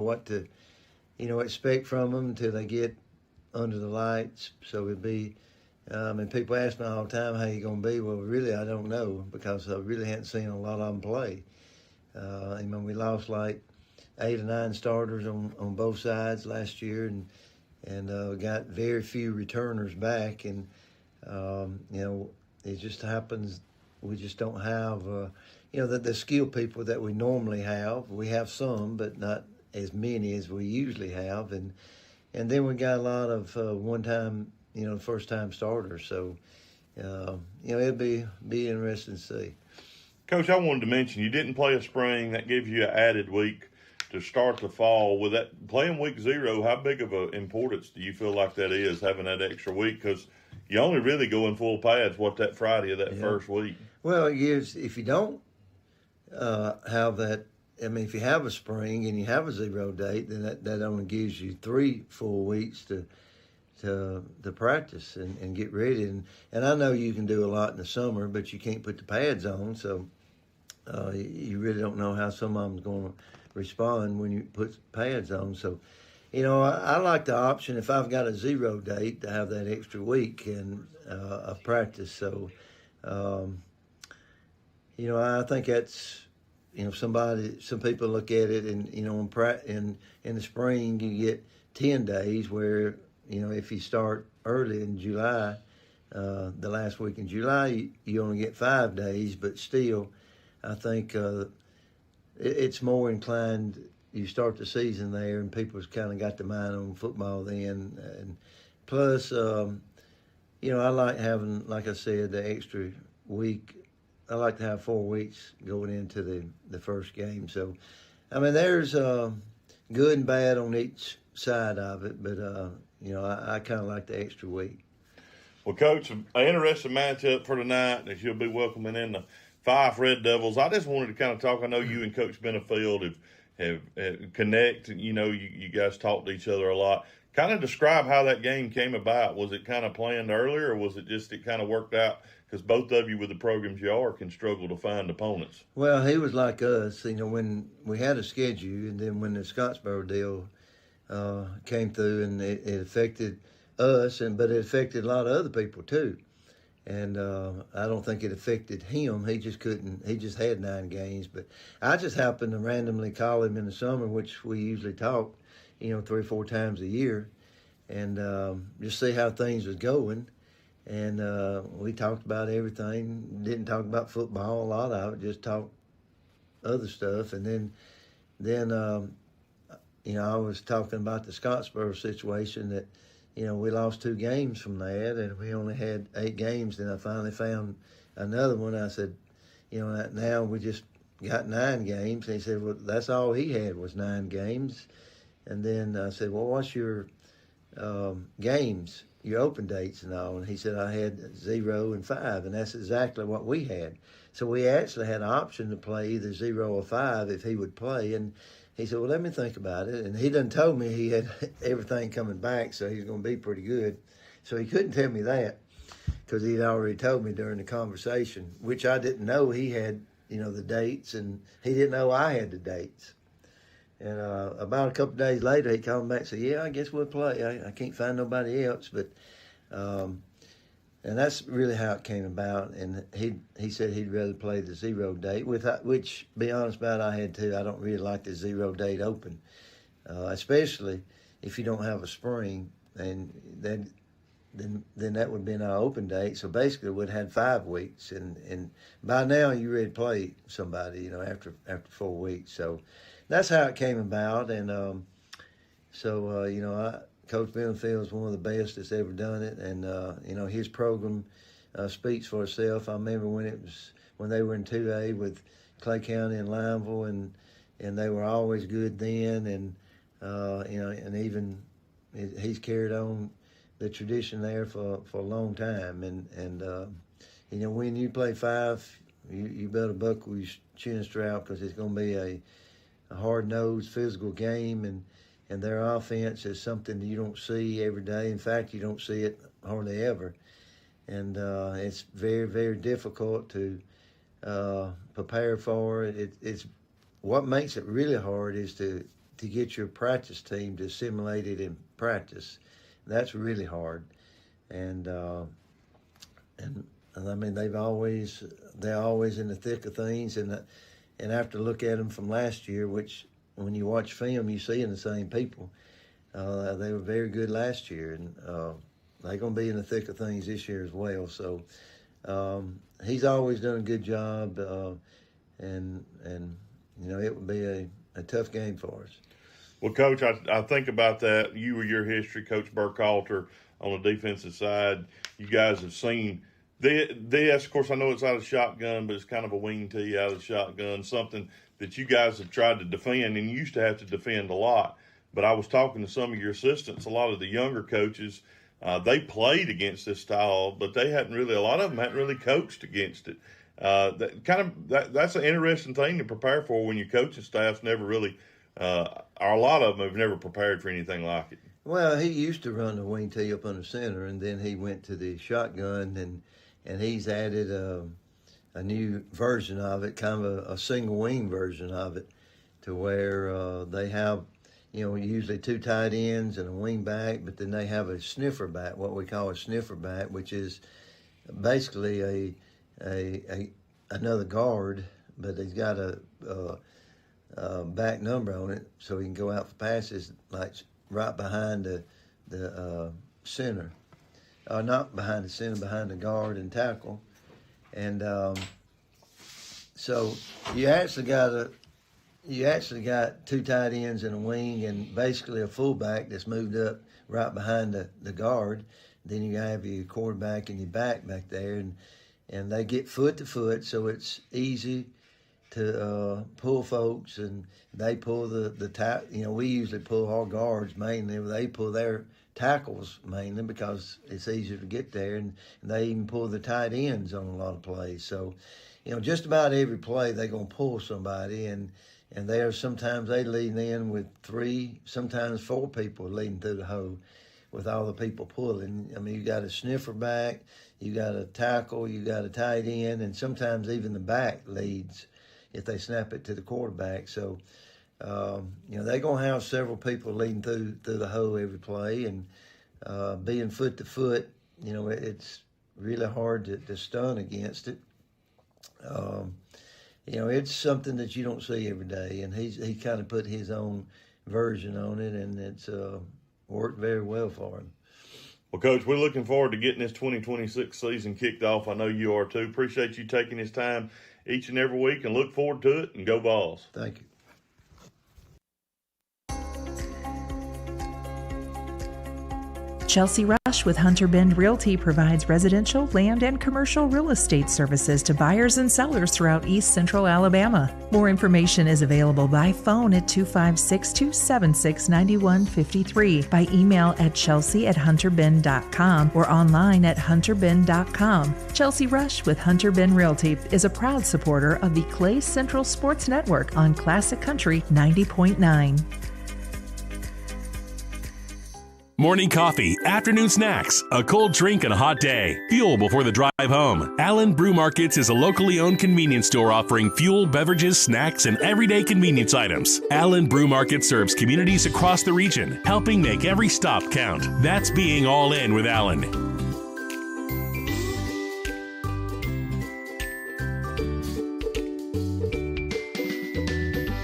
what to, expect from them until they get under the lights. So it'd be, and people ask me all the time, how you going to be? Well, really, I don't know because I really hadn't seen a lot of them play. We lost like 8 or 9 starters on both sides last year, and got very few returners back. And it just happens we just don't have the skill people that we normally have. We have some, but not as many as we usually have. And then we got a lot of one-time, first-time starters. So it'll be interesting to see. Coach, I wanted to mention you didn't play a spring. That gives you an added week to start the fall. With that playing week 0, how big of an importance do you feel like that is, having that extra week? Because you only really go in full pads, that Friday of that first week? Well, it gives, if you don't have that, if you have a spring and you have a 0 date, then that only gives you 3 full weeks to practice and get ready. And I know you can do a lot in the summer, but you can't put the pads on, so you really don't know how some of them's going to respond when you put pads on. So, I like the option, if I've got a 0 date, to have that extra week of practice. So, I think that's, some people look at it and, in the spring you get 10 days where, if you start early in July, the last week in July, you only get 5 days, but still, I think it's more inclined. You start the season there, and people's kind of got the mind on football then. And plus, I like having, like I said, the extra week. I like to have 4 weeks going into the first game. So, there's good and bad on each side of it, but I kind of like the extra week. Well, Coach, an interesting matchup for tonight as you'll be welcoming in the Fyffe Red Devils. I just wanted to kind of talk. I know you and Coach Benefield have connect. You guys talk to each other a lot. Kind of describe how that game came about. Was it kind of planned earlier, or was it just it kind of worked out? Because both of you with the programs you are can struggle to find opponents. Well, he was like us, when we had a schedule, and then when the Scottsboro deal came through, and it affected us, but it affected a lot of other people too. And I don't think it affected him. He just couldn't. He just had 9 games. But I just happened to randomly call him in the summer, which we usually talk, 3 or 4 times a year, and just see how things was going. And we talked about everything. Didn't talk about football a lot of it. Just talked other stuff. And then I was talking about the Scottsboro situation that. We lost 2 games from that, and we only had 8 games. Then I finally found another one. I said, now we just got 9 games. And he said, well, that's all he had was 9 games. And then I said, well, what's your games, your open dates and all? And he said, I had 0 and 5, and that's exactly what we had. So we actually had an option to play either 0 or 5 if he would play. And he said, well, let me think about it. And he done told me he had everything coming back, so he's going to be pretty good. So he couldn't tell me that because he'd already told me during the conversation, which I didn't know he had, the dates, and he didn't know I had the dates. And about a couple of days later, he called me back and said, yeah, I guess we'll play. I can't find nobody else. But and that's really how it came about. And he said he'd rather play the 0 date, which, be honest about it, I had too. I don't really like the 0 date open, especially if you don't have a spring. And then that would have been our open date. So basically, we'd had 5 weeks. And by now, you're ready to play somebody, after 4 weeks. So that's how it came about. And Coach Benefield is one of the best that's ever done it, and his program speaks for itself. I remember when they were in 2A with Clay County and Lineville, and they were always good then, and and even he's carried on the tradition there for a long time, and when you play Fyffe, you better buckle your chin strap because it's going to be a hard-nosed physical game, and their offense is something you don't see every day. In fact, you don't see it hardly ever. And it's very, very difficult to prepare for it. It's what makes it really hard is to to get your practice team to assimilate it in practice. That's really hard, and I mean they're always in the thick of things, and after look at them from last year, which when you watch film you see in the same people. They were very good last year, and they're going to be in the thick of things this year as well. So he's always done a good job, and it would be a tough game for us. Well, Coach, I think about that. You or your history, Coach Burkhalter, on the defensive side, you guys have seen this. Of course, I know it's out of shotgun, but it's kind of a wing tee out of shotgun, something that you guys have tried to defend, and you used to have to defend a lot. But I was talking to some of your assistants, a lot of the younger coaches, they played against this style, but they hadn't really, a lot of them hadn't really coached against it. That's an interesting thing to prepare for when your coaching staff's never really, or a lot of them have never prepared for anything like it. Well, he used to run the wing tee up under center, and then he went to the shotgun, and he's added a new version of it, kind of a single wing version of it, to where they have, usually two tight ends and a wing back, but then they have a sniffer back, what we call a sniffer back, which is basically another guard, but he's got a back number on it, so he can go out for passes like right behind the center, not behind the center, behind the guard and tackle, and so you actually got two tight ends and a wing, and basically a fullback that's moved up right behind the guard. Then you have your quarterback and your back there, and they get foot to foot, so it's easy to pull folks, and they pull the we usually pull our guards mainly. They pull their tackles mainly because it's easier to get there, and they even pull the tight ends on a lot of plays. So, just about every play they're going to pull somebody, and sometimes they lead in with 3, sometimes 4 people leading through the hole with all the people pulling. I mean, you got a sniffer back, you got a tackle, you got a tight end, and sometimes even the back leads if they snap it to the quarterback. So, they're going to have several people leading through the hole every play, and being foot to foot, it's really hard to stun against it. It's something that you don't see every day, and he kind of put his own version on it, and it's worked very well for him. Well, Coach, we're looking forward to getting this 2026 season kicked off. I know you are too. Appreciate you taking this time each and every week, and look forward to it, and go Vols. Thank you. Chelsea Rush with Hunter Bend Realty provides residential, land, and commercial real estate services to buyers and sellers throughout East Central Alabama. More information is available by phone at 256-276-9153, by email at chelsea@hunterbend.com, or online at hunterbend.com. Chelsea Rush with Hunter Bend Realty is a proud supporter of the Clay Central Sports Network on Classic Country 90.9. Morning coffee, afternoon snacks, a cold drink, and a hot day. Fuel before the drive home. Allen Brew Markets is a locally owned convenience store offering fuel, beverages, snacks, and everyday convenience items. Allen Brew Market serves communities across the region, helping make every stop count. That's being all in with Allen.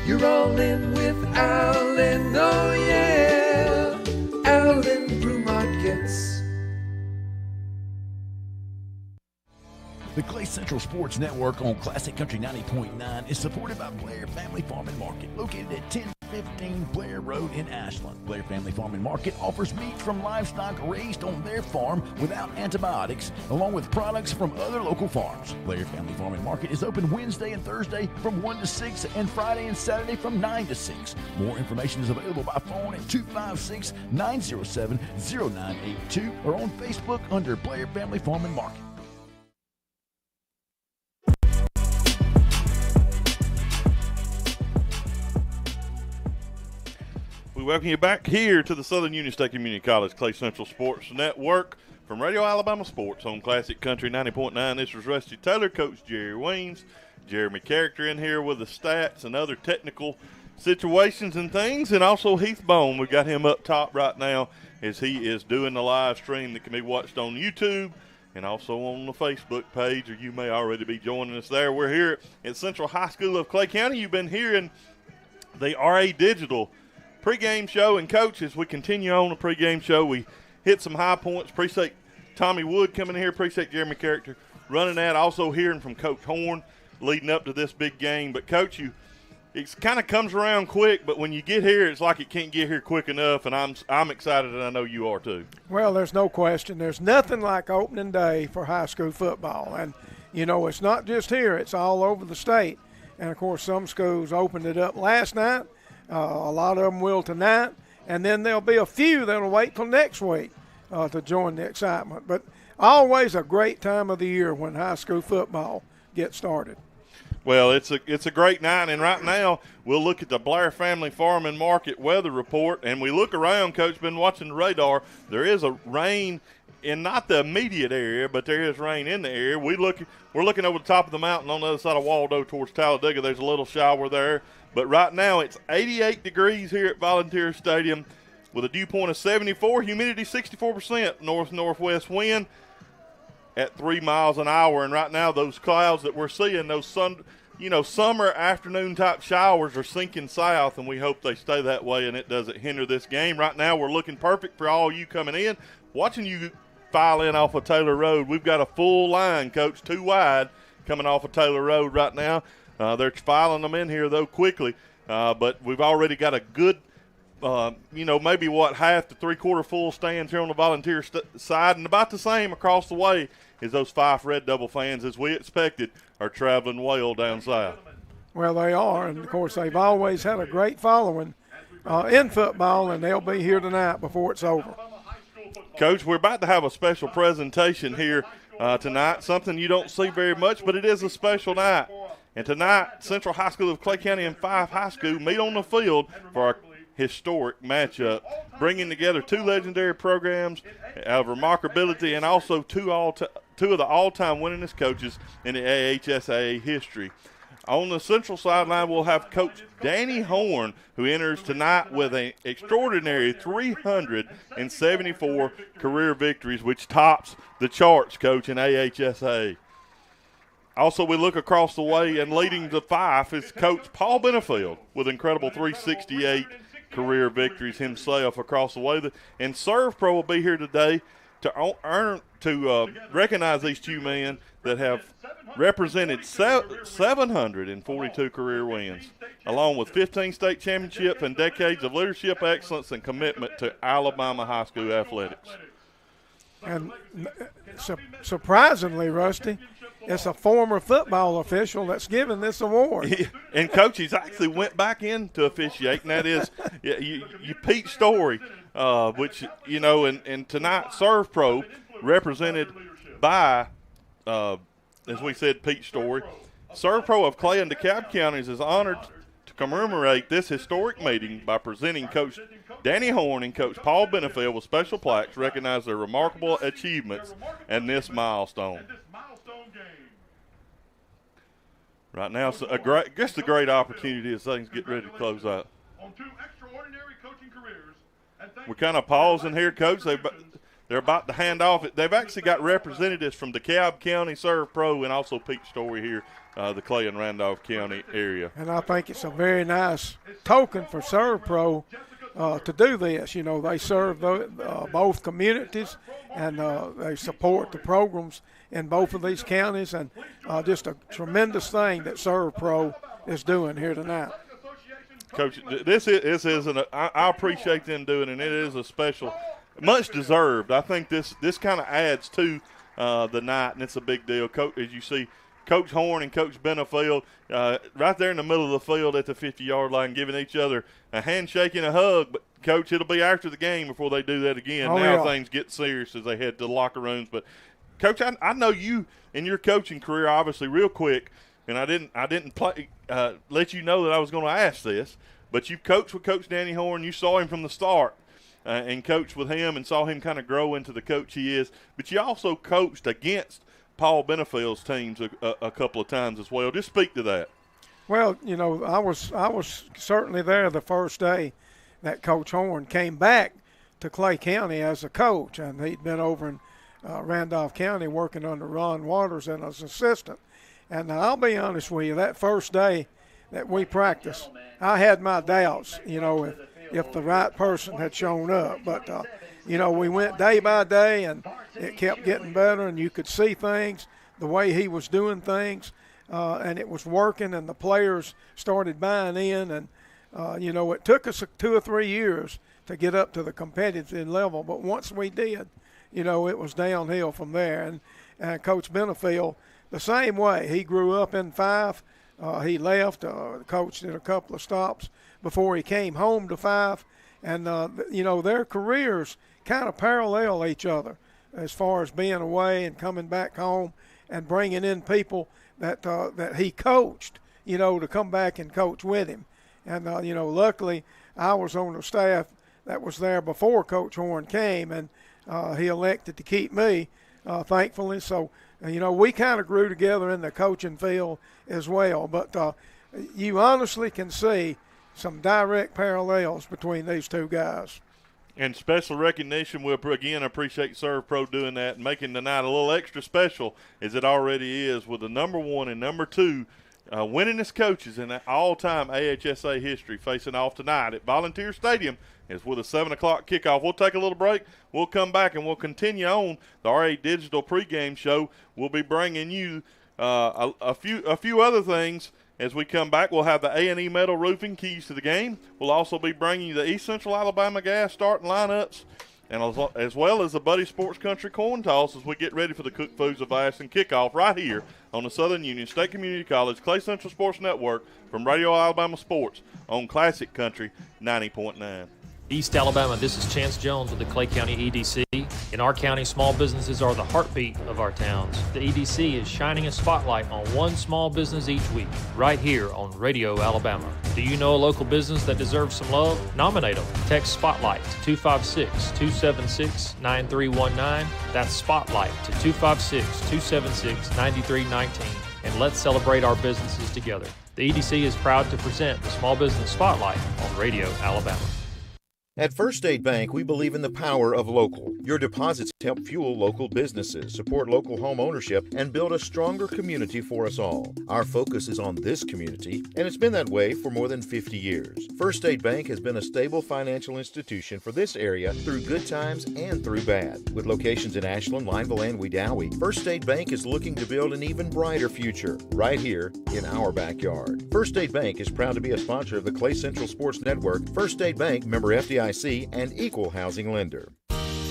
You're all in with Allen, oh yeah. Allen Brew Markets. The Clay Central Sports Network on Classic Country 90.9 is supported by Blair Family Farm and Market, located at 1015 Blair Road in Ashland. Blair Family Farm and Market offers meat from livestock raised on their farm without antibiotics, along with products from other local farms. Blair Family Farm and Market is open Wednesday and Thursday from 1 to 6 and Friday and Saturday from 9 to 6. More information is available by phone at 256-907-0982 or on Facebook under Blair Family Farm and Market. We welcome you back here to the Southern Union State Community College Clay Central Sports Network from Radio Alabama Sports on Classic Country 90.9. This was Rusty Taylor, Coach Jerry Weems, Jeremy Character in here with the stats and other technical situations and things, and also Heath Bone. We've got him up top right now as he is doing the live stream that can be watched on YouTube and also on the Facebook page, or you may already be joining us there. We're here at Central High School of Clay County. You've been hearing the RA Digital pregame show, and Coach, as we continue on the pregame show, we hit some high points. Appreciate Tommy Wood coming in here. Appreciate Jeremy Character running that. Also hearing from Coach Horn leading up to this big game. But, Coach, it kind of comes around quick, but when you get here, it's like it can't get here quick enough, and I'm excited, and I know you are too. Well, there's no question. There's nothing like opening day for high school football. And, it's not just here. It's all over the state. And, of course, some schools opened it up last night. A lot of them will tonight. And then there'll be a few that'll wait till next week to join the excitement. But always a great time of the year when high school football gets started. Well, it's a great night, and right now we'll look at the Blair Family Farm and Market weather report, and we look around. Coach, been watching the radar. There is a rain in not the immediate area, but there is rain in the area. We're looking over the top of the mountain on the other side of Waldo towards Talladega. There's a little shower there, but right now it's 88 degrees here at Volunteer Stadium with a dew point of 74, humidity 64%, north-northwest wind at 3 miles an hour. And right now those clouds that we're seeing, those summer afternoon type showers are sinking south, and we hope they stay that way and it doesn't hinder this game. Right now we're looking perfect for all you coming in, watching you file in off of Taylor Road. We've got a full line, Coach, 2 wide coming off of Taylor Road right now. They're filing them in here though quickly, but we've already got a good maybe half to 3/4 full stands here on the Volunteer side, and about the same across the way as those Fyffe Red Devil fans, as we expected, are traveling well down south. Well, they are, and, of course, they've always had a great following in football, and they'll be here tonight before it's over. Coach, we're about to have a special presentation here tonight, something you don't see very much, but it is a special night. And tonight, Central High School of Clay County and Fyffe High School meet on the field for our historic matchup, bringing together 2 legendary programs of remarkability and also two of the all-time winningest coaches in the AHSAA history. On the Central sideline, we'll have Coach Danny Horn, who enters tonight with an extraordinary 374 career victories, which tops the charts, Coach, in AHSAA. Also, we look across the way, and leading the Fyffe is Coach Paul Benefield with incredible 368 career victories himself across the way. And Serve Pro will be here today to recognize these 2 men that have represented 742 career wins, along with 15 state championships and decades of leadership excellence and commitment to Alabama high school athletics. And surprisingly, Rusty, it's a former football official that's given this award. And, Coach, he's actually went back into officiating. That is, you Pete Story, which, and tonight Serve Pro, represented by, as we said, Pete Story. Serve Pro of Clay and DeKalb counties is honored to commemorate this historic meeting by presenting Coach Danny Horn and Coach Paul Benefield with special plaques, recognize their remarkable achievements and this milestone. Right now, it's a great opportunity as things get ready to close out. We're kind of pausing here, Coach. They're about to hand off. They've actually got representatives from DeKalb County Serve Pro and also Pete Story here, the Clay and Randolph County area. And I think it's a very nice token for Serve Pro to do this. They serve both communities, and they support the programs in both of these counties, and just a tremendous thing that Serve Pro is doing here tonight. Coach, this I appreciate them doing it, and it is a special, much deserved. I think this kind of adds to the night, and it's a big deal. Coach, as you see, Coach Horn and Coach Benefield right there in the middle of the field at the 50-yard line, giving each other a handshake and a hug. But, Coach, it'll be after the game before they do that again. Things get serious as they head to the locker rooms. But, Coach, I know you in your coaching career, obviously, real quick, and I didn't let you know that I was going to ask this, but you coached with Coach Danny Horn. You saw him from the start and coached with him and saw him kind of grow into the coach he is. But you also coached against Paul Benefield's teams a couple of times as well. Just speak to that. Well, you know, I was certainly there the first day that Coach Horn came back to Clay County as a coach, and he'd been over in Randolph County working under Ron Waters and as assistant. And I'll be honest with you, that first day that we practiced, I had my doubts, you know, if the right person had shown up. But, you know, we went day by day, and it kept getting better, and you could see things, the way he was doing things, and it was working, and the players started buying in. And, you know, it took us 2 or 3 years to get up to the competitive level, but once we did, you know, it was downhill from there. And Coach Benefield, the same way. He grew up in Fyffe. He left. The coach did a couple of stops before he came home to Fyffe. And, you know, their careers kind of parallel each other as far as being away and coming back home and bringing in people that he coached, you know, to come back and coach with him. And, you know, luckily I was on the staff that was there before Coach Horn came, and he elected to keep me, thankfully. So, you know, we kind of grew together in the coaching field as well. But you honestly can see some direct parallels between these two guys. And special recognition, we'll again appreciate ServPro doing that and making the night a little extra special as it already is, with the number 1 and number 2 winningest coaches in all-time AHSA history facing off tonight at Volunteer Stadium. It's with a 7 o'clock kickoff. We'll take a little break. We'll come back and we'll continue on the RA Digital pregame show. We'll be bringing you a few other things as we come back. We'll have the A&E Metal Roofing keys to the game. We'll also be bringing you the East Central Alabama Gas starting lineups, and as well as the Buddy Sports Country coin toss as we get ready for the Cook Foods of Ashland kickoff right here on the Southern Union State Community College Clay Central Sports Network from Radio Alabama Sports on Classic Country 90.9. East Alabama, this is Chance Jones with the Clay County EDC. In our county, small businesses are the heartbeat of our towns. The EDC is shining a spotlight on one small business each week, right here on Radio Alabama. Do you know a local business that deserves some love? Nominate them. Text SPOTLIGHT to 256-276-9319. That's SPOTLIGHT to 256-276-9319. And let's celebrate our businesses together. The EDC is proud to present the Small Business Spotlight on Radio Alabama. At First State Bank, we believe in the power of local. Your deposits help fuel local businesses, support local home ownership, and build a stronger community for us all. Our focus is on this community, and it's been that way for more than 50 years. First State Bank has been a stable financial institution for this area through good times and through bad. With locations in Ashland, Lineville, and Wedowee, First State Bank is looking to build an even brighter future right here in our backyard. First State Bank is proud to be a sponsor of the Clay Central Sports Network. First State Bank, member FDIC, and equal housing lender.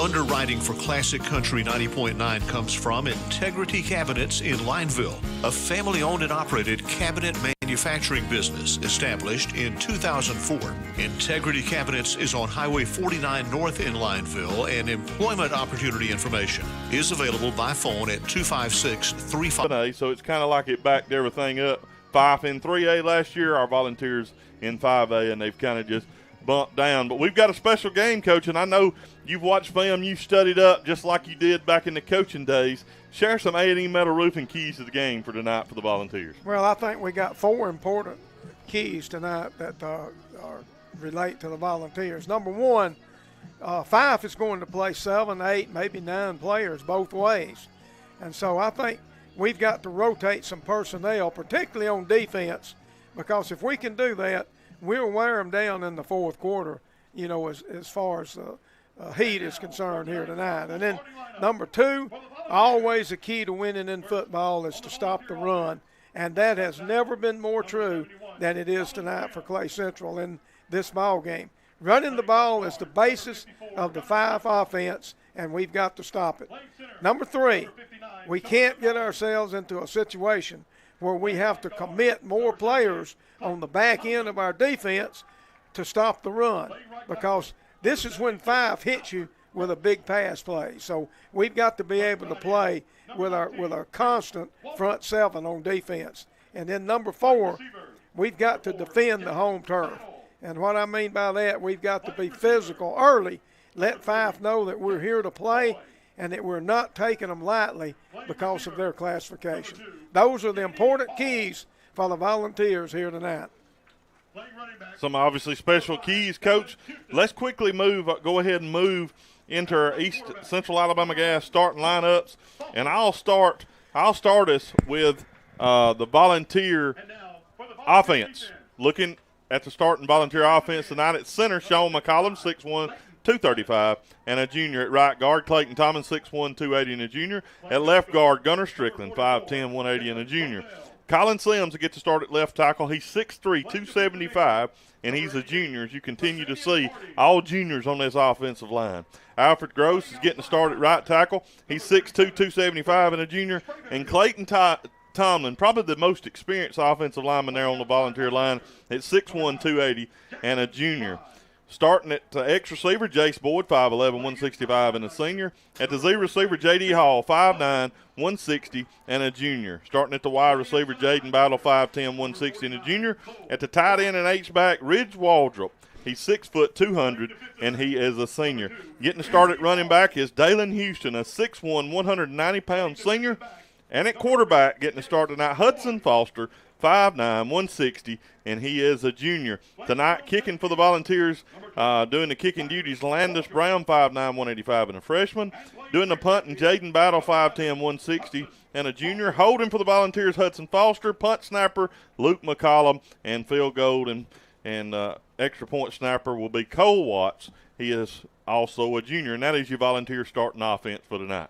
Underwriting for Classic Country 90.9 comes from Integrity Cabinets in Lineville, a family-owned and operated cabinet manufacturing business established in 2004. Integrity Cabinets is on Highway 49 North in Lineville, and employment opportunity information is available by phone at 256-35. So it's kind of like it backed everything up. Fyffe in 3A last year, our Volunteers in 5A, and they've kind of just bumped down. But we've got a special game, Coach, and I know you've watched film, you've studied up just like you did back in the coaching days. Share some A&E Metal Roofing keys to the game for tonight for the Volunteers. Well, I think we got 4 important keys tonight that relate to the Volunteers. Number 1, Fyffe is going to play 7, 8, maybe 9 players both ways. And so I think we've got to rotate some personnel, particularly on defense, because if we can do that, we'll wear them down in the fourth quarter, you know, as far as heat is concerned here tonight. And then number 2, always the key to winning in football is to stop the run. And that has never been more true than it is tonight for Clay Central in this ball game. Running the ball is the basis of the Fyffe offense, and we've got to stop it. Number 3, we can't get ourselves into a situation where we have to commit more players on the back end of our defense to stop the run, because this is when Fyffe hits you with a big pass play. So we've got to be able to play with our constant front 7 on defense. And then number 4, we've got to defend the home turf. And what I mean by that, we've got to be physical early, let Fyffe know that we're here to play and that we're not taking them lightly because of their classification. Those are the important keys for the Volunteers here tonight. Some obviously special keys, Coach. Let's quickly go ahead and move into our East Central Alabama Gas starting lineups, and I'll start us with the Volunteer offense. Looking at the starting Volunteer offense tonight at center, Sean McCollum, 6'1", 235, and a junior. At right guard, Clayton Thomas, 6'1", 280, and a junior. At left guard, Gunnar Strickland, 5'10", 180, and a junior. Colin Sims will get to start at left tackle. He's 6'3", 275, and he's a junior. As you continue to see, all juniors on this offensive line. Alfred Gross is getting to start at right tackle. He's 6'2", 275, and a junior. And Clayton Tomlin, probably the most experienced offensive lineman there on the Volunteer line, at 6'1", 280, and a junior. Starting at X receiver, Jace Boyd, 5'11", 165, and a senior. At the Z receiver, J.D. Hall, 5'9", 160, and a junior. Starting at the Y receiver, Jaden Battle, 5'10", 160, and a junior. At the tight end and H-back, Ridge Waldrop. He's 6 foot 200, and he is a senior. Getting started running back is Dalen Houston, a 6'1", 190-pound senior. And at quarterback, getting started tonight, Hudson Foster, 5'9", 160, and he is a junior. Tonight, kicking for the Volunteers, doing the kicking duties, Landis Brown, 5'9", 185, and a freshman. Doing the punting, Jaden Battle, 5'10", 160, and a junior. Holding for the Volunteers, Hudson Foster. Punt snapper, Luke McCollum, and field goal and extra point snapper will be Cole Watts. He is also a junior, and that is your Volunteer starting offense for tonight.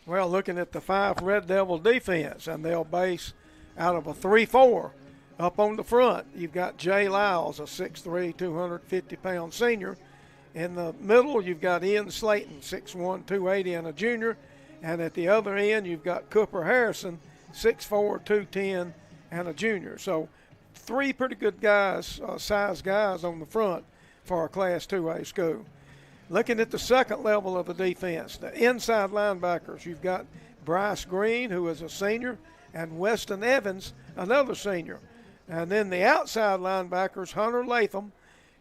Well, looking at the Fyffe Red Devil defense, and they'll base out of a 3-4 up on the front. You've got Jay Lyles, a 6'3", 250-pound senior. In the middle, you've got Ian Slayton, 6'1", 280, and a junior. And at the other end, you've got Cooper Harrison, 6'4", 210, and a junior. So three pretty good guys, size guys on the front for a Class 2A school. Looking at the second level of the defense, the inside linebackers, you've got Bryce Green, who is a senior, and Weston Evans, another senior. And then the outside linebackers, Hunter Latham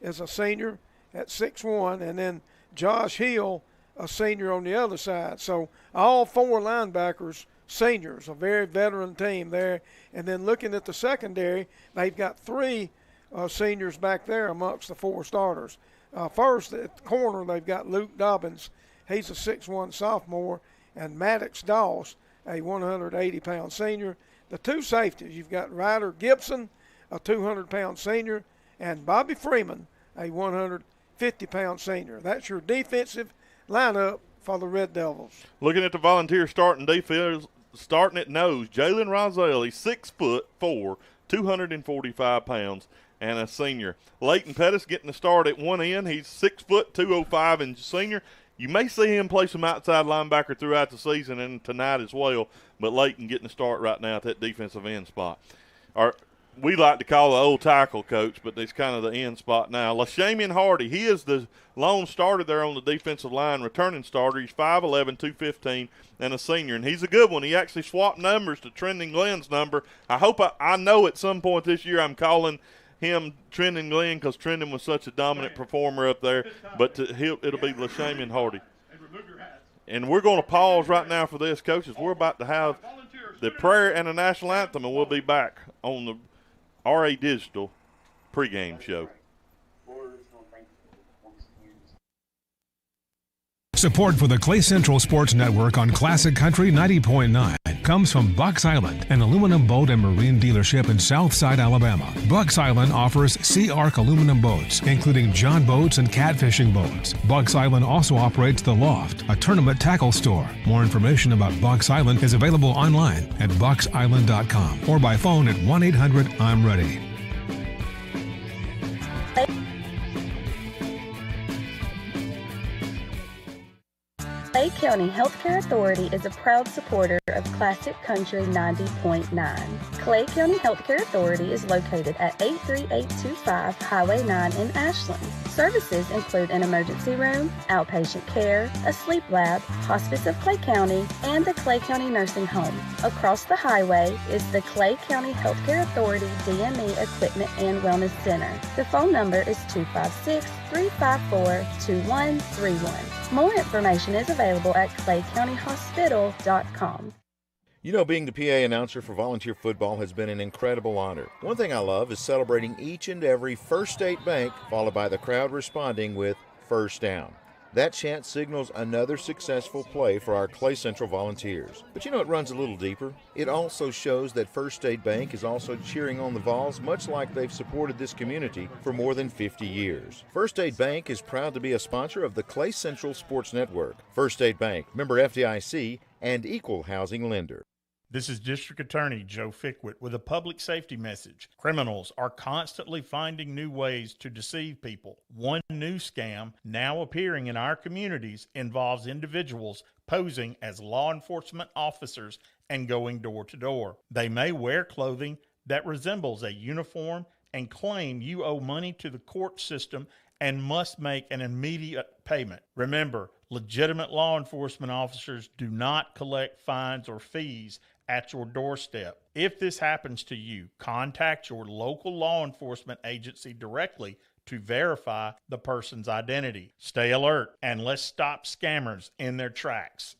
is a senior at 6'1", and then Josh Hill, a senior on the other side. So all four linebackers, seniors, a very veteran team there. And then looking at the secondary, they've got three seniors back there amongst the four starters. First, at the corner, they've got Luke Dobbins. He's a 6'1" sophomore, and Maddox Doss, a 180-pound senior. The two safeties, you've got Ryder Gibson, a 200-pound senior, and Bobby Freeman, a 150-pound senior. That's your defensive lineup for the Red Devils. Looking at the Volunteer starting defense, starting at nose, Jalen Rozelle, he's 6'4", 245 pounds, and a senior. Leighton Pettis getting the start at one end. He's 6 foot, 205, and senior. You may see him play some outside linebacker throughout the season and tonight as well, but Leighton getting the start right now at that defensive end spot. We like to call the old tackle coach, but it's kind of the end spot now. LaShamian Hardy, he is the lone starter there on the defensive line, returning starter. He's 5'11", 215, and a senior, and he's a good one. He actually swapped numbers to Trending Glenn's number. I know at some point this year I'm calling him Trending Glenn because Trending was such a dominant performer up there, but it'll be LaShamian Hardy. And we're going to pause right now for this, coaches. We're about to have the prayer and the national anthem, and we'll be back on the RA Digital pregame show. Support for the Clay Central Sports Network on Classic Country 90.9 comes from Bucks Island, an aluminum boat and marine dealership in Southside, Alabama. Bucks Island offers Sea Arc aluminum boats, including John boats and catfishing boats. Bucks Island also operates The Loft, a tournament tackle store. More information about Bucks Island is available online at bucksisland.com or by phone at 1-800-I'm-READY. Clay County Healthcare Authority is a proud supporter of Classic Country 90.9. Clay County Healthcare Authority is located at 83825 Highway 9 in Ashland. Services include an emergency room, outpatient care, a sleep lab, Hospice of Clay County, and the Clay County Nursing Home. Across the highway is the Clay County Healthcare Authority DME Equipment and Wellness Center. The phone number is 256-354-2131. More information is available at claycountyhospital.com. You know, being the PA announcer for volunteer football has been an incredible honor. One thing I love is celebrating each and every First State Bank, followed by the crowd responding with first down. That chant signals another successful play for our Clay Central Volunteers. But you know, it runs a little deeper. It also shows that First State Bank is also cheering on the Vols, much like they've supported this community for more than 50 years. First State Bank is proud to be a sponsor of the Clay Central Sports Network. First State Bank, member FDIC, and equal housing lender. This is District Attorney Joe Fickwit with a public safety message. Criminals are constantly finding new ways to deceive people. One new scam now appearing in our communities involves individuals posing as law enforcement officers and going door to door. They may wear clothing that resembles a uniform and claim you owe money to the court system and must make an immediate payment. Remember, legitimate law enforcement officers do not collect fines or fees at your doorstep. If this happens to you, contact your local law enforcement agency directly to verify the person's identity. Stay alert and let's stop scammers in their tracks.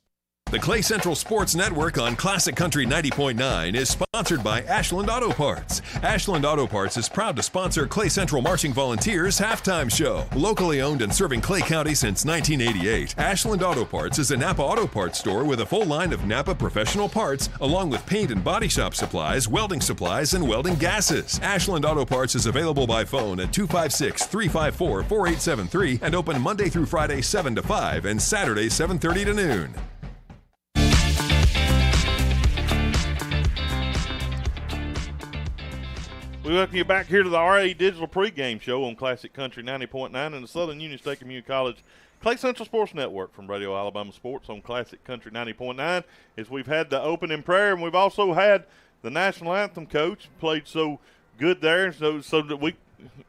The Clay Central Sports Network on Classic Country 90.9 is sponsored by Ashland Auto Parts. Ashland Auto Parts is proud to sponsor Clay Central Marching Volunteers Halftime Show. Locally owned and serving Clay County since 1988, Ashland Auto Parts is a Napa Auto Parts store with a full line of Napa professional parts, along with paint and body shop supplies, welding supplies, and welding gases. Ashland Auto Parts is available by phone at 256-354-4873 and open Monday through Friday 7 to 5 and Saturday 7:30 to noon. We welcome you back here to the RA Digital pregame show on Classic Country 90.9 and the Southern Union State Community College Clay Central Sports Network from Radio Alabama Sports on Classic Country 90.9. As we've had the opening prayer, and we've also had the national anthem. Coach played so good there, so that we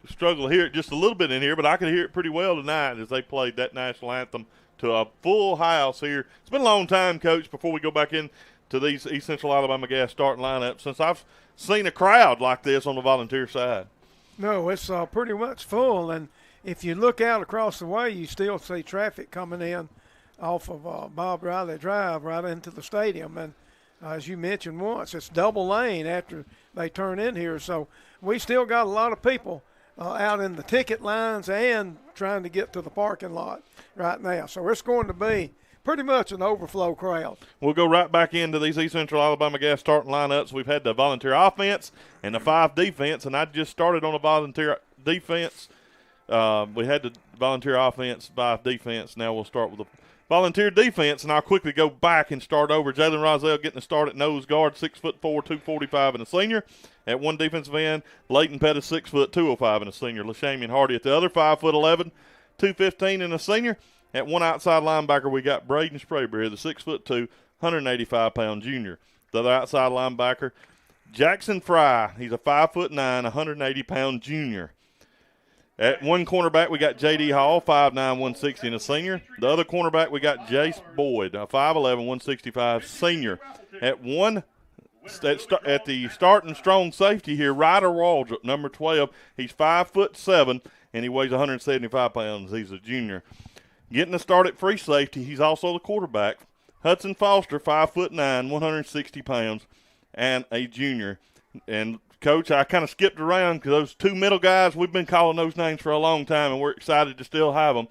struggle to hear it just a little bit in here, but I could hear it pretty well tonight as they played that national anthem to a full house here. It's been a long time, Coach, before we go back in to these East Central Alabama Gas starting lineup since I've seen a crowd like this on the volunteer side. No, it's pretty much full, and if you look out across the way, you still see traffic coming in off of Bob Riley Drive right into the stadium. And as you mentioned once, it's double lane after they turn in here. So we still got a lot of people out in the ticket lines and trying to get to the parking lot right now. So it's going to be pretty much an overflow crowd. We'll go right back into these East Central Alabama Gas starting lineups. We've had the volunteer offense and the 5 defense, and I just started on the volunteer defense. We had the volunteer offense, 5 defense. Now we'll start with the volunteer defense, and I'll quickly go back and start over. Jalen Rozelle getting the start at nose guard, 6'4", 245, and a senior. At one defensive end, Leighton Pettis, 6 foot, 205, and a senior. LaShamian Hardy at the other, 5'11", 215, and a senior. At one outside linebacker, we got Braden Sprayberry, the 6'2", 185-pound junior. The other outside linebacker, Jackson Fry. He's a 5'9", 180-pound junior. At one cornerback, we got J.D. Hall, 5'9", 160, and a senior. The other cornerback, we got Jace Boyd, a 5'11", 165 senior. At the starting strong safety here, Ryder Waldrop, number 12. He's 5'7", and he weighs 175 pounds. He's a junior. Getting the start at free safety, he's also the quarterback. Hudson Foster, 5'9", 160 pounds, and a junior. And, Coach, I kind of skipped around because those 2 middle guys, we've been calling those names for a long time, and we're excited to still have them.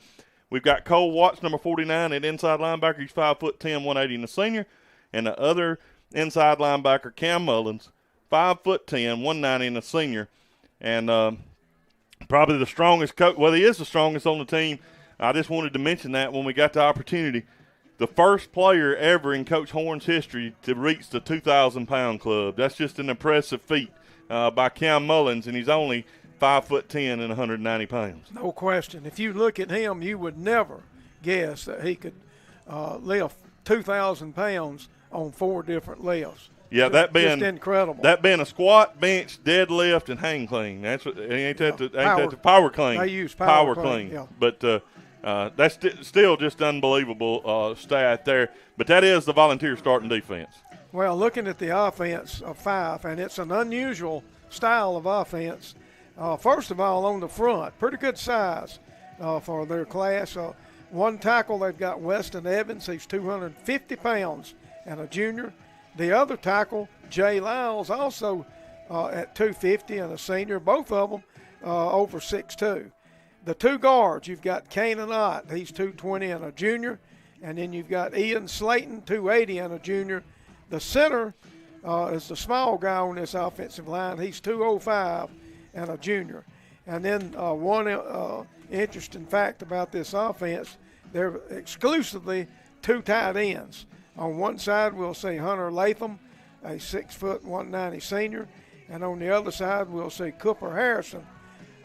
We've got Cole Watts, number 49, at inside linebacker. He's 5'10", 180, and a senior. And the other inside linebacker, Cam Mullins, 5'10", 190, and a senior. And probably the strongest coach. Well, he is the strongest on the team. I just wanted to mention that when we got the opportunity. The first player ever in Coach Horn's history to reach the 2,000-pound club. That's just an impressive feat by Cam Mullins, and he's only 5'10" and 190 pounds. No question. If you look at him, you would never guess that he could lift 2,000 pounds on 4 different lifts. Yeah, that being just incredible. That being a squat, bench, deadlift, and hang clean. That's what, ain't that the power clean? They use power clean. Yeah. But that's still just unbelievable stat there. But that is the volunteer starting defense. Well, looking at the offense of Fyffe, and it's an unusual style of offense. First of all, on the front, pretty good size for their class. One tackle, they've got Weston Evans. He's 250 pounds and a junior. The other tackle, Jay Lyles, also at 250 and a senior, both of them over 6'2". The two guards, you've got Kanan Ott, he's 220 and a junior, and then you've got Ian Slayton, 280 and a junior. The center is the small guy on this offensive line. He's 205 and a junior. And then one interesting fact about this offense, they're exclusively two tight ends. On one side, we'll see Hunter Latham, a 6'190" 190 senior, and on the other side, we'll see Cooper Harrison,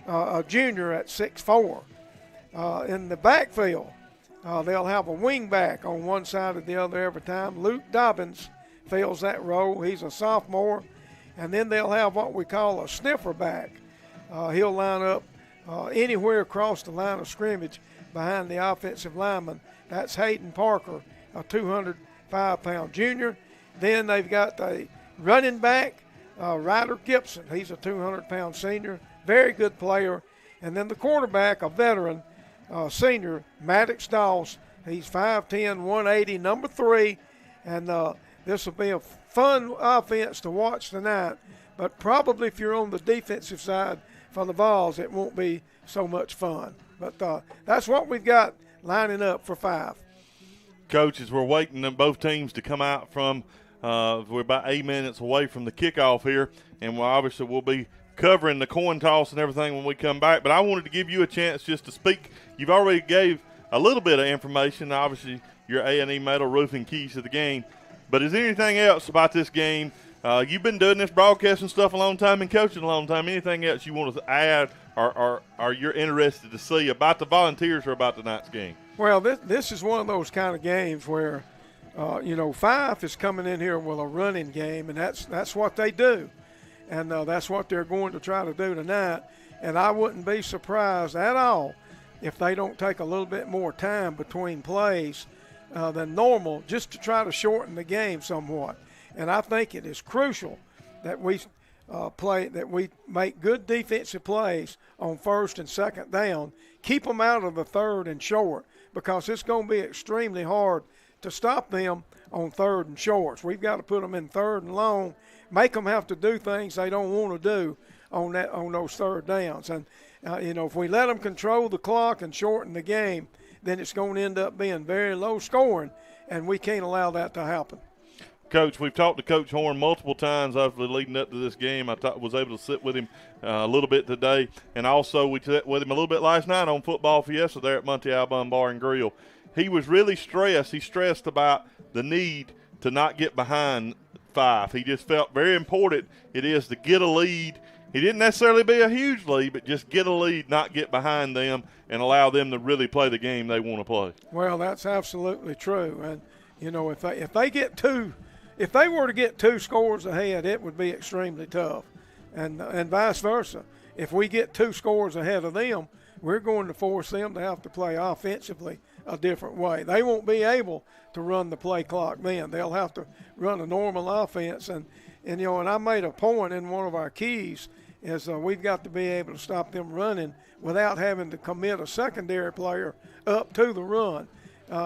a junior at 6'4". In the backfield, they'll have a wing back on one side or the other every time. Luke Dobbins fills that role. He's a sophomore. And then they'll have what we call a sniffer back. He'll line up anywhere across the line of scrimmage behind the offensive lineman. That's Hayden Parker, a 205-pound junior. Then they've got the running back, Ryder Gibson. He's a 200-pound senior, very good player. And then the quarterback, a veteran senior, Maddox Doss. He's 5'10", 180, number 3. And this will be a fun offense to watch tonight. But probably if you're on the defensive side for the Vols, it won't be so much fun. But that's what we've got lining up for Fyffe. Coaches, we're waiting on both teams to come out from we're about 8 minutes away from the kickoff here, and we'll be covering the coin toss and everything when we come back. But I wanted to give you a chance just to speak. You've already gave a little bit of information. Obviously, your A&E Metal Roofing keys to the game. But is there anything else about this game? You've been doing this broadcasting stuff a long time and coaching a long time. Anything else you want to add or you're interested to see about the Volunteers or about tonight's game? Well, this is one of those kind of games where, Fyffe is coming in here with a running game, and that's what they do. And that's what they're going to try to do tonight. And I wouldn't be surprised at all if they don't take a little bit more time between plays than normal just to try to shorten the game somewhat. And I think it is crucial that we make good defensive plays on first and second down, keep them out of the third and short, because it's going to be extremely hard to stop them on third and shorts. We've got to put them in third and long, make them have to do things they don't want to do on those third downs. And, if we let them control the clock and shorten the game, then it's going to end up being very low scoring, and we can't allow that to happen. Coach, we've talked to Coach Horn multiple times after leading up to this game. I was able to sit with him a little bit today, and also we sat with him a little bit last night on Football Fiesta there at Monte Alban Bar and Grill. He was really stressed. He stressed about the need to not get behind Fyffe. He just felt very important it is to get a lead. He didn't necessarily be a huge lead, but just get a lead, not get behind them, and allow them to really play the game they want to play. Well, that's absolutely true. And, if they were to get 2 scores ahead, it would be extremely tough. And vice versa. If we get 2 scores ahead of them, we're going to force them to have to play offensively a different way. They won't be able to run the play clock then. They'll have to run a normal offense. And I made a point in one of our keys is we've got to be able to stop them running without having to commit a secondary player up to the run.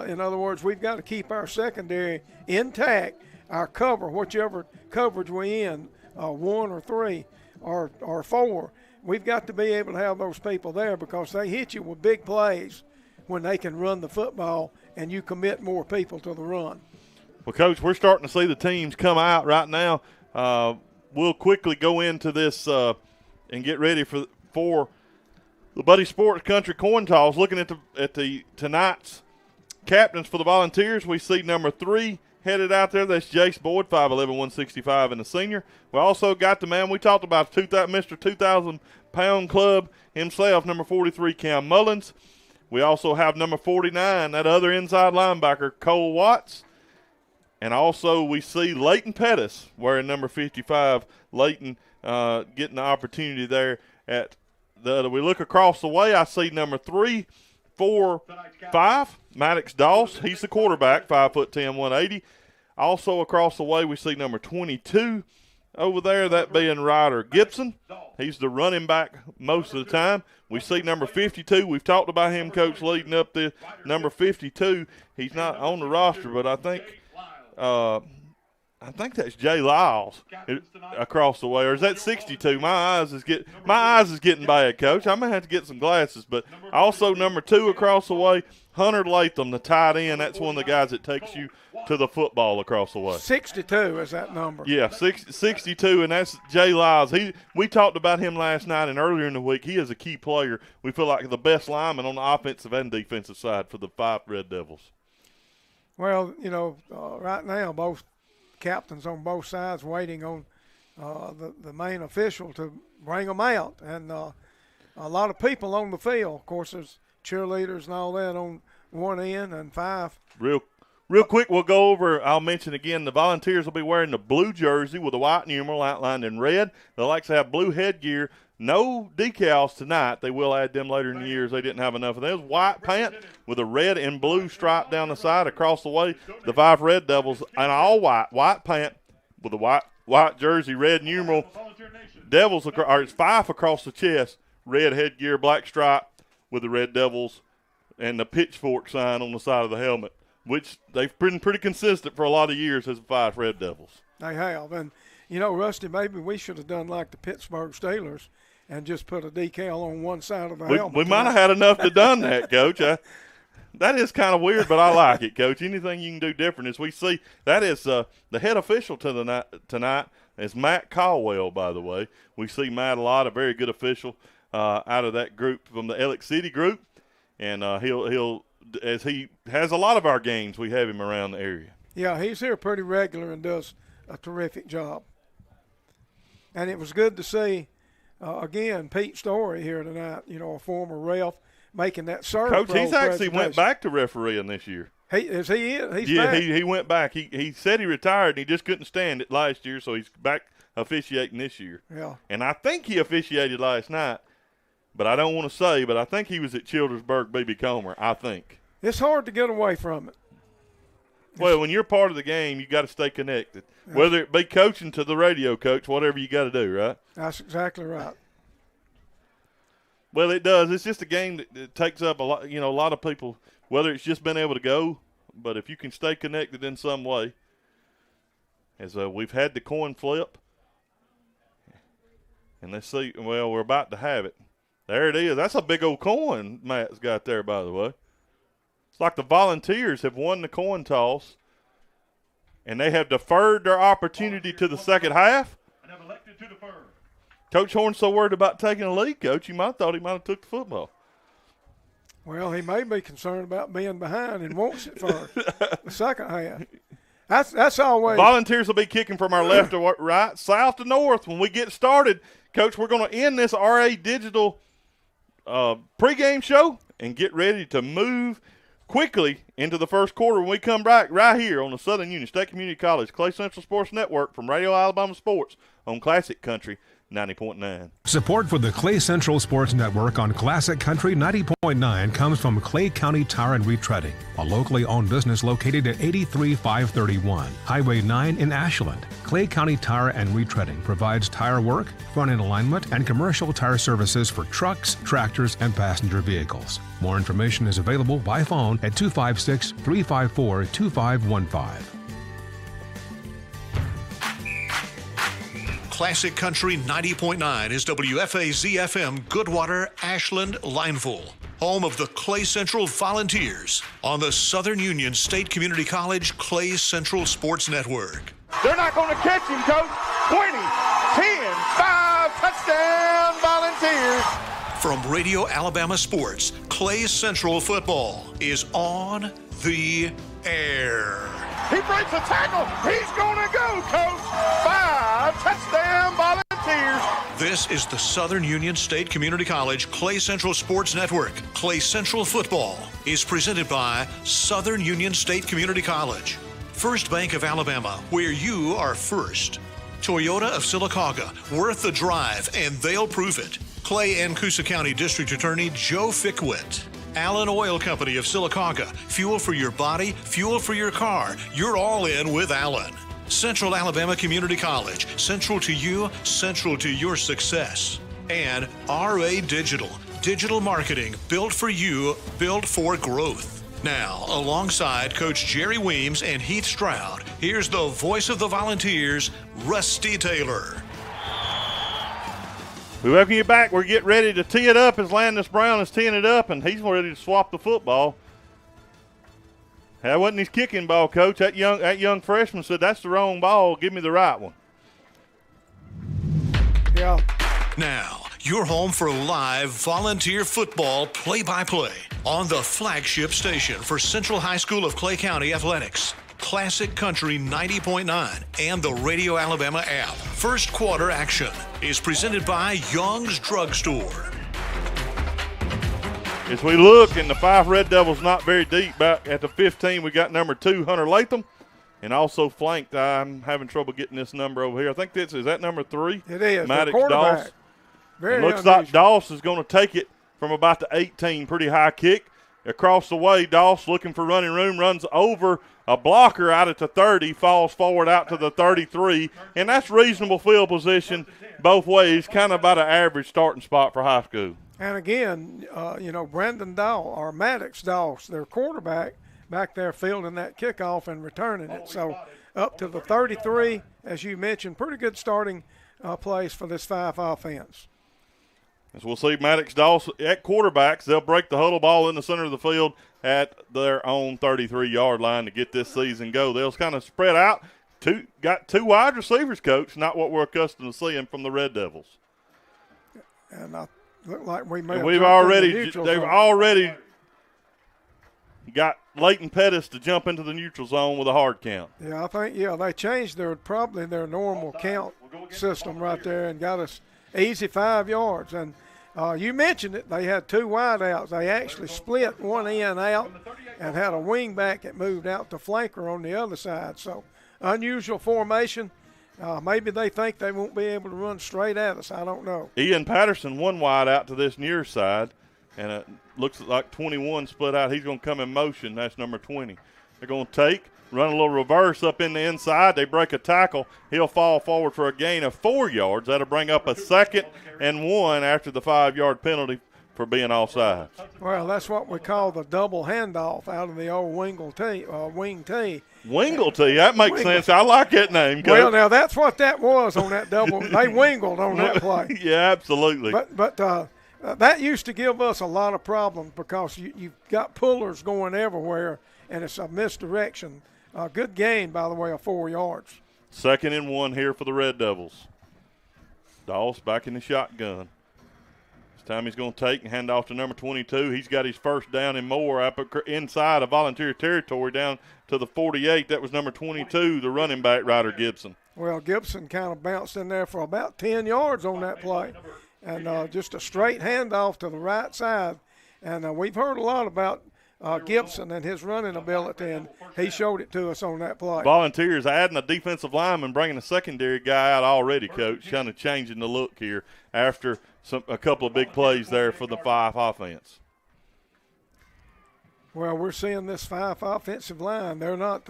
In other words, we've got to keep our secondary intact, our cover, whichever coverage we in, 1 or 3 or 4. We've got to be able to have those people there because they hit you with big plays when they can run the football and you commit more people to the run. Well, Coach, we're starting to see the teams come out right now. We'll quickly go into this and get ready for the Buddy Sports Country coin toss. Looking at the tonight's captains for the Volunteers, we see number 3 headed out there. That's Jace Boyd, 5'11", 165, and a senior. We also got the man we talked about, Mr. 2,000-pound club himself, number 43, Cam Mullins. We also have number 49, that other inside linebacker, Cole Watts. And also we see Leighton Pettis wearing number 55. Leighton getting the opportunity there at we look across the way, I see number 3, 4, 5, Maddox Doss. He's the quarterback, 5'10", 180. Also across the way, we see number 22 over there, that being Ryder Gibson. He's the running back most of the time. We see number 52. We've talked about him, Coach, leading up to number 52. He's not on the roster, but I think I think that's Jay Lyles across the way, or is that 62? My eyes is getting bad, Coach. I'm gonna have to get some glasses. But also number 2 across the way, Hunter Latham, the tight end. That's one of the guys that takes you to the football across the way. 62 is that number? Yeah, 62, and that's Jay Lyles. We talked about him last night and earlier in the week. He is a key player. We feel like the best lineman on the offensive and defensive side for the Fyffe Red Devils. Well, right now both captains on both sides waiting on the main official to bring them out, and a lot of people on the field. Of course, there's cheerleaders and all that on one end, and Fyffe. Real quick, we'll go over, I'll mention again, the Volunteers will be wearing the blue jersey with a white numeral outlined in red. They'll like to have blue headgear. No decals tonight. They will add them later in the years. They didn't have enough of those. White pant with a red and blue stripe down the side across the way. The Fyffe Red Devils, and all white pant with a white jersey, red numeral. Devils, or it's Fyffe across the chest, red headgear, black stripe with the Red Devils and the pitchfork sign on the side of the helmet, which they've been pretty consistent for a lot of years as the Fyffe Red Devils. They have. And, Rusty, maybe we should have done like the Pittsburgh Steelers and just put a decal on one side of the helmet. We might have had enough to done that, Coach. That is kind of weird, but I like it, Coach. Anything you can do different. As we see, that is the head official tonight is Matt Caldwell, by the way. We see Matt a lot, a very good official out of that group from the Ellick City group. And he'll as he has a lot of our games, we have him around the area. Yeah, he's here pretty regular and does a terrific job. And it was good to see, again, Pete Story here tonight, a former ref, making that serve. Coach, he's actually went back to refereeing this year. He's yeah, back. He went back. He said he retired, and he just couldn't stand it last year, so he's back officiating this year. Yeah. And I think he officiated last night, but I don't want to say, but I think he was at Childersburg B.B. Comer, I think. It's hard to get away from it. Well, when you're part of the game, you got to stay connected, whether it be coaching to the radio coach, whatever you got to do, right? That's exactly right. Well, it does. It's just a game that takes up a lot. A lot of people, whether it's just been able to go, but if you can stay connected in some way, as we've had the coin flip, and let's see. Well, we're about to have it. There it is. That's a big old coin Matt's got there, by the way. It's like the Volunteers have won the coin toss, and they have deferred their opportunity to the second half. And have elected to defer. Coach Horn's so worried about taking a lead, Coach, you might have thought he might have took the football. Well, he may be concerned about being behind and wants it for the second half. That's always. Volunteers will be kicking from our left to right, south to north. When we get started, Coach, we're going to end this RA Digital pregame show and get ready to move quickly into the first quarter when we come back right here on the Southern Union State Community College Clay Central Sports Network from Radio Alabama Sports on Classic Country 90.9. Support for the Clay Central Sports Network on Classic Country 90.9 comes from Clay County Tire and Retreading, a locally owned business located at 83531 Highway 9 in Ashland. Clay County Tire and Retreading provides tire work, front-end alignment, and commercial tire services for trucks, tractors, and passenger vehicles. More information is available by phone at 256-354-2515. Classic Country 90.9 is WFAZ-FM Goodwater, Ashland, Lineville, home of the Clay Central Volunteers on the Southern Union State Community College Clay Central Sports Network. They're not going to catch him, Coach. 20, 10, 5, touchdown Volunteers. From Radio Alabama Sports, Clay Central Football is on the air. He breaks a tackle. He's going to go, Coach. 5, touchdown Volunteers. This is the Southern Union State Community College Clay Central Sports Network. Clay Central Football is presented by Southern Union State Community College. First Bank of Alabama, where you are first. Toyota of Sylacauga, worth the drive, and they'll prove it. Clay and Coosa County District Attorney Joe Fickwit. Allen Oil Company of Sylacauga, fuel for your body, fuel for your car. You're all in with Allen. Central Alabama Community College, central to you, central to your success. And RA Digital, digital marketing built for you, built for growth. Now, alongside Coach Jerry Weems and Heath Stroud, here's the voice of the Volunteers, Rusty Taylor. We welcome you back. We're getting ready to tee it up as Landis Brown is teeing it up, and he's ready to swap the football. That wasn't his kicking ball, Coach. That young freshman said, that's the wrong ball. Give me the right one. Yeah. Now, you're home for live volunteer football play-by-play on the flagship station for Central High School of Clay County Athletics, Classic Country 90.9, and the Radio Alabama app. First quarter action is presented by Young's Drugstore. As we look, and the Fyffe Red Devils not very deep. Back at the 15, we got number 2, Hunter Latham, and also flanked. I'm having trouble getting this number over here. I think is that number 3? It is. Maddox Doss. Very looks like Doss is going to take it from about the 18. Pretty high kick. Across the way, Doss looking for running room, runs over a blocker out at the 30, falls forward out to the 33, and that's reasonable field position both ways, kind of about an average starting spot for high school. And again, Brandon Dahl, or Maddox Doss, their quarterback, back there fielding that kickoff and returning it. So up to the 33, as you mentioned, pretty good starting place for this Fyffe offense. As we'll see, Maddox Doss at quarterbacks, they'll break the huddle ball in the center of the field at their own 33-yard line to get this season go. They'll kind of spread out. Got 2 wide receivers, Coach, not what we're accustomed to seeing from the Red Devils. And look like we may have they've already got Leighton Pettis to jump into the neutral zone with a hard count. Yeah, I think, they changed their normal count system right there and got us easy 5 yards. And you mentioned it, they had 2 wide outs. They actually split one in out and had a wing back that moved out to flanker on the other side. So unusual formation. Maybe they think they won't be able to run straight at us. I don't know. Ian Patterson one wide out to this near side, and it looks like 21 split out. He's going to come in motion. That's number 20. They're going to run a little reverse up in the inside. They break a tackle. He'll fall forward for a gain of 4 yards. That'll bring up a 2nd and 1 after the 5-yard penalty for being offside. Well, that's what we call the double handoff out of the old wing tee. Wingle tee, that makes sense. I like that name, Coach. Well, now that's what that was on that double. They wingled on that play. Yeah, absolutely. But that used to give us a lot of problems because you've got pullers going everywhere, and it's a misdirection. Good gain, by the way, of 4 yards. 2nd and 1 here for the Red Devils. Doss back in the shotgun. This time he's going to take and hand off to number 22. He's got his first down and more up inside of Volunteer territory down to the 48. That was number 22, the running back, Ryder Gibson. Well, Gibson kind of bounced in there for about 10 yards on that play. And just a straight handoff to the right side. And we've heard a lot about Gibson and his running ability, and he showed it to us on that play. Volunteers adding a defensive lineman, bringing a secondary guy out already, Coach, kind of changing the look here after a couple of big plays there for the Fyffe offense. Well, we're seeing this Fyffe offensive line. They're not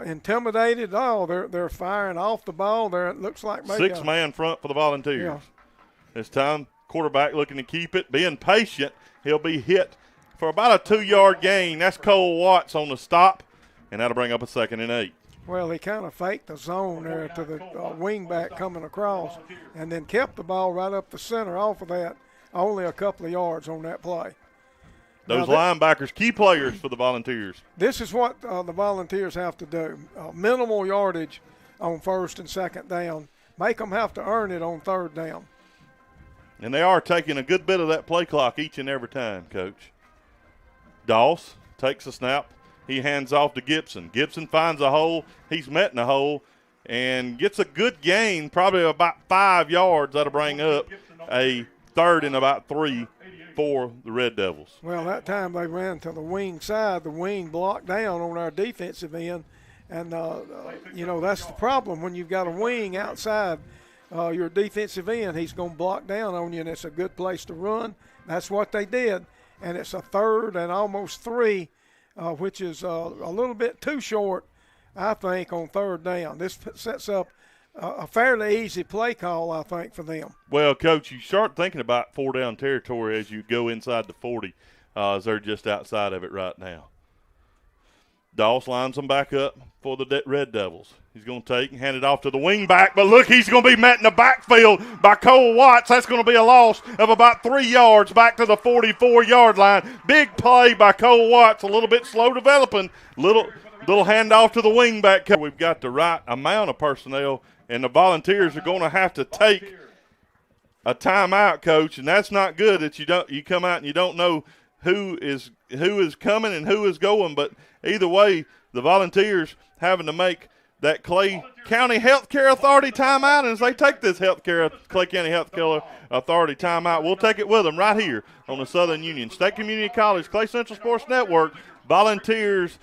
intimidated at all. They're firing off the ball. It looks like maybe 6-man front for the Volunteers. Yeah. This time, quarterback looking to keep it, being patient. He'll be hit for about a 2-yard gain. That's Cole Watts on the stop, and that'll bring up a 2nd and 8. Well, he kind of faked the zone there to the wing back coming across and then kept the ball right up the center off of that, only a couple of yards on that play. Those linebackers, key players for the Volunteers. This is what the Volunteers have to do. Minimal yardage on 1st and 2nd down. Make them have to earn it on 3rd down. And they are taking a good bit of that play clock each and every time, Coach. Doss takes a snap. He hands off to Gibson. Gibson finds a hole. He's met in a hole and gets a good gain, probably about 5 yards. That'll bring up a 3rd and about 3 for the Red Devils. Well, that time they ran to the wing side. The wing blocked down on our defensive end. And, that's the problem when you've got a wing outside your defensive end. He's going to block down on you, and it's a good place to run. That's what they did. And it's a 3rd and almost 3, which is a little bit too short, I think, on 3rd down. This sets up a fairly easy play call, I think, for them. Well, Coach, you start thinking about 4-down territory as you go inside the 40, as they're just outside of it right now. Doss lines them back up for the Red Devils. He's going to take and hand it off to the wing back, but look, he's going to be met in the backfield by Cole Watts. That's going to be a loss of about 3 yards back to the 44-yard line. Big play by Cole Watts, a little bit slow developing. Little handoff to the wing back. We've got the right amount of personnel, and the Volunteers are going to have to take a timeout, Coach, and that's not good that you come out and you don't know who is coming and who is going. But either way, the Volunteers having to make that Clay County Healthcare Authority timeout, and as they take this Clay County Healthcare Authority timeout, we'll take it with them right here on the Southern Union State Community College Clay Central Sports Network. Volunteers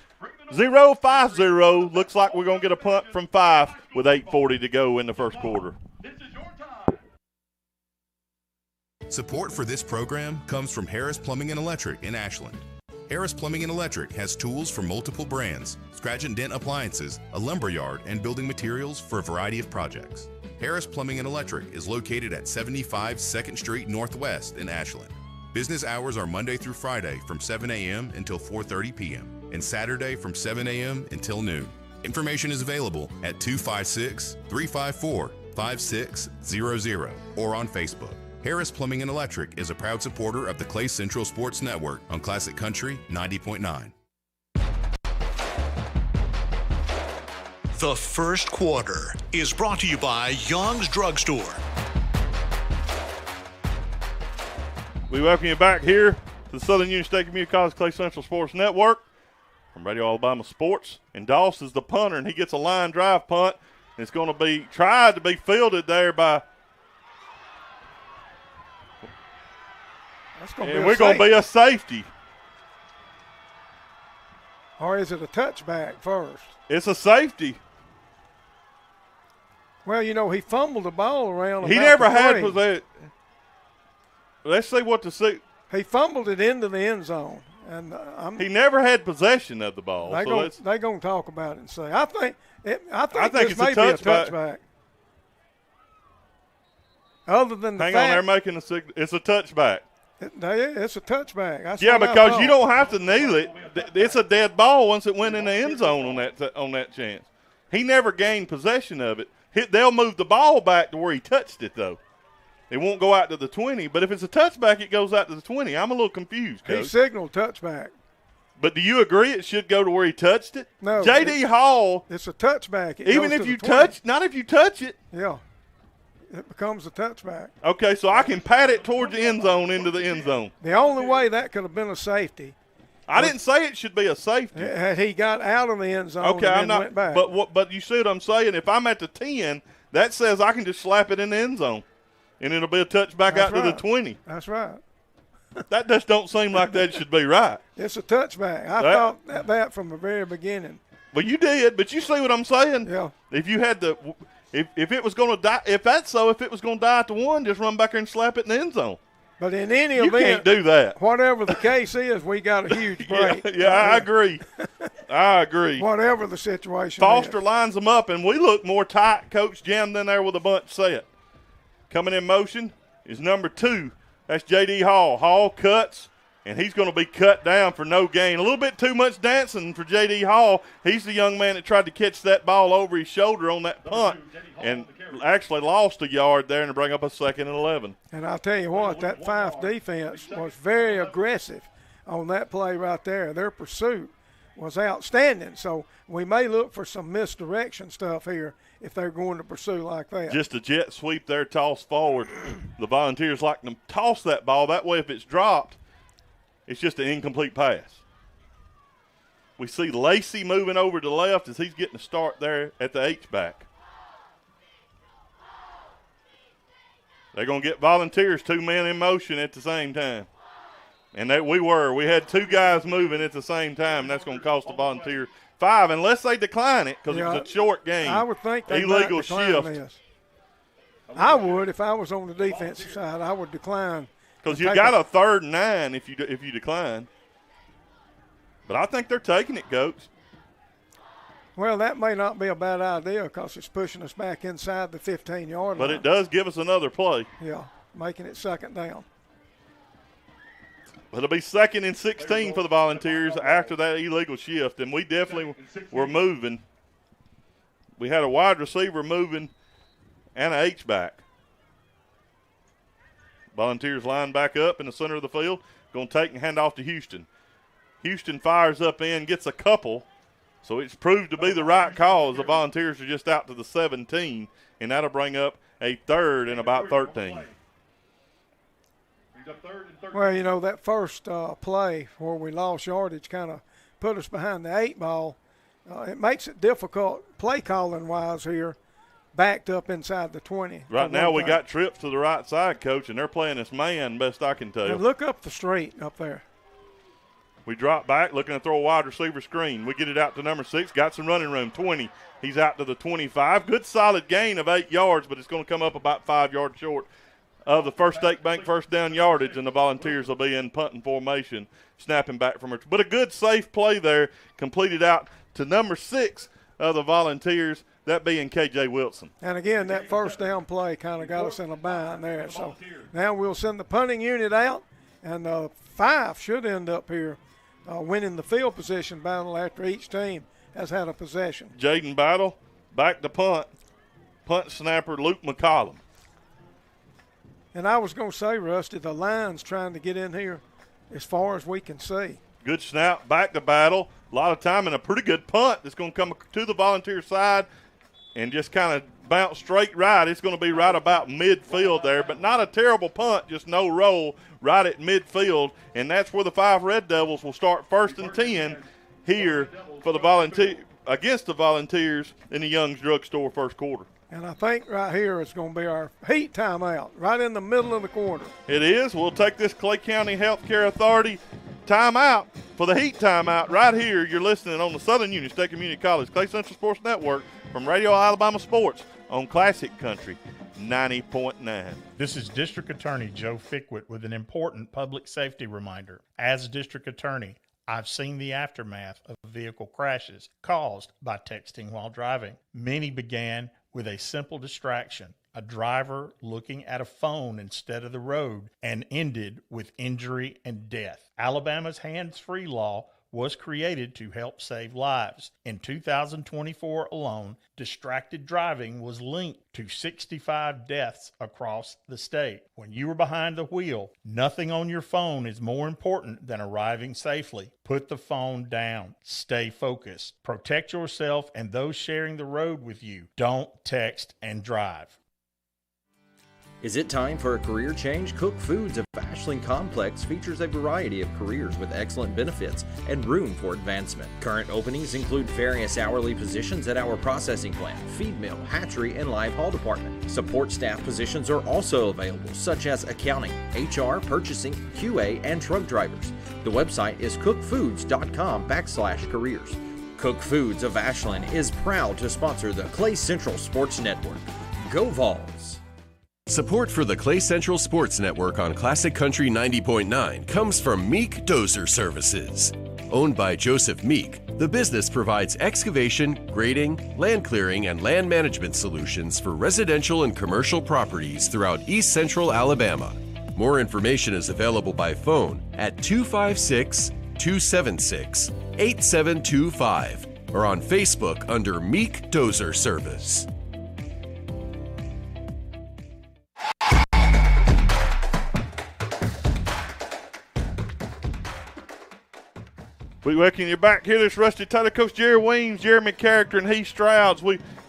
0-5-0. Looks like we're going to get a punt from Fyffe with 8:40 to go in the first quarter. Support for this program comes from Harris Plumbing and Electric in Ashland. Harris Plumbing and Electric has tools for multiple brands, scratch and dent appliances, a lumber yard, and building materials for a variety of projects. Harris Plumbing and Electric is located at 75 2nd Street Northwest in Ashland. Business hours are Monday through Friday from 7 a.m. until 4:30 p.m. and Saturday from 7 a.m. until noon. Information is available at 256-354-5600 or on Facebook. Harris Plumbing and Electric is a proud supporter of the Clay Central Sports Network on Classic Country 90.9. The first quarter is brought to you by Young's Drugstore. We welcome you back here to the Southern Union State Community College Clay Central Sports Network from Radio Alabama Sports. And Doss is the punter, and he gets a line drive punt. And it's going to be tried to be fielded there by – and we're going to be a safety. Or is it a touchback first? It's a safety. Well, you know, he fumbled the ball around. He never had possession. Let's see what the see. He fumbled it into the end zone, and he never had possession of the ball. They're going to talk about it and say, I think this it's may be a touchback. Other than the hang on, they're making a signal. It's a touchback. It's a touchback. That's because you don't have to kneel it. It's a dead ball once it went in the end zone on that chance. He never gained possession of it. They'll move the ball back to where he touched it, though. It won't go out to the 20. But if it's a touchback, it goes out to the 20. I'm a little confused, Coach. He signaled touchback. But do you agree it should go to where he touched it? No. J.D. Hall. It's a touchback. Even if you touch, not if you touch it. Yeah. It becomes a touchback. Okay, so I can pat it towards the end zone into the end zone. The only way that could have been a safety. I didn't say it should be a safety. Had he got out of the end zone and then went back. But you see what I'm saying? If I'm at the 10, that says I can just slap it in the end zone, and it'll be a touchback out to the 20. That's right. That just don't seem like that should be right. It's a touchback. I thought that from the very beginning. Well, you did, but you see what I'm saying? Yeah. If you had the – if it was going to die, if it was going to die at the 1, just run back there and slap it in the end zone. But in any event, you can't do that. Whatever the case is, we got a huge break. I agree. I agree. Whatever the situation Foster is. lines them up, and we look more tight. Coach jammed in there with a bunch set. Coming in motion is number 2. That's J.D. Hall. Hall cuts, and he's going to be cut down for no gain. A little bit too much dancing for J.D. Hall. He's the young man that tried to catch that ball over his shoulder on that punt and actually lost a yard there and to bring up a 2nd and 11. And I'll tell you what, that Fyffe defense was very aggressive on that play right there. Their pursuit was outstanding. So we may look for some misdirection stuff here if they're going to pursue like that. Just a jet sweep there, toss forward. The Volunteers like to toss that ball. That way if it's dropped, it's just an incomplete pass. We see Lacey moving over to the left as he's getting a start there at the H-back. They're going to get Volunteers 2 men in motion at the same time. And we had 2 guys moving at the same time, and that's going to cost the Volunteers 5, unless they decline it because it was a short game. I would think they illegal might decline shift. This. I would, if I was on the defensive side, I would decline. Because you got a 3rd and 9 if you decline. But I think they're taking it, Coach. Well, that may not be a bad idea because it's pushing us back inside the 15-yard line. But it does give us another play. Yeah, making it 2nd down. It'll be 2nd and 16 for the Volunteers after that illegal shift, and we definitely were moving. We had a wide receiver moving and an H-back. Volunteers line back up in the center of the field, going to take and hand off to Houston. Houston fires up in, gets a couple, so it's proved to be the right call as the Volunteers are just out to the 17, and that'll bring up a 3rd and about 13. Well, you know, that first play where we lost yardage kind of put us behind the 8 ball. It makes it difficult play calling wise here, backed up inside the 20. Right now we got trips to the right side, Coach, and they're playing us man, best I can tell. And look up the street up there. We drop back, looking to throw a wide receiver screen. We get it out to number 6, got some running room, 20. He's out to the 25. Good solid gain of 8 yards, but it's going to come up about 5 yards short of the First State Bank first down yardage, and the Volunteers will be in punting formation, snapping back from her. But a good, safe play there, completed out to number 6 of the Volunteers, that being K.J. Wilson. And again, that first down play kind of got us in a bind there. So now we'll send the punting unit out, and Fyffe should end up here winning the field position battle after each team has had a possession. Jaden Battle, back to punt. Punt snapper Luke McCollum. And I was going to say, Rusty, the line's trying to get in here as far as we can see. Good snap, back to Battle. A lot of time and a pretty good punt that's going to come to the Volunteer side and just kind of bounce straight right. It's going to be right about midfield there, but not a terrible punt, just no roll right at midfield. And that's where the Fyffe Red Devils will start 1st and 10 here for the against the Volunteers in the Young's Drugstore first quarter. And I think right here is going to be our heat timeout, right in the middle of the quarter. It is. We'll take this Clay County Healthcare Authority timeout for the heat timeout right here. You're listening on the Southern Union State Community College Clay Central Sports Network from Radio Alabama Sports on Classic Country 90.9. This is District Attorney Joe Fickwit with an important public safety reminder. As District Attorney, I've seen the aftermath of vehicle crashes caused by texting while driving. Many began with a simple distraction, a driver looking at a phone instead of the road, and ended with injury and death. Alabama's hands-free law was created to help save lives. In 2024 alone, distracted driving was linked to 65 deaths across the state. When you are behind the wheel, nothing on your phone is more important than arriving safely. Put the phone down. Stay focused. Protect yourself and those sharing the road with you. Don't text and drive. Is it time for a career change? Cook Foods of Ashland Complex features a variety of careers with excellent benefits and room for advancement. Current openings include various hourly positions at our processing plant, feed mill, hatchery, and live haul department. Support staff positions are also available, such as accounting, HR, purchasing, QA, and truck drivers. The website is cookfoods.com/careers. Cook Foods of Ashland is proud to sponsor the Clay Central Sports Network. Go Vols! Support for the Clay Central Sports Network on Classic Country 90.9 comes from Meek Dozer Services. Owned by Joseph Meek, the business provides excavation, grading, land clearing, and land management solutions for residential and commercial properties throughout East Central Alabama. More information is available by phone at 256-276-8725 or on Facebook under Meek Dozer Service. We welcome you back here. This Rusty Taylor, Coach Jerry Weems, Jeremy Character, and Heath Strouds.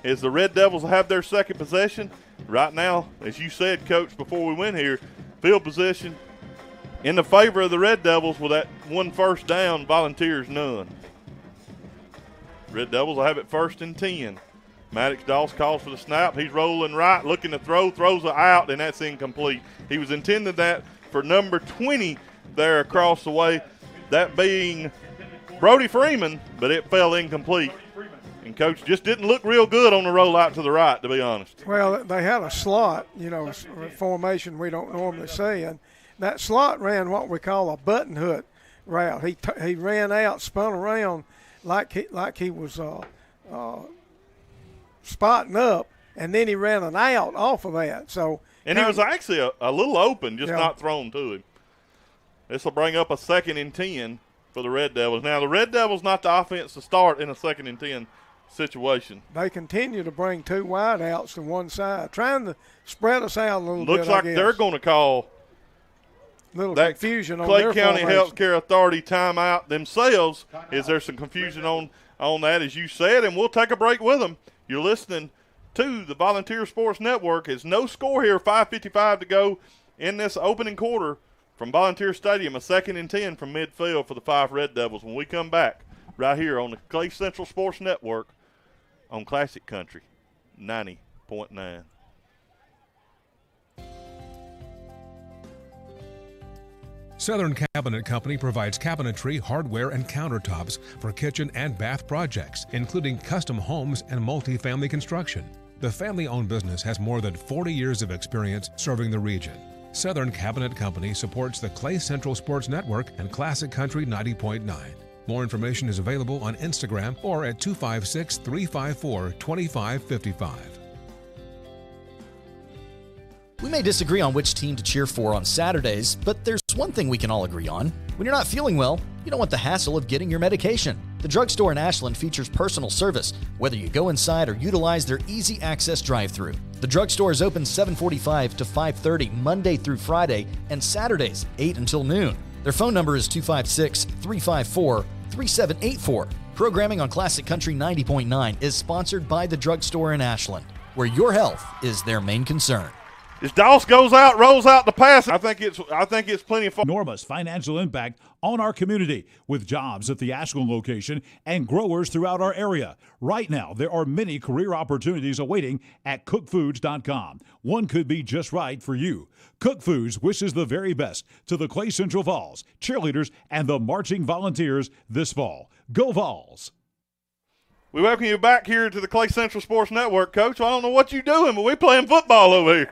As the Red Devils have their second possession. Right now, as you said, Coach, before we went here, field position in the favor of the Red Devils with that one first down, Volunteers none. Red Devils will have it 1st and 10. Maddox Doss calls for the snap. He's rolling right, looking to throws it out, and that's incomplete. He was intended that for number 20 there across the way, that being Brody Freeman, but it fell incomplete. And Coach just didn't look real good on the roll out to the right, to be honest. Well, they had a slot, formation we don't normally see, and that slot ran what we call a button hook route. He ran out, spun around like he was spotting up, and then he ran an out off of that. So, and he was actually a little open, just not thrown to him. This will bring up a 2nd and 10 for the Red Devils. Now, the Red Devils not the offense to start in a 2nd and 10 situation. They continue to bring 2 wide outs to one side, trying to spread us out a little bit. Looks like they're going to call little that confusion on Clay their County formation. Healthcare Authority timeout themselves. Is there some confusion on that, as you said? And we'll take a break with them. You're listening to the Volunteer Sports Network. It's no score here, 5:55 to go in this opening quarter from Volunteer Stadium, a 2nd and 10 from midfield for the Fyffe Red Devils. When we come back right here on the Clay Central Sports Network on Classic Country 90.9. Southern Cabinet Company provides cabinetry, hardware, and countertops for kitchen and bath projects, including custom homes and multifamily construction. The family-owned business has more than 40 years of experience serving the region. Southern Cabinet Company supports the Clay Central Sports Network and Classic Country 90.9. More information is available on Instagram or at 256-354-2555. We may disagree on which team to cheer for on Saturdays, but there's one thing we can all agree on. When you're not feeling well, you don't want the hassle of getting your medication. The drugstore in Ashland features personal service, whether you go inside or utilize their easy access drive-thru. The drugstore is open 7:45 to 5:30 Monday through Friday and Saturdays 8 until noon. Their phone number is 256-354-3784. Programming on Classic Country 90.9 is sponsored by the drugstore in Ashland, where your health is their main concern. As Doss goes out, rolls out the pass, I think it's plenty of fun. Enormous financial impact on our community with jobs at the Ashland location and growers throughout our area. Right now, there are many career opportunities awaiting at cookfoods.com. One could be just right for you. Cook Foods wishes the very best to the Clay Central Vols, cheerleaders, and the marching volunteers this fall. Go Vols! We welcome you back here to the Clay Central Sports Network, Coach. I don't know what you're doing, but we're playing football over here.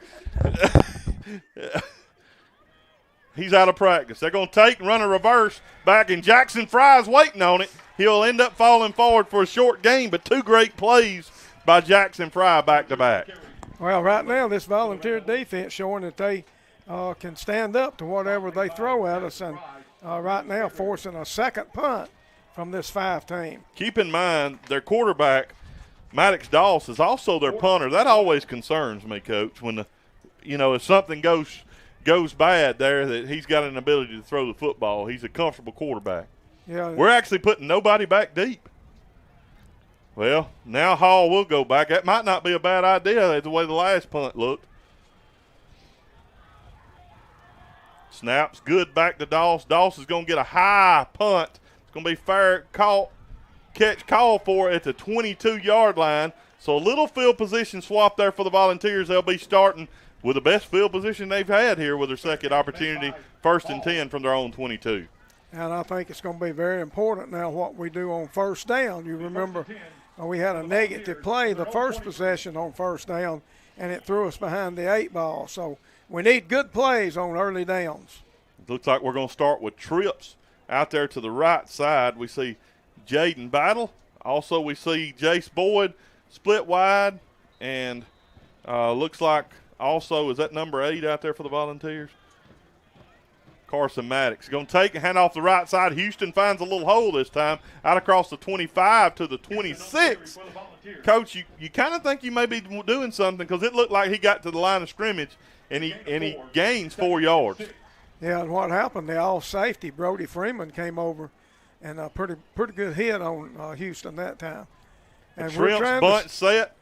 He's out of practice. They're going to take and run a reverse back, and Jackson Fry's waiting on it. He'll end up falling forward for a short gain, but 2 great plays by Jackson Fry back-to-back. Well, right now this volunteer defense showing that they can stand up to whatever they throw at us, and right now forcing a second punt from this Fyffe team. Keep in mind their quarterback, Maddox Doss, is also their punter. That always concerns me, Coach, when if something goes bad there, that he's got an ability to throw the football. He's a comfortable quarterback. Yeah, we're actually putting nobody back deep. Well, now Hall will go back. That might not be a bad idea the way the last punt looked. Snaps good back to Doss. Doss is going to get a high punt. It's going to be fair catch call for at the 22-yard line. So a little field position swap there for the Volunteers. They'll be starting with the best field position they've had here with their second opportunity, 1st and 10 from their own 22. And I think it's going to be very important now what we do on first down. You remember we had a negative play the first possession on first down, and it threw us behind the 8 ball. So we need good plays on early downs. It looks like we're going to start with trips out there to the right side. We see Jaden Battle. Also, we see Jace Boyd split wide, and looks like also, is that number 8 out there for the Volunteers? Carson Maddox. Going to take and hand off the right side. Houston finds a little hole this time, out across the 25 to the 26. Coach, you kind of think you may be doing something because it looked like he got to the line of scrimmage, and he gains 4 yards. Yeah, and what happened, the all-safety, Brody Freeman, came over, and a pretty good hit on Houston that time. And Trips bunt set,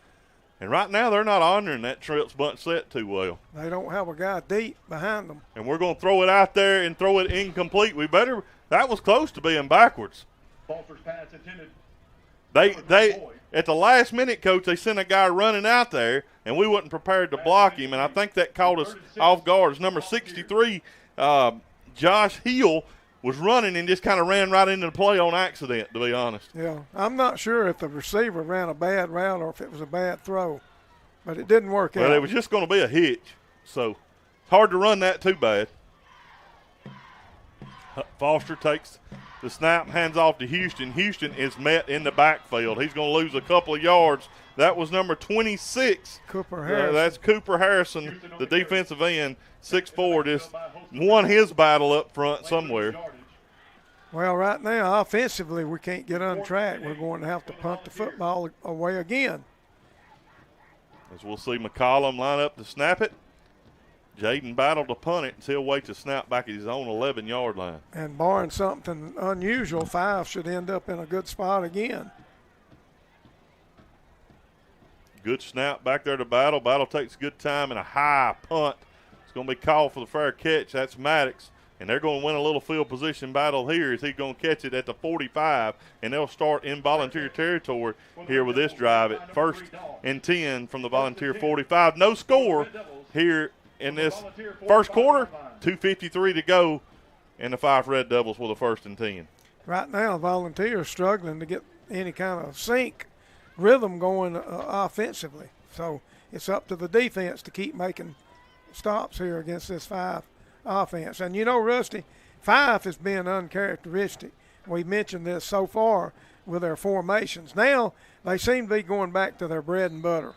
and right now they're not honoring that Trips bunt set too well. They don't have a guy deep behind them. And we're going to throw it out there and throw it incomplete. That was close to being backwards. Falter's pass intended. They at the last minute, Coach, they sent a guy running out there, and we wasn't prepared to block him, and I think that caught us off guard. It's number 63, Josh Hill, was running and just kind of ran right into the play on accident, to be honest. Yeah, I'm not sure if the receiver ran a bad route or if it was a bad throw, but it didn't work out. Well, it was just going to be a hitch, so it's hard to run that too bad. Foster takes The snap hands off to Houston. Houston is met in the backfield. He's going to lose a couple of yards. That was number 26. Cooper Harrison. That's Cooper Harrison, the defensive end, 6'4", just won his battle up front somewhere. Well, right now, offensively, we can't get on track. We're going to have to punt the football away again. As we'll see McCollum line up to snap it. Jaden battled to punt it, and he'll wait to snap back at his own 11-yard line. And barring something unusual, Fyffe should end up in a good spot again. Good snap back there to Battle. Battle takes good time and a high punt. It's going to be called for the fair catch. That's Maddox. And they're going to win a little field position battle here as he's going to catch it at the 45, and they'll start in Volunteer territory here with this drive at 1st and 10 from the Volunteer 45. No score here in this first quarter. 2:53 to go, and the Fyffe Red Devils with a 1st and 10. Right now, Volunteers struggling to get any kind of sync rhythm going offensively. So it's up to the defense to keep making stops here against this Fyffe offense. And you know, Rusty, Fyffe has been uncharacteristic. We mentioned this so far with their formations. Now they seem to be going back to their bread and butter.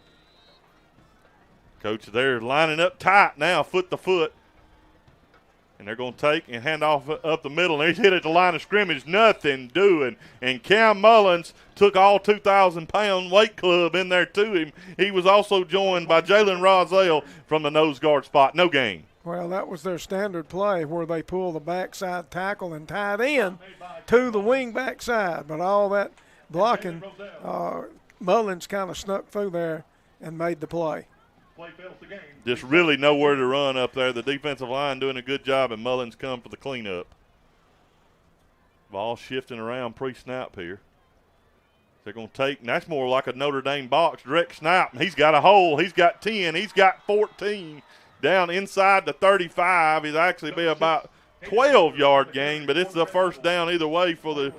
Coach, they're lining up tight now, foot to foot. And they're going to take and hand off up the middle. And they hit at the line of scrimmage, nothing doing. And Cam Mullins took all 2,000-pound weight club in there to him. He was also joined by Jalen Rozelle from the nose guard spot. No gain. Well, that was their standard play where they pull the backside tackle and tied in to the wing backside. But all that blocking, Mullins kind of snuck through there and made the play. Just really nowhere to run up there. The defensive line doing a good job, and Mullins come for the cleanup. Ball shifting around pre-snap here. They're going to take, and that's more like a Notre Dame box, direct snap. He's got a hole. He's got 10. He's got 14. Down inside the 35. It'll actually be about 12-yard gain, but it's the first down either way for the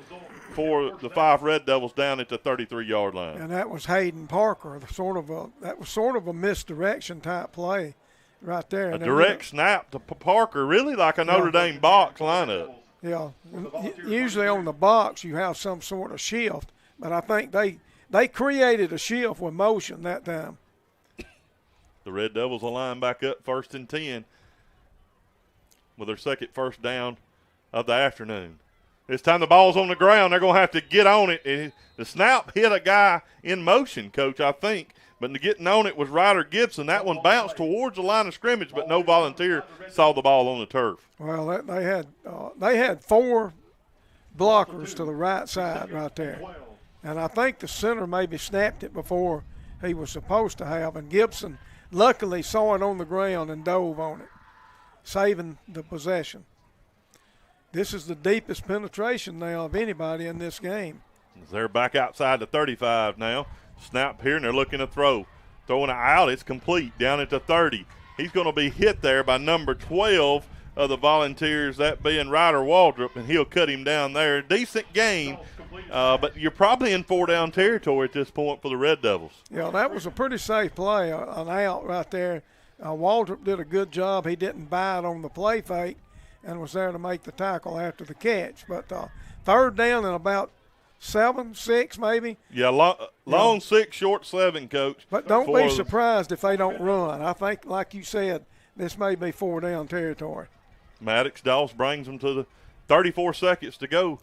Fyffe Red Devils down at the 33-yard line. And that was Hayden Parker, that was sort of a misdirection type play right there. A direct snap to Parker, really like a Notre Dame box lineup. Yeah, usually on the box you have some sort of shift, but I think they created a shift with motion that time. The Red Devils will line back up 1st and 10 with their second first down of the afternoon. This time the ball's on the ground. They're going to have to get on it. The snap hit a guy in motion, Coach, I think. But getting on it was Ryder Gibson. That one bounced towards the line of scrimmage, but no Volunteer saw the ball on the turf. Well, they had 4 blockers to the right side right there. And I think the center maybe snapped it before he was supposed to have. And Gibson luckily saw it on the ground and dove on it, saving the possession. This is the deepest penetration now of anybody in this game. They're back outside the 35 now. Snap here, and they're looking to throw. Throwing it out, it's complete, down at the 30. He's going to be hit there by number 12 of the Volunteers, that being Ryder Waldrop, and he'll cut him down there. Decent gain, but you're probably in 4-down territory at this point for the Red Devils. Yeah, that was a pretty safe play, an out right there. Waldrop did a good job. He didn't bite on the play fake and was there to make the tackle after the catch. But 3rd down and about 7, 6 maybe. Yeah, long 6, short 7, Coach. But don't be surprised if they don't run. I think, like you said, this may be 4-down territory. Maddox Doss brings them to the 34 seconds to go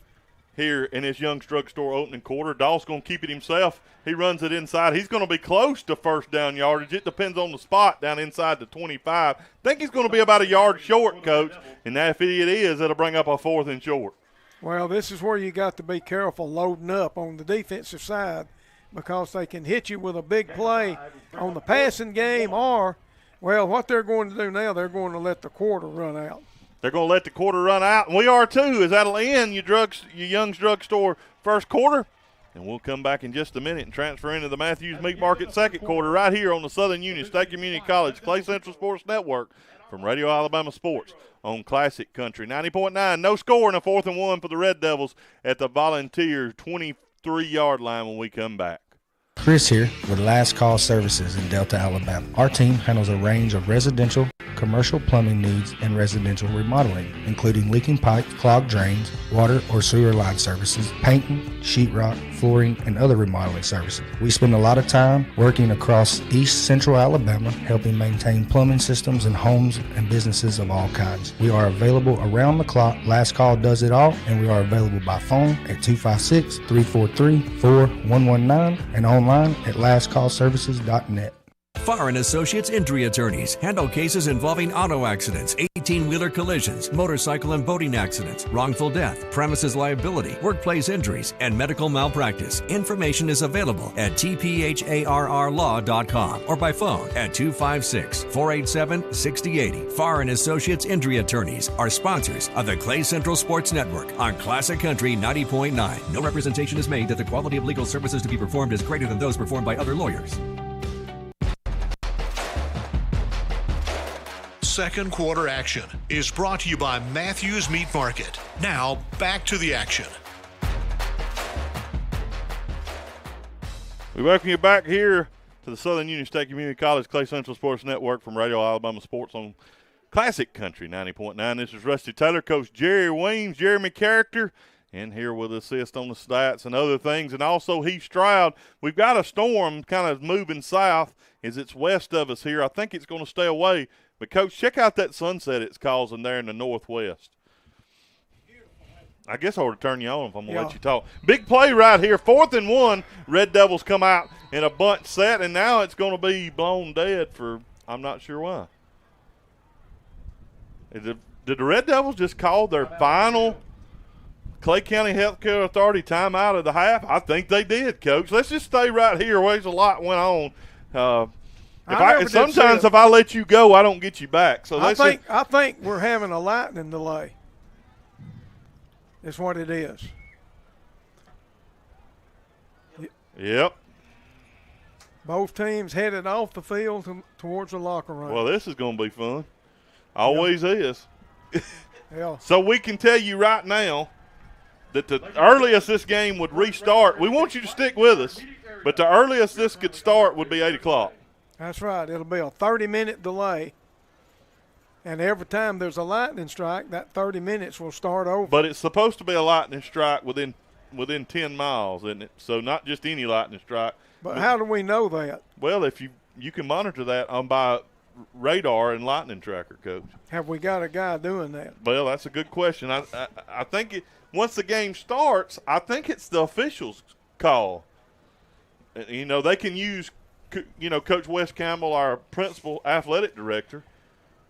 here in his Young's Drugstore opening quarter. Doss going to keep it himself. He runs it inside. He's going to be close to 1st down yardage. It depends on the spot down inside the 25. I think he's going to be about a yard short, Coach. And if it is, it'll bring up a 4th and short. Well, this is where you got to be careful loading up on the defensive side because they can hit you with a big play on the passing game or, well, what they're going to do now, they're going to let the quarter run out. They're going to let the quarter run out, and we are too, as that'll end your Young's Drugstore first quarter. And we'll come back in just a minute and transfer into the Matthews Meat Market second quarter right here on the Southern Union State Community College Clay Central Sports Network from Radio Alabama Sports on Classic Country 90.9. No score in a 4th and 1 for the Red Devils at the Volunteer 23-yard line when we come back. Chris here with Last Call Services in Delta, Alabama. Our team handles a range of residential, commercial plumbing needs and residential remodeling, including leaking pipes, clogged drains, water or sewer line services, painting, sheetrock, flooring, and other remodeling services. We spend a lot of time working across East Central Alabama, helping maintain plumbing systems in homes and businesses of all kinds. We are available around the clock. Last Call does it all, and we are available by phone at 256-343-4119 and online at lastcallservices.net. Farr and Associates Injury Attorneys handle cases involving auto accidents, 18-wheeler collisions, motorcycle and boating accidents, wrongful death, premises liability, workplace injuries, and medical malpractice. Information is available at tpharrlaw.com or by phone at 256-487-6080. Farr and Associates Injury Attorneys are sponsors of the Clay Central Sports Network on Classic Country 90.9. No representation is made that the quality of legal services to be performed is greater than those performed by other lawyers. Second quarter action is brought to you by Matthews Meat Market. Now, back to the action. We welcome you back here to the Southern Union State Community College Clay Central Sports Network from Radio Alabama Sports on Classic Country 90.9. This is Rusty Taylor, Coach Jerry Weems, Jeremy Character, and here with assist on the stats and other things, and also Heath Stroud. We've got a storm kind of moving south as it's west of us here. I think it's going to stay away. But, Coach, check out that sunset it's causing there in the northwest. I guess I ought to turn you on if I'm going to let you talk. Big play right here, 4th and 1. Red Devils come out in a bunch set, and now it's going to be blown dead for I'm not sure why. Did the Red Devils just call their final Clay County Healthcare Authority timeout of the half? I think they did, Coach. Let's just stay right here. There's a lot went on. Sometimes if I let you go, I don't get you back. So I think we're having a lightning delay. Is what it is. Yep. Both teams headed off the field towards the locker room. Well, this is going to be fun. Always is. Yeah. So we can tell you right now that the earliest this game would restart, we want you to stick with us, but the earliest this could start would be 8 o'clock. That's right. It'll be a 30-minute delay. And every time there's a lightning strike, that 30 minutes will start over. But it's supposed to be a lightning strike within 10 miles, isn't it? So not just any lightning strike. But how do we know that? Well, if you can monitor that by radar and lightning tracker, Coach. Have we got a guy doing that? Well, that's a good question. I think once the game starts, I think it's the officials' call. You know, they can use – Coach Wes Campbell, our principal athletic director,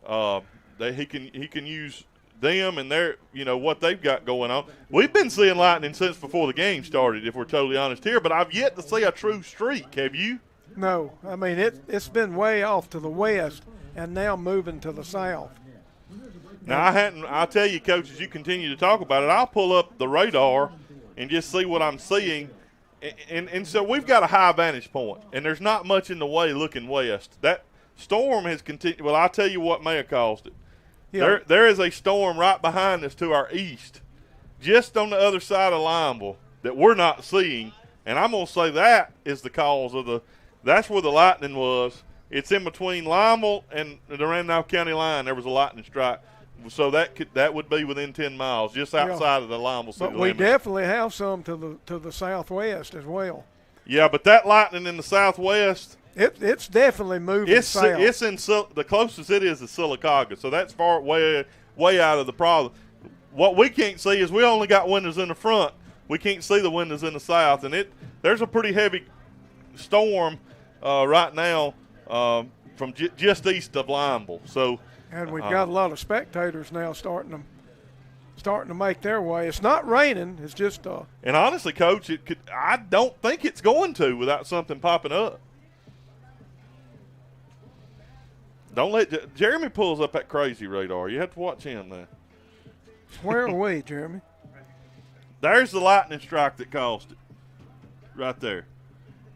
he can use them and their what they've got going on. We've been seeing lightning since before the game started, if we're totally honest here. But I've yet to see a true streak. Have you? No, I mean it's been way off to the west and now moving to the south. Now I'll tell you, Coach, as you continue to talk about it, I'll pull up the radar and just see what I'm seeing. And so we've got a high vantage point, and there's not much in the way looking west. That storm has continued. Well, I'll tell you what may have caused it. Yeah. There is a storm right behind us to our east, just on the other side of Lineville, that we're not seeing. And I'm going to say that is the cause of that's where the lightning was. It's in between Lineville and the Randolph County line. There was a lightning strike. So that would be within 10 miles, just outside of the Lineville city limit. But we definitely have some to the southwest as well. Yeah, but that lightning in the southwest, it's definitely moving south. It's in the closest it is Sylacauga, so that's far way out of the problem. What we can't see is we only got windows in the front. We can't see the windows in the south, and there's a pretty heavy storm right now from just east of Lineville. So. And we've got a lot of spectators now starting to make their way. It's not raining. It's just and honestly, Coach, I don't think it's going to without something popping up. Don't let Jeremy pulls up that crazy radar. You have to watch him now. Where are we, Jeremy? There's the lightning strike that caused it. Right there.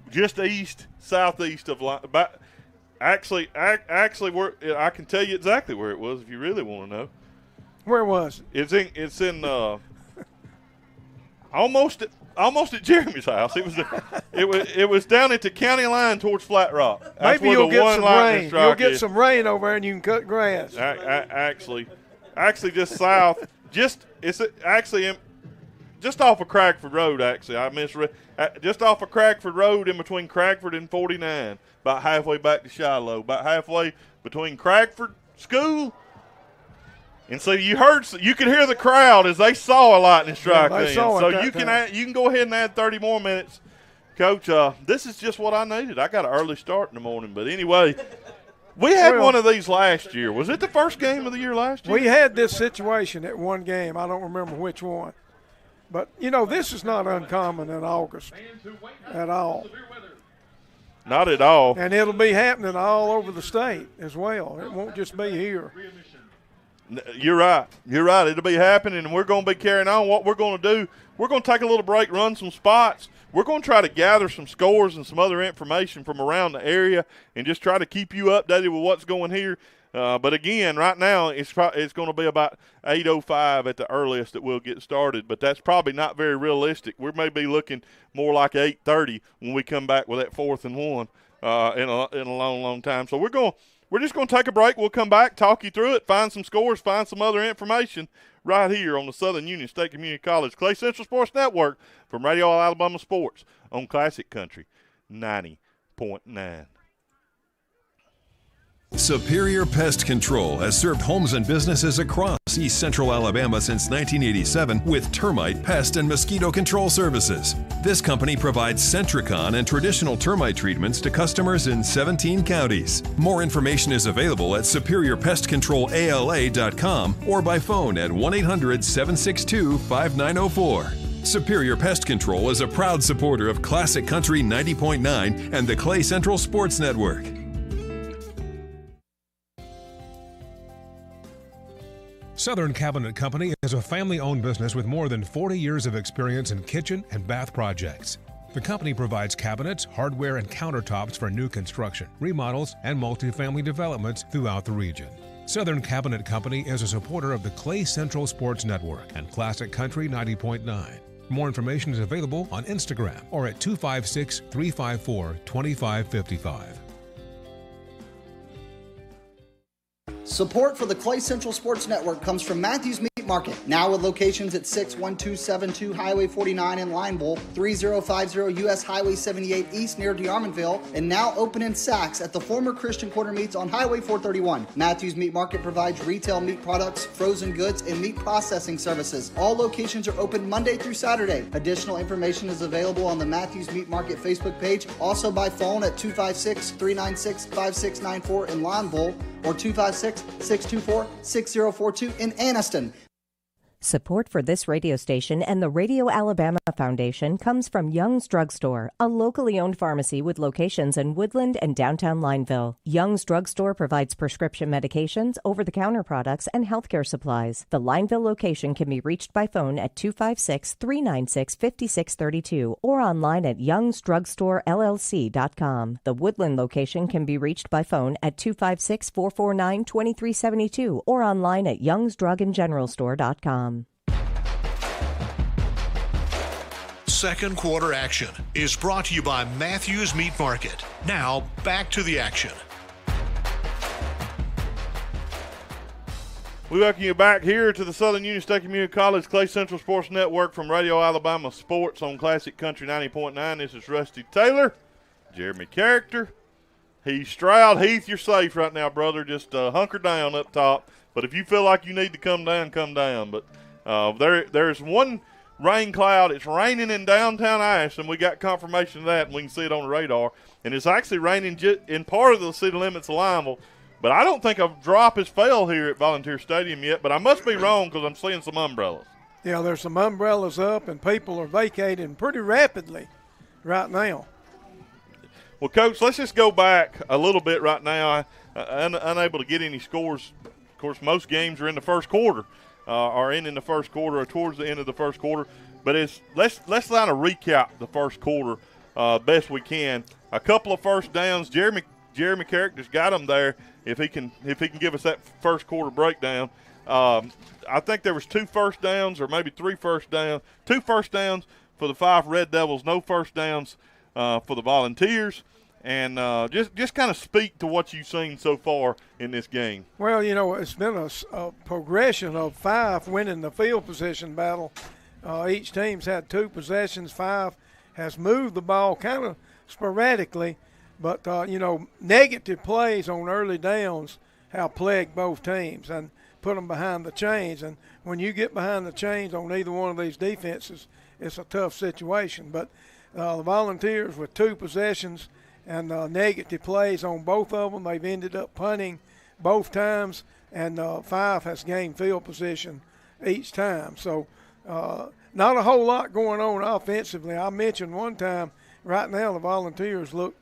Just southeast of Actually, I can tell you exactly where it was if you really want to know. Where was it? It's in Almost at Jeremy's house. It was down at the county line towards Flat Rock. That's Maybe you'll get some rain. You'll get is. some rain over there, and you can cut grass. Actually, just south. It's actually just off of Cragford Road. Actually, I misread. Just off of Cragford Road, in between Cragford and 49, about halfway back to Shiloh, about halfway between Cragford School. And so you could hear the crowd as they saw a lightning strike. Yeah, so you can go ahead and add 30 more minutes, Coach. This is just what I needed. I got an early start in the morning, but anyway, we had one of these last year. Was it the first game of the year last year? We had this situation at one game. I don't remember which one, but this is not uncommon in August at all. Not at all. And it'll be happening all over the state as well. It won't just be here. You're right. It'll be happening, and we're going to be carrying on. What we're going to do, we're going to take a little break, run some spots. We're going to try to gather some scores and some other information from around the area and just try to keep you updated with what's going here. But, again, right now it's going to be about 8:05 at the earliest that we'll get started, but that's probably not very realistic. We may be looking more like 8:30 when we come back with that 4th and 1 in a long, long time. So we're just going to take a break. We'll come back, talk you through it, find some scores, find some other information right here on the Southern Union State Community College Clay Central Sports Network from Radio Alabama Sports on Classic Country 90.9. Superior Pest Control has served homes and businesses across East Central Alabama since 1987 with termite, pest, and mosquito control services. This company provides Centricon and traditional termite treatments to customers in 17 counties. More information is available at SuperiorPestControlALA.com or by phone at 1-800-762-5904. Superior Pest Control is a proud supporter of Classic Country 90.9 and the Clay Central Sports Network. Southern Cabinet Company is a family-owned business with more than 40 years of experience in kitchen and bath projects. The company provides cabinets, hardware, and countertops for new construction, remodels, and multifamily developments throughout the region. Southern Cabinet Company is a supporter of the Clay Central Sports Network and Classic Country 90.9. More information is available on Instagram or at 256-354-2555. Support for the Clay Central Sports Network comes from Matthews Meat Market, now with locations at 61272 Highway 49 in Lineville, 3050 U.S. Highway 78 East near DeArmonville, and now open in Sachs at the former Christian Quarter Meats on Highway 431. Matthews Meat Market provides retail meat products, frozen goods, and meat processing services. All locations are open Monday through Saturday. Additional information is available on the Matthews Meat Market Facebook page, also by phone at 256-396-5694 in Lineville, or 256-624-6042 in Anniston. Support for this radio station and the Radio Alabama Foundation comes from Young's Drugstore, a locally owned pharmacy with locations in Woodland and downtown Lineville. Young's Drugstore provides prescription medications, over-the-counter products, and healthcare supplies. The Lineville location can be reached by phone at 256-396-5632 or online at youngsdrugstorellc.com. The Woodland location can be reached by phone at 256-449-2372 or online at youngsdrugandgeneralstore.com. Second quarter action is brought to you by Matthews Meat Market. Now, back to the action. We welcome you back here to the Southern Union State Community College Clay Central Sports Network from Radio Alabama Sports on Classic Country 90.9. This is Rusty Taylor, Jeremy Character, Heath Stroud. Heath, you're safe right now, brother. Just hunker down up top. But if you feel like you need to come down, come down. But there's one rain cloud. It's raining in downtown Ashland. We got confirmation of that, and we can see it on the radar. And it's actually raining in part of the city limits of Lineville. But I don't think a drop has fell here at Volunteer Stadium yet. But I must be wrong because I'm seeing some umbrellas. Yeah, there's some umbrellas up, and people are vacating pretty rapidly right now. Well, Coach, let's just go back a little bit right now. Unable to get any scores. Of course, most games are in the first quarter. Are in the first quarter or towards the end of the first quarter. But let's kind of recap the first quarter best we can. A couple of first downs. Jeremy Character's got them there. If he can give us that first quarter breakdown. I think there was 2 first downs or maybe 3 first downs. 2 first downs for the Fyffe Red Devils, no first downs for the Volunteers. And just kind of speak to what you've seen so far in this game. Well, it's been a progression of Fyffe winning the field position battle. Each team's had 2 possessions. Fyffe has moved the ball kind of sporadically, but, negative plays on early downs have plagued both teams and put them behind the chains. And when you get behind the chains on either one of these defenses, it's a tough situation. But the Volunteers with 2 possessions and negative plays on both of them, they've ended up punting both times, and Fyffe has gained field position each time. So not a whole lot going on offensively. I mentioned one time, right now the Volunteers look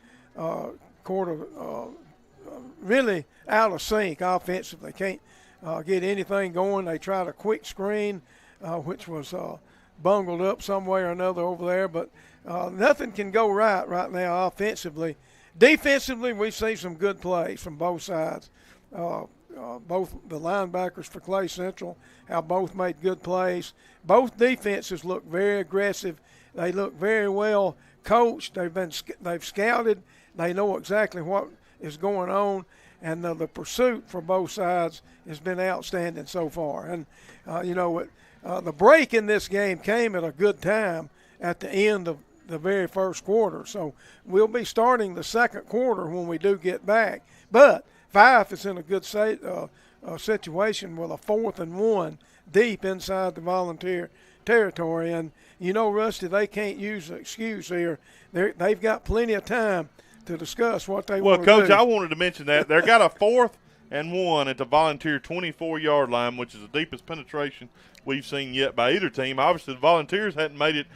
really out of sync offensively. Can't get anything going. They tried a quick screen, which was bungled up some way or another over there, but nothing can go right now offensively. Defensively, we see some good plays from both sides. Both the linebackers for Clay Central have both made good plays. Both defenses look very aggressive. They look very well coached. They've scouted. They know exactly what is going on, and the pursuit for both sides has been outstanding so far. And the break in this game came at a good time at the end of the very first quarter. So we'll be starting the second quarter when we do get back. But Fyffe is in a good situation with a 4th and 1 deep inside the Volunteer territory. And, Rusty, they can't use an excuse here. They've got plenty of time to discuss what they want to do. Well, Coach, I wanted to mention that. They've got a 4th and 1 at the Volunteer 24-yard line, which is the deepest penetration we've seen yet by either team. Obviously, the Volunteers hadn't made it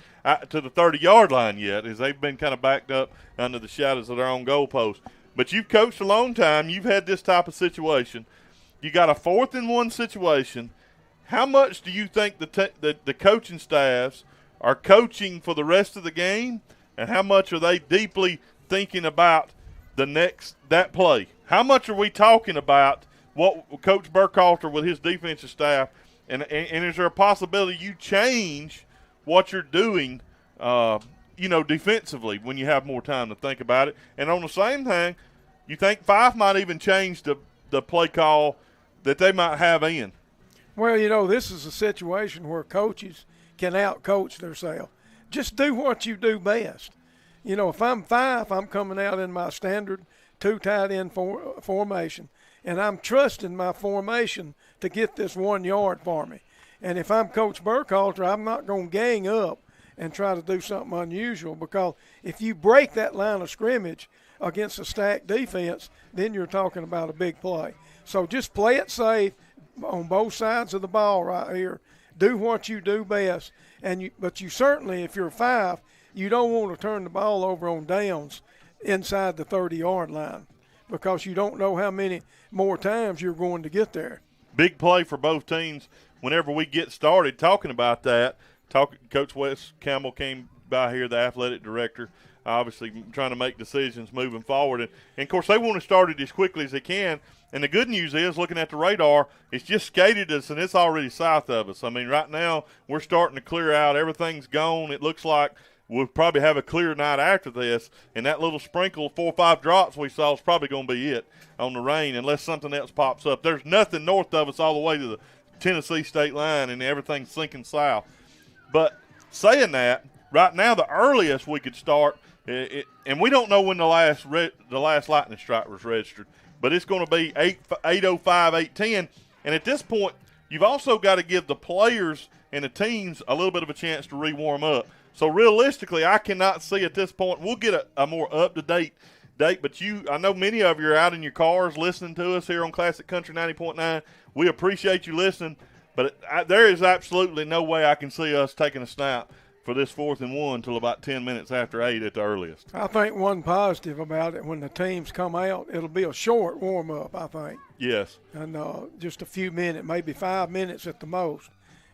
to the 30-yard line yet, as they've been kind of backed up under the shadows of their own goalpost. But you've coached a long time. You've had this type of situation. You got a 4th and 1 situation. How much do you think the coaching staffs are coaching for the rest of the game, and how much are they deeply thinking about that play? How much are we talking about what Coach Burkhalter with his defensive staff, and is there a possibility you change what you're doing, defensively when you have more time to think about it? And on the same thing, you think Fyffe might even change the play call that they might have in? Well, this is a situation where coaches can out-coach themselves. Just do what you do best. If I'm Fyffe, I'm coming out in my standard 2 tight end formation, and I'm trusting my formation to get this 1 yard for me. And if I'm Coach Burkhalter, I'm not going to gang up and try to do something unusual, because if you break that line of scrimmage against a stacked defense, then you're talking about a big play. So just play it safe on both sides of the ball right here. Do what you do best. But you certainly, if you're Fyffe, you don't want to turn the ball over on downs inside the 30-yard line, because you don't know how many more times you're going to get there. Big play for both teams. Whenever we get started talking about that, Coach Wes Campbell came by here, the athletic director, obviously trying to make decisions moving forward. And of course, they want to start it as quickly as they can. And the good news is, looking at the radar, it's just skated us, and it's already south of us. I mean, right now we're starting to clear out. Everything's gone. It looks like we'll probably have a clear night after this, and that little sprinkle, 4 or 5 drops we saw is probably going to be it on the rain, unless something else pops up. There's nothing north of us all the way to the Tennessee state line, and everything's sinking south. But saying that, right now the earliest we could start, and we don't know when the last lightning strike was registered, but it's going to be 8:05, 8:10, and at this point you've also got to give the players and the teams a little bit of a chance to re-warm up. So realistically, I cannot see at this point. We'll get a more up-to-date date, but I know many of you are out in your cars listening to us here on Classic Country 90.9. We appreciate you listening, but there is absolutely no way I can see us taking a snap for this 4th and 1 until about 10 minutes after 8 at the earliest. I think one positive about it, when the teams come out, it'll be a short warm-up, I think. Yes. And just a few minutes, maybe 5 minutes at the most,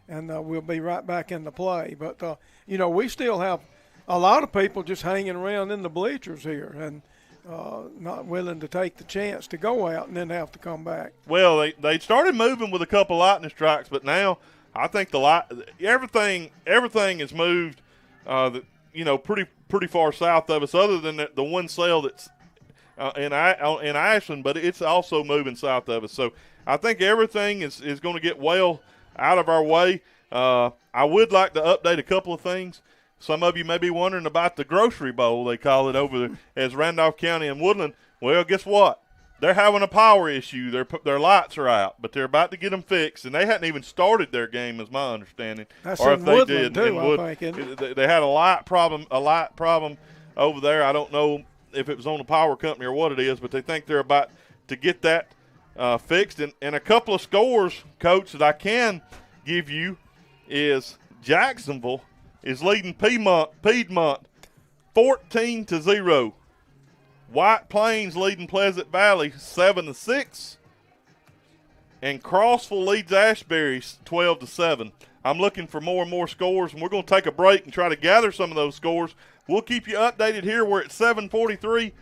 and we'll be right back in the play. But, we still have a lot of people just hanging around in the bleachers here, and not willing to take the chance to go out and then have to come back. Well, they started moving with a couple lightning strikes, but now I think everything is moved, pretty far south of us, other than the one cell that's in Ashland, but it's also moving south of us. So I think everything is going to get well out of our way. I would like to update a couple of things. Some of you may be wondering about the grocery bowl, they call it over there, as Randolph County and Woodland. Well, guess what? They're having a power issue. Their lights are out, but they're about to get them fixed, and they hadn't even started their game, is my understanding. That's or in if they Woodland did, too, I think. They had a light problem over there. I don't know if it was on the power company or what it is, but they think they're about to get that fixed. And a couple of scores, Coach, that I can give you is Jacksonville is leading Piedmont 14-0. White Plains leading Pleasant Valley 7-6. And Crossville leads Ashbury 12-7. I'm looking for more and more scores, and we're going to take a break and try to gather some of those scores. We'll keep you updated here. We're at 7:43.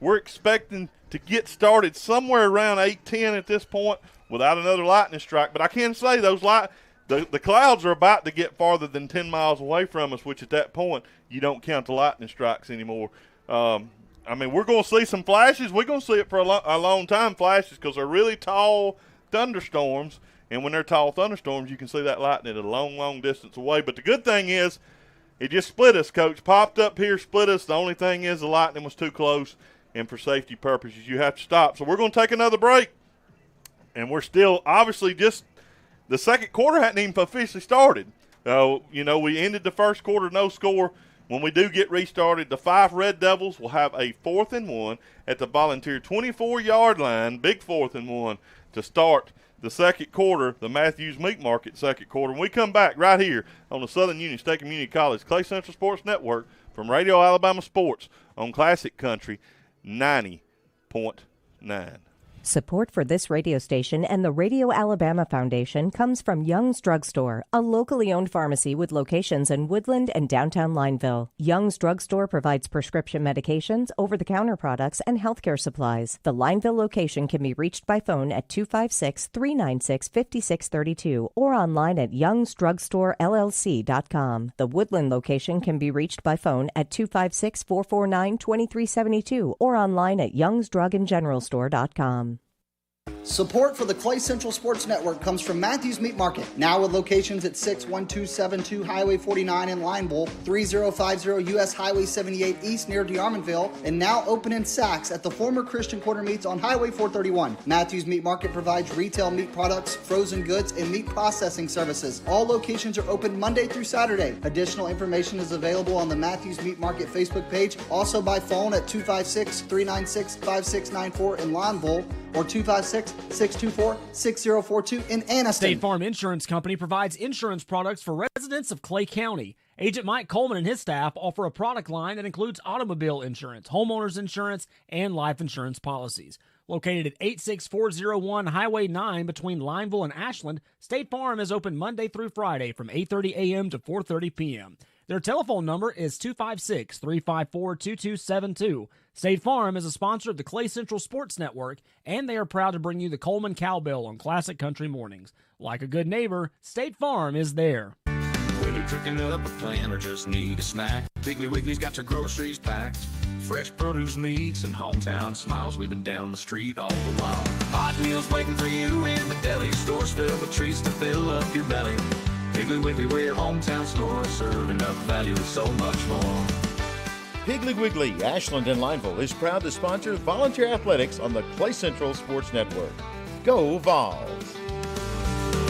We're expecting to get started somewhere around 8:10 at this point without another lightning strike. But I can say the clouds are about to get farther than 10 miles away from us, which at that point you don't count the lightning strikes anymore. We're going to see some flashes. We're going to see it for a long time, flashes, because they're really tall thunderstorms. And when they're tall thunderstorms, you can see that lightning at a long, long distance away. But the good thing is it just split us, Coach. Popped up here, split us. The only thing is the lightning was too close, and for safety purposes, you have to stop. So we're going to take another break. And we're still, obviously, just the second quarter hadn't even officially started. We ended the first quarter no score. When we do get restarted, the Fyffe Red Devils will have a 4th and 1 at the Volunteer 24-yard line, big 4th and 1, to start the second quarter, the Matthews Meat Market second quarter. When we come back right here on the Southern Union State Community College Clay Central Sports Network from Radio Alabama Sports on Classic Country 90.9. Support for this radio station and the Radio Alabama Foundation comes from Young's Drugstore, a locally owned pharmacy with locations in Woodland and downtown Lineville. Young's Drugstore provides prescription medications, over-the-counter products, and healthcare supplies. The Lineville location can be reached by phone at 256-396-5632 or online at youngsdrugstorellc.com. The Woodland location can be reached by phone at 256-449-2372 or online at youngsdrugandgeneralstore.com. Support for the Clay Central Sports Network comes from Matthews Meat Market, now with locations at 61272 Highway 49 in Lineville, 3050 U.S. Highway 78 East near DeArmonville, and now open in Sachs at the former Christian Quarter Meats on Highway 431. Matthews Meat Market provides retail meat products, frozen goods, and meat processing services. All locations are open Monday through Saturday. Additional information is available on the Matthews Meat Market Facebook page, also by phone at 256-396-5694 in Lineville, or 256-624-6042 in Anniston. State Farm Insurance Company provides insurance products for residents of Clay County. Agent Mike Coleman and his staff offer a product line that includes automobile insurance, homeowners insurance, and life insurance policies. Located at 86401 Highway 9 between Lineville and Ashland, State Farm is open Monday through Friday from 8:30 a.m. to 4:30 p.m. Their telephone number is 256-354-2272. State Farm is a sponsor of the Clay Central Sports Network, and they are proud to bring you the Coleman Cowbell on Classic Country Mornings. Like a good neighbor, State Farm is there. When you're cooking up a plan or just need a snack, Piggly Wiggly's got your groceries packed. Fresh produce, meats, and hometown smiles. We've been down the street all the while. Hot meals waiting for you in the deli. Stores filled with treats to fill up your belly. Piggly Wiggly, we're your hometown store, serving up value and so much more. Piggly Wiggly, Ashland and Lineville is proud to sponsor volunteer athletics on the Clay Central Sports Network. Go Vols!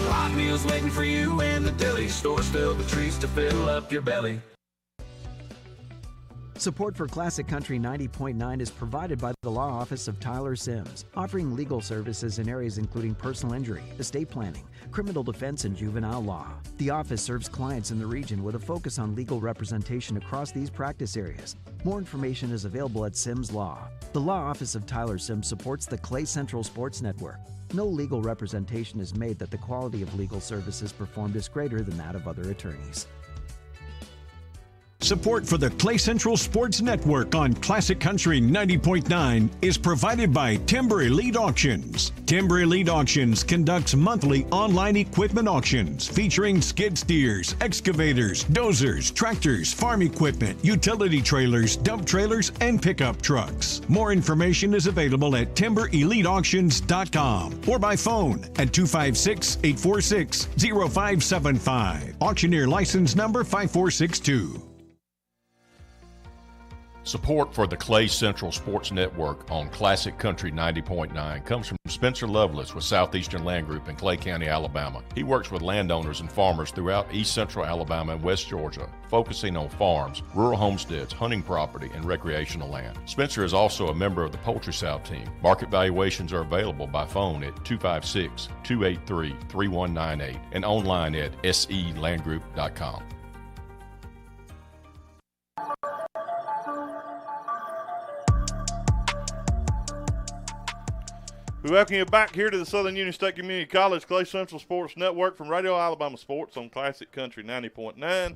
Hot meals waiting for you in the deli. Stores filled with treats to fill up your belly. Support for Classic Country 90.9 is provided by the Law Office of Tyler Sims, offering legal services in areas including personal injury, estate planning, criminal defense, and juvenile law. The office serves clients in the region with a focus on legal representation across these practice areas. More information is available at Sims Law. The Law Office of Tyler Sims supports the Clay Central Sports Network. No legal representation is made that the quality of legal services performed is greater than that of other attorneys. Support for the Clay Central Sports Network on Classic Country 90.9 is provided by Timber Elite Auctions. Timber Elite Auctions conducts monthly online equipment auctions featuring skid steers, excavators, dozers, tractors, farm equipment, utility trailers, dump trailers, and pickup trucks. More information is available at timbereliteauctions.com or by phone at 256-846-0575. Auctioneer license number 5462. Support for the Clay Central Sports Network on Classic Country 90.9 comes from Spencer Lovelace with Southeastern Land Group in Clay County, Alabama. He works with landowners and farmers throughout East Central Alabama and West Georgia, focusing on farms, rural homesteads, hunting property, and recreational land. Spencer is also a member of the Poultry Sow team. Market valuations are available by phone at 256-283-3198 and online at selandgroup.com. We welcome you back here to the Southern Union State Community College Clay Central Sports Network from Radio Alabama Sports on Classic Country 90.9.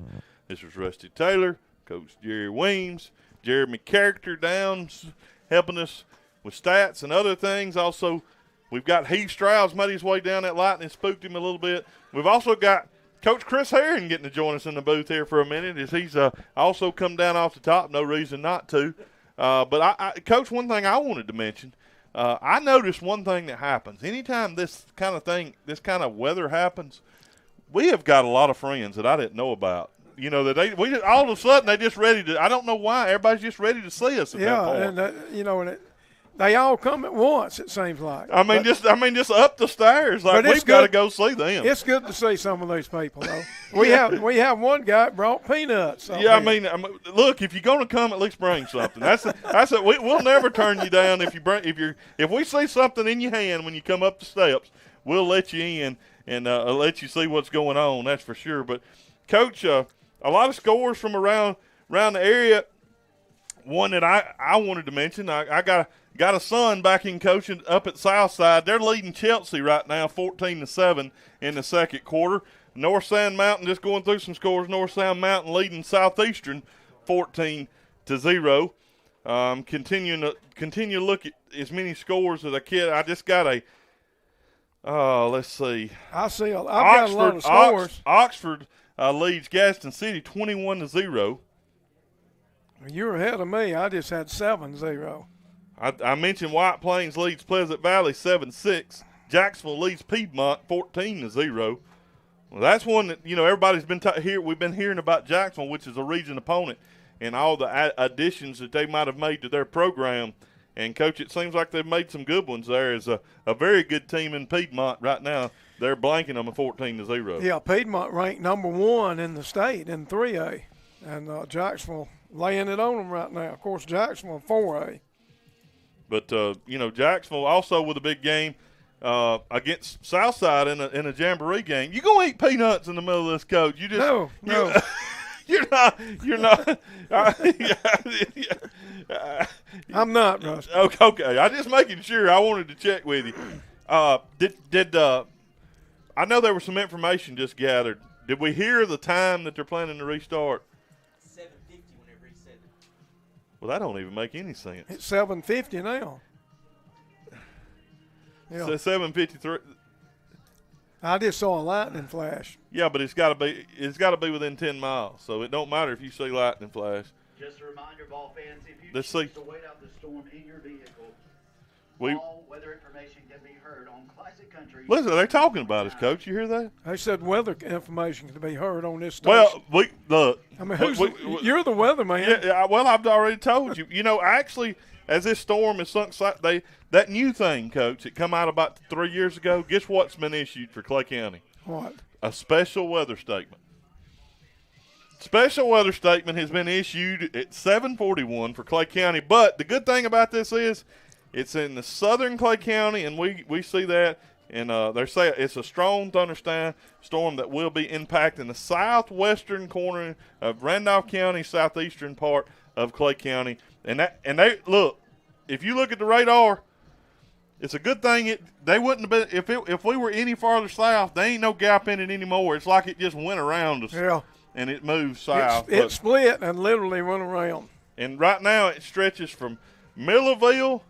This is Rusty Taylor, Coach Jerry Weems, Jeremy Character Downs helping us with stats and other things. Also, we've got Heath Strauss made his way down that light and spooked him a little bit. We've also got Coach Chris Herring getting to join us in the booth here for a minute as he's also come down off the top. No reason not to. But, Coach, one thing I wanted to mention, I noticed one thing that happens. Anytime this kind of weather happens, we have got a lot of friends that I didn't know about. You know, that all of a sudden they just ready to – I don't know why. Everybody's just ready to see us at that point. And they all come at once, it seems like. Just up the stairs. Like, we've got to go see them. It's good to see some of these people, though. We have one guy that brought peanuts. Yeah, look, if you're going to come, at least bring something. That's it. We'll never turn you down if we see something in your hand when you come up the steps. We'll let you in and let you see what's going on. That's for sure. But Coach, a lot of scores from around the area. One that I wanted to mention, I got a son back in coaching up at Southside. They're leading Chelsea right now 14-7 in the second quarter. North Sound Mountain just going through some scores. North Sound Mountain leading Southeastern 14-0. Continue to look at as many scores as I can. I just got let's see. I've got a lot of scores. Oxford leads Gaston City 21-0. You're ahead of me. I just had 7-0. I mentioned White Plains leads Pleasant Valley 7-6. Jacksonville leads Piedmont 14-0. Well, that's one that everybody's been here. We've been hearing about Jacksonville, which is a region opponent, and all the additions that they might have made to their program. And Coach, it seems like they've made some good ones. There is a very good team in Piedmont right now. They're blanking them a 14-0. Yeah, Piedmont ranked number 1 in the state in 3A, and Jacksonville laying it on them right now. Of course, Jacksonville 4A. But Jacksonville also with a big game against Southside in a jamboree game. You gonna eat peanuts in the middle of this, Coach? You just no. You're not. I'm not, Russ. Okay. I'm just making sure. I wanted to check with you. Did I know there was some information just gathered. Did we hear the time that they're planning to restart? 7:50 whenever he said it. Well, that don't even make any sense. It's 7:50 now. Yeah. So 7:53. I just saw a lightning flash. Yeah, but it's got to be within 10 miles. So it don't matter if you see lightning flash. Just a reminder, ball fans, if you Let's choose see. to wait out the storm in your vehicle, all weather information can be heard on Classic Country. Listen, they're talking about us, Coach. You hear that? They said weather information can be heard on this station. Well, look. I mean, you're the weatherman. Yeah, well, I've already told you. Actually, as this storm has sunk, that new thing, Coach, that come out about 3 years ago, guess what's been issued for Clay County? What? A special weather statement. Special weather statement has been issued at 7:41 for Clay County. But the good thing about this is it's in the southern Clay County, and we see that. And they're saying it's a strong thunderstorm that will be impacting the southwestern corner of Randolph County, southeastern part of Clay County. And they look, if you look at the radar, it's a good thing they wouldn't have been if we were any farther south. There ain't no gap in it anymore. It's like it just went around us. Yeah. and it moves south. It split and literally went around. And right now it stretches from Millerville.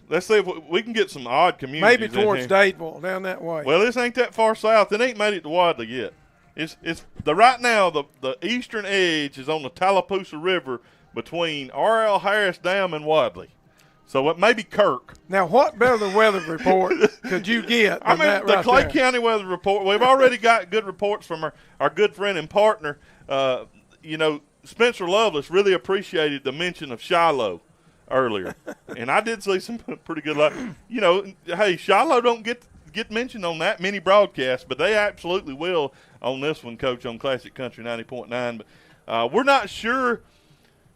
Let's see if we can get some odd communities. Maybe towards Dadeville, down that way. Well, this ain't that far south. It ain't made it to Wadley yet. It's right now the eastern edge is on the Tallapoosa River between R.L. Harris Dam and Wadley. So it may be Kirk. Now, what better weather report could you get than that the right Clay there? County weather report, we've already got good reports from our good friend and partner. Spencer Lovelace really appreciated the mention of Shiloh earlier. And I did see some pretty good luck. Hey, Shiloh don't get mentioned on that many broadcasts, but they absolutely will on this one, Coach, on Classic Country 90.9. But we're not sure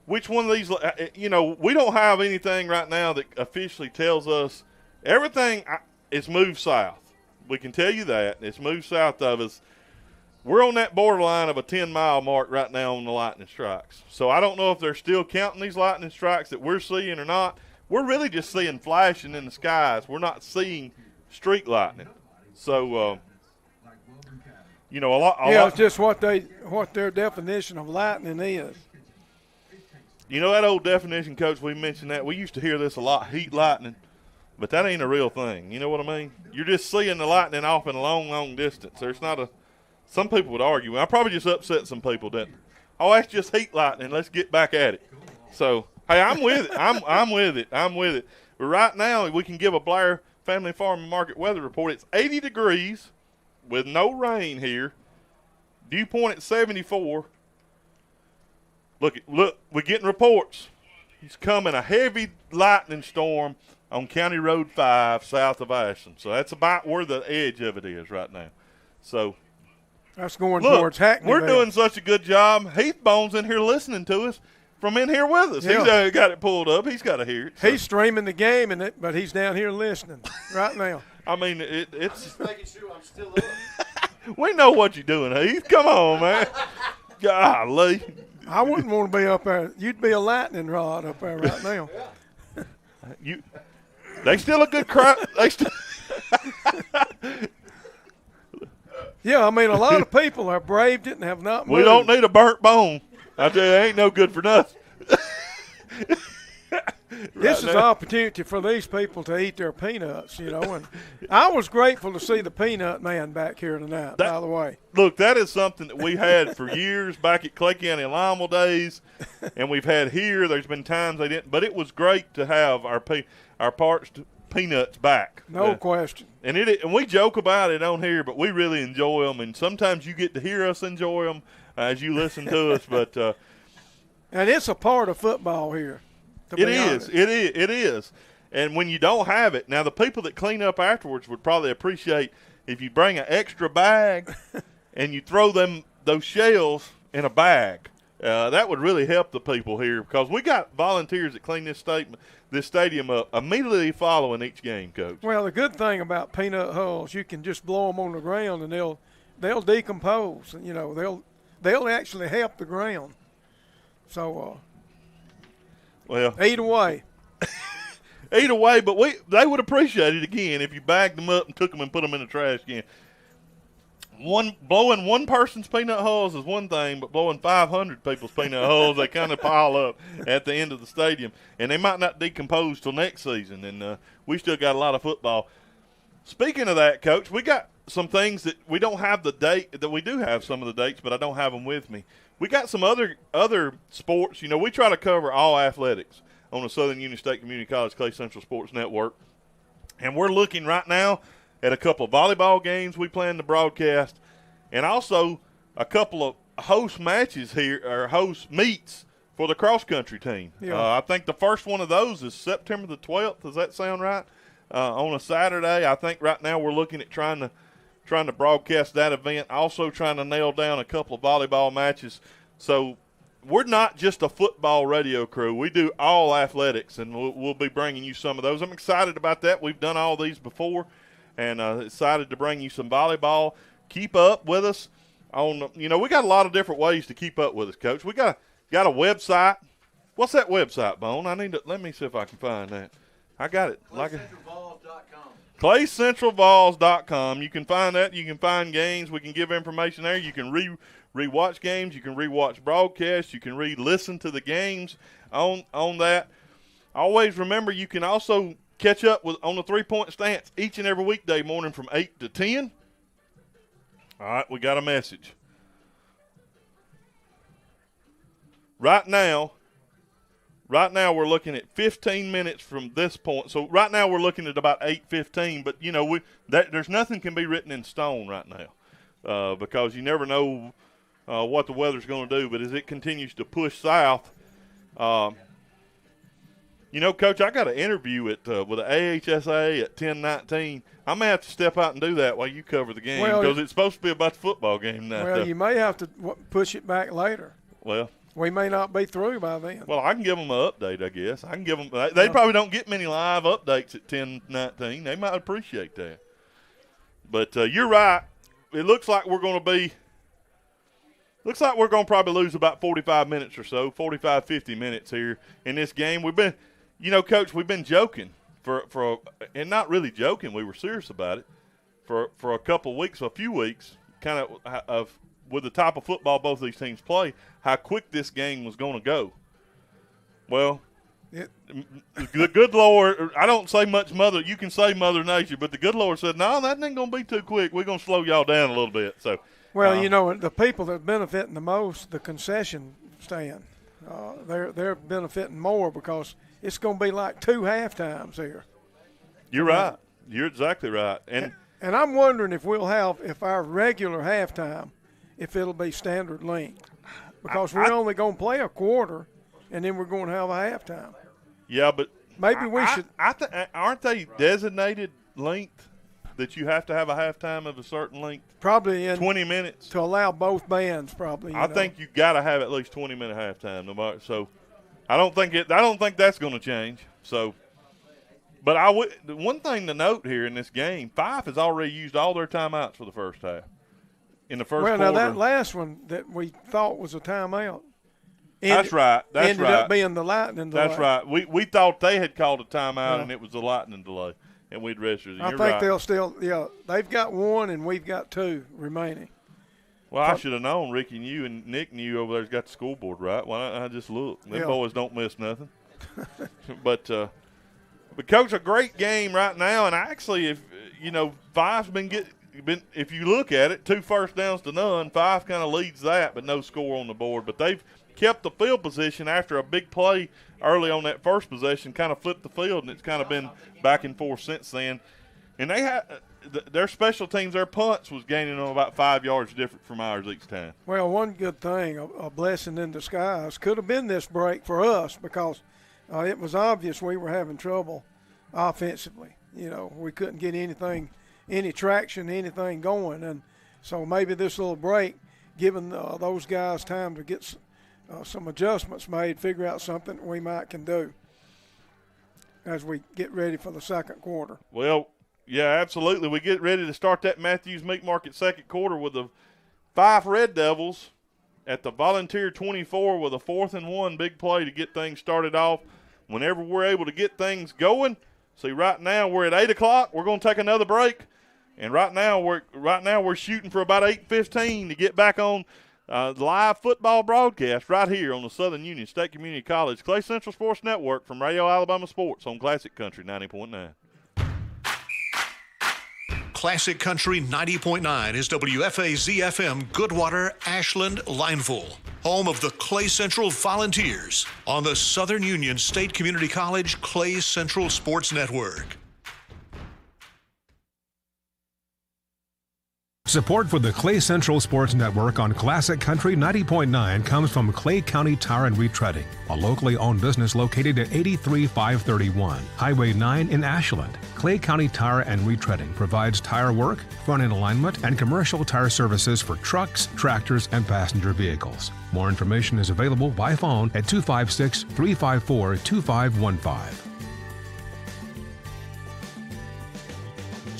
which one of these, we don't have anything right now that officially tells us everything is moved south. We can tell you that. It's moved south of us. We're on that borderline of a 10-mile mark right now on the lightning strikes. So I don't know if they're still counting these lightning strikes that we're seeing or not. We're really just seeing flashing in the skies. We're not seeing streak lightning. So, a lot. It's just what their definition of lightning is. That old definition, Coach, we mentioned that. We used to hear this a lot, heat lightning, but that ain't a real thing. You know what I mean? You're just seeing the lightning off in a long, long distance. There's not a – some people would argue. I probably just upset some people, didn't I? Oh, that's just heat lightning. Let's get back at it. So, hey, I'm with it. I'm with it. I'm with it. But right now, we can give a Blair Family Farm and Market weather report. It's 80 degrees with no rain here. Dew point at 74. Look, we're getting reports. He's coming a heavy lightning storm on County Road 5 south of Ashland. So that's about where the edge of it is right now. So that's going towards Hackney. We're doing such a good job. Heath Bone's in here listening to us from in here with us. Yeah. He's got it pulled up. He's got to hear it. So. He's streaming the game, but he's down here listening right now. I mean, it's just making sure I'm still up. We know what you're doing, Heath. Come on, man. Golly. I wouldn't want to be up there. You'd be a lightning rod up there right now. They still a good crowd. Yeah, I mean, a lot of people have braved it and have not moved. We don't need a burnt bone. I tell you, it ain't no good for nothing. This is an opportunity for these people to eat their peanuts, and I was grateful to see the Peanut Man back here tonight, by the way. Look, that is something that we had for years back at Clay County and Limeville days, and we've had here. There's been times they didn't, but it was great to have our parched peanuts back. No question. And we joke about it on here, but we really enjoy them, and sometimes you get to hear us enjoy them as you listen to us. But and it's a part of football here. It is. And when you don't have it, now the people that clean up afterwards would probably appreciate if you bring an extra bag and you throw those shells in a bag. That would really help the people here because we got volunteers that clean this stadium up immediately following each game, Coach. Well, the good thing about peanut hulls, you can just blow them on the ground and they'll decompose. And, they'll actually help the ground. So. Well, eat away. Eat away, but they would appreciate it again if you bagged them up and took them and put them in the trash can. Blowing one person's peanut hulls is one thing, but blowing 500 people's peanut hulls, they kind of pile up at the end of the stadium, and they might not decompose till next season. And we still got a lot of football. Speaking of that, Coach, we got some things that we don't have the date. That we do have some of the dates, but I don't have them with me. We got some other sports. We try to cover all athletics on the Southern Union State Community College Clay Central Sports Network. And we're looking right now at a couple of volleyball games we plan to broadcast and also a couple of host matches here, or host meets for the cross-country team. Yeah. I think the first one of those is September the 12th. Does that sound right? On a Saturday. I think right now we're looking at trying to broadcast that event, also trying to nail down a couple of volleyball matches. So we're not just a football radio crew. We do all athletics, and we'll be bringing you some of those. I'm excited about that. We've done all these before, and excited to bring you some volleyball. Keep up with us on, we got a lot of different ways to keep up with us, Coach. We got a website. What's that website, Bone? Let me see if I can find that. I got it. ClayCentralVols.com. ClayCentralVols.com. You can find that. You can find games. We can give information there. You can rewatch games. You can rewatch broadcasts. You can listen to the games on that. Always remember, you can also catch up on the 3-point stance each and every weekday morning from 8 to 10. All right, we got a message. Right now we're looking at 15 minutes from this point. So right now we're looking at about 8:15. But there's nothing can be written in stone right now because you never know what the weather's going to do. But as it continues to push south, Coach, I got an interview with the AHSA at 10:19. I may have to step out and do that while you cover the game because it's supposed to be about the football game now. Well, you may have to push it back later. Well, we may not be through by then. Well, I can give them an update, I guess. I can give them. They probably don't get many live updates at 10:19. They might appreciate that. But you're right. It looks like we're going to probably lose about 45 minutes or so, 45, 50 minutes here in this game. We've been, Coach, we've been joking and not really joking. We were serious about it for a few weeks, kind of with the type of football both these teams play, how quick this game was going to go. Well, the good Lord, I don't say much you can say Mother Nature, but the good Lord said, no, that ain't going to be too quick. We're going to slow y'all down a little bit. So, well, the people that are benefiting the most, the concession stand, they're benefiting more because it's going to be like 2 halftimes here. You're right. You're exactly right. And I'm wondering if our regular halftime, if it'll be standard length, because we're only going to play a quarter, and then we're going to have a halftime. Yeah, but maybe we should. Aren't they designated length that you have to have a halftime of a certain length? Probably in 20 minutes to allow both bands. Probably. I think you got to have at least 20-minute halftime. No matter, so I don't think that's going to change. So. But one thing to note here in this game, Fyffe has already used all their timeouts for the first half. In the first quarter. Well, now that last one that we thought was a timeout. That's right. Ended up being the lightning delay. That's right. We thought they had called a timeout and it was the lightning delay, and we'd rested. I think they'll still. Yeah, they've got 1 and we've got 2 remaining. Well, I should have known. Ricky knew and Nick knew over there's got the scoreboard right. Why don't I just look? Them boys don't miss nothing. But Coach, a great game right now, and actually, if Fyffe's been if you look at it, 2 first downs to none. Fyffe kind of leads that, but no score on the board. But they've kept the field position after a big play early on that first possession, kind of flipped the field, and it's kind of been back and forth since then. And they had their special teams, their punts was gaining them about 5 yards different from ours each time. Well, one good thing, a blessing in disguise, could have been this break for us because it was obvious we were having trouble offensively. We couldn't get any traction, anything going. And so maybe this little break, giving those guys time to get some adjustments made, figure out something we might can do as we get ready for the second quarter. Well, yeah, absolutely. We get ready to start that Matthews Meat Market second quarter with the Fyffe Red Devils at the Volunteer 24 with a 4th and 1 big play to get things started off. Whenever we're able to get things going, see, right now we're at 8 o'clock. We're going to take another break. And right now we're shooting for about 8:15 to get back on live football broadcast right here on the Southern Union State Community College Clay Central Sports Network from Radio Alabama Sports on Classic Country 90.9. Classic Country 90.9 is WFAZ-FM Goodwater, Ashland, Lineville, home of the Clay Central Volunteers on the Southern Union State Community College Clay Central Sports Network. Support for the Clay Central Sports Network on Classic Country 90.9 comes from Clay County Tire and Retreading, a locally owned business located at 83531 Highway 9 in Ashland. Clay County Tire and Retreading provides tire work, front-end alignment, and commercial tire services for trucks, tractors, and passenger vehicles. More information is available by phone at 256-354-2515.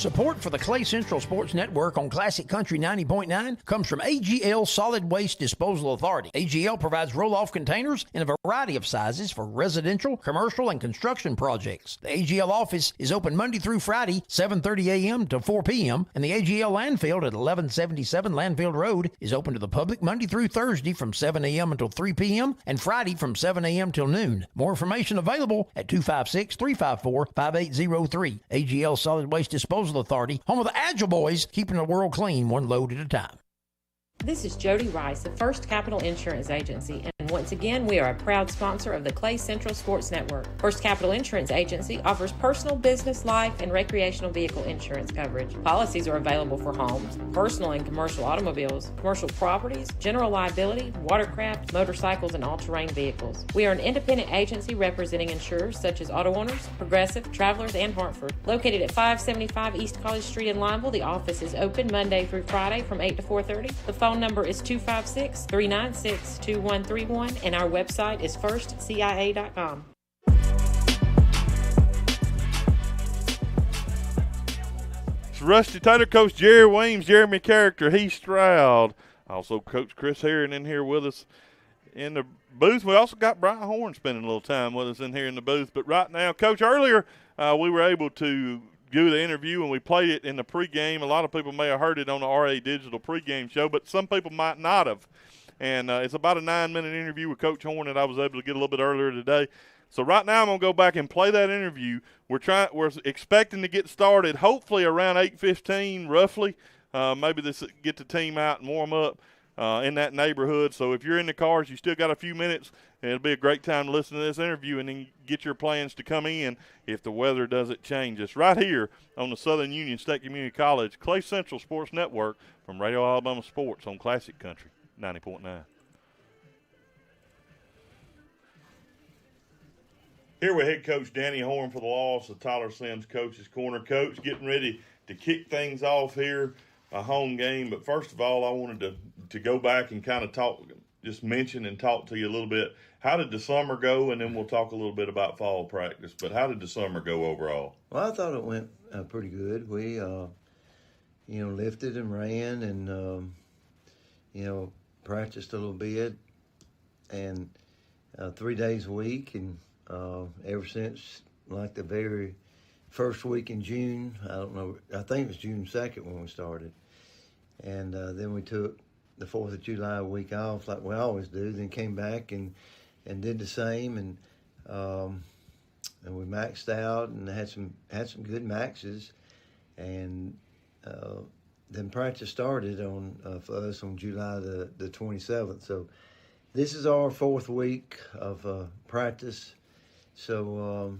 Support for the Clay Central Sports Network on Classic Country 90.9 comes from AGL Solid Waste Disposal Authority. AGL provides roll-off containers in a variety of sizes for residential, commercial, and construction projects. The AGL office is open Monday through Friday, 7:30 a.m. to 4 p.m., and the AGL landfill at 1177 Landfill Road is open to the public Monday through Thursday from 7 a.m. until 3 p.m. and Friday from 7 a.m. till noon. More information available at 256-354-5803. AGL Solid Waste Disposal Authority, home of the Agile Boys, keeping the world clean one load at a time. This is Jody Rice of First Capital Insurance Agency, and once again, we are a proud sponsor of the Clay Central Sports Network. First Capital Insurance Agency offers personal, business, life, and recreational vehicle insurance coverage. Policies are available for homes, personal and commercial automobiles, commercial properties, general liability, watercraft, motorcycles, and all-terrain vehicles. We are an independent agency representing insurers such as Auto Owners, Progressive, Travelers, and Hartford. Located at 575 East College Street in Lineville, the office is open Monday through Friday from 8 to 4:30. The phone number is 256-396-2131, and our website is firstcia.com. It's Rusty Taylor, Coach Jerry Weems, Jeremy Character, Heath Stroud. Also, Coach Chris Herron in here with us in the booth. We also got Brian Horn spending a little time with us in here in the booth. But right now, Coach, earlier we were able to do the interview, and we played it in the pregame. A lot of people may have heard it on the RA Digital pregame show, but some people might not have. And it's about a 9-minute interview with Coach Horn that I was able to get a little bit earlier today. So right now I'm going to go back and play that interview. We're expecting to get started hopefully around 8:15 roughly. Maybe get the team out and warm up in that neighborhood. So if you're in the cars, you still got a few minutes, and it'll be a great time to listen to this interview and then get your plans to come in if the weather doesn't change. It's right here on the Southern Union State Community College Clay Central Sports Network from Radio Alabama Sports on Classic Country 90.9. Here with head coach Danny Horn for the loss of Tyler Sims Coach's Corner. Coach, getting ready to kick things off here, a home game. But first of all, I wanted to go back and kind of talk to you a little bit. How did the summer go? And then we'll talk a little bit about fall practice. But how did the summer go overall? Well, I thought it went pretty good. We, lifted and ran and, practiced a little bit and 3 days a week. And ever since, like the very first week in June, I don't know, I think it was June 2nd when we started. And then we took the 4th of July week off like we always do, then came back and did the same. And we maxed out and had some good maxes. And then practice started for us on July the 27th. So this is our 4th week of practice. So,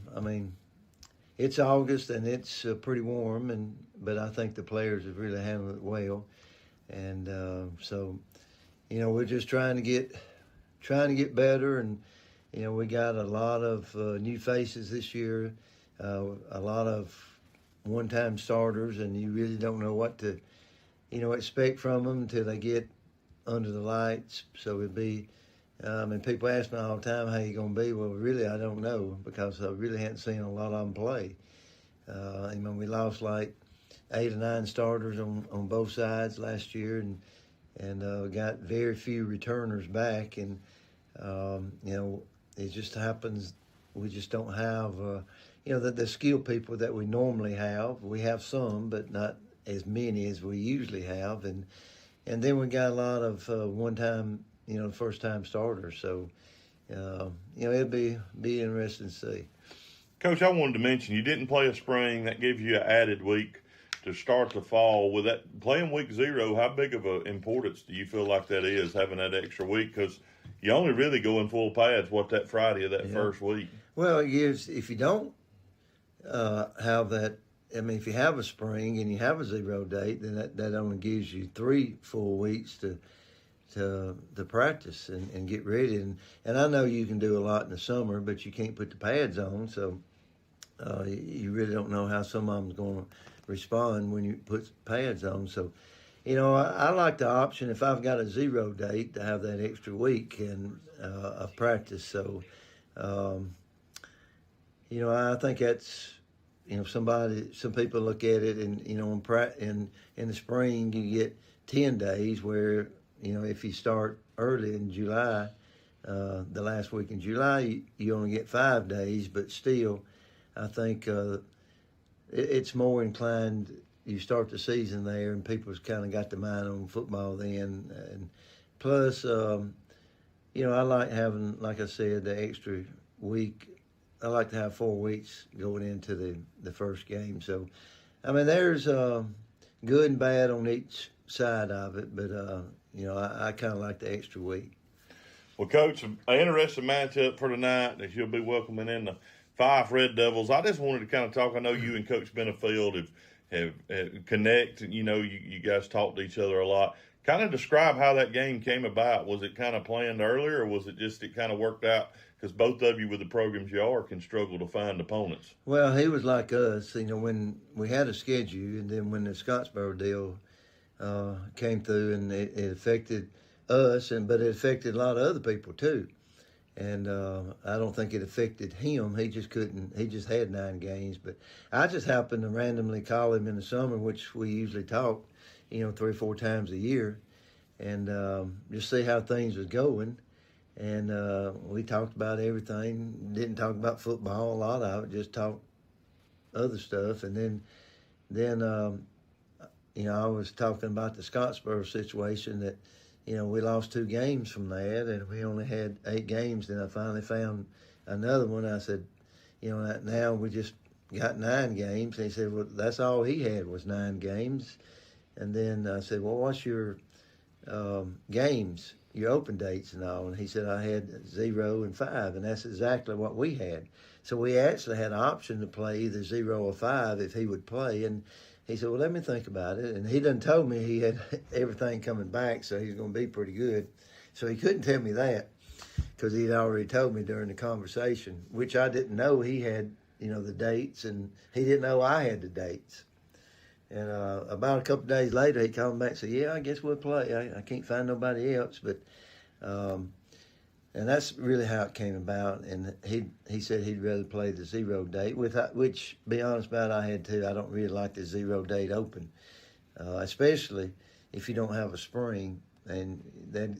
it's August and it's pretty warm, but I think the players have really handled it well. And we're just trying to get better. And, we got a lot of new faces this year, a lot of one-time starters, and you really don't know what to, expect from them until they get under the lights. So it'd be, people ask me all the time, how you going to be? Well, really, I don't know, because I really hadn't seen a lot of them play. We lost like 8 or 9 starters on both sides last year, and got very few returners back. And, it just happens we just don't have, the skilled people that we normally have. We have some, but not as many as we usually have. And then we got a lot of one-time, first-time starters. So, it'll be interesting to see. Coach, I wanted to mention you didn't play a spring. That gives you an added week to start the fall. With that playing week 0, how big of an importance do you feel like that is, having that extra week? Because you only really go in full pads, that Friday of that first week? Well, it gives, if you don't have that, if you have a spring and you have a 0 date, then that only gives you 3 full weeks to practice and get ready. And I know you can do a lot in the summer, but you can't put the pads on, so you really don't know how some of them's going to respond when you put pads on. So, I like the option, if I've got a 0 date, to have that extra week of practice. So, I think that's some people look at it and, in the spring you get 10 days where, if you start early in July, the last week in July, you only get 5 days, but still, I think it's more inclined. You start the season there, and people's kind of got the mind on football then. And plus, I like having, like I said, the extra week. I like to have 4 weeks going into the first game. So, there's good and bad on each side of it, but I kind of like the extra week. Well, Coach, an interesting matchup for tonight that you'll be welcoming in the Fyffe Red Devils. I just wanted to kind of talk. I know you and Coach Benefield have connect. You guys talk to each other a lot. Kind of describe how that game came about. Was it kind of planned earlier, or was it just it kind of worked out? Because both of you with the programs you are can struggle to find opponents. Well, he was like us. When we had a schedule, and then when the Scottsboro deal came through, and it affected us, but it affected a lot of other people too. And I don't think it affected him. He just couldn't. He just had 9 games. But I just happened to randomly call him in the summer, which we usually talk, 3 or 4 times a year, and just see how things was going. And we talked about everything. Didn't talk about football, a lot of it. Just talked other stuff. And then I was talking about the Scottsboro situation that. We lost 2 games from that, and we only had 8 games. Then I finally found another one. I said, now we just got 9 games. And he said, well, that's all he had was 9 games. And then I said, well, what's your games, your open dates and all? And he said, I had 0 and 5, and that's exactly what we had. So we actually had an option to play either 0 or 5 if he would play. And he said, well, let me think about it. And he done told me he had everything coming back, so he's going to be pretty good. So he couldn't tell me that because he'd already told me during the conversation, which I didn't know he had, the dates, and he didn't know I had the dates. And about a couple of days later, he called me back and said, yeah, I guess we'll play. I can't find nobody else. But and that's really how it came about. And he said he'd rather play the 0 date, which, be honest about it, I had too. I don't really like the 0 date open, especially if you don't have a spring. And then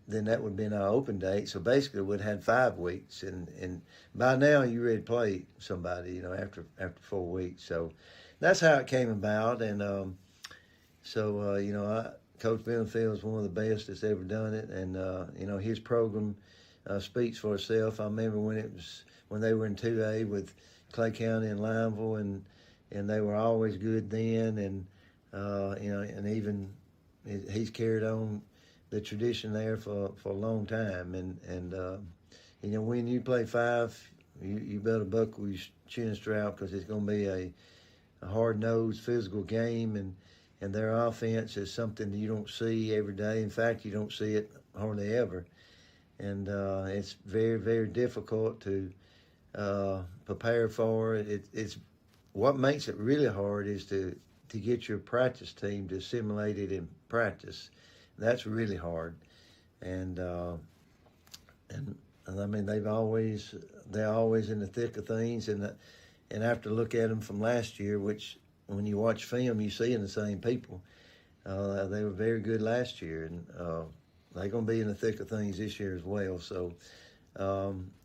that would have been our open date. So basically, we'd had 5 weeks. And by now, you're ready to play somebody, after 4 weeks. So that's how it came about. And Coach Benefield is one of the best that's ever done it, and his program speaks for itself. I remember when they were in 2A with Clay County and Lineville, and they were always good then, and and even he's carried on the tradition there for a long time, and when you play Fyffe, you better buckle your chin strap because it's going to be a hard-nosed physical game, and their offense is something that you don't see every day. In fact, you don't see it hardly ever. And it's very, very difficult to prepare for. It's what makes it really hard is to get your practice team to assimilate it in practice. That's really hard. And they're always in the thick of things. And after look at them from last year, which when you watch film, you see in the same people. They were very good last year, and they're going to be in the thick of things this year as well. So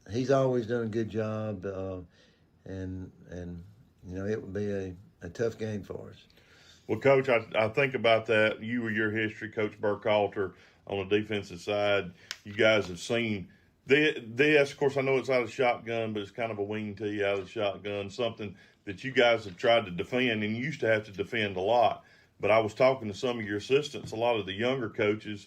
he's always done a good job, and it would be a tough game for us. Well, Coach, I think about that. You or your history, Coach Burkhalter, on the defensive side, you guys have seen this. Of course, I know it's out of shotgun, but it's kind of a wing tee out of the shotgun, something that you guys have tried to defend, and you used to have to defend a lot. But I was talking to some of your assistants, a lot of the younger coaches,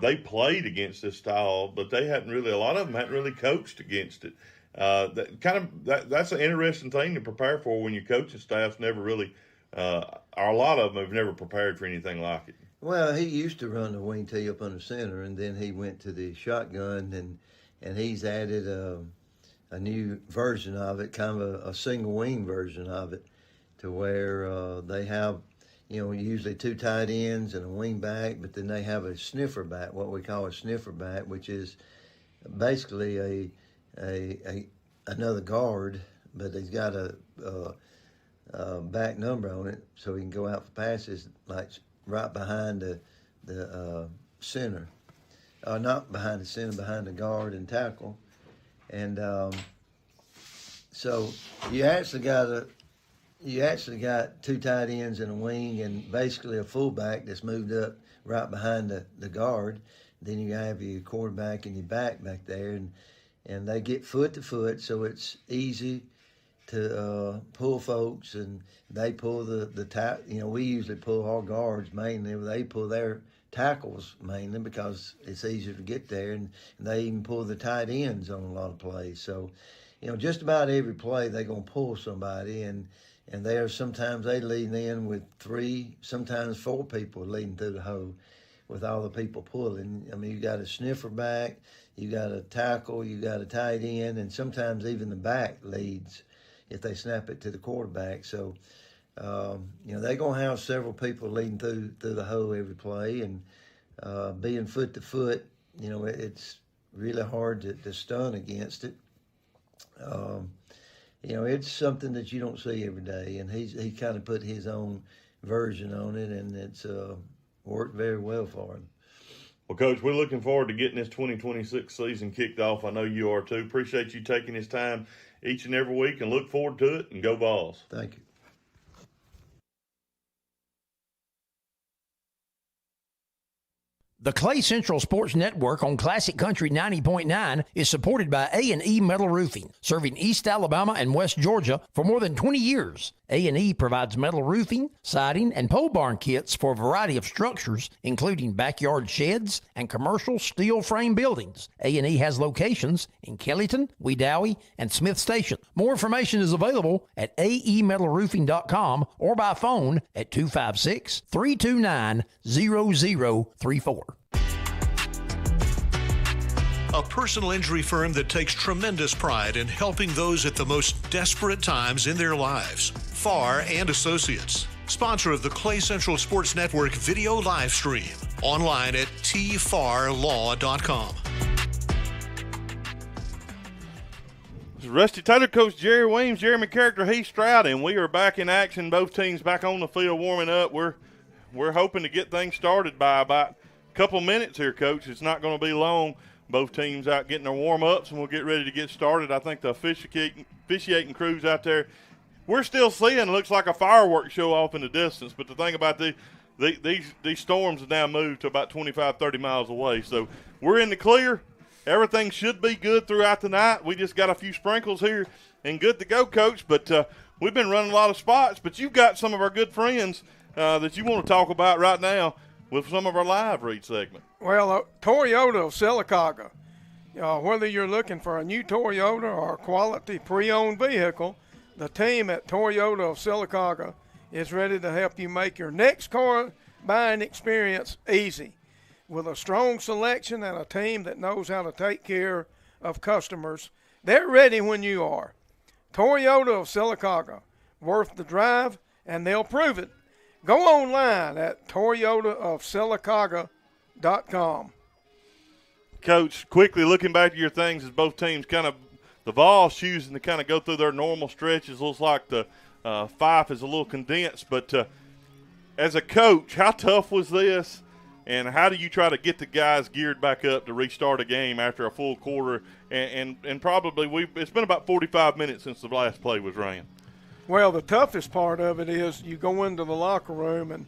they played against this style, but a lot of them hadn't really coached against it. That's an interesting thing to prepare for when your coaching staff's never really, or a lot of them have never prepared for anything like it. Well, he used to run the wing tee up under center, and then he went to the shotgun, and he's added a new version of it, kind of a single wing version of it, to where they have, usually 2 tight ends and a wing back, but then they have a sniffer back, what we call a sniffer back, which is basically another guard but he's got a back number on it, so he can go out for passes like right behind the center, not behind the center, behind the guard and tackle, and so you actually got two tight ends and a wing, and basically a fullback that's moved up right behind the guard. Then you have your quarterback and your back there, and they get foot to foot, so it's easy to pull folks, and they pull we usually pull our guards mainly. They pull their tackles mainly because it's easier to get there, and they even pull the tight ends on a lot of plays. So, just about every play they're going to pull somebody, and sometimes they lead in with 3, sometimes 4 people leading through the hole with all the people pulling. I mean, you got a sniffer back, you got a tackle, you got a tight end, and sometimes even the back leads if they snap it to the quarterback. So, they're going to have several people leading through the hole every play, and being foot to foot, it's really hard to stun against it. It's something that you don't see every day, and he kind of put his own version on it, and it's worked very well for him. Well, Coach, we're looking forward to getting this 2026 season kicked off. I know you are too. Appreciate you taking this time each and every week, and look forward to it, and go Vols. Thank you. The Clay Central Sports Network on Classic Country 90.9 is supported by A&E Metal Roofing, serving East Alabama and West Georgia for more than 20 years. A&E provides metal roofing, siding, and pole barn kits for a variety of structures, including backyard sheds and commercial steel frame buildings. A&E has locations in Kellyton, Wedowee, and Smith Station. More information is available at aemetalroofing.com or by phone at 256-329-0034. A personal injury firm that takes tremendous pride in helping those at the most desperate times in their lives. Farr and Associates, sponsor of the Clay Central Sports Network video live stream, online at tfarlaw.com. This is Rusty Taylor, Coach Jerry Weems, Jeremy Character, Heath Stroud, and we are back in action. Both teams back on the field warming up. We're hoping to get things started by about a couple minutes here, Coach. It's not going to be long. Both teams out getting their warm-ups, and we'll get ready to get started. I think the officiating crews out there, we're still seeing it looks like a fireworks show off in the distance. But the thing about these storms have now moved to about 25, 30 miles away. So we're in the clear. Everything should be good throughout the night. We just got a few sprinkles here and good to go, Coach. But we've been running a lot of spots. But you've got some of our good friends that you want to talk about right now with some of our live read segment. Well, Toyota of Sylacauga. Whether you're looking for a new Toyota or a quality pre-owned vehicle, the team at Toyota of Sylacauga is ready to help you make your next car buying experience easy. With a strong selection and a team that knows how to take care of customers, they're ready when you are. Toyota of Sylacauga, worth the drive, and they'll prove it. Go online at toyotaofsylacauga.com. Coach, quickly looking back to your things as both teams the Vols choosing to kind of go through their normal stretches. Looks like the Fyffe is a little condensed, but as a coach, how tough was this, and how do you try to get the guys geared back up to restart a game after a full quarter? And probably it's been about 45 minutes since the last play was ran. Well, the toughest part of it is you go into the locker room, and,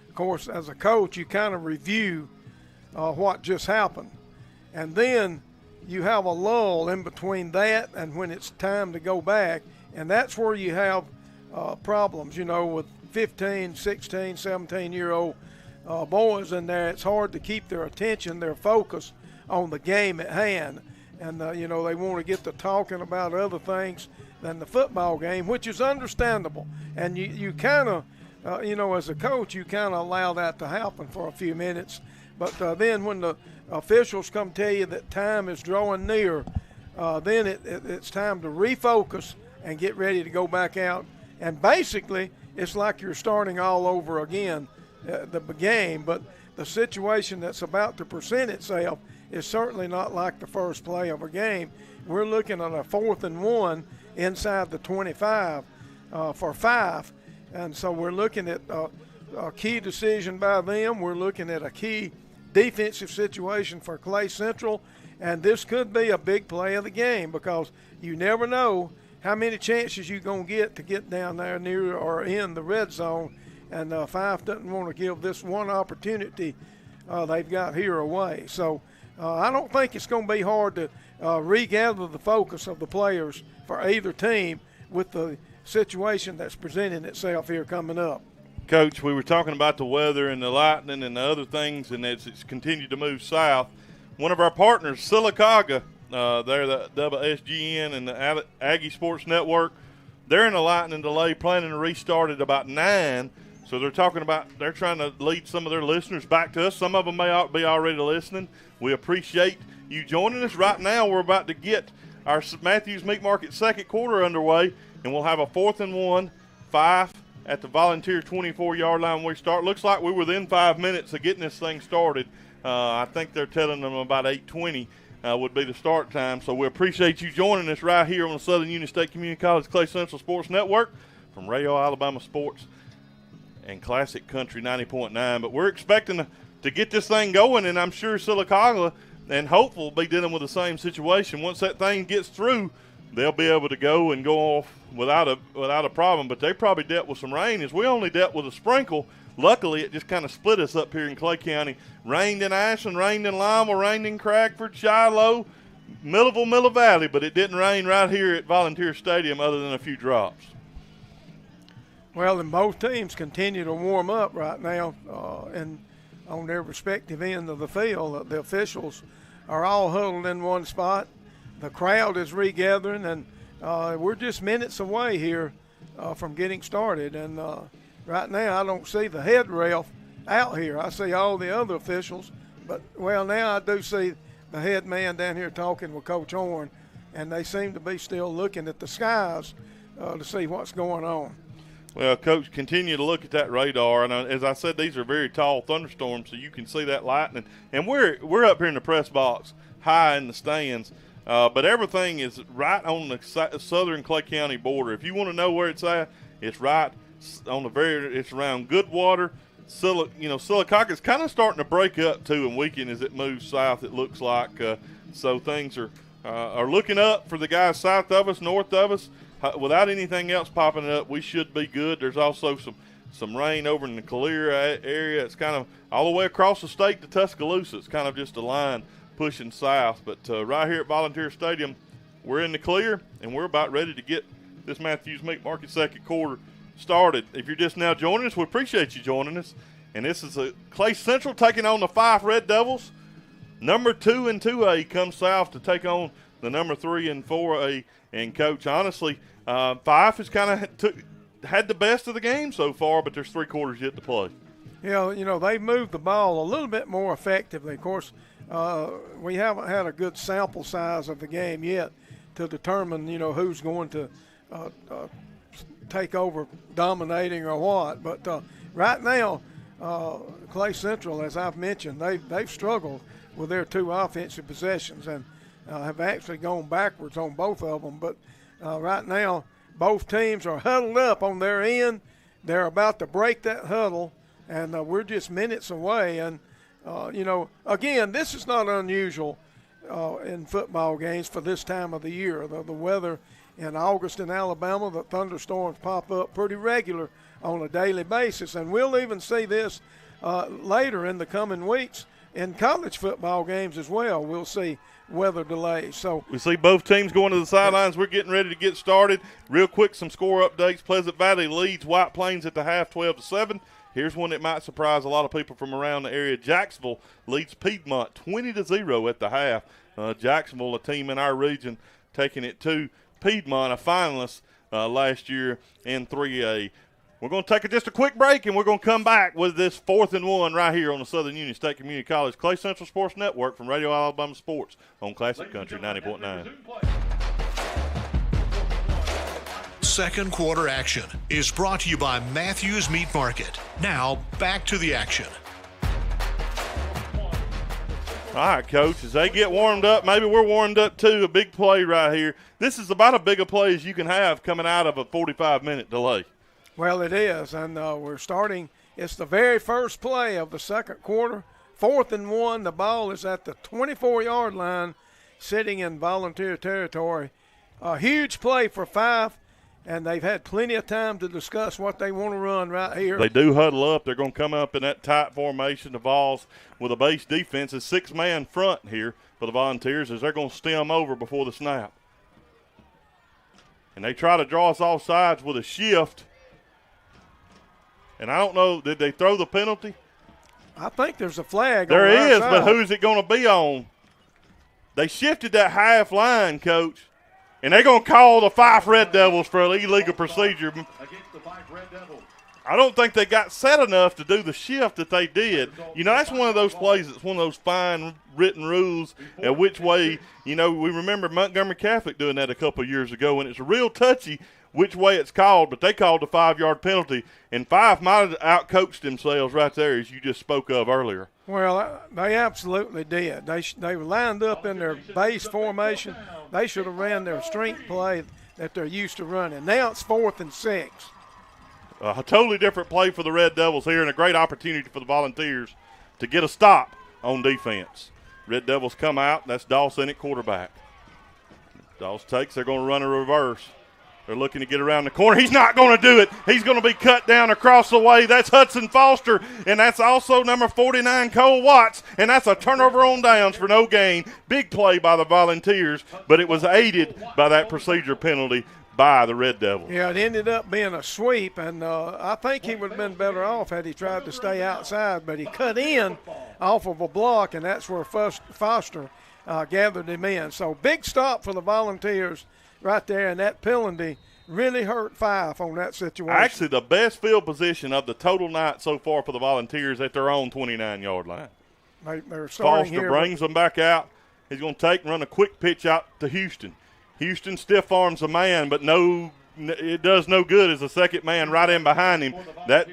of course, as a coach, you kind of review what just happened. And then you have a lull in between that and when it's time to go back, and that's where you have problems, with 15, 16, 17-year-old boys in there. It's hard to keep their attention, their focus on the game at hand. And, they want to get to talking about other things than the football game, which is understandable. And you kind of, as a coach, you kind of allow that to happen for a few minutes. But then when the officials come tell you that time is drawing near, then it's time to refocus and get ready to go back out. And basically, it's like you're starting all over again, the game. But the situation that's about to present itself is certainly not like the first play of a game. We're looking at a 4th and 1 inside the 25 for Fyffe. And so we're looking at a key decision by them. We're looking at a key defensive situation for Clay Central. And this could be a big play of the game because you never know how many chances you're going to get down there near or in the red zone. And Fyffe doesn't want to give this one opportunity they've got here away. So I don't think it's going to be hard to regather the focus of the players for either team with the situation that's presenting itself here coming up. Coach, we were talking about the weather and the lightning and the other things, and as it's continued to move south, one of our partners, Sylacauga, they're the WSGN and the Aggie Sports Network, they're in a lightning delay, planning to restart at about 9. So they're trying to lead some of their listeners back to us. Some of them may be already listening. We appreciate you joining us. Right now, we're about to get our Matthews Meat Market second quarter underway, and we'll have a 4th and 1, Fyffe at the Volunteer 24-yard line when we start. Looks like we're within 5 minutes of getting this thing started. I think they're telling them about 8:20 would be the start time. So we appreciate you joining us right here on the Southern Union State Community College Clay Central Sports Network from Radio Alabama Sports and Classic Country 90.9. But we're expecting to get this thing going, and I'm sure Sylacauga and Hopeful will be dealing with the same situation. Once that thing gets through, they'll be able to go and go off without a problem. But they probably dealt with some rain, as we only dealt with a sprinkle. Luckily, it just kind of split us up here in Clay County. Rained in Ashland, rained in Lima, rained in Crackford, Shiloh, Millville, Middle Valley, but it didn't rain right here at Volunteer Stadium other than a few drops. Well, and both teams continue to warm up right now and on their respective end of the field. The officials are all huddled in one spot. The crowd is regathering, and we're just minutes away here from getting started. And right now I don't see the head ref out here. I see all the other officials. But, well, now I do see the head man down here talking with Coach Horn, and they seem to be still looking at the skies to see what's going on. Well, Coach, continue to look at that radar. And as I said, these are very tall thunderstorms, so you can see that lightning. And we're up here in the press box, high in the stands. But everything is right on the southern Clay County border. If you want to know where it's at, it's right on it's around Goodwater. Sylacauga is kind of starting to break up too and weaken as it moves south, it looks like. So things are looking up for the guys south of us, north of us. Without anything else popping up, we should be good. There's also some rain over in the Calera area. It's kind of all the way across the state to Tuscaloosa. It's kind of just a line pushing south. But right here at Volunteer Stadium, we're in the clear, and we're about ready to get this Matthews Meat Market second quarter started. If you're just now joining us, we appreciate you joining us. And this is a Clay Central taking on the Fyffe Red Devils. Number 2 and 2A comes south to take on the number 3 and 4A. And, Coach, honestly, Fyffe has kind of had the best of the game so far, but there's 3 quarters yet to play. Yeah, they've moved the ball a little bit more effectively. Of course, we haven't had a good sample size of the game yet to determine, who's going to take over dominating or what. But right now, Clay Central, as I've mentioned, they've struggled with their 2 offensive possessions and have actually gone backwards on both of them. But right now, both teams are huddled up on their end. They're about to break that huddle, and we're just minutes away. And, again, this is not unusual in football games for this time of the year. The weather in August in Alabama, the thunderstorms pop up pretty regular on a daily basis. And we'll even see this later in the coming weeks in college football games as well. We'll see weather delays. So we see both teams going to the sidelines. We're getting ready to get started. Real quick, some score updates. Pleasant Valley leads White Plains at the half 12-7. Here's one that might surprise a lot of people from around the area. Jacksonville leads Piedmont 20-0 at the half. Jacksonville, a team in our region, taking it to Piedmont, a finalist last year in 3A. We're going to take just a quick break, and we're going to come back with this 4th and 1 right here on the Southern Union State Community College Clay Central Sports Network from Radio Alabama Sports on Classic Country 90.9. Second quarter action is brought to you by Matthews Meat Market. Now, back to the action. All right, Coach, as they get warmed up, maybe we're warmed up too. A big play right here. This is about as big a play as you can have coming out of a 45-minute delay. Well, it is, and we're starting. It's the very first play of the second quarter. 4th and 1. The ball is at the 24-yard line, sitting in Volunteer territory. A huge play for Fyffe, and they've had plenty of time to discuss what they want to run right here. They do huddle up. They're going to come up in that tight formation. The Vols with a base defense, a 6-man front here for the Volunteers as they're going to stem over before the snap. And they try to draw us off sides with a shift. And I don't know, did they throw the penalty? I think there's a flag there on our is, side. but who's it going to be on? They shifted that half line, Coach. And they're going to call the Fyffe Red Devils for an illegal procedure. Against the Fyffe Red Devils. I don't think they got set enough to do the shift that they did. You know, that's one of those plays. It's one of those fine written rules at which way, you know, we remember Montgomery Catholic doing that a couple of years ago, and it's real touchy which way it's called, but they called the 5-yard penalty, and Fyffe might have outcoached themselves right there, as you just spoke of earlier. Well, they absolutely did. They were lined up in their base formation. They should have ran their strength play that they're used to running. Now it's 4th and 6. A totally different play for the Red Devils here, and a great opportunity for the Volunteers to get a stop on defense. Red Devils come out. That's Dawson at quarterback. Dawson takes. They're going to run a reverse. They're looking to get around the corner. He's not going to do it. He's going to be cut down across the way. That's Hudson Foster, and that's also number 49, Cole Watts, and that's a turnover on downs for no gain. Big play by the Volunteers, but it was aided by that procedure penalty by the Red Devils. Yeah, it ended up being a sweep, and I think he would have been better off had he tried to stay outside, but he cut in off of a block, and that's where Foster gathered him in. So big stop for the Volunteers right there, and that penalty really hurt Fyffe on that situation. Actually, the best field position of the total night so far for the Volunteers at their own 29-yard line. They're starting Foster brings them back out. He's going to take and run a quick pitch out to Houston. Houston stiff arms a man, but it does no good as the second man right in behind him. That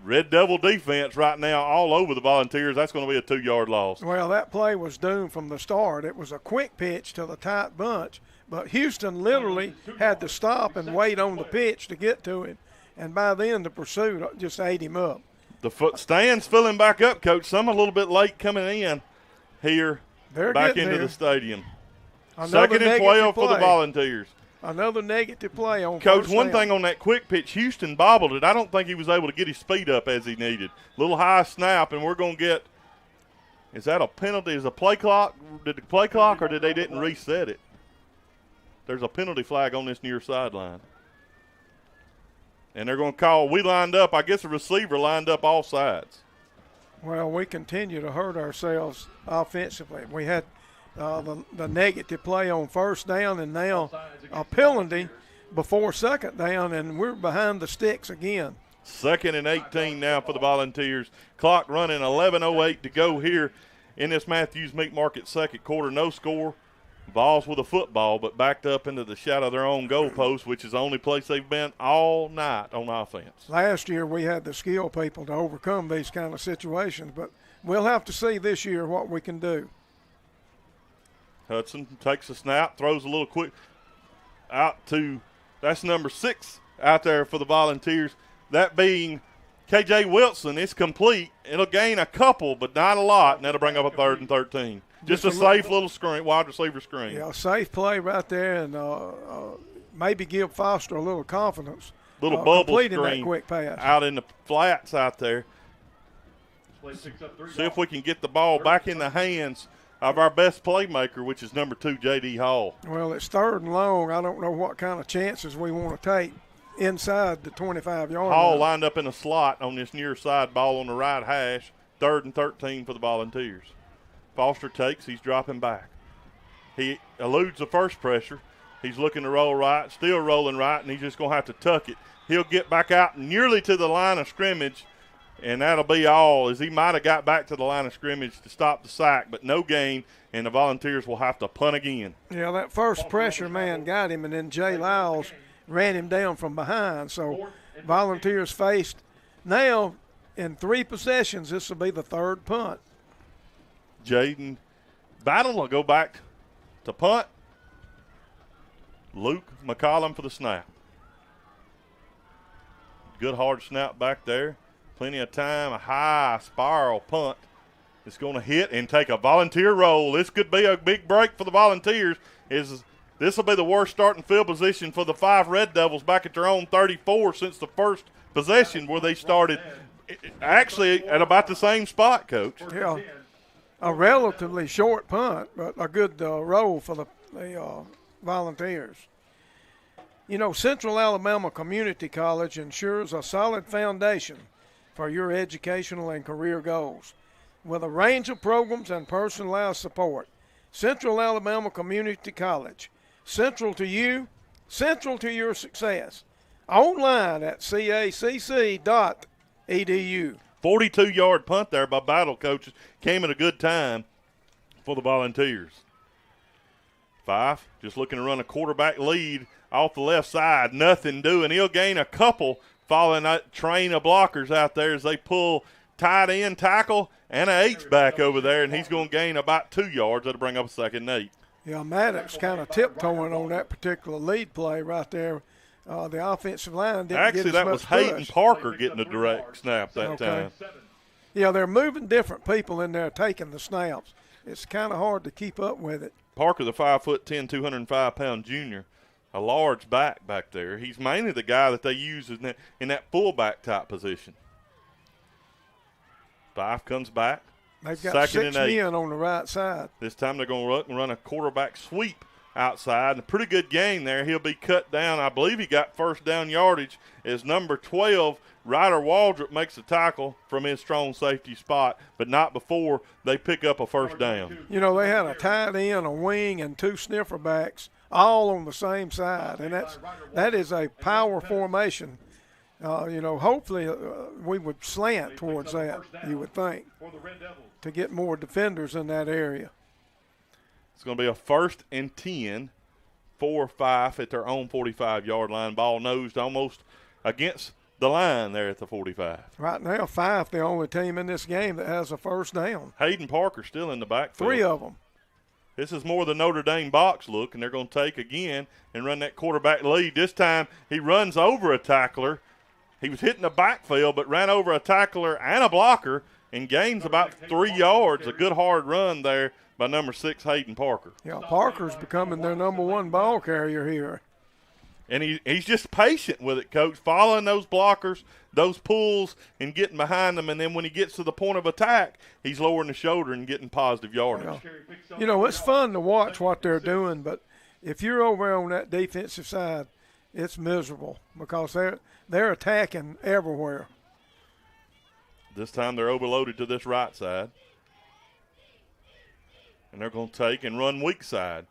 Red Devil defense right now all over the Volunteers. That's going to be a 2-yard loss. Well, that play was doomed from the start. It was a quick pitch to the tight bunch, but Houston literally had to stop and wait on the pitch to get to him, and by then the pursuit just ate him up. The stands filling back up, Coach. Some a little bit late coming in here back into the stadium. Another 2nd and 12 for the Volunteers. Another negative play on Coach, first one down. thing on that quick pitch, Houston bobbled it. I don't think he was able to get his speed up as he needed. Little high snap, and we're going to get – is that a penalty? Is a play clock? Did the play clock or they didn't reset it? There's a penalty flag on this near sideline. And they're going to call – we lined up. I guess the receiver lined up all sides. Well, we continue to hurt ourselves offensively. We had the negative play on first down, and now a penalty before second down, and we're behind the sticks again. 2nd and 18 now for the Volunteers. Clock running, 11:08 to go here in this Matthews Meat Market second quarter. No score. Vols with a football, but backed up into the shadow of their own goalpost, which is the only place they've been all night on offense. Last year we had the skill people to overcome these kind of situations, but we'll have to see this year what we can do. Hudson takes a snap, throws a little quick out to, that's number 6 out there for the Volunteers. That being K.J. Wilson. It's complete. It'll gain a couple, but not a lot, and that'll bring up a 3rd and 13. Just a safe little screen, wide receiver screen. Yeah, safe play right there, and maybe give Foster a little confidence. Little bubble completing screen that quick pass out in the flats out there. See if we can get the ball back in the hands of our best playmaker, which is number 2, J.D. Hall. Well, it's 3rd and long. I don't know what kind of chances we want to take inside the 25-yard line. Hall lined up in a slot on this near side ball on the right hash. 3rd and 13 for the Volunteers. Foster takes. He's dropping back. He eludes the first pressure. He's looking to roll right, still rolling right, and he's just going to have to tuck it. He'll get back out nearly to the line of scrimmage, and that'll be all, as he might have got back to the line of scrimmage to stop the sack, but no gain, and the Volunteers will have to punt again. Yeah, that first pressure man got him, and then Jay Lyles ran him down from behind. So Volunteers faced now in 3 possessions. This will be the 3rd punt. Jaden Battle will go back to punt. Luke McCollum for the snap. Good hard snap back there. Plenty of time. A high spiral punt. It's going to hit and take a volunteer roll. This could be a big break for the Volunteers. This will be the worst starting field position for the Fyffe Red Devils back at their own 34 since the first possession where they started actually at about the same spot, Coach. Yeah, a relatively short punt, but a good roll for the Volunteers. You know, Central Alabama Community College ensures a solid foundation for your educational and career goals. With a range of programs and personalized support, Central Alabama Community College, central to you, central to your success. Online at cacc.edu. 42-yard punt there by Battle, coaches. Came at a good time for the Volunteers. Fyffe just looking to run a quarterback lead off the left side. Nothing doing. He'll gain a couple following that train of blockers out there as they pull tight end tackle and an H-back over there, and he's going to gain about 2 yards. That'll bring up a 2nd and 8. Yeah, Maddox kind of tiptoeing on that particular lead play right there. The offensive line didn't Actually, get as that much was Hayden push. Parker getting the direct snap that time. Yeah, they're moving different people in there taking the snaps. It's kind of hard to keep up with it. Parker, the 5'10", 205-pound junior, a large back there. He's mainly the guy that they use in that fullback type position. Fyffe comes back. They've got 2nd and 8 men on the right side. This time they're going to run a quarterback sweep outside. A pretty good game there. He'll be cut down. I believe he got first down yardage as number 12, Ryder Waldrop, makes the tackle from his strong safety spot, but not before they pick up a first down. You know, they had a tight end, a wing, and 2 sniffer backs all on the same side, and that is a power formation. You know, hopefully we would slant towards that, you would think, to get more defenders in that area. It's going to be a 1st and 10 for Fyffe at their own 45-yard line. Ball nosed almost against the line there at the 45. Right now, Fyffe the only team in this game that has a first down. Hayden Parker still in the backfield. 3 of them. This is more the Notre Dame box look, and they're going to take again and run that quarterback lead. This time he runs over a tackler. He was hitting the backfield, but ran over a tackler and a blocker and gains about 3 yards. A good hard run there by number 6, Hayden Parker. Yeah, Parker's becoming their number 1 ball carrier here. And he's just patient with it, Coach, following those blockers, those pulls, and getting behind them. And then when he gets to the point of attack, he's lowering the shoulder and getting positive yardage. Yeah. You know, it's fun to watch what they're doing, but if you're over on that defensive side, it's miserable because they're attacking everywhere. This time they're overloaded to this right side. And they're going to take and run weak side.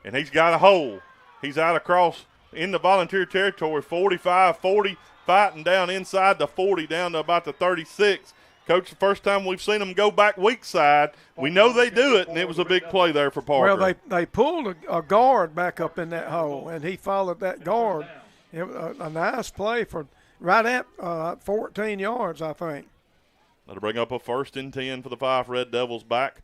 And he's got a hole. He's out across in the Volunteer territory, 45-40, fighting down inside the 40, down to about the 36. Coach, the first time we've seen them go back weak side, we know they do it, and it was a big play there for Parker. Well, they pulled a guard back up in that hole, and he followed that guard. It was a nice play for right at 14 yards, I think. That'll bring up a 1st and 10 for the Fyffe Red Devils back.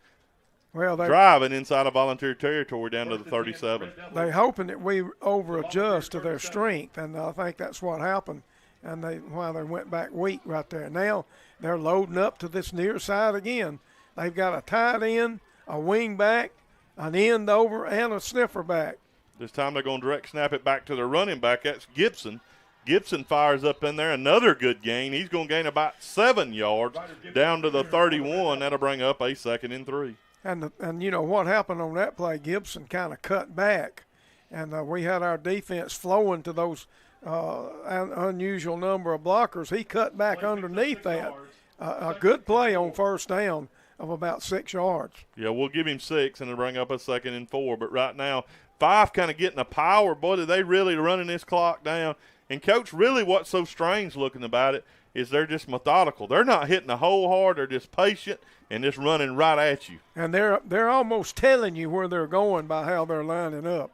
Well, driving inside of Volunteer territory down to the 37. They're hoping that we over-adjust to their strength, and I think that's what happened. And why they went back weak right there. Now they're loading up to this near side again. They've got a tight end, a wing back, an end over, and a sniffer back. This time they're going to direct snap it back to their running back. That's Gibson. Gibson fires up in there. Another good gain. He's going to gain about 7 yards down to the 31. That'll bring up a 2nd and 3. And you know what happened on that play? Gibson kind of cut back, and we had our defense flowing to those unusual number of blockers. He cut back underneath that. A good play on first down of about 6 yards. Yeah, we'll give him 6, and it'll bring up a 2nd and 4. But right now, Fyffe kind of getting the power. Boy, they really running this clock down. And, Coach, really what's so strange looking about it is they're just methodical. They're not hitting the hole hard. They're just patient and just running right at you. And they're almost telling you where they're going by how they're lining up.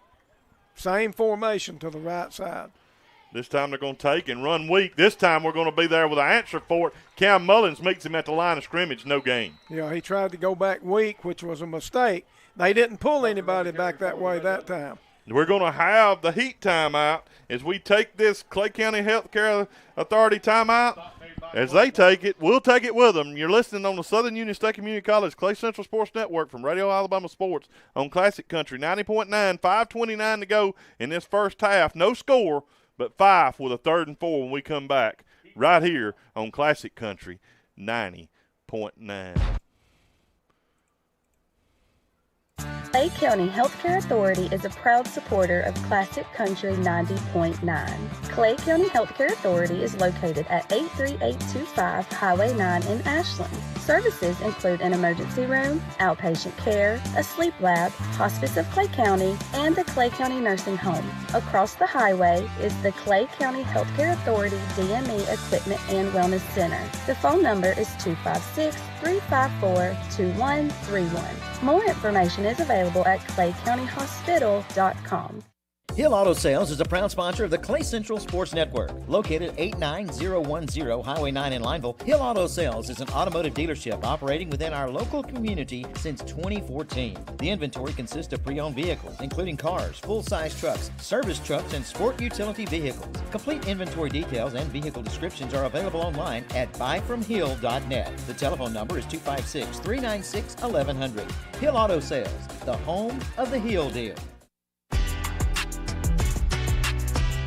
Same formation to the right side. This time they're going to take and run weak. This time we're going to be there with an answer for it. Cam Mullins meets him at the line of scrimmage, no gain. Yeah, he tried to go back weak, which was a mistake. They didn't pull anybody back that way that time. We're going to have the heat timeout as we take this Clay County Healthcare Authority timeout. As they take it, we'll take it with them. You're listening on the Southern Union State Community College Clay Central Sports Network from Radio Alabama Sports on Classic Country 90.9, 5:29 to go in this first half. No score, but Fyffe with a 3rd and 4 when we come back right here on Classic Country 90.9. Clay County Healthcare Authority is a proud supporter of Classic Country 90.9. Clay County Healthcare Authority is located at 83825 Highway 9 in Ashland. Services include an emergency room, outpatient care, a sleep lab, Hospice of Clay County, and the Clay County Nursing Home. Across the highway is the Clay County Healthcare Authority DME Equipment and Wellness Center. The phone number is 256-354-2131. More information is available at claycountyhospital.com. Hill Auto Sales is a proud sponsor of the Clay Central Sports Network. Located at 89010 Highway 9 in Lineville, Hill Auto Sales is an automotive dealership operating within our local community since 2014. The inventory consists of pre-owned vehicles, including cars, full-size trucks, service trucks, and sport utility vehicles. Complete inventory details and vehicle descriptions are available online at buyfromhill.net. The telephone number is 256-396-1100. Hill Auto Sales, the home of the Hill deal.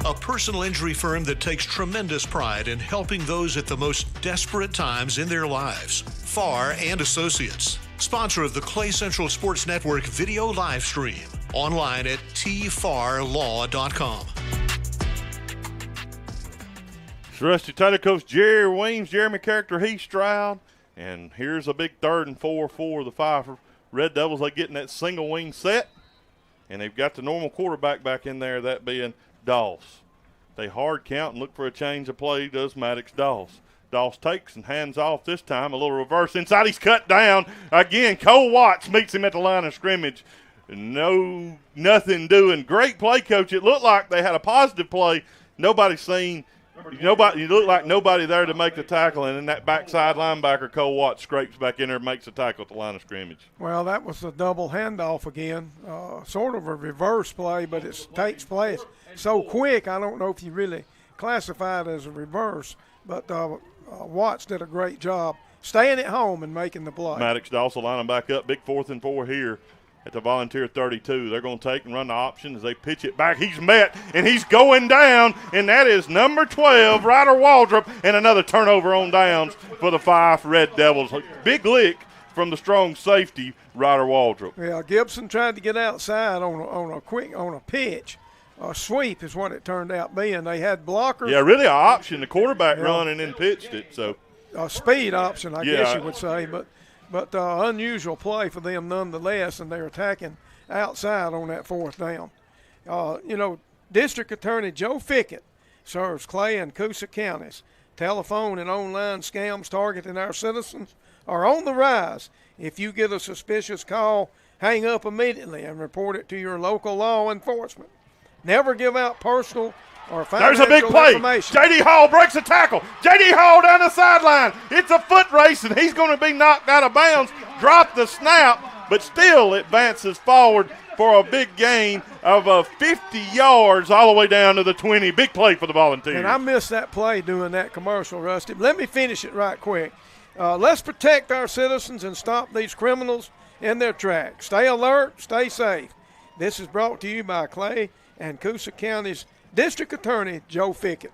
A personal injury firm that takes tremendous pride in helping those at the most desperate times in their lives. Farr and Associates, sponsor of the Clay Central Sports Network video live stream. Online at tfarlaw.com. It's Rusty Taylor, Coach Jerry Weems, Jeremy Character, Heath Stroud. And here's a big 3rd and 4 for the Fyffe Red Devils. They get in that single wing set. And they've got the normal quarterback back in there, that being Doss. They hard count and look for a change of play, does Maddox Doss. Doss takes and hands off this time. A little reverse inside. He's cut down. Again, Cole Watts meets him at the line of scrimmage. Nothing doing. Great play, Coach. It looked like they had a positive play. Nobody seen. It looked like nobody there to make the tackle, and then that backside linebacker, Cole Watts, scrapes back in there and makes a tackle at the line of scrimmage. Well, that was a double handoff again. Sort of a reverse play, but it takes place so quick, I don't know if you really classify it as a reverse. But Watts did a great job staying at home and making the play. Maddox also lining back up. Big 4th and 4 here at the Volunteer 32. They're going to take and run the option as they pitch it back. He's met, and he's going down, and that is number 12, Ryder Waldrop, and another turnover on downs for the Fyffe Red Devils. Big lick from the strong safety, Ryder Waldrop. Yeah, Gibson tried to get outside on a pitch. A sweep is what it turned out being. They had blockers. Yeah, really an option. The quarterback run and then pitched it. So a speed option, I guess you would say, but unusual play for them nonetheless, and they're attacking outside on that 4th down. District Attorney Joe Fyffe serves Clay and Coosa counties. Telephone and online scams targeting our citizens are on the rise. If you get a suspicious call, hang up immediately and report it to your local law enforcement. Never give out personal or financial There's a big play. information. J.D. Hall breaks a tackle. J.D. Hall down the sideline. It's a foot race, and he's going to be knocked out of bounds. Drop the snap, but still advances forward for a big gain of 50 yards all the way down to the 20. Big play for the Volunteers. And I missed that play doing that commercial, Rusty. Let me finish it right quick. Let's protect our citizens and stop these criminals in their tracks. Stay alert, stay safe. This is brought to you by Clay and Coosa County's District Attorney Joe Fyffe.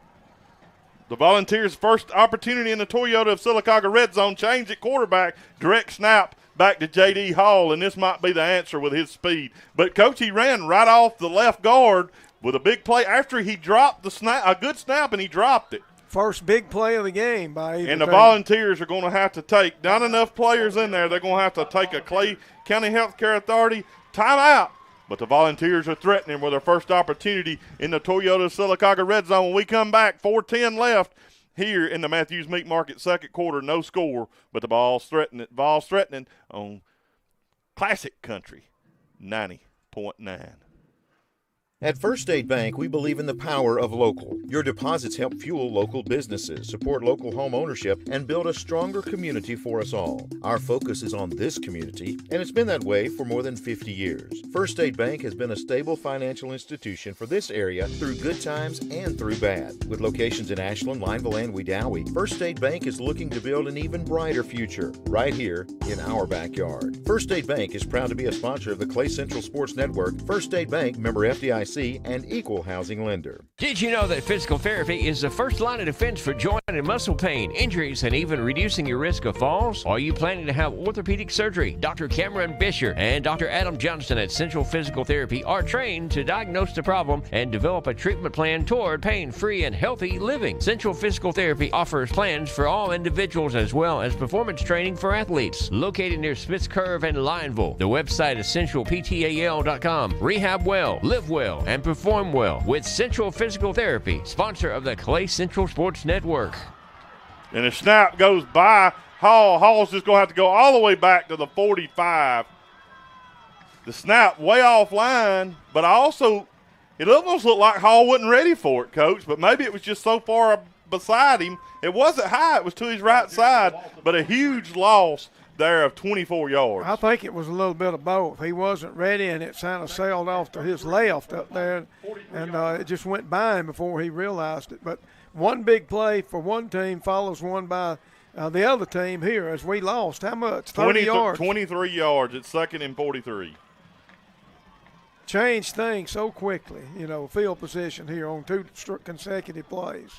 The Volunteers' first opportunity in the Toyota of Sylacauga red zone. Change at quarterback. Direct snap back to J.D. Hall, and this might be the answer with his speed. But, Coach, he ran right off the left guard with a big play after he dropped the snap, a good snap, and he dropped it. First big play of the game by either And the team. Volunteers are going to have to take, not enough players in there, they're going to have to take a Clay County Healthcare Authority timeout. But the Volunteers are threatening with their first opportunity in the Toyota Sylacauga red zone. When we come back, 4:10 left here in the Matthews Meat Market second quarter. No score, but the ball's threatening on Classic Country 90.9. At First State Bank, we believe in the power of local. Your deposits help fuel local businesses, support local home ownership, and build a stronger community for us all. Our focus is on this community, and it's been that way for more than 50 years. First State Bank has been a stable financial institution for this area through good times and through bad. With locations in Ashland, Lineville, and Wedowee, First State Bank is looking to build an even brighter future right here in our backyard. First State Bank is proud to be a sponsor of the Clay Central Sports Network. First State Bank, member FDIC, and equal housing lender. Did you know that physical therapy is the first line of defense for joint and muscle pain, injuries, and even reducing your risk of falls? Are you planning to have orthopedic surgery? Dr. Cameron Bisher and Dr. Adam Johnston at Central Physical Therapy are trained to diagnose the problem and develop a treatment plan toward pain-free and healthy living. Central Physical Therapy offers plans for all individuals as well as performance training for athletes. Located near Smith's Curve and Lineville. The website is centralptal.com. Rehab well, live well, and perform well with Central Physical Therapy, sponsor of the Clay Central Sports Network. And the snap goes by. Hall's just going to have to go all the way back to the 45. The snap way offline, but it almost looked like Hall wasn't ready for it, Coach, but maybe it was just so far beside him. It wasn't high. It was to his right side, but a huge loss there of 24 yards. I think it was a little bit of both. He wasn't ready, and it kind of sailed off to his left up there, and it just went by him before he realized it. But one big play for one team follows one by the other team here as we lost. How much? 30 yards? 23 yards. It's 2nd and 43. Changed things so quickly, field position here on 2 consecutive plays.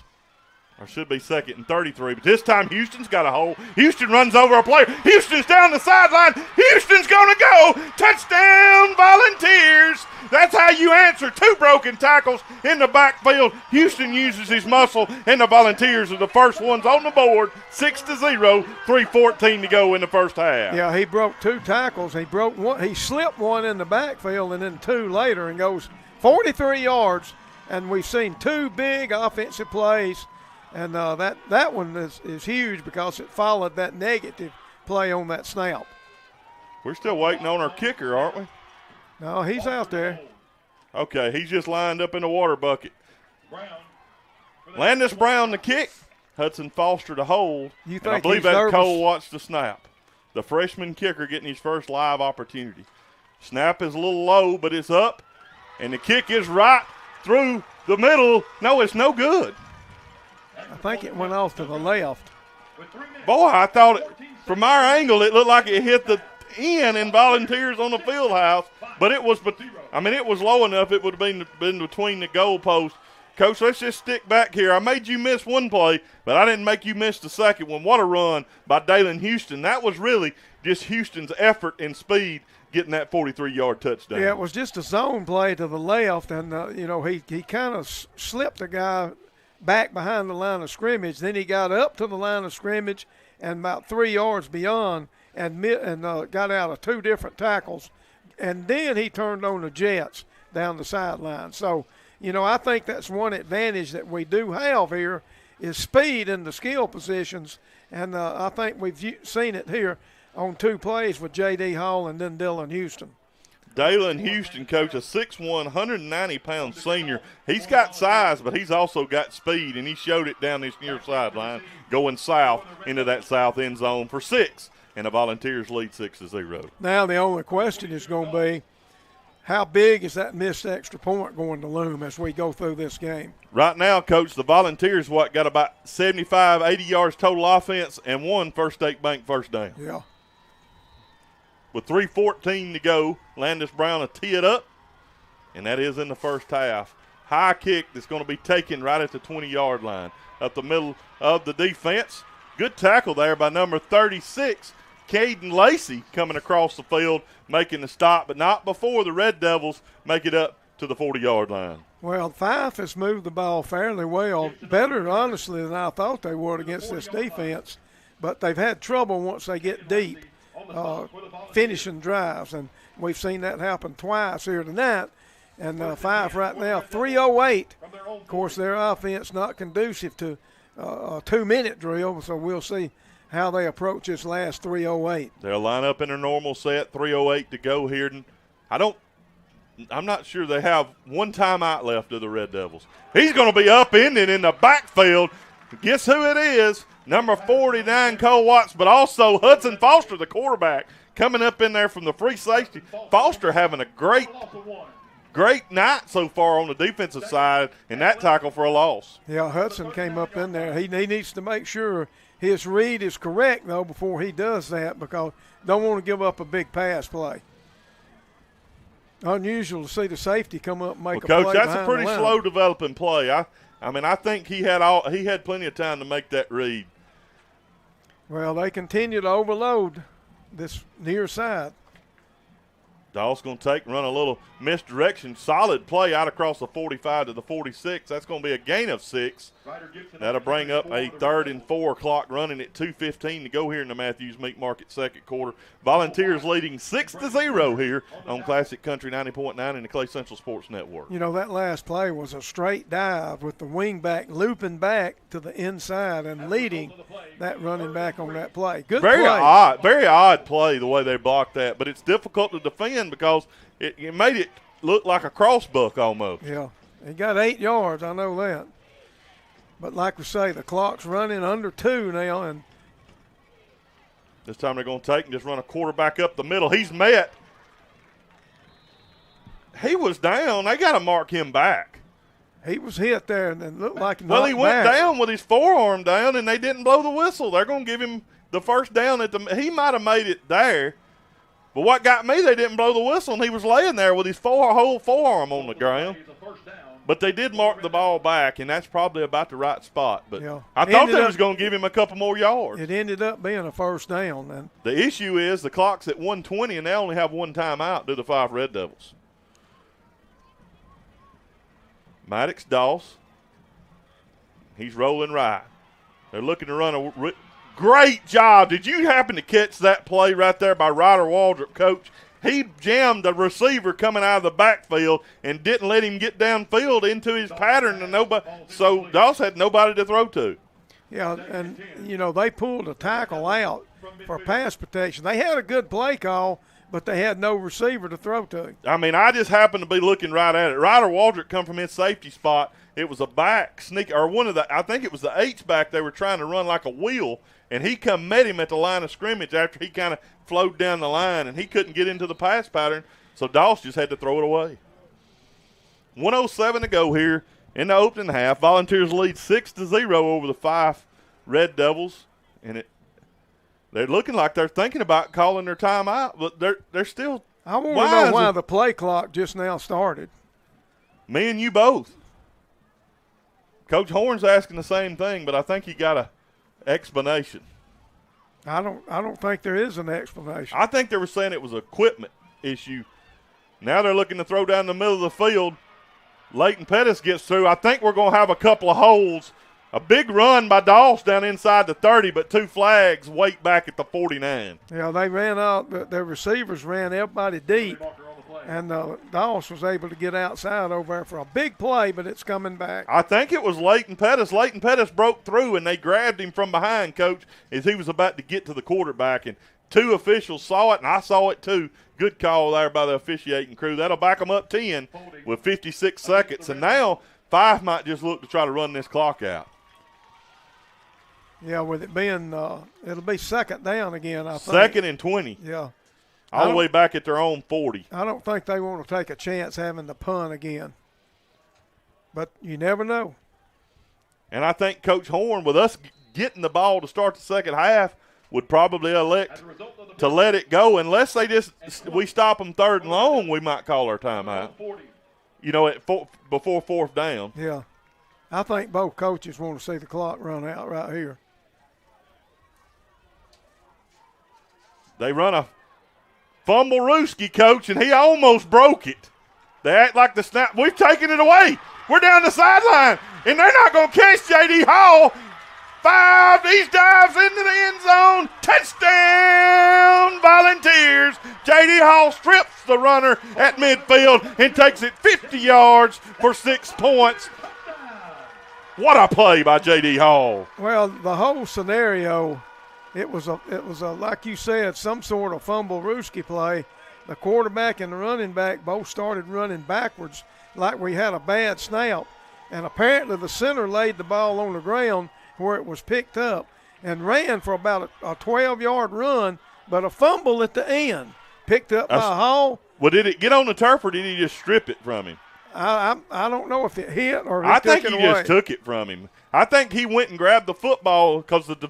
Or should be 2nd and 33, but this time Houston's got a hole. Houston runs over a player. Houston's down the sideline. Houston's going to go. Touchdown, Volunteers. That's how you answer 2 broken tackles in the backfield. Houston uses his muscle, and the Volunteers are the first ones on the board, 6-0, 3:14 to go in the first half. Yeah, he broke 2 tackles. He broke one. He slipped one in the backfield and then 2 later and goes 43 yards, and we've seen 2 big offensive plays. And that one is huge because it followed that negative play on that snap. We're still waiting on our kicker, aren't we? No, he's out there. Okay, he's just lined up in the water bucket. Landis Brown the kick. Hudson Foster to hold. You think and I believe he's that nervous? Cole watched the snap. The freshman kicker getting his first live opportunity. Snap is a little low, but it's up. And the kick is right through the middle. No, it's no good. I think it went off to the left. Boy, I thought from our angle it looked like it hit the end in Volunteers on the field house, but it was low enough it would have been between the goal posts. Coach, let's just stick back here. I made you miss one play, but I didn't make you miss the second one. What a run by Dalen Houston. That was really just Houston's effort and speed getting that 43-yard touchdown. Yeah, it was just a zone play to the left, and, he kind of slipped the guy back behind the line of scrimmage. Then he got up to the line of scrimmage and about 3 yards beyond and got out of 2 different tackles. And then he turned on the jets down the sideline. So, I think that's one advantage that we do have here is speed in the skill positions. And I think we've seen it here on 2 plays with J.D. Hall and then Dylan Houston. Dalen Houston, coach, a 6'1", 190-pound senior. He's got size, but he's also got speed, and he showed it down this near sideline, going south into that south end zone for 6, and the Volunteers lead 6-0. Now the only question is going to be, how big is that missed extra point going to loom as we go through this game? Right now, Coach, the Volunteers got about 75, 80 yards total offense and 1 First State Bank first down. Yeah. With 3:14 to go, Landis Brown will tee it up, and that is in the first half. High kick that's going to be taken right at the 20-yard line up the middle of the defense. Good tackle there by number 36, Caden Lacey, coming across the field, making the stop, but not before the Red Devils make it up to the 40-yard line. Well, Fyffe has moved the ball fairly well, better, honestly, than I thought they would against this defense, but they've had trouble once they get deep. Finishing drives, and we've seen that happen twice here tonight. And Fyffe right now, 3:08. Of course, their offense not conducive to a 2-minute drill, so we'll see how they approach this last 3:08. They'll line up in their normal set, 3:08 to go here. And I'm not sure they have one timeout left of the Red Devils. He's going to be upended in the backfield. Guess who it is? Number 49, Cole Watts, but also Hudson Foster, the quarterback, coming up in there from the free safety. Foster having a great night so far on the defensive side, and that tackle for a loss. Yeah, Hudson came up in there. He needs to make sure his read is correct, though, before he does that, because don't want to give up a big pass play. Unusual to see the safety come up and make a play. Coach, that's a pretty slow developing play. I mean, I think he had plenty of time to make that read. Well, they continue to overload this near side. Dawes going to take and run a little misdirection. Solid play out across the 45 to the 46. That's going to be a gain of 6. That'll bring up a 3rd and 4 clock running at 2:15 to go here in the Matthews Meat Market second quarter. Volunteers leading 6-0 here on Classic Country 90.9 and the Clay Central Sports Network. You know, that last play was a straight dive with the wing back looping back to the inside and leading that running back on that play. Good play. Very odd play the way they blocked that, but it's difficult to defend because it made it look like a crossbuck almost. Yeah, he got 8 yards, I know that. But like we say, the clock's running under 2 now, and this time they're going to take and just run a quarterback up the middle. He's met. He was down. They got to mark him back. He was hit there and looked like he went down with his forearm down, and they didn't blow the whistle. They're going to give him the first down. He might have made it there. But what got me, they didn't blow the whistle, and he was laying there with his whole forearm on the ground. But they did mark the ball back, and that's probably about the right spot. But yeah. I thought they was going to give him a couple more yards. It ended up being a first down. And the issue is the clock's at 1:20, and they only have one timeout to the Fyffe Red Devils. Maddox Doss. He's rolling right. They're looking to run a great job. Did you happen to catch that play right there by Ryder Waldrop, Coach? He jammed the receiver coming out of the backfield and didn't let him get downfield into his pattern, and so Doss had nobody to throw to. Yeah, and, you know, they pulled a tackle out for pass protection. They had a good play call, but they had no receiver to throw to. I mean, I just happened to be looking right at it. Ryder Waldrop come from his safety spot. It was a back sneak, or I think it was the H-back they were trying to run like a wheel, and he met him at the line of scrimmage after he kind of flowed down the line, and he couldn't get into the pass pattern, so Doss just had to throw it away. 1:07 to go here in the opening half. Volunteers lead 6-0 over the Fyffe Red Devils, and they're looking like they're thinking about calling their timeout, but they're still. I want to know why the play clock just now started. Me and you both. Coach Horn's asking the same thing, but I think he got an explanation. I don't think there is an explanation. I think they were saying it was an equipment issue. Now they're looking to throw down the middle of the field. Leighton Pettis gets through. I think we're going to have a couple of holes. A big run by Doss down inside the 30, but 2 flags wait back at the 49. Yeah, they ran out. Their receivers ran everybody deep, and Doss was able to get outside over there for a big play, but it's coming back. I think it was Leighton Pettis. Leighton Pettis broke through, and they grabbed him from behind, Coach, as he was about to get to the quarterback. And 2 officials saw it, and I saw it too. Good call there by the officiating crew. That'll back them up 10 with 56 seconds. And now Fyffe might just look to try to run this clock out. Yeah, with it being it'll be second down again, I think. 2nd and 20. Yeah. All the way back at their own 40. I don't think they want to take a chance having the punt again. But you never know. And I think Coach Horn, with us getting the ball to start the second half, would probably elect to let it go. Unless we stop them 3rd and long, we might call our timeout. You know, before 4th down. Yeah. I think both coaches want to see the clock run out right here. They run a fumble-rooski, Coach, and he almost broke it. They act like the snap. We've taken it away. We're down the sideline, and they're not going to catch J.D. Hall. 5, he dives into the end zone. Touchdown, Volunteers. J.D. Hall strips the runner at midfield and takes it 50 yards for 6 points. What a play by J.D. Hall. Well, the whole scenario, it was a like you said, some sort of fumble-rooski play, the quarterback and the running back both started running backwards like we had a bad snap. And apparently the center laid the ball on the ground where it was picked up and ran for about a 12-yard run, but a fumble at the end, picked up by Hall. Well, did it get on the turf or did he just strip it from him? I don't know if it hit or he I took think it he away. just took it from him. I think he went and grabbed the football because the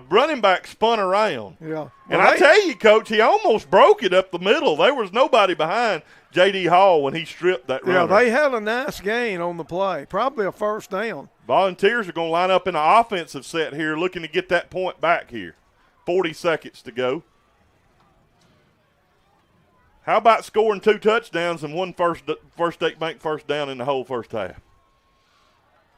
running back spun around. Yeah. And I tell you, Coach, he almost broke it up the middle. There was nobody behind J.D. Hall when he stripped that runner. Yeah, they had a nice gain on the play, probably a first down. Volunteers are going to line up in an offensive set here looking to get that point back here. 40 seconds to go. How about scoring 2 touchdowns and one First State Bank first down in the whole first half?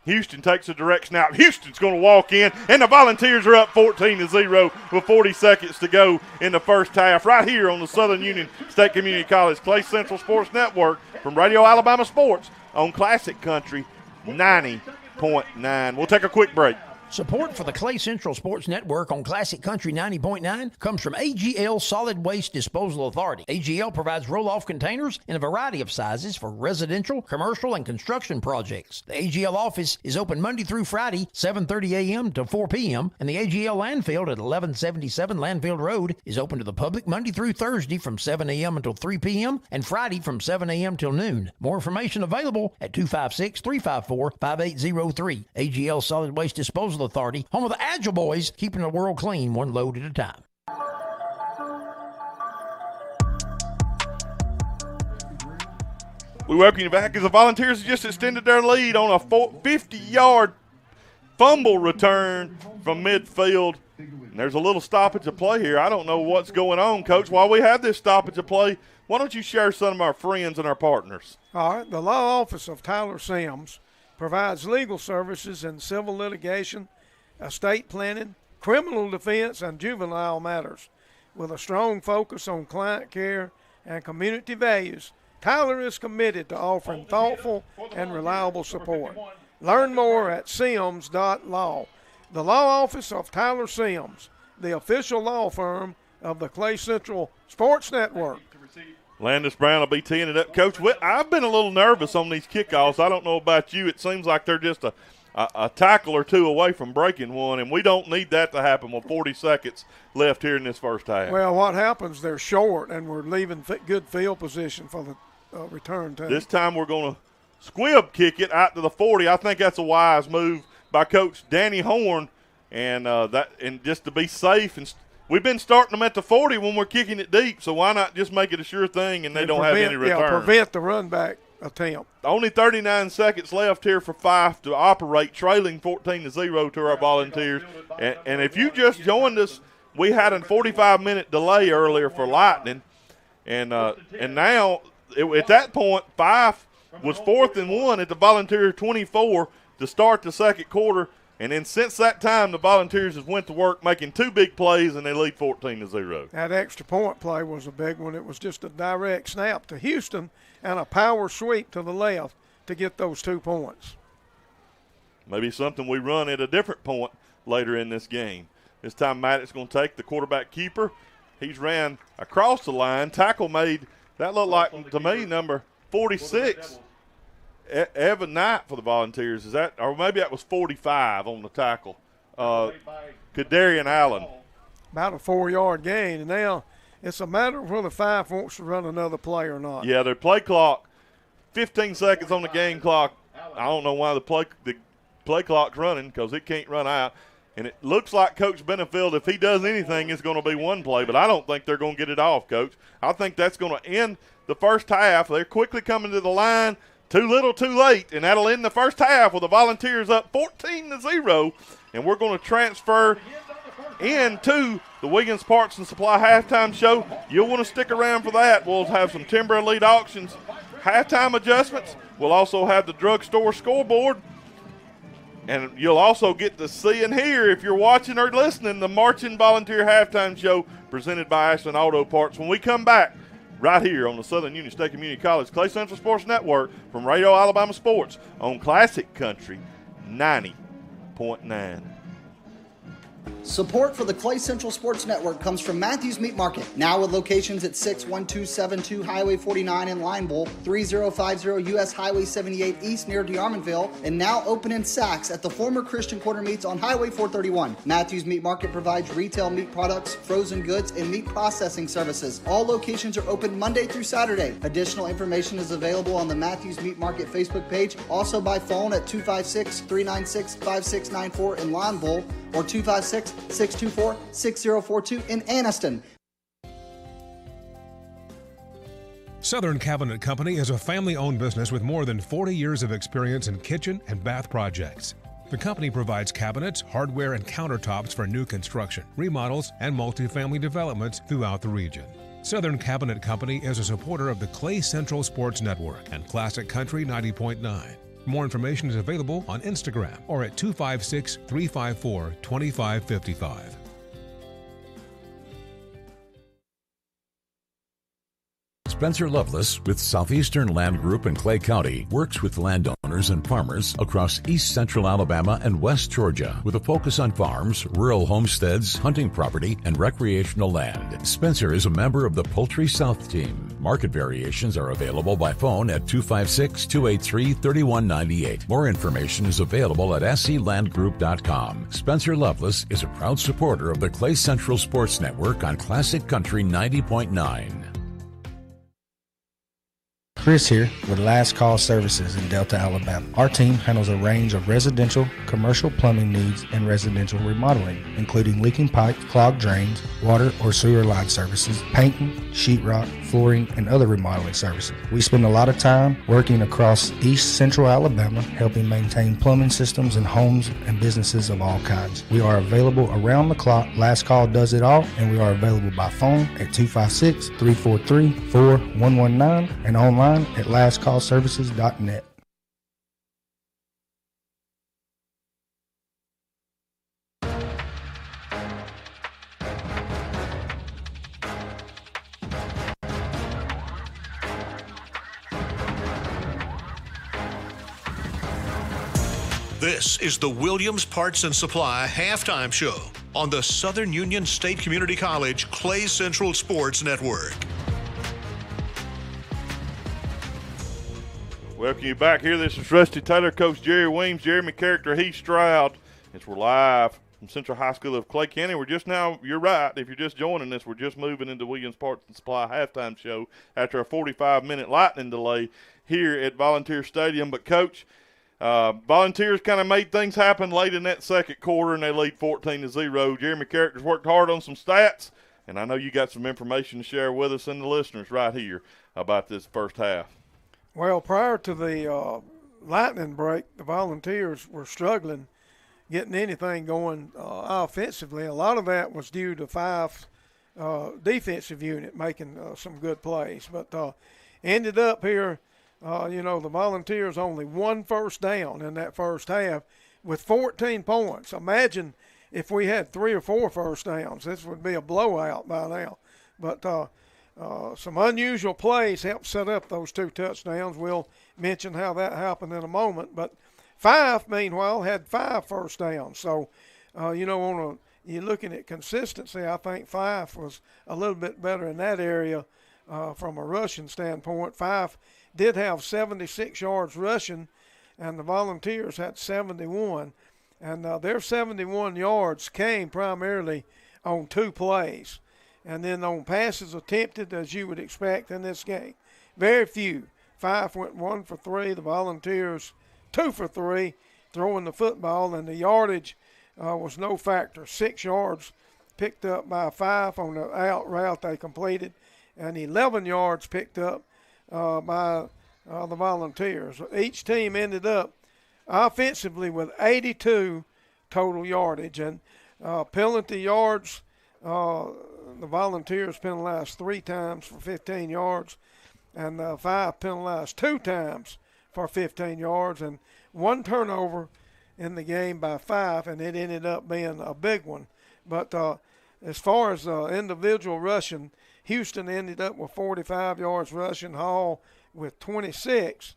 Houston takes a direct snap. Houston's going to walk in, and the Volunteers are up 14-0 with 40 seconds to go in the first half. Right here on the Southern Union State Community College Clay Central Sports Network from Radio Alabama Sports on Classic Country 90.9. We'll take a quick break. Support for the Clay Central Sports Network on Classic Country 90.9 comes from AGL Solid Waste Disposal Authority. AGL provides roll-off containers in a variety of sizes for residential, commercial, and construction projects. The AGL office is open Monday through Friday, 7:30 a.m. to 4 p.m., and the AGL landfill at 1177 Landfill Road is open to the public Monday through Thursday from 7 a.m. until 3 p.m. and Friday from 7 a.m. till noon. More information available at 256-354-5803. AGL Solid Waste Disposal Authority, home of the Agile Boys, keeping the world clean one load at a time. We welcome you back as the Volunteers just extended their lead on a 50-yard fumble return from midfield. And there's a little stoppage of play here. I don't know what's going on, Coach. While we have this stoppage of play, why don't you share some of our friends and our partners? All right. The law office of Tyler Sims provides legal services in civil litigation, estate planning, criminal defense, and juvenile matters. With a strong focus on client care and community values, Tyler is committed to offering thoughtful and reliable support. Learn more at sims.law. The law office of Tyler Sims, the official law firm of the Clay Central Sports Network. Landis Brown will be teeing it up. Coach, I've been a little nervous on these kickoffs. I don't know about you. It seems like they're just a tackle or two away from breaking one, and we don't need that to happen with 40 seconds left here in this first half. Well, what happens, they're short, and we're leaving good field position for the return team. This time we're going to squib kick it out to the 40. I think that's a wise move by Coach Danny Horn, and just to be safe. And we've been starting them at the 40 when we're kicking it deep, so why not just make it a sure thing and they don't have any return? Yeah, prevent the run back attempt. Only 39 seconds left here for Fyffe to operate, trailing 14-0 to our Volunteers. And if you just joined us, we had a 45-minute delay earlier for Lightning, and now at that point, Fyffe was 4th and 1 at the Volunteer 24 to start the second quarter. And then since that time, the Volunteers have went to work making 2 big plays, and they lead 14-0. That extra point play was a big one. It was just a direct snap to Houston and a power sweep to the left to get those 2 points. Maybe something we run at a different point later in this game. This time Maddox going to take the quarterback keeper. He's ran across the line. Tackle made, that looked like, to me, number 46. Evan Knight for the Volunteers. Is that, or maybe that was 45 on the tackle. Kadarian Allen. About a 4-yard gain, and now it's a matter of whether Fyffe wants to run another play or not. Yeah, their play clock, 15 seconds on the game clock. I don't know why the play clock's running, because it can't run out. And it looks like Coach Benefield, if he does anything, it's going to be one play, but I don't think they're going to get it off, Coach. I think that's going to end the first half. They're quickly coming to the line. Too little, too late, and that'll end the first half with the Volunteers up 14-0, and we're going to transfer into the Wiggins Parts and Supply halftime show. You'll want to stick around for that. We'll have some Timber Elite Auctions halftime adjustments. We'll also have the drugstore scoreboard, and you'll also get to see and hear, if you're watching or listening, the Marching Volunteer halftime show presented by Ashland Auto Parts. When we come back, right here on the Southern Union State Community College Clay Central Sports Network from Radio Alabama Sports on Classic Country 90.9. Support for the Clay Central Sports Network comes from Matthews Meat Market, now with locations at 61272 Highway 49 in Lineville, 3050 U.S. Highway 78 East near DeArmonville, and now open in Sachs at the former Christian Quarter Meats on Highway 431. Matthews Meat Market provides retail meat products, frozen goods, and meat processing services. All locations are open Monday through Saturday. Additional information is available on the Matthews Meat Market Facebook page, also by phone at 256-396-5694 in Lineville, or 256-624-6042 in Anniston. Southern Cabinet Company is a family-owned business with more than 40 years of experience in kitchen and bath projects. The company provides cabinets, hardware, and countertops for new construction, remodels, and multifamily developments throughout the region. Southern Cabinet Company is a supporter of the Clay Central Sports Network and Classic Country 90.9. More information is available on Instagram or at 256-354-2555. Spencer Lovelace with Southeastern Land Group in Clay County works with landowners and farmers across east central Alabama and west Georgia with a focus on farms, rural homesteads, hunting property, and recreational land. Spencer is a member of the Poultry South team. Market variations are available by phone at 256-283-3198. More information is available at selandgroup.com. Spencer Lovelace is a proud supporter of the Clay Central Sports Network on Classic Country 90.9. Chris here with Last Call Services in Delta, Alabama. Our team handles a range of residential, commercial plumbing needs and residential remodeling, including leaking pipes, clogged drains, water or sewer line services, painting, sheetrock, flooring, and other remodeling services. We spend a lot of time working across East Central Alabama, helping maintain plumbing systems in homes and businesses of all kinds. We are available around the clock. Last Call does it all, and we are available by phone at 256-343-4119 and online at lastcallservices.net. This is the Williams Parts and Supply Halftime Show on the Southern Union State Community College Clay Central Sports Network. Welcome you back here. This is Rusty Taylor, Coach Jerry Weems, Jeremy Character, Heath Stroud. As we're live from Central High School of Clay County. We're just now, you're right, if you're just joining us, we're just moving into Williams Parts and Supply halftime show after a 45-minute lightning delay here at Volunteer Stadium. But, Coach, Volunteers kind of made things happen late in that second quarter, and they lead 14-0. Jeremy Character's worked hard on some stats, and I know you got some information to share with us and the listeners right here about this first half. Well, prior to the lightning break, the Volunteers were struggling getting anything going offensively. A lot of that was due to Fyffe's defensive unit making some good plays. But ended up here, the Volunteers only one first down in that first half with 14 points. Imagine if we had 3 or 4 first downs. This would be a blowout by now. But some unusual plays helped set up those 2 touchdowns. We'll mention how that happened in a moment. But Fyffe, meanwhile, had 5 first downs. So, you're looking at consistency, I think Fyffe was a little bit better in that area from a rushing standpoint. Fyffe did have 76 yards rushing, and the Volunteers had 71. And their 71 yards came primarily on 2 plays. And then on passes attempted, as you would expect in this game, very few. Fyffe went 1 for 3. The Volunteers 2 for 3 throwing the football, and the yardage was no factor. 6 yards picked up by Fyffe on the out route they completed, and 11 yards picked up by the Volunteers. Each team ended up offensively with 82 total yardage, and penalty yards, the Volunteers penalized 3 times for 15 yards, and Fyffe penalized 2 times for 15 yards, and 1 turnover in the game by Fyffe, and it ended up being a big one. But as far as individual rushing, Houston ended up with 45 yards rushing. Hall with 26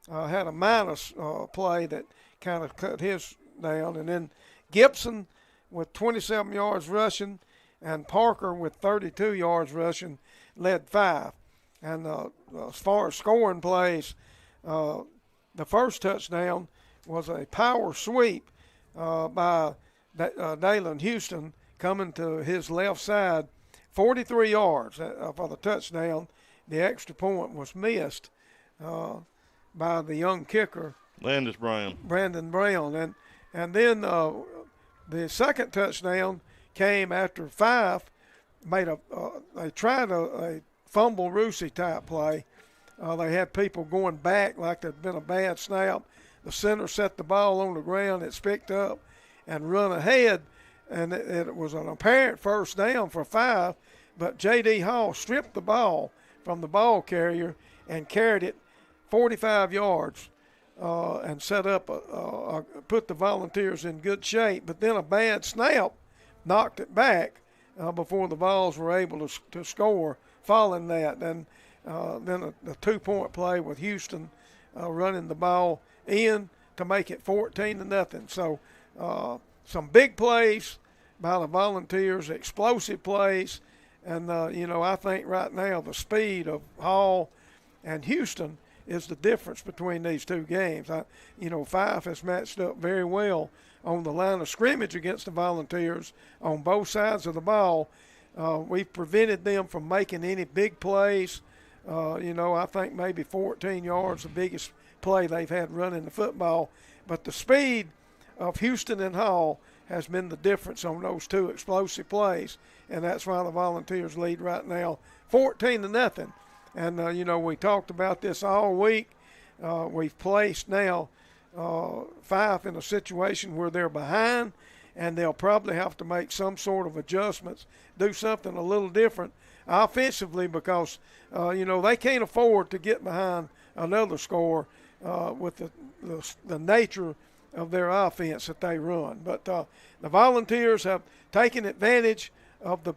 had a minus play that kind of cut his down. And then Gibson with 27 yards rushing, and Parker with 32 yards rushing led Fyffe. And as far as scoring plays, the first touchdown was a power sweep by Dalen Houston coming to his left side, 43 yards for the touchdown. The extra point was missed by the young kicker, Brandon Brown. And then the second touchdown came after Fyffe made they tried a fumble Rusi type play. They had people going back like there'd been a bad snap. The center set the ball on the ground. It's picked up and run ahead, and it was an apparent first down for Fyffe, but J.D. Hall stripped the ball from the ball carrier and carried it 45 yards and set up, put the Volunteers in good shape. But then a bad snap knocked it back before the Vols were able to score following that. And then a 2-point play with Houston running the ball in to make it 14-0. So some big plays by the Volunteers, explosive plays. And, I think right now the speed of Hall and Houston is the difference between these two games. Fyffe has matched up very well on the line of scrimmage against the Volunteers on both sides of the ball. We've prevented them from making any big plays. I think maybe 14 yards, the biggest play they've had running the football. But the speed of Houston and Hall has been the difference on those two explosive plays, and that's why the Volunteers lead right now 14-0. And, we talked about this all week. We've placed now Fyffe in a situation where they're behind, and they'll probably have to make some sort of adjustments, do something a little different offensively because, they can't afford to get behind another score with the nature of their offense that they run. But the Volunteers have taken advantage of the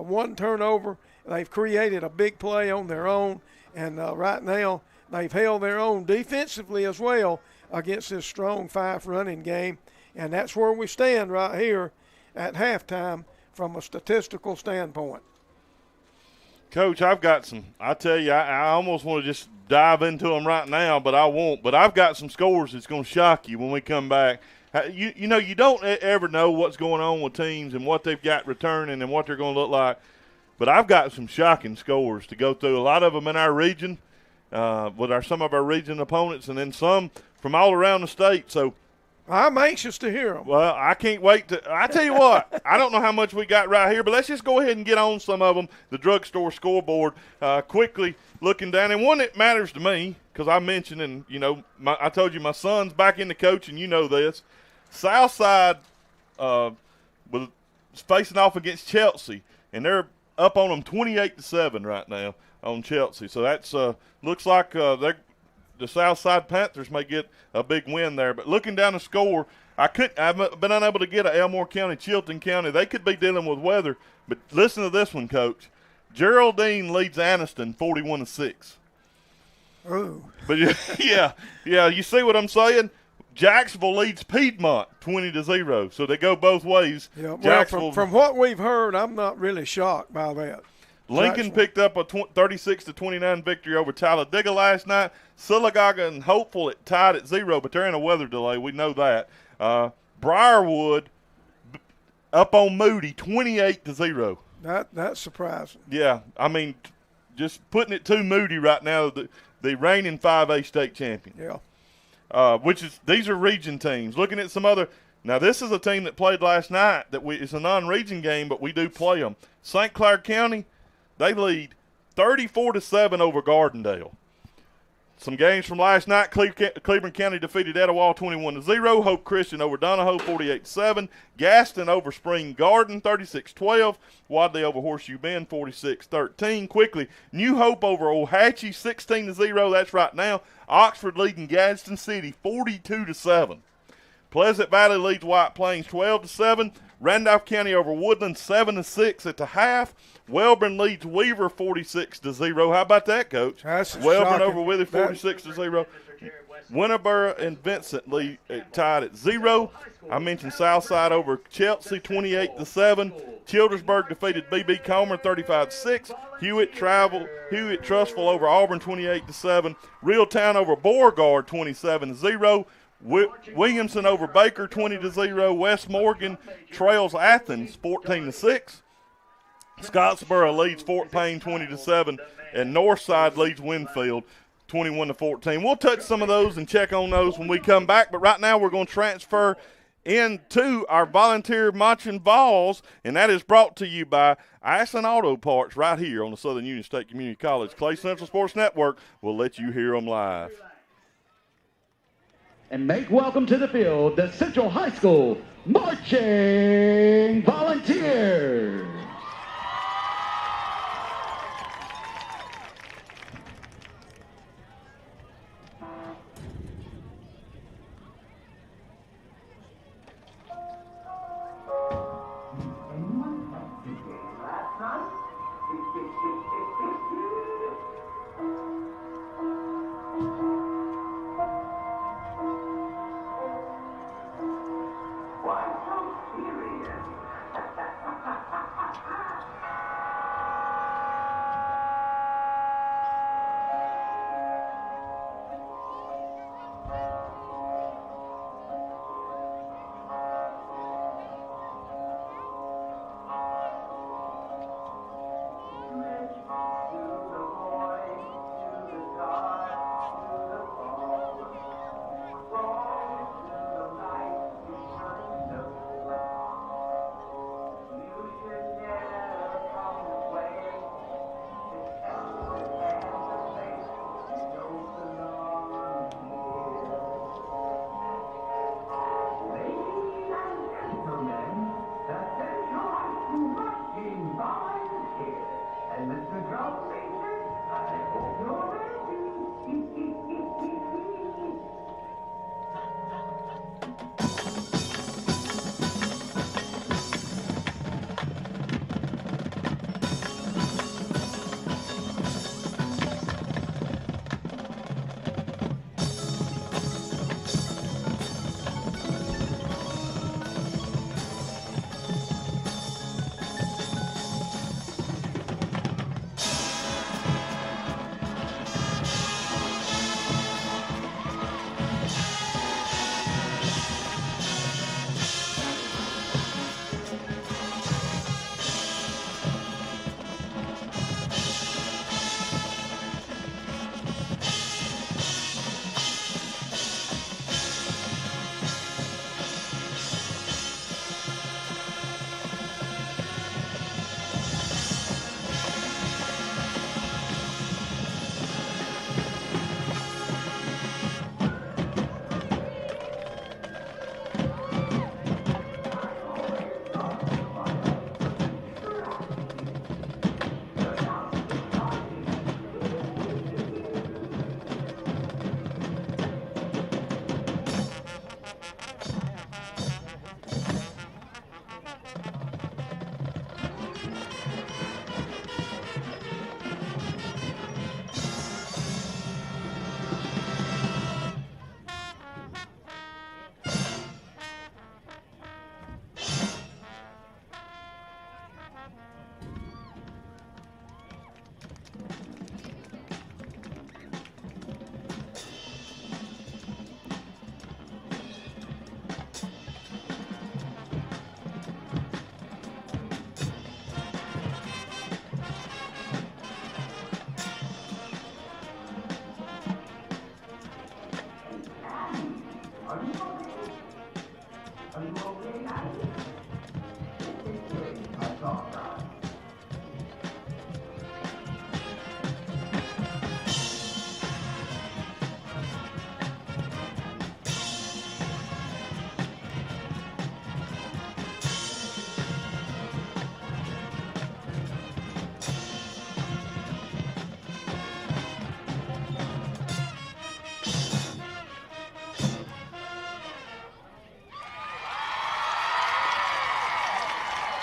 one turnover. They've created a big play on their own, and right now they've held their own defensively as well against this strong Fyffe running game, and that's where we stand right here at halftime from a statistical standpoint. Coach, I've got some. I tell you, I almost want to just dive into them right now, but I won't. But I've got some scores that's going to shock you when we come back. You don't ever know what's going on with teams and what they've got returning and what they're going to look like. But I've got some shocking scores to go through. A lot of them in our region with some of our region opponents, and then some from all around the state. So I'm anxious to hear them. Well, I can't wait to – I tell you what, I don't know how much we got right here, but let's just go ahead and get on some of them. The drugstore scoreboard, quickly looking down. And one that matters to me, because I mentioned, and, I told you my son's back into coaching. You know this. Southside was facing off against Chelsea, and they're up on them 28-7 right now on Chelsea. So that's looks like the Southside Panthers may get a big win there. But looking down the score, I've been unable to get a Elmore County, Chilton County. They could be dealing with weather. But listen to this one, Coach. Geraldine leads Anniston 41-6. Oh. But yeah, you see what I'm saying? Jacksonville leads Piedmont 20-0, so they go both ways. Yeah, well, from what we've heard, I'm not really shocked by that. Lincoln picked up a 36-29 victory over Talladega last night. Sylacauga and Hopeful tied at 0, but they're in a weather delay. We know that. Briarwood up on Moody 28-0. That's surprising. Yeah, I mean, just putting it to Moody right now, the reigning 5A state champion. Yeah. These are region teams. Looking at some other – now this is a team that played last night. It's a non-region game, but we do play them. St. Clair County, they lead 34-7 over Gardendale. Some games from last night, Cleveland County defeated Etowah 21-0. Hope Christian over Donahoe 48-7. Gaston over Spring Garden 36-12. Wadley over Horseshoe Bend 46-13. Quickly, New Hope over Ohatchee 16-0. That's right now. Oxford leading Gadsden City 42-7. Pleasant Valley leads White Plains 12-7. Randolph County over Woodland 7-6 at the half. Welborn leads Weaver 46-0. How about that, Coach? That's Welborn shocking. over Withey 46-0. Winterboro and Vincent lead, tied at 0. I mentioned Southside over Chelsea 28-7. Childersburg defeated B.B. Comer 35-6. Hewitt Trustful over Auburn 28-7. Reeltown over Beauregard 27-0. Williamson over Baker 20-0. West Morgan trails Athens 14-6. Scottsboro leads Fort Payne 20-7, and Northside leads Winfield 21-14. We'll touch some of those and check on those when we come back, but right now we're going to transfer into our volunteer Machin Vols, and that is brought to you by Ashland Auto Parts right here on the Southern Union State Community College. Clay Central Sports Network will let you hear them live. And make welcome to the field the Central High School Marching Volunteers.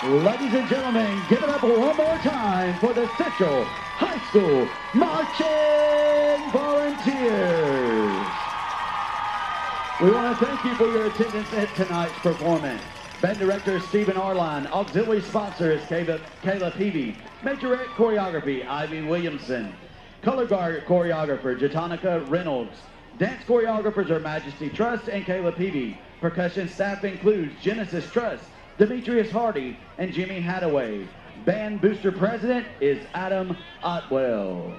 Ladies and gentlemen, give it up one more time for the Central High School Marching Volunteers. We want to thank you for your attendance at tonight's performance. Band director Stephen Arline. Auxiliary sponsor is Kayla Peavy. Majorette choreography, Ivy Williamson. Color guard choreographer, Jatonica Reynolds. Dance choreographers are Majesty Trust and Kayla Peavy. Percussion staff includes Genesis Trust, Demetrius Hardy, and Jimmy Hadaway. Band booster president is Adam Otwell.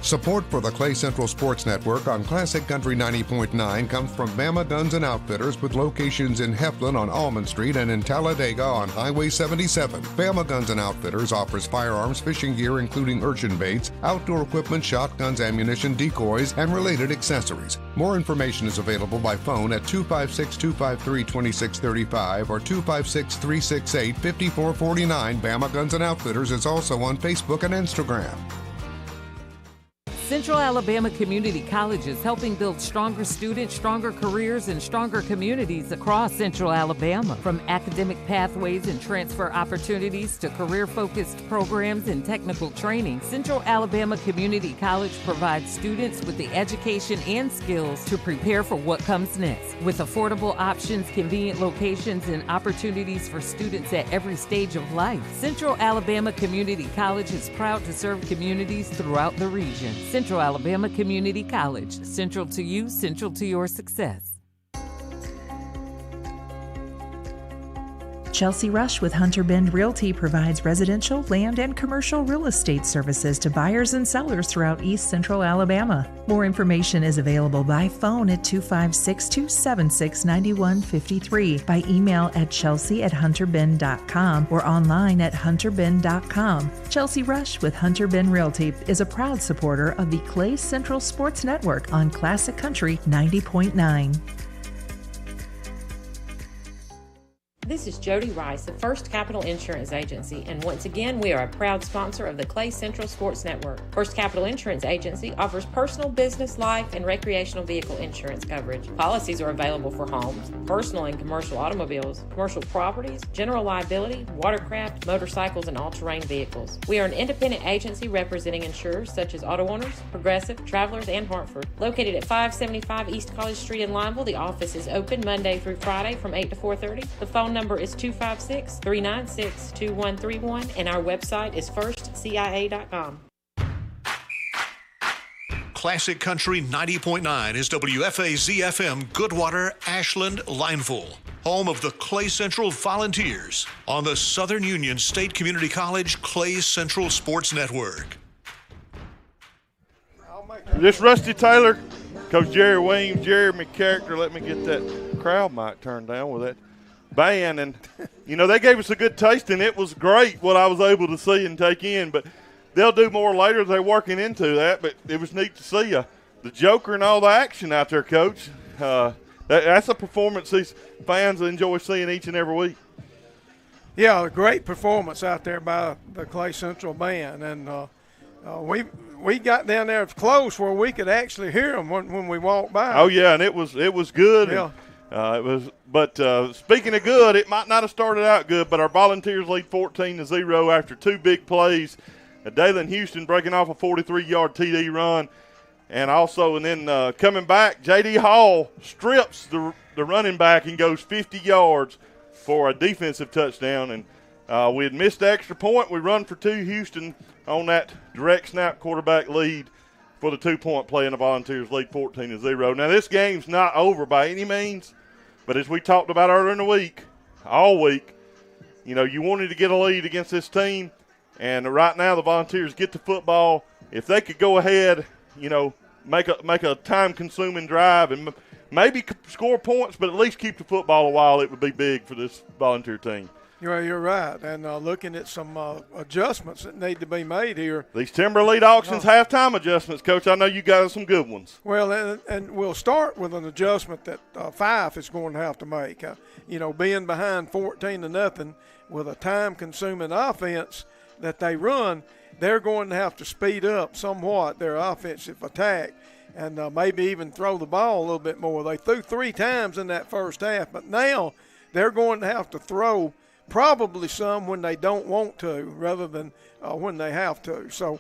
Support for the Clay Central Sports Network on Classic Country 90.9 comes from Bama Guns and Outfitters with locations in Heflin on Almond Street and in Talladega on Highway 77. Bama Guns and Outfitters offers firearms, fishing gear including urchin baits, outdoor equipment, shotguns, ammunition, decoys, and related accessories. More information is available by phone at 256-253-2635 or 256-368-5449. Bama Guns and Outfitters is also on Facebook and Instagram. Central Alabama Community College is helping build stronger students, stronger careers, and stronger communities across Central Alabama. From academic pathways and transfer opportunities to career-focused programs and technical training, Central Alabama Community College provides students with the education and skills to prepare for what comes next. With affordable options, convenient locations, and opportunities for students at every stage of life, Central Alabama Community College is proud to serve communities throughout the region. Central Alabama Community College, central to you, central to your success. Chelsea Rush with Hunter Bend Realty provides residential, land, and commercial real estate services to buyers and sellers throughout East Central Alabama. More information is available by phone at 256-276-9153, by email at chelsea@hunterbend.com, or online at hunterbend.com. Chelsea Rush with Hunter Bend Realty is a proud supporter of the Clay Central Sports Network on Classic Country 90.9. This is Jody Rice of First Capital Insurance Agency, and once again, we are a proud sponsor of the Clay Central Sports Network. First Capital Insurance Agency offers personal, business, life, and recreational vehicle insurance coverage. Policies are available for homes, personal and commercial automobiles, commercial properties, general liability, watercraft, motorcycles, and all-terrain vehicles. We are an independent agency representing insurers such as Auto Owners, Progressive, Travelers, and Hartford. Located at 575 East College Street in Lineville, the office is open Monday through Friday from 8 to 4:30. The phone number is 256-396-2131, and our website is firstcia.com. Classic Country 90.9 is WFAZ-FM Goodwater, Ashland, Lineville, home of the Clay Central Volunteers on the Southern Union State Community College Clay Central Sports Network. This Rusty Taylor, Coach Jerry Weems, Jeremy Character, let me get that crowd mic turned down with that band, and you know, they gave us a good taste, and it was great what I was able to see and take in, but they'll do more later. They're working into that, but it was neat to see the Joker and all the action out there, Coach. That's a performance these fans enjoy seeing each and every week. Yeah, a great performance out there by the Clay Central band, and we got down there close where we could actually hear them when we walked by. Oh yeah, and it was good. Yeah. But speaking of good, it might not have started out good, but our Volunteers lead 14-0 after two big plays. Dalen Houston breaking off a 43-yard TD run, and then coming back, J.D. Hall strips the running back and goes 50 yards for a defensive touchdown. And we had missed the extra point. We run for two. Houston on that direct snap quarterback lead for the 2-point play, and the Volunteers lead 14-0. Now, this game's not over by any means. But as we talked about earlier in the week, all week, you know, you wanted to get a lead against this team, and right now the Volunteers get the football. If they could go ahead, you know, make a time-consuming drive and maybe score points, but at least keep the football a while, it would be big for this Volunteer team. You're right, and looking at some adjustments that need to be made here. These Timber Elite Auctions halftime adjustments, Coach, I know you got some good ones. Well, and we'll start with an adjustment that Fyffe is going to have to make. You know, being behind 14-0 with a time-consuming offense that they run, they're going to have to speed up somewhat their offensive attack and maybe even throw the ball a little bit more. They threw 3 times in that first half, but now – they're going to have to throw probably some when they don't want to rather than when they have to. So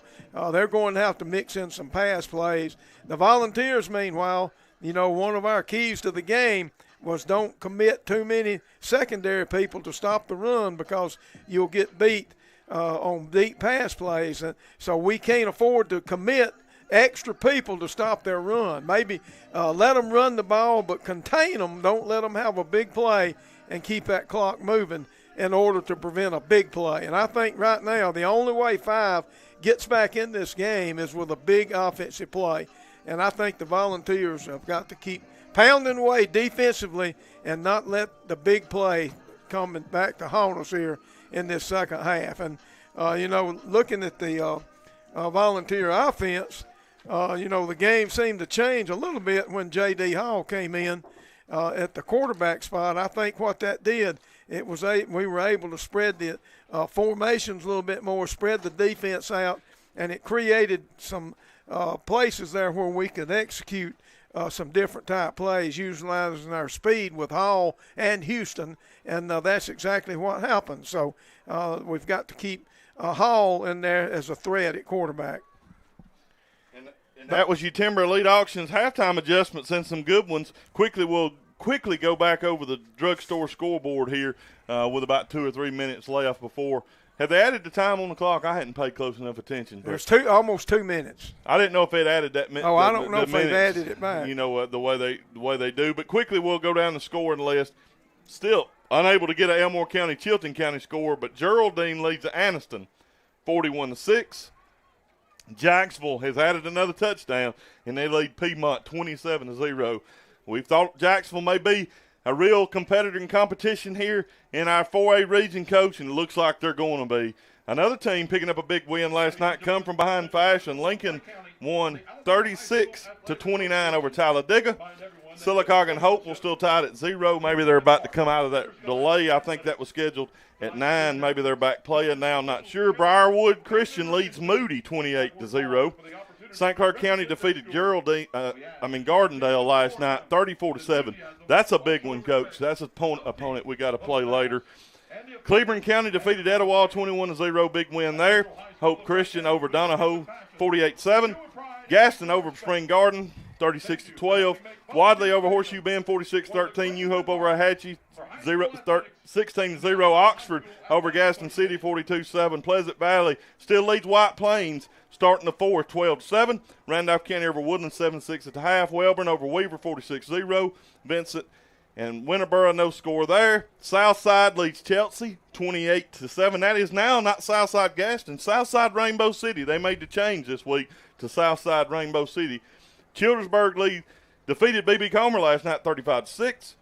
they're going to have to mix in some pass plays. The Volunteers, meanwhile, one of our keys to the game was don't commit too many secondary people to stop the run because you'll get beat on deep pass plays. And so we can't afford to commit extra people to stop their run. Maybe let them run the ball but contain them. Don't let them have a big play and keep that clock moving in order to prevent a big play. And I think right now the only way Fyffe gets back in this game is with a big offensive play. And I think the Volunteers have got to keep pounding away defensively and not let the big play come back to haunt us here in this second half. And, looking at the Volunteer offense, the game seemed to change a little bit when J.D. Hall came in at the quarterback spot. I think what that did, we were able to spread the formations a little bit more, spread the defense out, and it created some places there where we could execute some different type plays, utilizing our speed with Hall and Houston, and that's exactly what happened. So we've got to keep Hall in there as a threat at quarterback. And that was your Timber Elite Auctions halftime adjustments and some good ones. We'll quickly go back over the drugstore scoreboard here with about 2 or 3 minutes left before. Have they added the time on the clock? I hadn't paid close enough attention. There's almost 2 minutes. I didn't know if they'd added that. I don't know if they've added it back. The way they do. But quickly we'll go down the scoring list. Still unable to get an Elmore County, Chilton County score, but Geraldine leads at Anniston 41-6. Jacksonville has added another touchdown, and they lead Piedmont 27-0. We thought Jacksonville may be a real competitor in competition here in our 4A region, Coach, and it looks like they're going to be. Another team picking up a big win last night, come from behind fashion. Lincoln won 36-29 over Talladega. Sylacauga and Hopeville still tied at 0. Maybe they're about to come out of that delay. I think that was scheduled at 9. Maybe they're back playing now. I'm not sure. Briarwood Christian leads Moody 28-0. St. Clair County defeated Gardendale last night 34-7. That's a big one, Coach. That's an opponent we got to play later. Cleveland County defeated Etowah 21-0. Big win there. Hope Christian over Donahoe 48-7. Gaston over Spring Garden 36-12. Wadley over Horseshoe Bend 46-13. New Hope over Ahatchee 16-0. Oxford over Gaston City 42-7. Pleasant Valley still leads White Plains starting the fourth 12-7. Randolph County over Woodland 7-6 at the half. Wellborn over Weaver 46-0. Vincent and Winterboro no score there. Southside leads Chelsea 28-7. That is now not Southside Gaston. Southside Rainbow City. They made the change this week to Southside Rainbow City. Childersburg defeated B.B. Comer last night 35-6.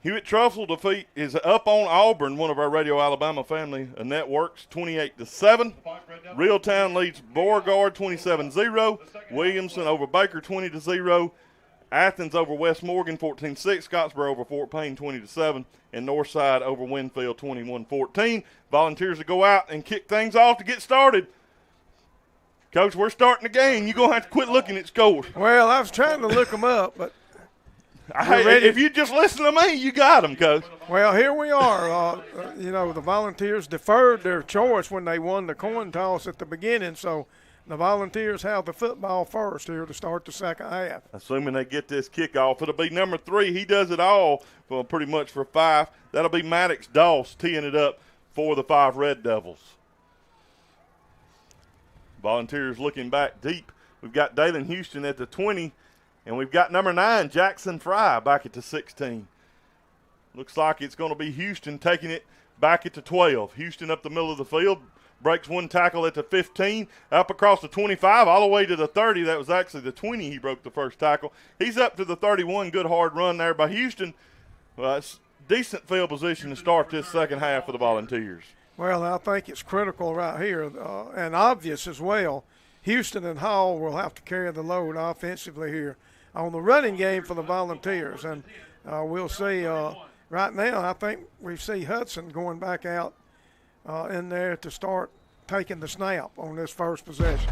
Hewitt Trussell is up on Auburn, one of our Radio Alabama family networks, 28-7. Reeltown leads Beauregard 27-0. Williamson over Baker 20-0. Athens over West Morgan 14-6. Scottsboro over Fort Payne 20-7. And Northside over Winfield 21-14. Volunteers to go out and kick things off to get started. Coach, we're starting the game. You're going to have to quit looking at scores. Well, I was trying to look them up, but if you just listen to me, you got them, Coach. Well, here we are. The Volunteers deferred their choice when they won the coin toss at the beginning, so the Volunteers have the football first here to start the second half. Assuming they get this kickoff, it'll be number 3. He does it all pretty much for Fyffe. That'll be Maddox Doss teeing it up for the Fyffe Red Devils. Volunteers looking back deep. We've got Dalen Houston at the 20, and we've got number 9, Jackson Fry, back at the 16. Looks like it's going to be Houston taking it back at the 12. Houston up the middle of the field, breaks one tackle at the 15, up across the 25, all the way to the 30. That was actually the 20 he broke the first tackle. He's up to the 31. Good hard run there by Houston. It's decent field position to start this second half for the Volunteers. Well, I think it's critical right here and obvious as well. Houston and Hall will have to carry the load offensively here on the running game for the Volunteers. And we'll see right now, I think we see Hudson going back out in there to start taking the snap on this first possession.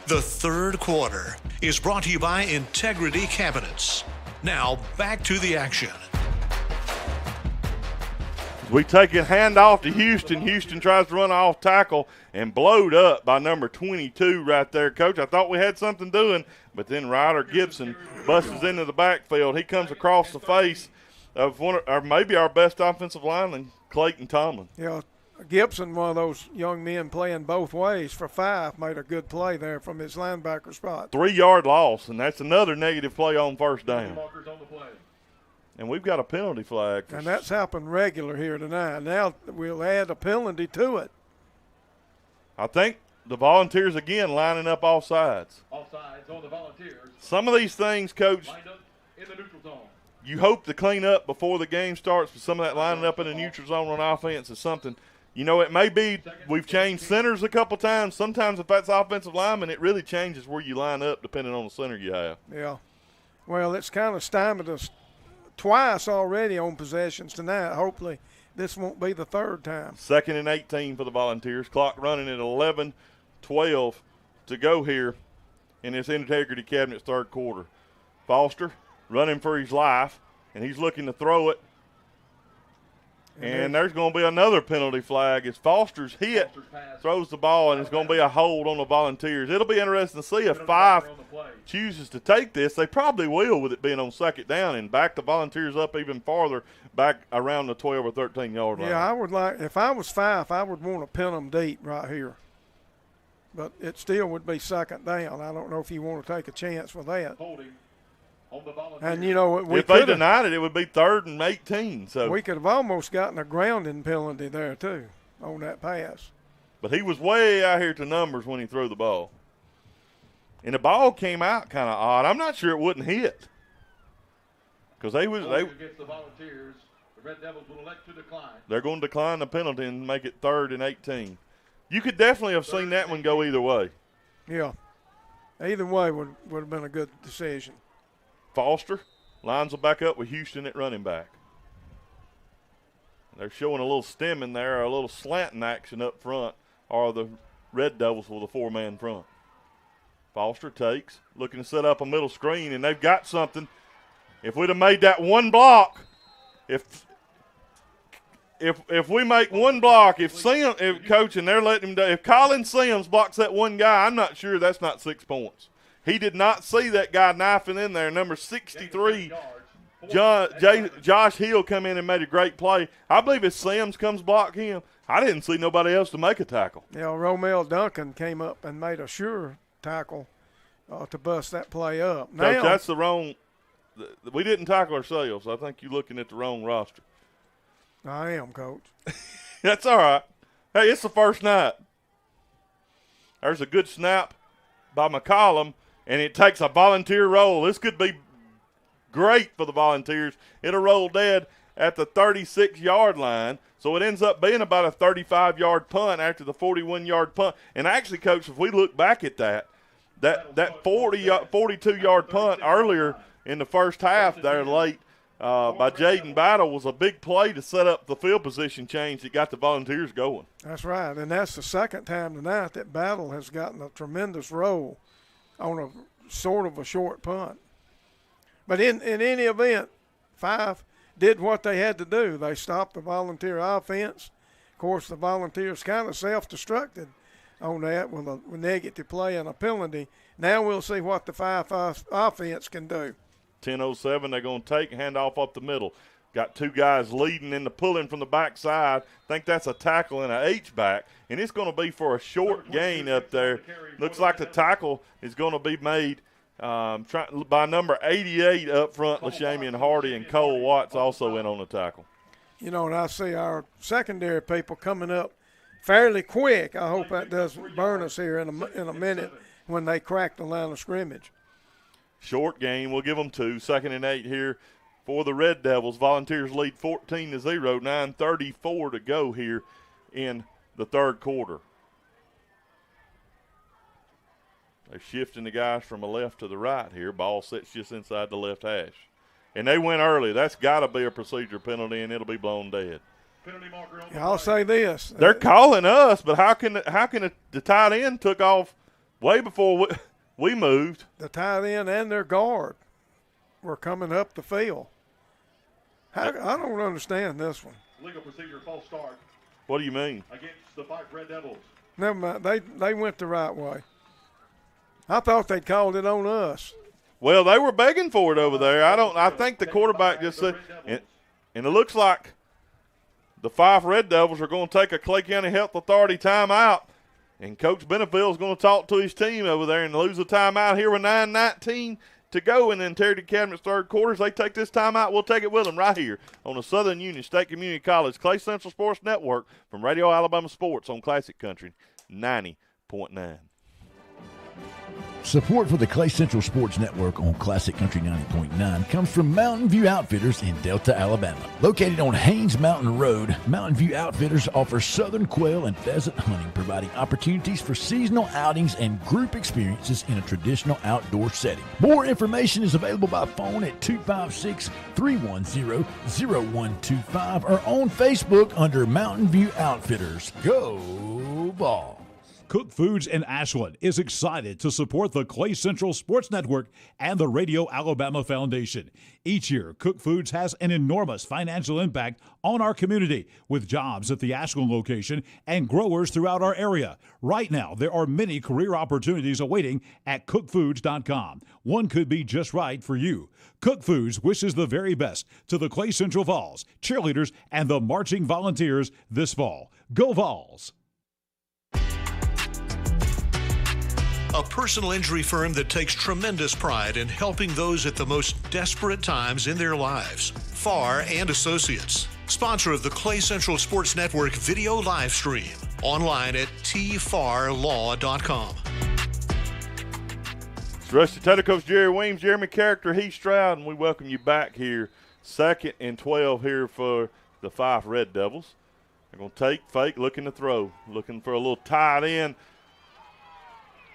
The third quarter is brought to you by Integrity Cabinets. Now, back to the action. We take a handoff to Houston. Houston tries to run off tackle and blowed up by number 22 right there, Coach. I thought we had something doing, but then Ryder Gibson busts into the backfield. He comes across the face of maybe our best offensive lineman, Clayton Tomlin. Yeah, Gibson, one of those young men playing both ways for Fyffe, made a good play there from his linebacker spot. 3-yard loss, and that's another negative play on first down. And we've got a penalty flag. And that's happened regular here tonight. Now we'll add a penalty to it. I think the Volunteers again lining up all sides. Offsides on the Volunteers. Some of these things, Coach, Lined up in the neutral zone. you hope to clean up before the game starts, but some of that lining up in the neutral zone on offense is something. You know, it may be we've changed centers a couple times. Sometimes if that's offensive lineman, it really changes where you line up depending on the center you have. Yeah. Well, it's kind of stymied us twice already on possessions tonight. Hopefully this won't be the third time. 2nd and 18 for the Volunteers. Clock running at 11:12 to go here in this Integrity Cabinet's third quarter. Foster running for his life, and he's looking to throw it. And there's going to be another penalty flag as Foster's hit, throws the ball, and it's going to be a hold on the Volunteers. It'll be interesting to see if Fyffe chooses to take this. They probably will with it being on 2nd down and back the Volunteers up even farther back around the 12 or 13-yard line. Yeah, I would like, if I was Fyffe, I would want to pin them deep right here. But it still would be 2nd down. I don't know if you want to take a chance with that. And, you know, if they denied it, it would be 3rd and 18. So we could have almost gotten a grounding penalty there, too, on that pass. But he was way out here to numbers when he threw the ball. And the ball came out kind of odd. I'm not sure it wouldn't hit. Because against the Volunteers, the Red Devils will elect to decline. They're going to decline the penalty and make it 3rd and 18. You could definitely have seen that one go either way. Yeah. Either way would have been a good decision. Foster lines will back up with Houston at running back. They're showing a little stem in there, a little slanting action up front, or the Red Devils with a 4-man front. Foster takes, looking to set up a middle screen, and they've got something. If we'd have made that one block, if we make one block, if Coach, and they're letting him do, if Colin Sims blocks that one guy, I'm not sure that's not 6 points. He did not see that guy knifing in there. Number 63, Josh Hill come in and made a great play. I believe if Sims comes block him, I didn't see nobody else to make a tackle. Yeah, Romel Duncan came up and made a sure tackle to bust that play up. Coach, that's the wrong – we didn't tackle ourselves. I think you're looking at the wrong roster. I am, Coach. That's all right. Hey, it's the first night. There's a good snap by McCollum. And it takes a Volunteer roll. This could be great for the Volunteers. It'll roll dead at the 36-yard line. So it ends up being about a 35-yard punt after the 41-yard punt. And actually, Coach, if we look back at that 42-yard punt earlier in the first half there late by Jaden Battle was a big play to set up the field position change that got the Volunteers going. That's right. And that's the second time tonight that Battle has gotten a tremendous roll on a sort of a short punt. But in any event, Fyffe did what they had to do. They stopped the Volunteer offense. Of course, the Volunteers kind of self-destructed on that with a negative play and a penalty. Now we'll see what the Fyffe offense can do. 10:07, they're going to take handoff up the middle. Got two guys leading and pulling from the backside. Think that's a tackle and an H-back. And it's going to be for a short gain up there. Looks like the tackle is going to be made by number 88 up front, LaShamian Hardy, and Cole Watts also in on the tackle. You know, and I see our secondary people coming up fairly quick. I hope that doesn't burn us here in a minute when they crack the line of scrimmage. Short gain. We'll give them 2. 2nd and 8 here for the Red Devils. Volunteers lead 14-0, 9:34 to go here in the third quarter. They're shifting the guys from the left to the right here. Ball sits just inside the left hash. And they went early. That's got to be a procedure penalty, and it'll be blown dead. I'll say this. They're calling us, but how can the tight end took off way before we moved? The tight end and their guard. were coming up the field. I don't understand this one. Legal procedure, false start. What do you mean? Against the Fyffe Red Devils. Never mind. They went the right way. I thought they'd called it on us. Well, they were begging for it over there. I think the quarterback just said, and it looks like the Fyffe Red Devils are going to take a Clay County Health Authority timeout, and Coach Benefield is going to talk to his team over there and lose a timeout here with 9:19 to go in the Integrity Cabinet's third quarters. They take this timeout. We'll take it with them right here on the Southern Union State Community College Clay Central Sports Network from Radio Alabama Sports on Classic Country 90.9. Support for the Clay Central Sports Network on Classic Country 90.9 comes from Mountain View Outfitters in Delta, Alabama. Located on Haynes Mountain Road, Mountain View Outfitters offers southern quail and pheasant hunting, providing opportunities for seasonal outings and group experiences in a traditional outdoor setting. More information is available by phone at 256-310-0125 or on Facebook under Mountain View Outfitters. Go Ball! Cook Foods in Ashland is excited to support the Clay Central Sports Network and the Radio Alabama Foundation. Each year, Cook Foods has an enormous financial impact on our community with jobs at the Ashland location and growers throughout our area. Right now, there are many career opportunities awaiting at cookfoods.com. One could be just right for you. Cook Foods wishes the very best to the Clay Central Vols, cheerleaders, and the marching volunteers this fall. Go Vols! A personal injury firm that takes tremendous pride in helping those at the most desperate times in their lives. Farr and Associates, sponsor of the Clay Central Sports Network video live stream, online at tfarlaw.com. It's Rusty Taylor, Coach Jerry Weems, Jeremy Character, Heath Stroud, and we welcome you back here. 2nd and 12 here for the Fyffe Red Devils. They're going to take, fake, looking to throw, looking for a little tight end.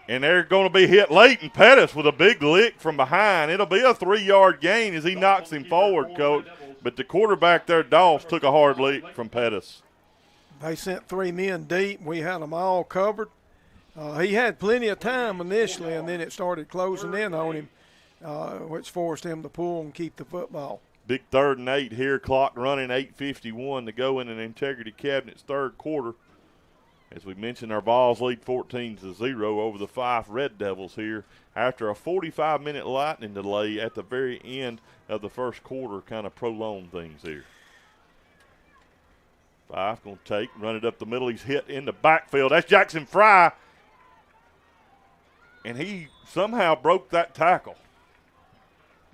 And they're going to be hit late, and Pettis with a big lick from behind. It'll be a 3-yard gain as he knocks him forward, Coach. But the quarterback there, Doss, took a hard lick from Pettis. They sent 3 men deep. We had them all covered. He had plenty of time initially, and then it started closing in on him, which forced him to pull and keep the football. Big 3rd and 8 here, clock running, 8:51 to go in an Integrity Cabinet's third quarter. As we mentioned, our Vols lead 14-0 over the Fyffe Red Devils here after a 45-minute lightning delay at the very end of the first quarter kind of prolonged things here. Fyffe going to take, run it up the middle. He's hit in the backfield. That's Jackson Fry. And he somehow broke that tackle.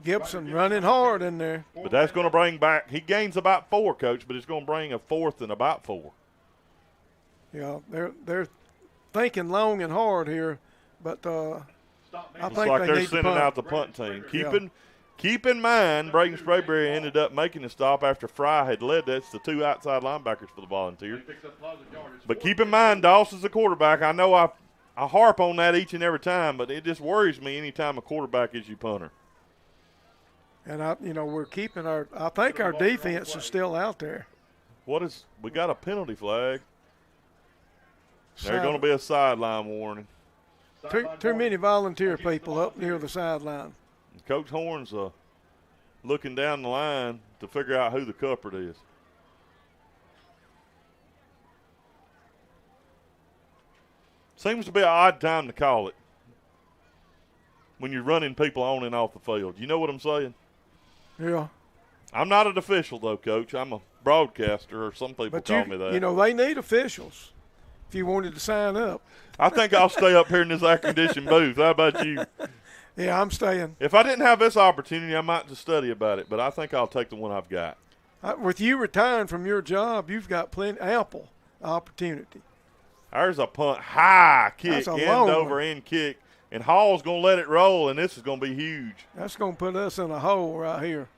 Gibson running hard in there. But that's going to bring back, he gains about 4, Coach, but it's going to bring a 4th and about 4. Yeah, they're thinking long and hard here, but I think like they're sending out the punt team. Keep in mind, Braden Sprayberry ended up making the stop after Fry had led. That's the 2 outside linebackers for the Volunteers. But keep in mind, Dawson's the quarterback. I know I harp on that each and every time, but it just worries me anytime a quarterback is your punter. And we're keeping I think our defense is still out there. We got a penalty flag. There's going to be a sideline warning. Too many volunteer people up near the sideline. Coach Horn's looking down the line to figure out who the culprit is. Seems to be an odd time to call it when you're running people on and off the field. You know what I'm saying? Yeah. I'm not an official, though, Coach. I'm a broadcaster, or some people call me that. They need officials. If you wanted to sign up. I think I'll stay up here in this air-conditioned booth. How about you? Yeah, I'm staying. If I didn't have this opportunity, I might just study about it, but I think I'll take the one I've got. With you retiring from your job, you've got ample opportunity. There's a punt, high kick, end over end kick, and Hall's going to let it roll, and this is going to be huge. That's going to put us in a hole right here.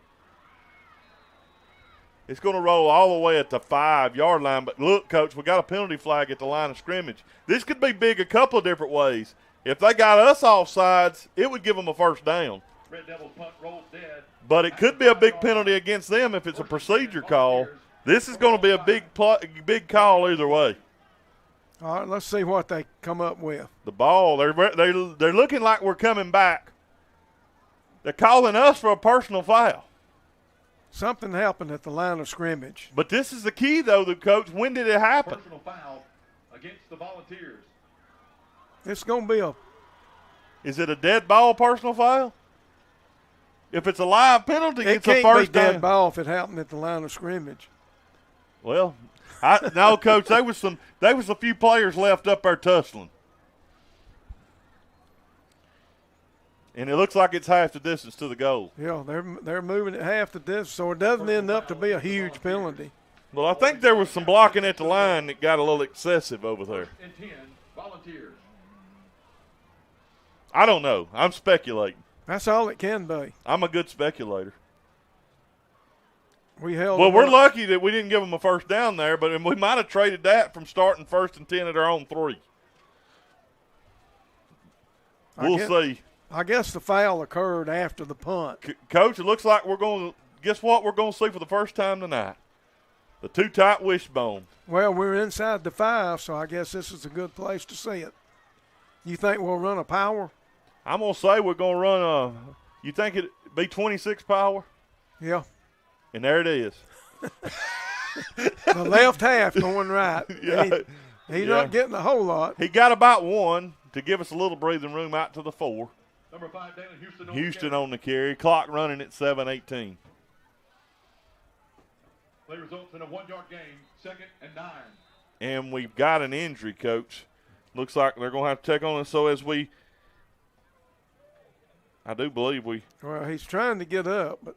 It's going to roll all the way at the 5-yard line. But look, Coach, we got a penalty flag at the line of scrimmage. This could be big a couple of different ways. If they got us offsides, it would give them a first down. Red Devils punt rolls dead. But it could be a big penalty against them if it's a procedure call. This is going to be a big call either way. All right, let's see what they come up with. The ball, they're looking like we're coming back. They're calling us for a personal foul. Something happened at the line of scrimmage. But this is the key, though, Coach. When did it happen? Personal foul against the Volunteers. It's going to be a. Is it a dead ball personal foul? If it's a live penalty, it's a It can't first be dead down. ball if it happened at the line of scrimmage. Well, no, Coach. There was a few players left up there tussling, and it looks like it's half the distance to the goal. Yeah, they're moving it half the distance, so it doesn't end up to be a huge penalty. Well, I think there was some blocking at the line that got a little excessive over there. And 10, Volunteers. I don't know. I'm speculating. That's all it can be. I'm a good speculator. Well, we're lucky that we didn't give them a first down there, but we might have traded that from starting 1st and 10 at our own 3. We'll see. I guess the foul occurred after the punt. Coach, it looks like we're going to – guess what we're going to see for the first time tonight? The too-tight wishbone. Well, we're inside the 5, so I guess this is a good place to see it. You think we'll run a power? I'm going to say we're going to run a – you think it'd be 26 power? Yeah. And there it is. The left half going right. Yeah. He's not getting a whole lot. He got about 1 to give us a little breathing room out to the 4. Number 5, Dana Houston. Houston on the carry. Clock running at 7:18. Play results in a 1-yard gain, 2nd and 9. And we've got an injury, Coach. Looks like they're going to have to take on us. So I do believe we. Well, he's trying to get up, but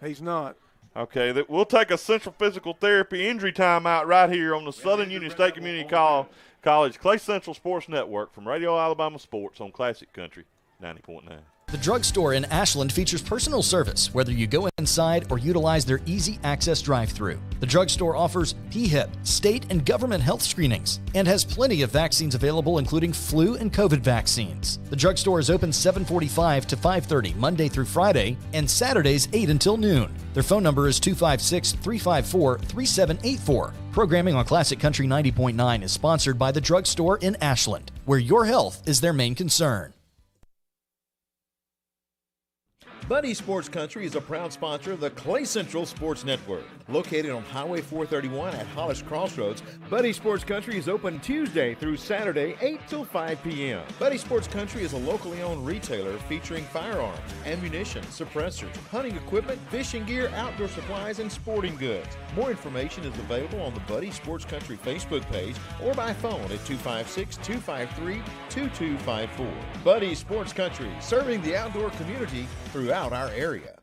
he's not. Okay, we'll take a Central Physical Therapy injury timeout right here on the Southern Union State Community College Clay Central Sports Network from Radio Alabama Sports on Classic Country 90.9. The drugstore in Ashland features personal service, whether you go inside or utilize their easy access drive-through. The drugstore offers PHIP, state and government health screenings, and has plenty of vaccines available, including flu and COVID vaccines. The drugstore is open 7:45 to 5:30 Monday through Friday, and Saturdays 8 until noon. Their phone number is 256-354-3784. Programming on Classic Country 90.9 is sponsored by the drugstore in Ashland, where your health is their main concern. Buddy Sports Country is a proud sponsor of the Clay Central Sports Network. Located on Highway 431 at Hollis Crossroads, Buddy Sports Country is open Tuesday through Saturday, 8 till 5 p.m. Buddy Sports Country is a locally owned retailer featuring firearms, ammunition, suppressors, hunting equipment, fishing gear, outdoor supplies, and sporting goods. More information is available on the Buddy Sports Country Facebook page or by phone at 256-253-2254. Buddy Sports Country, serving the outdoor community throughout our area.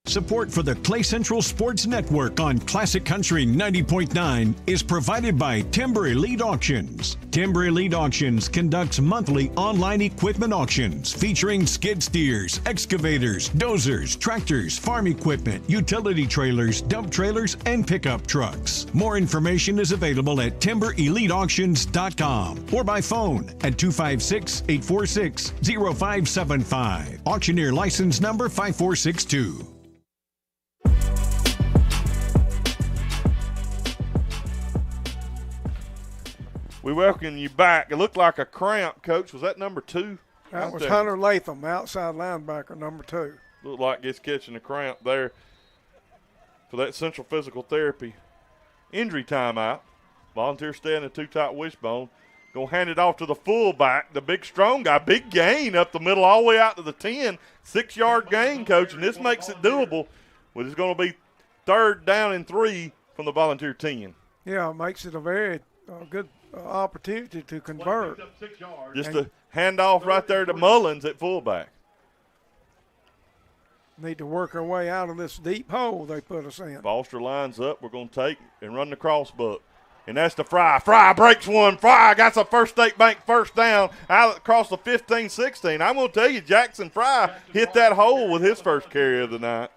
Support for the Clay Central Sports Network on Classic Country 90.9 is provided by Timber Elite Auctions. Timber Elite Auctions conducts monthly online equipment auctions featuring skid steers, excavators, dozers, tractors, farm equipment, utility trailers, dump trailers, and pickup trucks. More information is available at timbereliteauctions.com or by phone at 256-846-0575. Auctioneer license number 5462. We welcome you back. It looked like a cramp, Coach. Was that number 2? That was Hunter Latham, outside linebacker, number 2. Looked like it's catching a cramp there for that Central Physical Therapy injury timeout. Volunteer staying a too-tight wishbone. Going to hand it off to the fullback, the big strong guy. Big gain up the middle all the way out to the 10. 6-yard gain, Coach, and this makes it doable. Well, it's going to be 3rd down and 3 from the Volunteer 10. Yeah, it makes it a very good opportunity to convert. Just a handoff right there to Mullins at fullback. Need to work our way out of this deep hole they put us in. Foster lines up. We're going to take and run the crossbuck. And that's the Fry. Fry breaks one. Fry got the First State Bank first down out across the 15-16. I'm going to tell you, Jackson Fry hit that hole with his first carry of the night.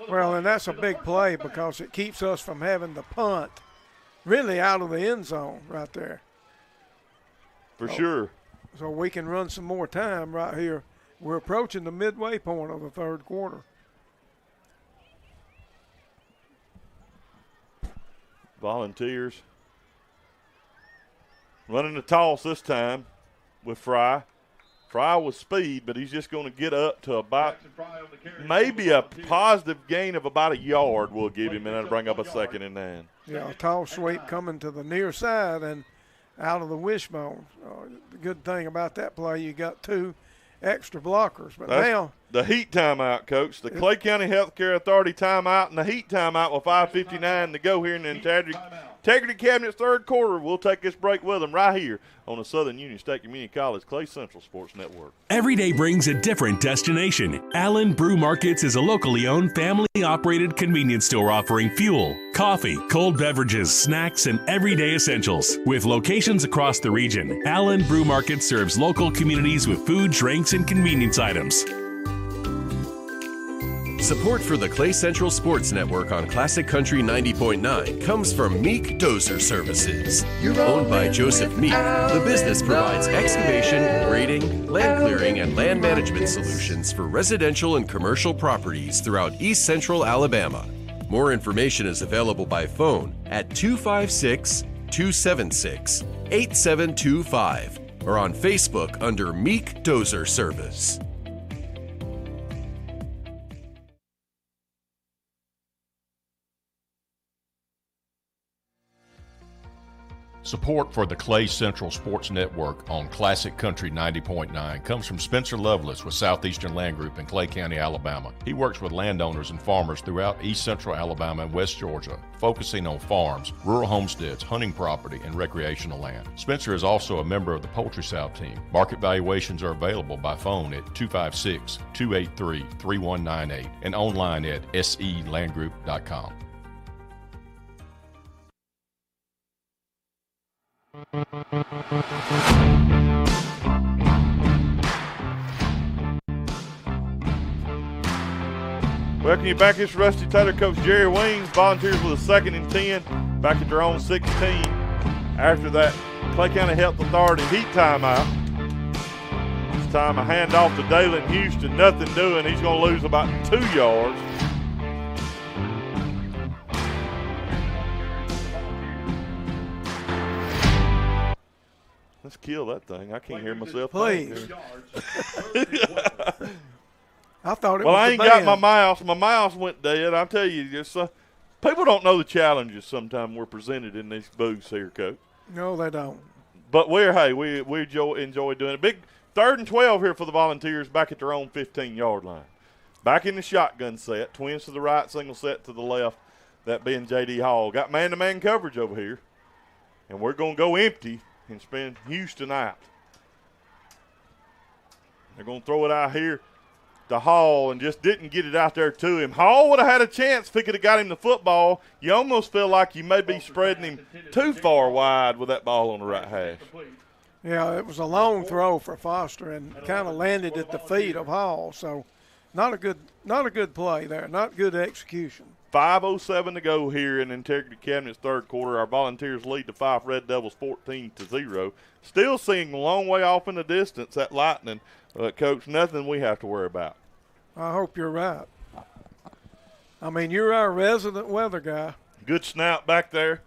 Well, and that's a big play because it keeps us from having to punt really out of the end zone right there. For sure. So we can run some more time right here. We're approaching the midway point of the 3rd quarter. Volunteers Running the toss this time with Fry. Fry with speed, but he's just going to get up to about maybe a positive gain of about a yard we'll give him, and that'll bring up a 2nd and 9. Yeah, a toss sweep coming to the near side and out of the wishbone. The good thing about that play, you got 2 extra blockers. But That's now the heat timeout, Coach. The Clay County Healthcare Authority timeout and the heat timeout with 5:59 to go here in the Integrity Cabinet's 3rd quarter. We'll take this break with them right here on the Southern Union State Community College Clay Central Sports Network. Every day brings a different destination. Allen Brew Markets is a locally owned, family-operated convenience store offering fuel, coffee, cold beverages, snacks, and everyday essentials. With locations across the region, Allen Brew Market serves local communities with food, drinks, and convenience items. Support for the Clay Central Sports Network on Classic Country 90.9 comes from Meek Dozer Services. Owned by Joseph Meek, the business provides excavation, grading, land clearing, and land management solutions for residential and commercial properties throughout East Central Alabama. More information is available by phone at 256-276-8725 or on Facebook under Meek Dozer Service. Support for the Clay Central Sports Network on Classic Country 90.9 comes from Spencer Lovelace with Southeastern Land Group in Clay County, Alabama. He works with landowners and farmers throughout East Central Alabama and West Georgia, focusing on farms, rural homesteads, hunting property, and recreational land. Spencer is also a member of the Poultry South team. Market valuations are available by phone at 256-283-3198 and online at selandgroup.com. Welcome you back. It's Rusty Taylor. Coach Jerry Weems, Volunteers with a 2nd and 10, back at their own 16. After that Clay County Health Authority heat timeout. This time a handoff to Dalen Houston, nothing doing. He's going to lose about 2 yards. Let's kill that thing. I can't hear myself. Please. I thought it well, was I ain't got my mouse. My mouse went dead. I'll tell you, just people don't know the challenges sometimes we're presented in these booths here, Coach. No, they don't. But we enjoy doing it. Big 3rd and 12 here for the Volunteers back at their own 15-yard line. Back in the shotgun set. Twins to the right, single set to the left. That being J.D. Hall. Got man-to-man coverage over here. And we're going to go empty and spin Houston out. They're going to throw it out here to Hall and just didn't get it out there to him. Hall would have had a chance if he could have got him the football. You almost feel like you may be spreading him too far wide with that ball on the right hash. Yeah, it was a long throw for Foster and kind of landed at the feet of Hall. So not a good play there, not good execution. 5:07 to go here in Integrity Cabinet's 3rd quarter. Our Volunteers lead the Fyffe Red Devils 14-0. Still seeing a long way off in the distance, that Lightning. Coach, nothing we have to worry about. I hope you're right. I mean, you're our resident weather guy. Good snap back there.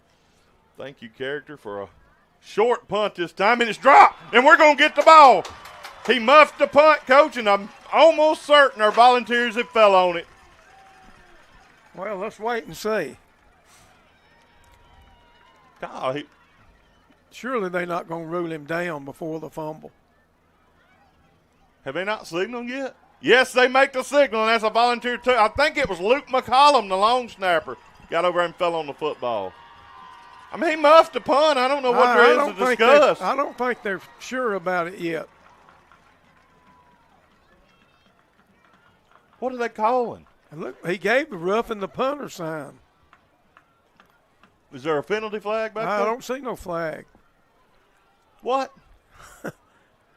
Thank you, character, for a short punt this time, and it's dropped, and we're going to get the ball. He muffed the punt, Coach, and I'm almost certain our Volunteers have fell on it. Well, let's wait and see. God, surely they're not going to rule him down before the fumble. Have they not signaled yet? Yes, they make the signal, and that's a Volunteer too. I think it was Luke McCollum, the long snapper, got over and fell on the football. I mean, he muffed the punt. I don't know what there is to discuss. I don't think they're sure about it yet. What are they calling? And look, he gave the roughing the punter sign. Is there a penalty flag back there? I don't see no flag. What?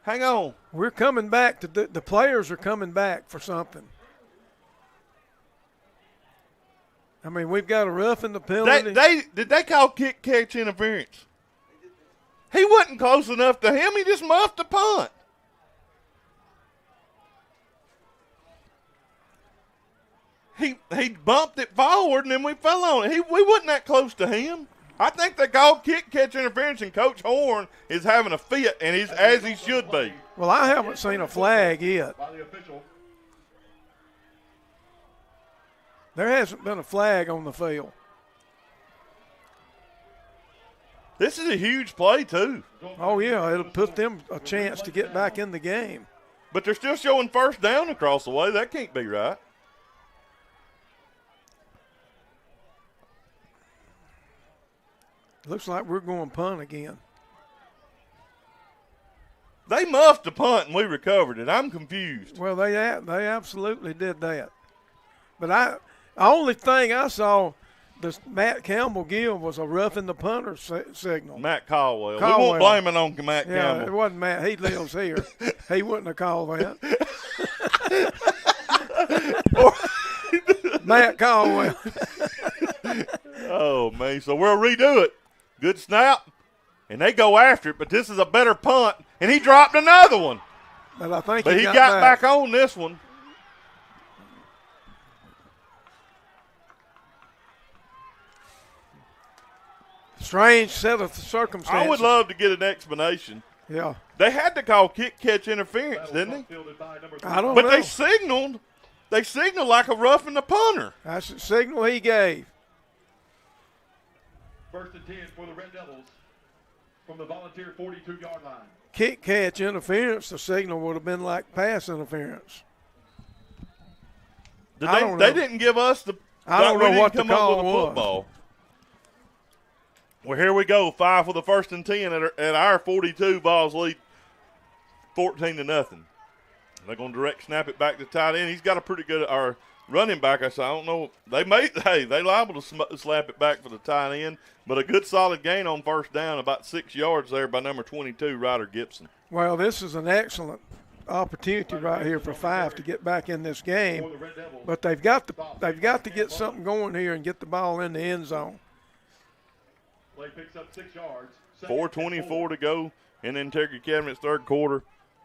Hang on. We're coming back. The players are coming back for something. I mean, we've got a roughing the penalty. Did they call kick catch interference? He wasn't close enough to him. He just muffed the punt. He bumped it forward, and then we fell on it. We wasn't that close to him. I think they called kick catch interference, and Coach Horn is having a fit, and he's as he should be. Well, I haven't seen a flag yet. By the official. There hasn't been a flag on the field. This is a huge play, too. Oh, yeah, it'll put them a chance to get back in the game. But they're still showing first down across the way. That can't be right. Looks like we're going punt again. They muffed the punt and we recovered it. I'm confused. Well, they absolutely did that. But the only thing I saw this Matt Campbell give was a roughing the punter signal. Matt Caldwell. We won't blame it on Matt Campbell. Yeah, it wasn't Matt. He lives here. He wouldn't have called that. Matt Caldwell. Oh, man. So we'll redo it. Good snap. And they go after it, but this is a better punt. And he dropped another one. But I think he got back on this one. Strange set of circumstances. I would love to get an explanation. Yeah. They had to call kick catch interference, didn't they? I don't know. But they signaled like a roughing the punter. That's the signal he gave. 1st and 10 for the Red Devils from the Volunteer 42-yard line. Kick catch interference, the signal would have been like pass interference. They didn't give us the. I don't know what the call was. Football. Well, here we go. Fyffe with the 1st and 10 at our 42. Vols lead 14-0. They're going to direct snap it back to tight end. He's got a pretty good running back. I don't know. They liable to slap it back for the tight end, but a good solid gain on first down, about 6 yards there by number 22, Ryder Gibson. Well, this is an excellent opportunity right here for Fyffe to get back in this game, but they've got to get something going here and get the ball in the end zone. Play picks up 6 yards. 4:24 to go in Integrity Cabinet's third quarter.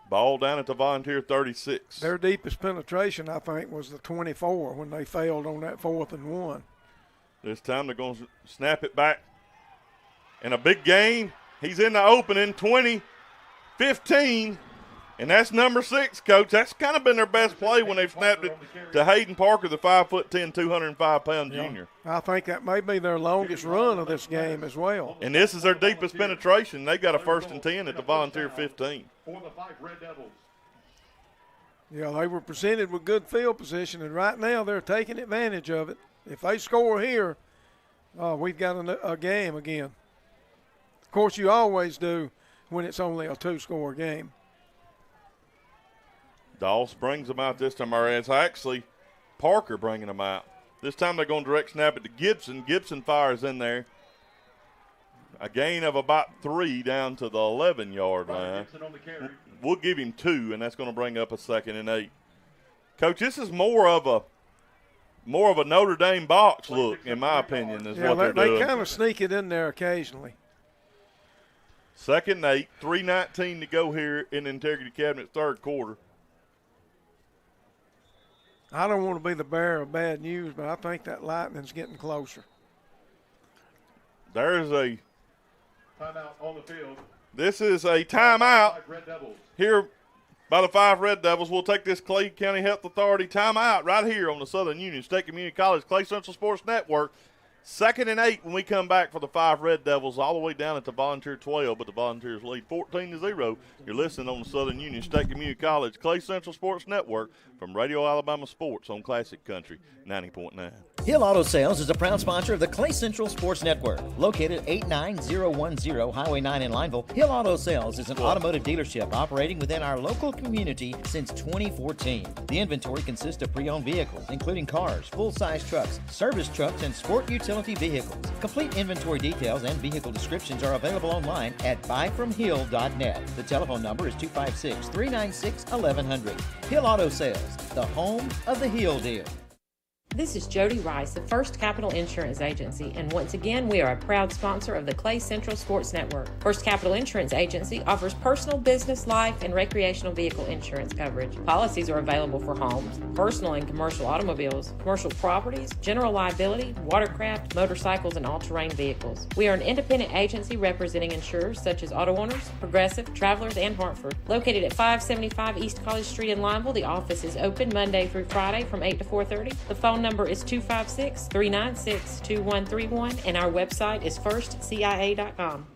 Ball down at the Volunteer 36. Their deepest penetration, I think, was the 24 when they failed on that 4th and 1. This time they're going to snap it back. And a big gain. He's in the opening, 20-15. And that's number 6, Coach. That's kind of been their best play when they've snapped it to Hayden Parker, the 5'10", 205-pound junior. I think that may be their longest run of this game as well. And this is their deepest penetration. They've got a 1st and 10 at the Volunteer 15. For the Fyffe Red Devils. Yeah, they were presented with good field position, and right now they're taking advantage of it. If they score here, we've got a game again. Of course, you always do when it's only a 2-score game. Doss brings them out this time, or it's actually Parker bringing them out. This time they're going to direct snap it to Gibson. Gibson fires in there. A gain of about 3 down to the 11-yard line. We'll give him 2, and that's going to bring up a 2nd and 8. Coach, this is more of a Notre Dame box look, in my opinion, is what they're doing. They kind of sneak it in there occasionally. 2nd and 8, 3:19 to go here in Integrity Cabinet's third quarter. I don't want to be the bearer of bad news, but I think that Lightning's getting closer. There's a timeout on the field. This is a timeout here by the Fyffe Red Devils. We'll take this Clay County Health Authority timeout right here on the Southern Union State Community College Clay Central Sports Network. 2nd and 8 when we come back for the Fyffe Red Devils, all the way down at the Volunteer 12, but the Volunteers lead 14-0. You're listening on the Southern Union State Community College Clay Central Sports Network from Radio Alabama Sports on Classic Country 90.9. Hill Auto Sales is a proud sponsor of the Clay Central Sports Network. Located 89010 Highway 9 in Lineville, Hill Auto Sales is an automotive dealership operating within our local community since 2014. The inventory consists of pre-owned vehicles, including cars, full-size trucks, service trucks, and sport utility vehicles. Complete inventory details and vehicle descriptions are available online at buyfromhill.net. The telephone number is 256-396-1100. Hill Auto Sales, the home of the Hill deal. This is Jody Rice of First Capital Insurance Agency, and once again, we are a proud sponsor of the Clay Central Sports Network. First Capital Insurance Agency offers personal, business, life, and recreational vehicle insurance coverage. Policies are available for homes, personal and commercial automobiles, commercial properties, general liability, watercraft, motorcycles, and all-terrain vehicles. We are an independent agency representing insurers such as Auto Owners, Progressive, Travelers, and Hartford. Located at 575 East College Street in Lineville, the office is open Monday through Friday from 8 to 4:30. The phone number is 256-396-2131, and our website is firstcia.com.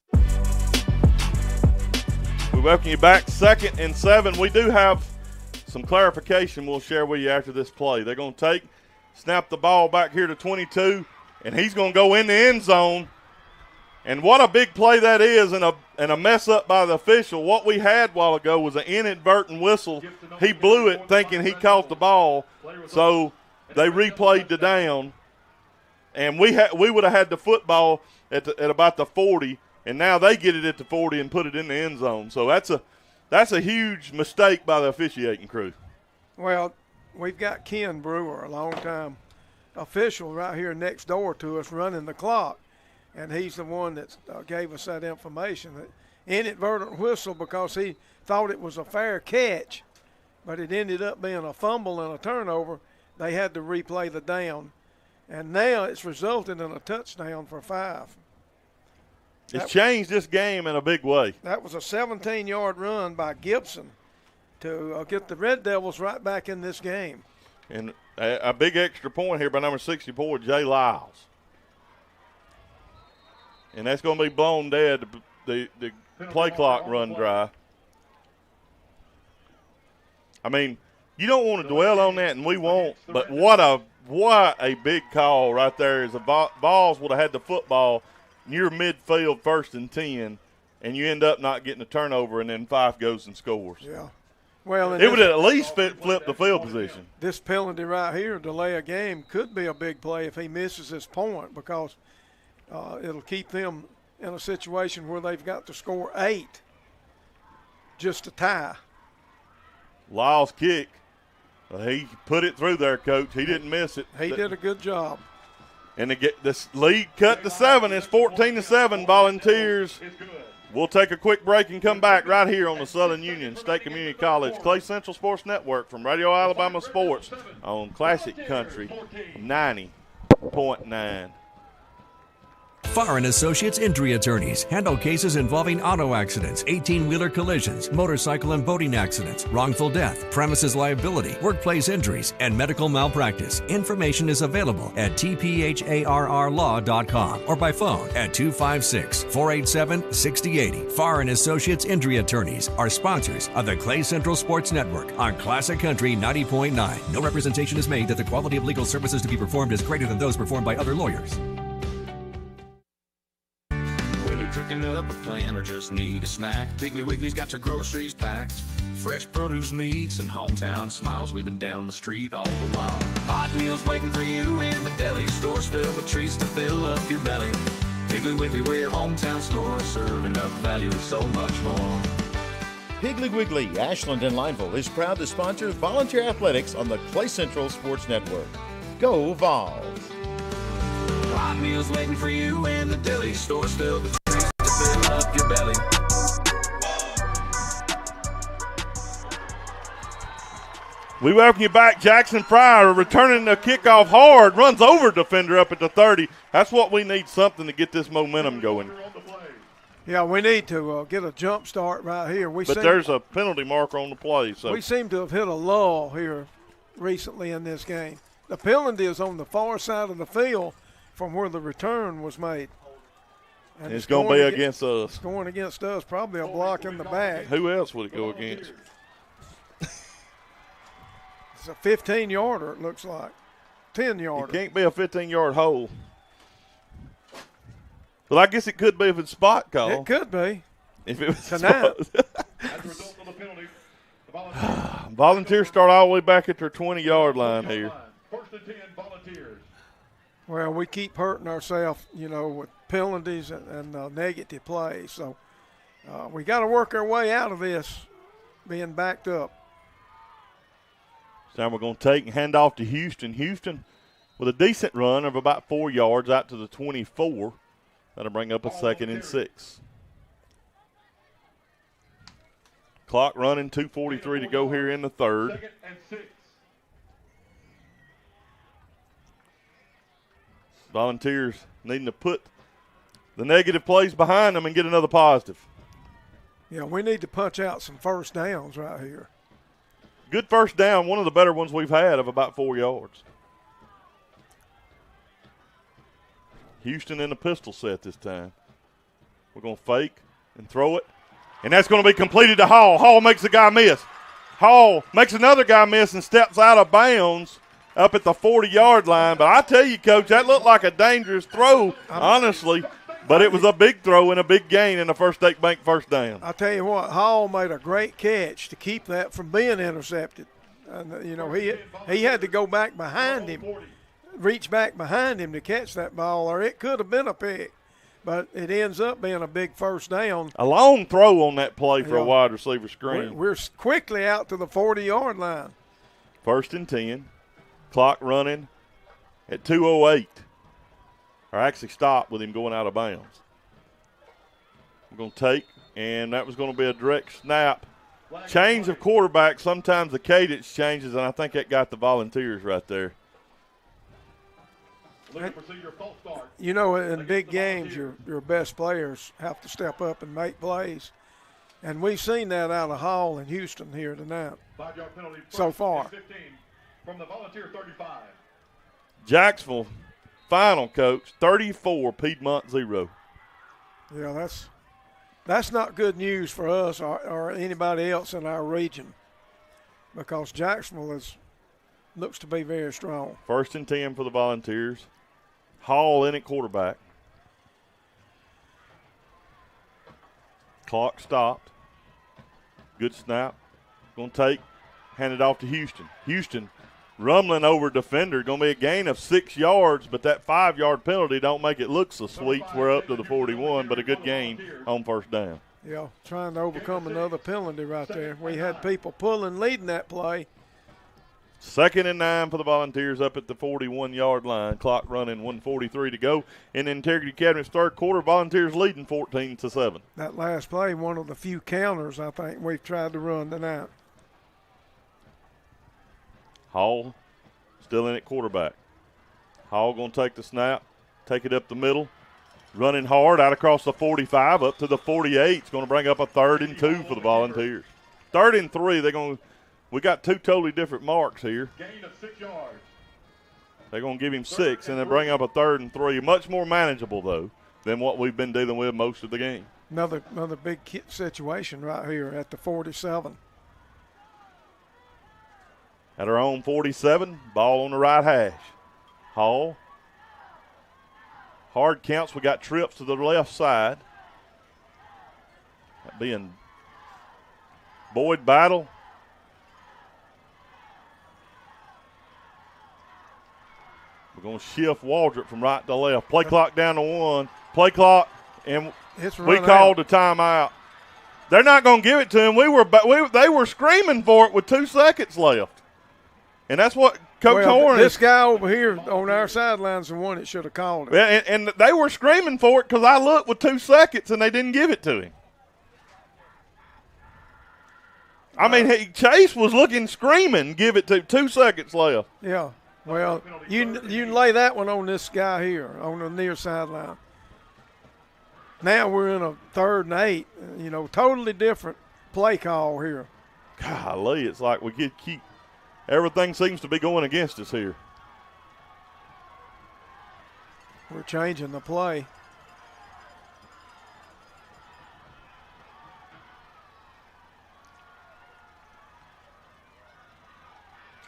We welcome you back, 2nd and 7. We do have some clarification we'll share with you after this play. They're going to snap the ball back here to 22, and he's going to go in the end zone. And what a big play that is, and a mess up by the official. What we had a while ago was an inadvertent whistle. He blew it thinking he caught the ball, so they replayed the down, and we would have had the football at about the 40, and now they get it at the 40 and put it in the end zone. So that's a huge mistake by the officiating crew. Well, we've got Ken Brewer, a long-time official right here next door to us, running the clock, and he's the one that gave us that information. That inadvertent whistle because he thought it was a fair catch, but it ended up being a fumble and a turnover. They had to replay the down, and now it's resulted in a touchdown for Fyffe. It's changed this game in a big way. That was a 17-yard run by Gibson to get the Red Devils right back in this game. And a big extra point here by number 64, Jay Lyles. And that's going to be blown dead, the play clock run dry. I mean, you don't want to dwell on that, and we won't, but what a big call right there. Is the Vols would have had the football near midfield, 1st and 10, and you end up not getting a turnover, and then Fyffe goes and scores. Yeah. Well, it would at least flip the field position. This penalty right here, delay a game, could be a big play if he misses his point, because it'll keep them in a situation where they've got to score 8 just to tie. Lyles' kick. He put it through there, Coach. He didn't miss it. He did a good job. And to get this lead cut to 7, it's 14-7. Volunteers. We'll take a quick break and come back right here on the Southern Union State Community College Clay Central Sports Network from Radio Alabama Sports on Classic Country 90.9. Farr & Associates Injury Attorneys handle cases involving auto accidents, 18-wheeler collisions, motorcycle and boating accidents, wrongful death, premises liability, workplace injuries, and medical malpractice. Information is available at tpharrlaw.com or by phone at 256-487-6080. Farr & Associates Injury Attorneys are sponsors of the Clay Central Sports Network on Classic Country 90.9. No representation is made that the quality of legal services to be performed is greater than those performed by other lawyers. Cooking up a plan or just need a snack, Piggly Wiggly's got your groceries packed. Fresh produce, meats, and hometown smiles weaving down the street all the while. Hot meals waiting for you in the deli, stores filled with treats to fill up your belly. Piggly Wiggly, we're your hometown store, serving up value and so much more. Piggly Wiggly, Ashland and Lineville is proud to sponsor volunteer athletics on the Clay Central Sports Network. Go Vols! Hot meals waiting for you in the deli, stores filled with treats to fill up your belly. We welcome you back. Jackson Pryor returning the kickoff hard, runs over defender up at the 30. That's what we need, something to get this momentum going. Yeah, we need to get a jump start right here. But there's a penalty marker on the play. So we seem to have hit a lull here recently in this game. The penalty is on the far side of the field from where the return was made. And it's going to be against us. It's going against us, probably a block in the back. Who else would it go against? It's a 15-yarder, it looks like. 10-yarder. It can't be a 15-yard hole. Well, I guess it could be if it's spot call. It could be. If it was tonight. Volunteers start all the way back at their 20-yard line here. First and 10 Volunteers. Well, we keep hurting ourselves, with penalties and negative plays. So we got to work our way out of this being backed up. So we're going to take and hand off to Houston. Houston with a decent run of about 4 yards out to the 24. That'll bring up a 2nd and 6. Clock running, 2:43 to go here in the third. 2nd and 6. Volunteers needing to put the negative plays behind them and get another positive. Yeah, we need to punch out some first downs right here. Good first down, one of the better ones we've had of about 4 yards. Houston in a pistol set this time. We're going to fake and throw it. And that's going to be completed to Hall. Hall makes the guy miss. Hall makes another guy miss and steps out of bounds up at the 40-yard line. But I tell you, Coach, that looked like a dangerous throw, honestly. But it was a big throw and a big gain in the First State Bank first down. I tell you what, Hall made a great catch to keep that from being intercepted. And, you know, he had to go back behind him, reach back behind him to catch that ball, or it could have been a pick. But it ends up being a big first down. A long throw on that play for a wide receiver screen. We're quickly out to the 40-yard line. 1st and 10. Clock running at 2:08. Or actually stopped with him going out of bounds. We're going to take, and that was going to be a direct snap. Change of quarterback, sometimes the cadence changes, and I think that got the Volunteers right there. You know, in big games, your best players have to step up and make plays. And we've seen that out of Hall and Houston here tonight. 5-yard penalty so far. 15 from the Volunteer 35. Jacksonville, final, Coach, 34, Piedmont 0. Yeah, that's not good news for us or anybody else in our region, because Jacksonville looks to be very strong. 1st and 10 for the Volunteers. Hall in at quarterback. Clock stopped. Good snap. Going to take, hand it off to Houston. Houston rumbling over defender. Going to be a gain of 6 yards, but that 5-yard penalty don't make it look so sweet. We're up to the 41, but a good gain on first down. Yeah, trying to overcome another penalty right there. We had people pulling, leading that play. 2nd and 9 for the Volunteers up at the 41-yard line. Clock running, 1:43 to go. In Integrity Academy's third quarter, Volunteers leading 14-7. That last play, one of the few counters I think we've tried to run tonight. Hall still in at quarterback. Hall going to take the snap, take it up the middle. Running hard out across the 45 up to the 48. It's going to bring up a 3rd and 2 for the Volunteers. 3rd and 3, we got 2 totally different marks here. Gain of 6 yards. They're going to give him 6 and then bring up a 3rd and 3. Much more manageable, though, than what we've been dealing with most of the game. Another big situation right here at the 47. At our own 47, ball on the right hash. Hall. Hard counts. We got trips to the left side. That being Boyd Battle. We're going to shift Waldrop from right to left. Play clock down to 1. Play clock, and we called a timeout. They're not going to give it to him. They were screaming for it with 2 seconds left. And that's what Coach Horn. This guy over here on our sidelines the one that should have called it. Yeah, and they were screaming for it because I looked with 2 seconds and they didn't give it to him. I mean, Chase was looking, screaming, give it to 2 seconds left. Yeah. Well, you lay that one on this guy here on the near sideline. Now we're in a 3rd and 8. You know, totally different play call here. Golly, it's like we keep everything seems to be going against us here. We're changing the play.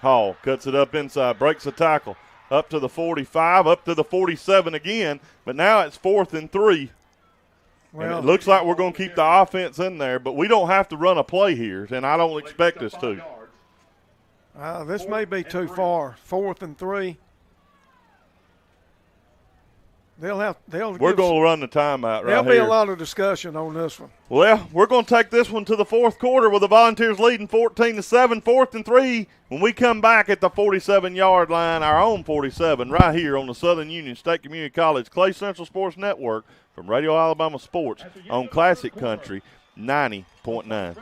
Hall cuts it up inside, breaks the tackle, up to the 45, up to the 47 again, but now it's 4th and 3. Well, and it looks like we're going to keep the offense in there, but we don't have to run a play here, and I don't expect us to. This may be too far. 4th and 3. We're going to run the timeout right here. There'll be a lot of discussion on this one. Well, we're going to take this one to the fourth quarter with the Volunteers leading 14-7, 4th and 3. When we come back at the 47-yard line, our own 47, right here on the Southern Union State Community College Clay Central Sports Network from Radio Alabama Sports on Classic Country 90.9.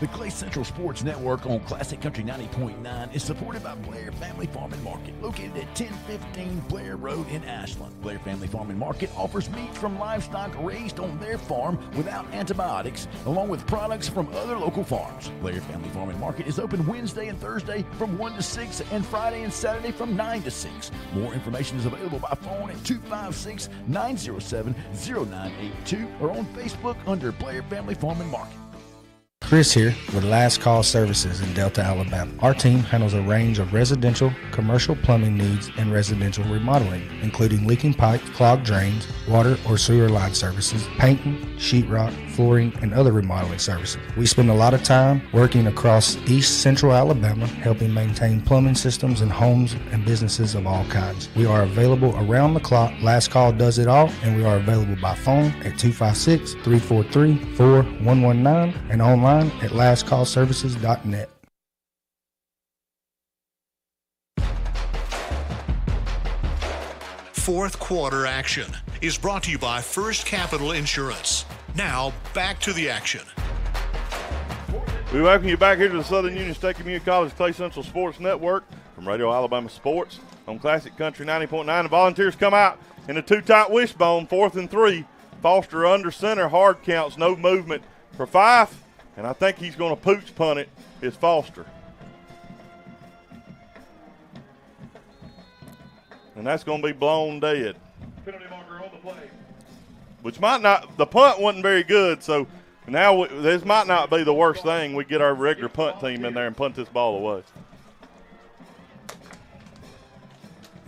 The Clay Central Sports Network on Classic Country 90.9 is supported by Blair Family Farm and Market, located at 1015 Blair Road in Ashland. Blair Family Farm and Market offers meat from livestock raised on their farm without antibiotics, along with products from other local farms. Blair Family Farm and Market is open Wednesday and Thursday from 1 to 6 and Friday and Saturday from 9 to 6. More information is available by phone at 256-907-0982 or on Facebook under Blair Family Farm and Market. Chris here with Last Call Services in Delta, Alabama. Our team handles a range of residential, commercial plumbing needs and residential remodeling, including leaking pipes, clogged drains, water or sewer line services, painting, sheetrock, flooring, and other remodeling services. We spend a lot of time working across East Central Alabama, helping maintain plumbing systems in homes and businesses of all kinds. We are available around the clock. Last Call does it all, and we are available by phone at 256-343-4119 and online at lastcallservices.net. Fourth quarter action is brought to you by First Capital Insurance. Now, back to the action. We welcome you back here to the Southern Union State Community College Clay Central Sports Network from Radio Alabama Sports on Classic Country 90.9. The Volunteers come out in a two-tight wishbone, 4th and 3. Foster under center, hard counts, no movement for Fyffe. And I think he's going to pooch punt it. It's Foster. And that's going to be blown dead. Penalty marker on the play. Which might not, the punt wasn't very good, so now this might not be the worst thing. We get our regular punt team in there and punt this ball away.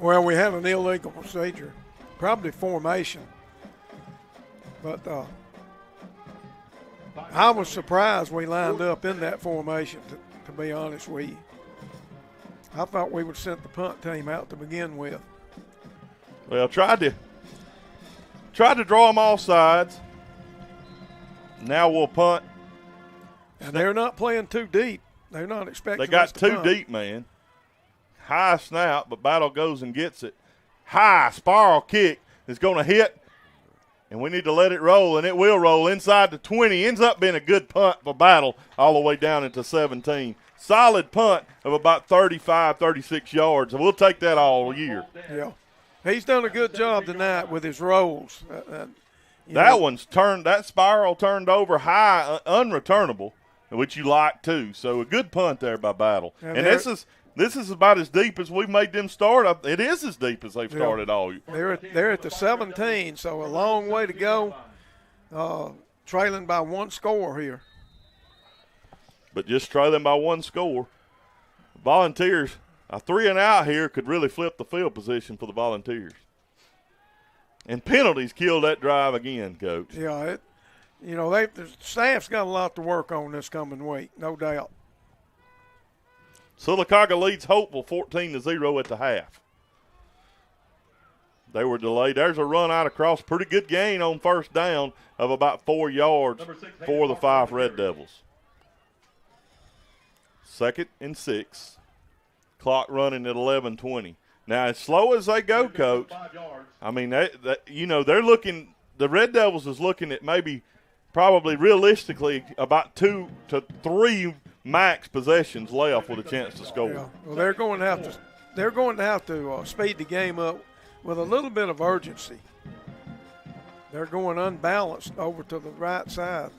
Well, we had an illegal procedure, probably formation. But I was surprised we lined up in that formation, to be honest with you. I thought we would send the punt team out to begin with. Well, tried to draw them off sides. Now we'll punt. And they're not playing too deep. They're not expecting They got us to too punt. deep, man. High snap, but Battle goes and gets it. High spiral kick is going to hit. And we need to let it roll, and it will roll inside the 20. Ends up being a good punt for Battle all the way down into 17. Solid punt of about 35, 36 yards. And we'll take that all year. Yeah. He's done a good job tonight with his rolls. That spiral turned over high, unreturnable, which you like too. So a good punt there by Battle. And this is about as deep as we've made them start. It is as deep as they've started all year. They're at the 17, so a long way to go. Trailing by one score here. But just trailing by one score. Volunteers, a 3 and out here could really flip the field position for the Volunteers. And penalties killed that drive again, Coach. Yeah, the staff's got a lot to work on this coming week, no doubt. Sylacauga leads Hopeville 14-0 at the half. They were delayed. There's a run out across. Pretty good gain on first down of about 4 yards for the Fyffe Red Devils. 2nd and 6. Clock running at 11:20. Now, as slow as they go, Coach, I mean, they're looking – the Red Devils is looking at maybe probably realistically about 2 to 3 max possessions left with a chance to score. Yeah. Well, they're going to have to speed the game up with a little bit of urgency. They're going unbalanced over to the right side.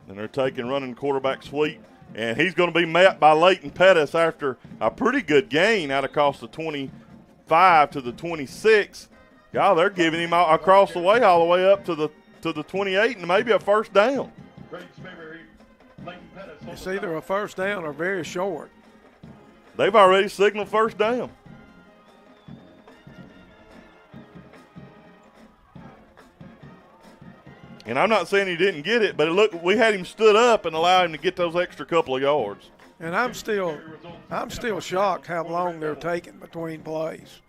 And they're taking running quarterback sweep. And he's going to be met by Leighton Pettis after a pretty good gain out across the 25 to the 26. God, they're giving him across the way all the way up to the 28 and maybe a first down. It's either a first down or very short. They've already signaled first down. And I'm not saying he didn't get it, but look, we had him stood up and allowed him to get those extra couple of yards. And I'm still shocked how long they're taking between plays.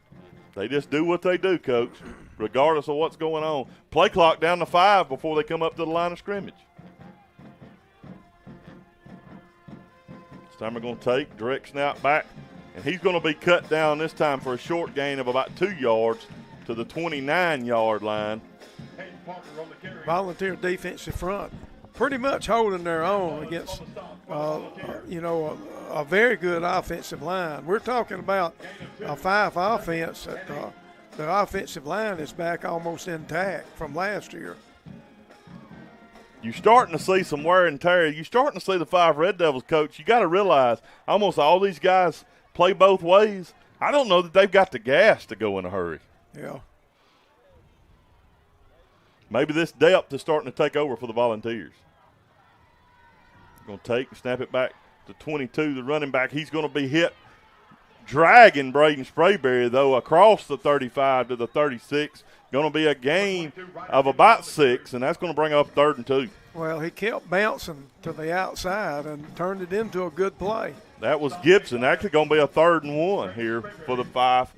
They just do what they do, Coach, regardless of what's going on. Play clock down to 5 before they come up to the line of scrimmage. This time we're going to take, direct snap back, and he's going to be cut down this time for a short gain of about 2 yards to the 29-yard line. Volunteer defensive front pretty much holding their own against, a very good offensive line. We're talking about a Fyffe offense that the offensive line is back almost intact from last year. You're starting to see some wear and tear. You're starting to see the Fyffe Red Devils, Coach. You got to realize almost all these guys play both ways. I don't know that they've got the gas to go in a hurry. Yeah. Maybe this depth is starting to take over for the Volunteers. Going to take and snap it back to 22, the running back. He's going to be hit, dragging Braden Sprayberry, though, across the 35 to the 36. Going to be a gain of about 6, and that's going to bring up 3rd and 2. Well, he kept bouncing to the outside and turned it into a good play. That was Gibson. Actually going to be a 3rd and 1 here for the Fyffe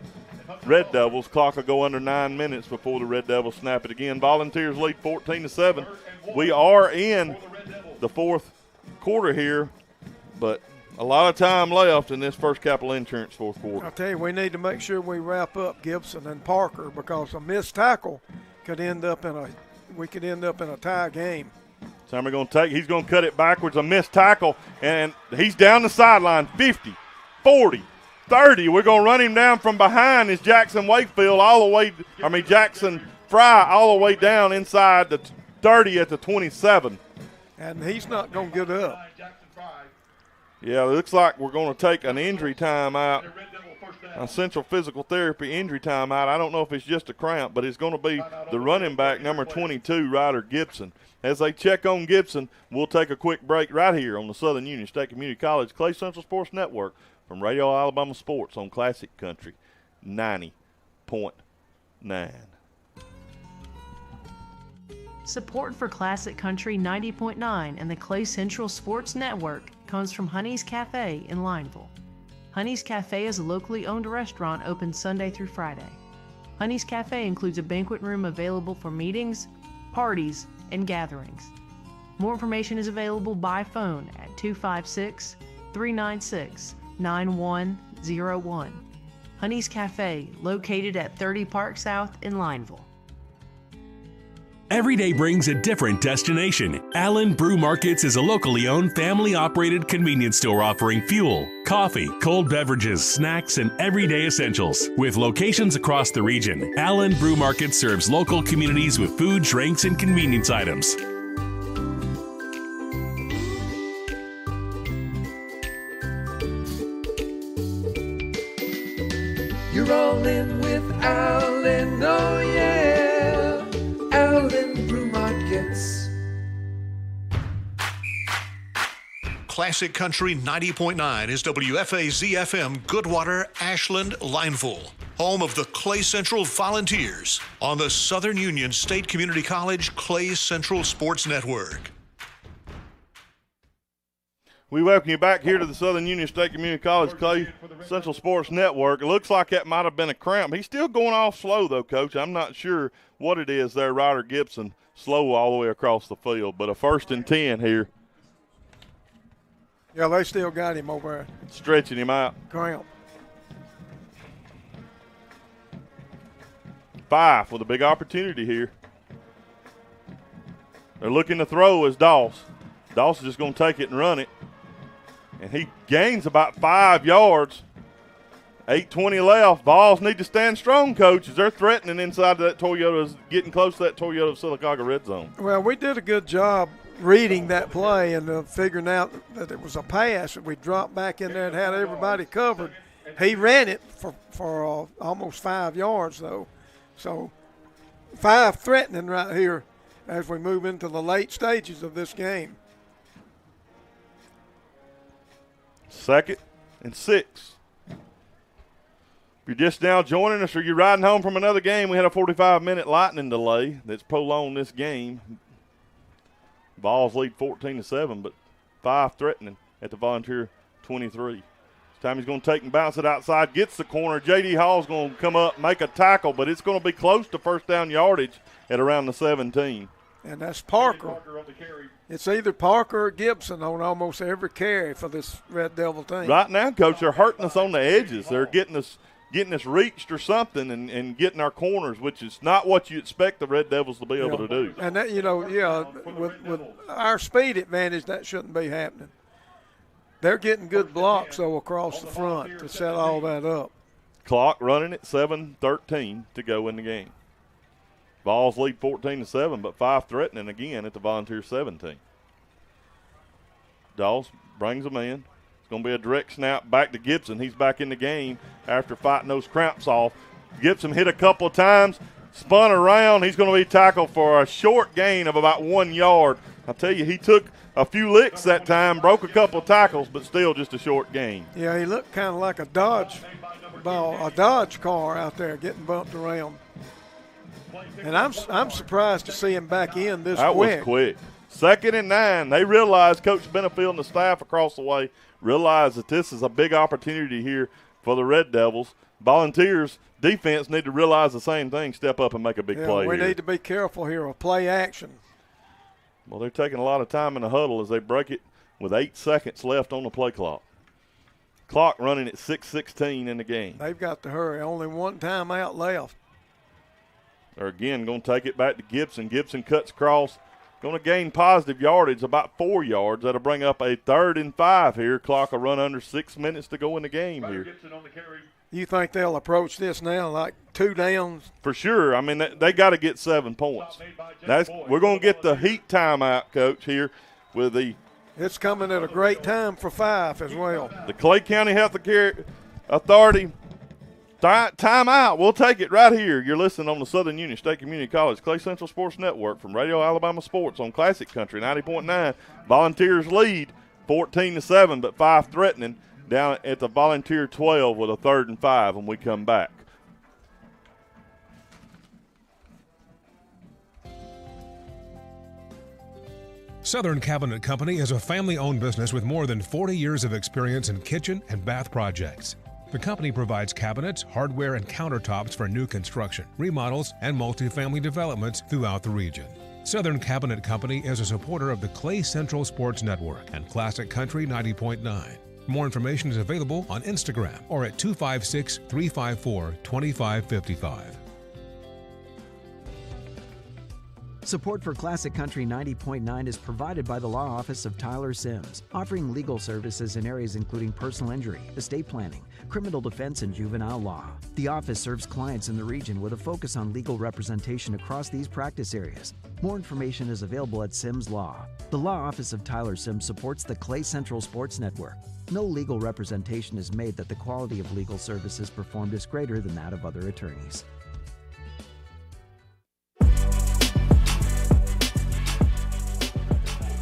Red Devils. Clock will go under 9 minutes before the Red Devils snap it again. Volunteers lead 14-7. We are in the 4th quarter here, but a lot of time left in this First Capital Insurance 4th quarter. I'll tell you, we need to make sure we wrap up Gibson and Parker because a missed tackle could end up in a tie game. Time we're going to take. He's going to cut it backwards, a missed tackle, and he's down the sideline, 50, 40, 30. We're going to run him down from behind is Jackson Jackson Fry all the way down inside the 30 at the 27. And he's not going to get up. Yeah, it looks like we're going to take an injury timeout, a central physical therapy injury timeout. I don't know if it's just a cramp, but it's going to be the running back, number 22, Ryder Gibson. As they check on Gibson, we'll take a quick break right here on the Southern Union State Community College Clay Central Sports Network from Radio Alabama Sports on Classic Country 90.9. Support for Classic Country 90.9 and the Clay Central Sports Network comes from Honey's Cafe in Lineville. Honey's Cafe is a locally owned restaurant open Sunday through Friday. Honey's Cafe includes a banquet room available for meetings, parties, and gatherings. More information is available by phone at 256-396-9101. Honey's Cafe, located at 30 Park South in Lineville. Every day brings a different destination. Allen Brew Markets is a locally owned, family-operated convenience store offering fuel, coffee, cold beverages, snacks, and everyday essentials. With locations across the region, Allen Brew Market serves local communities with food, drinks, and convenience items. You're all in with Allen, oh yeah. Allen Brew Markets. Classic Country 90.9 is WFAZ-FM Goodwater, Ashland, Lineville, home of the Clay Central Volunteers on the Southern Union State Community College Clay Central Sports Network. We welcome you back here to the Southern Union State Community College Clay Central Sports Network. It looks like that might have been a cramp. He's still going off slow, though, Coach. I'm not sure what it is there. Ryder Gibson slow all the way across the field, but a 1st and 10 here. Yeah, they still got him over there. Stretching him out. Cramp. Fyffe with a big opportunity here. They're looking to throw as Doss. Doss is just going to take it and run it. And he gains about 5 yards. 8:20 left. Vols need to stand strong, Coach, as they're threatening inside that Toyota, getting close to that Toyota Sylacauga red zone. Well, we did a good job reading that play and figuring out that it was a pass. We dropped back in there and had everybody covered. He ran it for almost 5 yards, though. So 5 threatening right here as we move into the late stages of this game. 2nd and 6. If you're just now joining us or you're riding home from another game, we had a 45-minute lightning delay that's prolonged this game. Vols lead 14-7, but 5 threatening at the Volunteer 23. Time he's going to take and bounce it outside, gets the corner. J.D. Hall's going to come up, make a tackle, but it's going to be close to first down yardage at around the 17. And that's Parker. It's either Parker or Gibson on almost every carry for this Red Devil team. Right now, Coach, they're hurting us on the edges. They're getting us reached or something and getting our corners, which is not what you expect the Red Devils to be able to do. And that, with our speed advantage, that shouldn't be happening. They're getting good blocks, though, across the front to set all that up. Clock running at 7:13 to go in the game. Vols lead 14-7, but Fyffe threatening again at the Volunteer 17. Dawes brings them in. It's going to be a direct snap back to Gibson. He's back in the game after fighting those cramps off. Gibson hit a couple of times, spun around. He's going to be tackled for a short gain of about 1 yard. I tell you, he took a few licks that time, broke a couple of tackles, but still just a short gain. Yeah, he looked kind of like a Dodge car out there getting bumped around. And I'm surprised to see him back in this quick. That was quick. 2nd and 9. They realize, Coach Benefield and the staff across the way realize that this is a big opportunity here for the Red Devils. Volunteers defense need to realize the same thing, step up and make a big play we here. need to be careful here with play action. Well, they're taking a lot of time in the huddle as they break it with 8 seconds left on the play clock. Clock running at 6:16 in the game. They've got to hurry. Only one timeout left. They're again going to take it back to Gibson. Gibson cuts across. Going to gain positive yardage, about 4 yards. That'll bring up a 3rd and 5 here. Clock will run under 6 minutes to go in the game here. You think they'll approach this now like 2 downs? For sure. I mean, they got to get 7 points. We're going to get the heat timeout, Coach, here with the. It's coming at a great time for Fyffe as well. The Clay County Health Care Authority timeout. We'll take it right here. You're listening on the Southern Union State Community College Clay Central Sports Network from Radio Alabama Sports on Classic Country 90.9. Volunteers lead 14-7, but Fyffe threatening down at the Volunteer 12 with a 3rd and 5 when we come back. Southern Cabinet Company is a family-owned business with more than 40 years of experience in kitchen and bath projects. The company provides cabinets, hardware, and countertops for new construction, remodels, and multifamily developments throughout the region. Southern Cabinet Company is a supporter of the Clay Central Sports Network and Classic Country 90.9. More information is available on Instagram or at 256-354-2555. Support for Classic Country 90.9 is provided by the Law Office of Tyler Sims, offering legal services in areas including personal injury, estate planning, criminal defense, and juvenile law. The office serves clients in the region with a focus on legal representation across these practice areas. More information is available at Sims Law. The Law Office of Tyler Sims supports the Clay Central Sports Network. No legal representation is made that the quality of legal services performed is greater than that of other attorneys.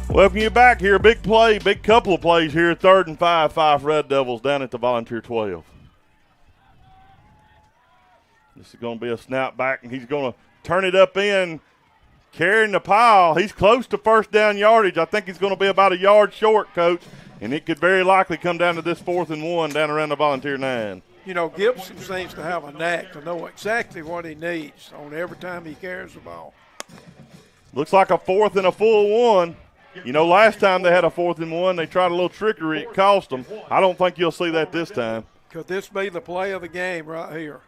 Welcome you back here. Big play, big couple of plays here. 3rd and 5, Fyffe Red Devils down at the Volunteer 12. This is going to be a snap back, and he's going to turn it up in, carrying the pile. He's close to first down yardage. I think he's going to be about a yard short, Coach, and it could very likely come down to this 4th and 1 down around the Volunteer 9. You know, Gibson seems to have a knack to know exactly what he needs on every time he carries the ball. Looks like a 4th and a full 1. You know, last time they had a 4th and 1, they tried a little trickery. It cost them. I don't think you'll see that this time. Could this be the play of the game right here?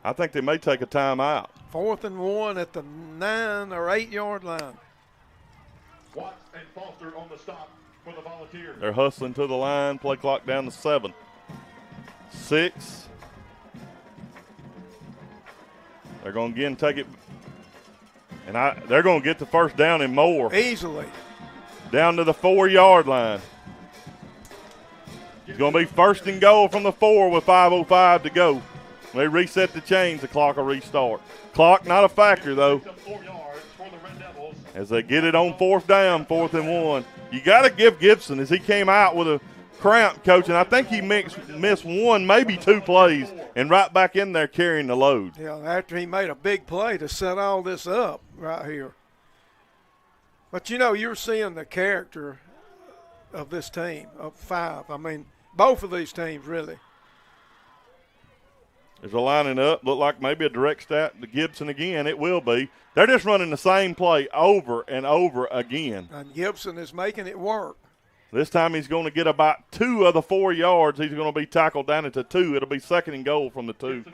I think they may take a timeout. 4th and 1 at the 9 or 8 yard line. Watts and Foster on the stop for the Volunteers. They're hustling to the line. Play clock down to 7. 6. They're going to again take it. And they're going to get the first down and more. Easily. Down to the 4 yard line. It's going to be 1st and goal from the 4 with 5:05 to go. When they reset the chains, the clock will restart. Clock not a factor, though. As they get it on 4th down, 4th and 1. You got to give Gibson, as he came out with a cramp, Coach, and I think he missed 1, maybe 2 plays, and right back in there carrying the load. Yeah, after he made a big play to set all this up right here. But, you know, you're seeing the character of this team, of Fyffe. I mean, both of these teams, really. There's a lining up. Look like maybe a direct stat to Gibson again. It will be. They're just running the same play over and over again. And Gibson is making it work. This time he's going to get about 2 of the 4 yards. He's going to be tackled down into 2. It'll be 2nd and goal from the 2.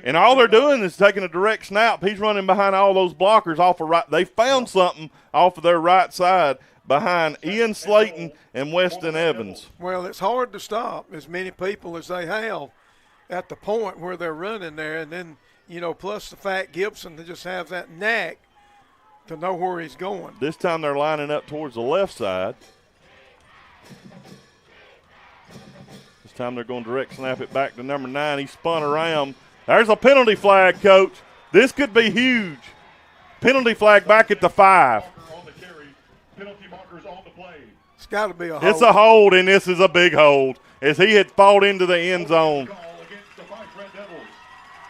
And all they're doing is taking a direct snap. He's running behind all those blockers off of right. They found something off of their right side behind Ian Slayton and Weston Evans. Well, it's hard to stop as many people as they have at the point where they're running there. And then, plus the fact Gibson just has that knack to know where he's going. This time they're lining up towards the left side. This time they're going to direct snap it back to number 9. He spun around. There's a penalty flag, Coach. This could be huge. Penalty flag back at the 5. Penalty markers on the play. It's got to be a hold. It's a hold, and this is a big hold as he had fought into the end zone.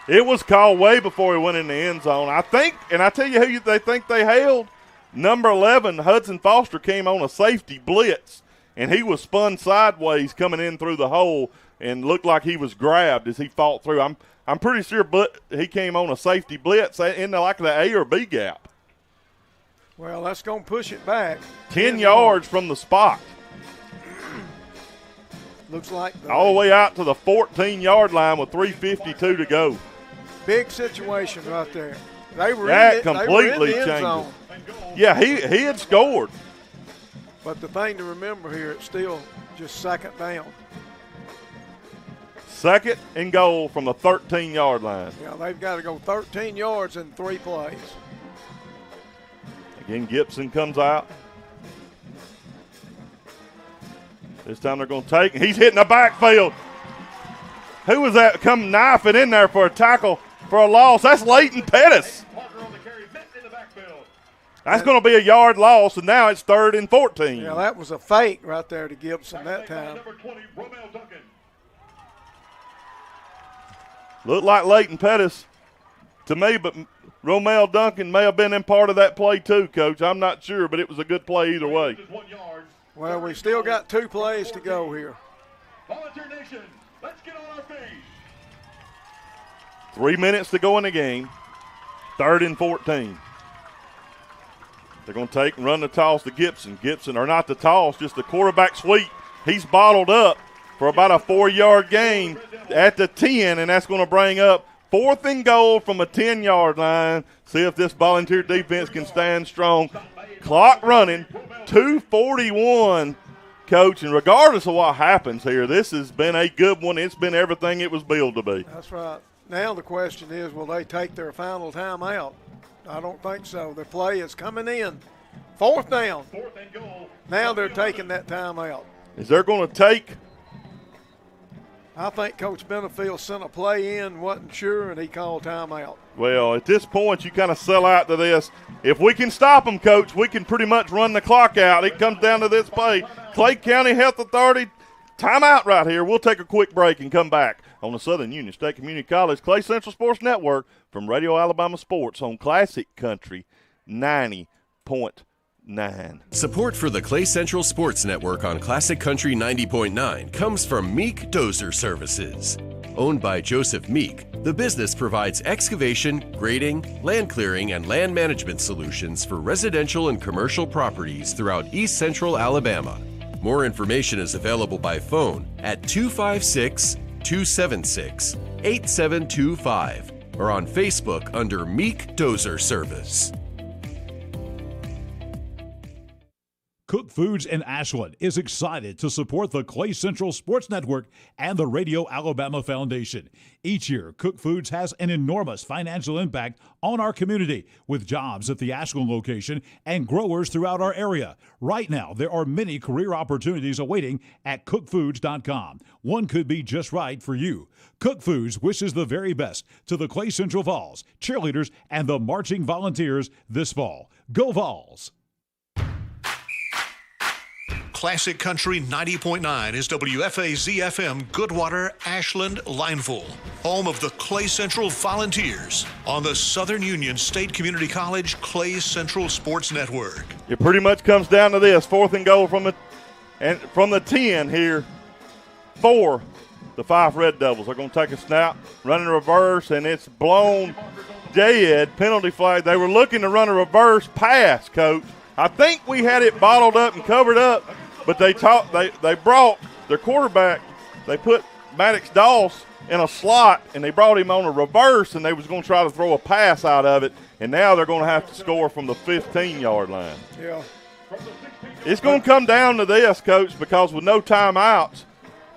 It was called way before he went in the end zone. I think, and I tell you who they think they held. Number 11, Hudson Foster, came on a safety blitz, and he was spun sideways coming in through the hole and looked like he was grabbed as he fought through. I'm pretty sure he came on a safety blitz in like the A or B gap. Well, that's going to push it back. 10 yards from the spot. Looks like all the way out to the 14-yard line with 3:52 to go. Big situation right there. They were completely in the end changed zone. Yeah, he had scored. But the thing to remember here, it's still just 2nd down. 2nd and goal from the 13-yard line. Yeah, they've got to go 13 yards in 3 plays. Again, Gibson comes out. This time they're going to take. He's hitting the backfield. Who was that come knifing in there for a tackle for a loss? That's Leighton Pettis. That's going to be a yard loss, and now it's 3rd and 14. Yeah, that was a fake right there to Gibson that time. Looked like Leighton Pettis to me, but Romel Duncan may have been in part of that play too, Coach. I'm not sure, but it was a good play either way. Well, we still got 2 plays to go here. Volunteer Nation, let's get on our feet. 3 minutes to go in the game. 3rd and 14. They're going to take and run the toss to Gibson. Gibson, or not the toss, just the quarterback sweep. He's bottled up for about a 4-yard gain at the 10, and that's going to bring up 4th and goal from a 10-yard line. See if this Volunteer defense can stand strong. Clock running, 2:41, Coach, and regardless of what happens here, this has been a good one. It's been everything it was billed to be. That's right. Now the question is, will they take their final timeout? I don't think so. The play is coming in. 4th down. 4th and goal. Now they're taking that timeout. Is they're going to take? I think Coach Benefield sent a play in, wasn't sure, and he called timeout. Well, at this point, you kind of sell out to this. If we can stop them, Coach, we can pretty much run the clock out. It comes down to this play. Clay County Health Authority, timeout right here. We'll take a quick break and come back on the Southern Union State Community College Clay Central Sports Network from Radio Alabama Sports on Classic Country 90.9. Support for the Clay Central Sports Network on Classic Country 90.9 comes from Meek Dozer Services. Owned by Joseph Meek, the business provides excavation, grading, land clearing, and land management solutions for residential and commercial properties throughout East Central Alabama. More information is available by phone at 256-276-8725 or on Facebook under Meek Dozer Service. Cook Foods in Ashland is excited to support the Clay Central Sports Network and the Radio Alabama Foundation. Each year, Cook Foods has an enormous financial impact on our community with jobs at the Ashland location and growers throughout our area. Right now, there are many career opportunities awaiting at cookfoods.com. One could be just right for you. Cook Foods wishes the very best to the Clay Central Vols, cheerleaders, and the marching volunteers this fall. Go Vols! Classic Country 90.9 is WFAZ-FM Goodwater, Ashland, Lineville, home of the Clay Central Volunteers on the Southern Union State Community College Clay Central Sports Network. It pretty much comes down to this: 4th and goal from the 10 here for the Fyffe Red Devils. They're going to take a snap, run in reverse, and it's blown dead. Penalty flag. They were looking to run a reverse pass, Coach. I think we had it bottled up and covered up, but they brought their quarterback. They put Maddox Doss in a slot, and they brought him on a reverse, and they was going to try to throw a pass out of it, and now they're going to have to score from the 15-yard line. Yeah. It's going to come down to this, Coach, because with no timeouts,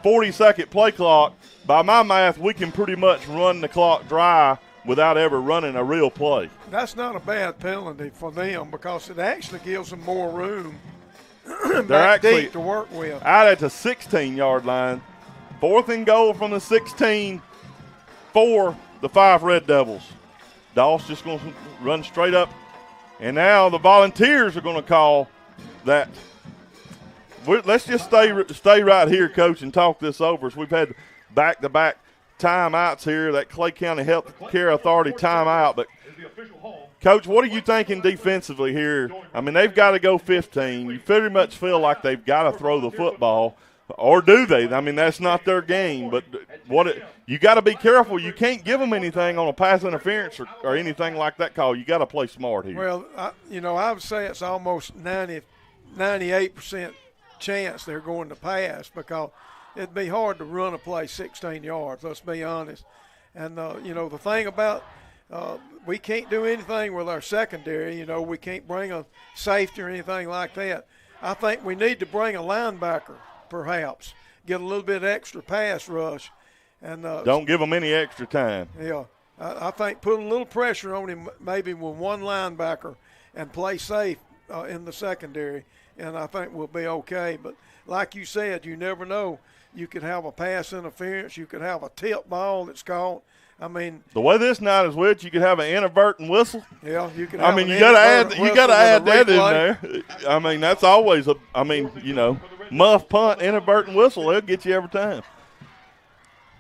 40-second play clock, by my math, we can pretty much run the clock dry without ever running a real play. That's not a bad penalty for them because it actually gives them more room They're actually deep to work with. Out at the 16-yard line. 4th and goal from the 16 for the Fyffe Red Devils. Doss just going to run straight up. And now the Volunteers are going to call that. Let's just stay right here, Coach, and talk this over. So we've had back-to-back timeouts here, that Clay County Health Care Authority timeout. But, Coach, what are you thinking defensively here? I mean, they've got to go 15. You pretty much feel like they've got to throw the football. Or do they? I mean, that's not their game. But you got to be careful. You can't give them anything on a pass interference or anything like that call. You got to play smart here. Well, I would say it's almost 98% chance they're going to pass because it'd be hard to run a play 16 yards, let's be honest. And, the thing about we can't do anything with our secondary. We can't bring a safety or anything like that. I think we need to bring a linebacker, perhaps, get a little bit extra pass rush. And don't give them any extra time. Yeah. I think put a little pressure on him maybe with one linebacker and play safe in the secondary, and I think we'll be okay. But like you said, you never know. You could have a pass interference. You could have a tip ball that's caught. I mean, the way this night is with, you could have an inadvertent whistle. Yeah, you could. I mean, you got to add that in there. I mean, that's always muff punt, inadvertent whistle. They'll get you every time.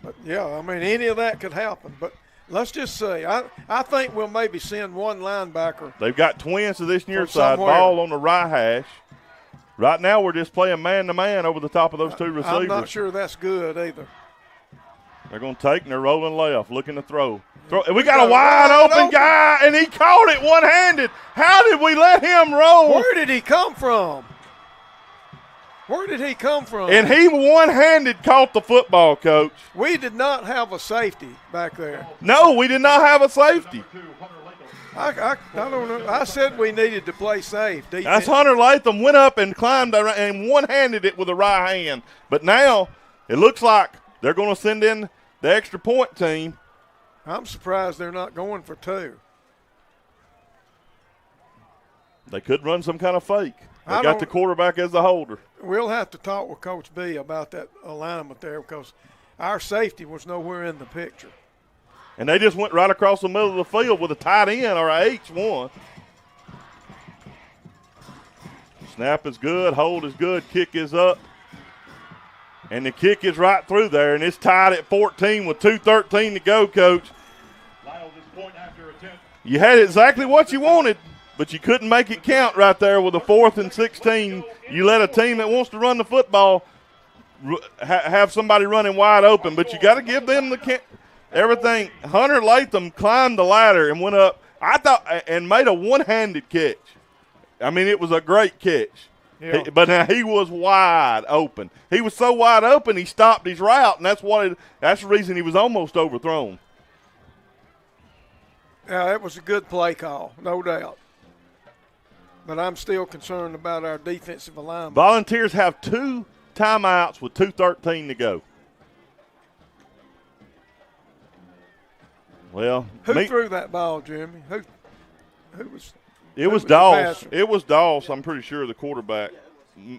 But yeah, I mean, any of that could happen. But let's just say, I think we'll maybe send one linebacker. They've got twins to this near side, ball on the right hash. Right now, we're just playing man-to-man over the top of those two receivers. I'm not sure that's good either. They're going to take, and they're rolling left, looking to throw. We got a wide-open guy, and he caught it one-handed. How did we let him roll? Where did he come from? And he one-handed caught the football, Coach. We did not have a safety back there. No, we did not have a safety. I don't know. I said we needed to play safe. That's Hunter Latham went up and climbed and one-handed it with a right hand. But now it looks like they're going to send in the extra point team. I'm surprised they're not going for two. They could run some kind of fake. They got the quarterback as the holder. We'll have to talk with Coach B about that alignment there because our safety was nowhere in the picture. And they just went right across the middle of the field with a tight end or a H1. Snap is good, hold is good, kick is up. And the kick is right through there, and it's tied at 14 with 2:13 to go, Coach. You had exactly what you wanted, but you couldn't make it count right there with a 4th and 16. You let a team that wants to run the football have somebody running wide open, but you got to give them everything. Hunter Latham climbed the ladder and went up, and made a one-handed catch. I mean, it was a great catch. Yeah. But now he was wide open. He was so wide open he stopped his route, and that's the reason he was almost overthrown. Yeah, that was a good play call, no doubt. But I'm still concerned about our defensive alignment. Volunteers have 2 timeouts with 2:13 to go. Well, who threw that ball, Jeremy? Who was? It was Doss. It was Doss. I'm pretty sure the quarterback,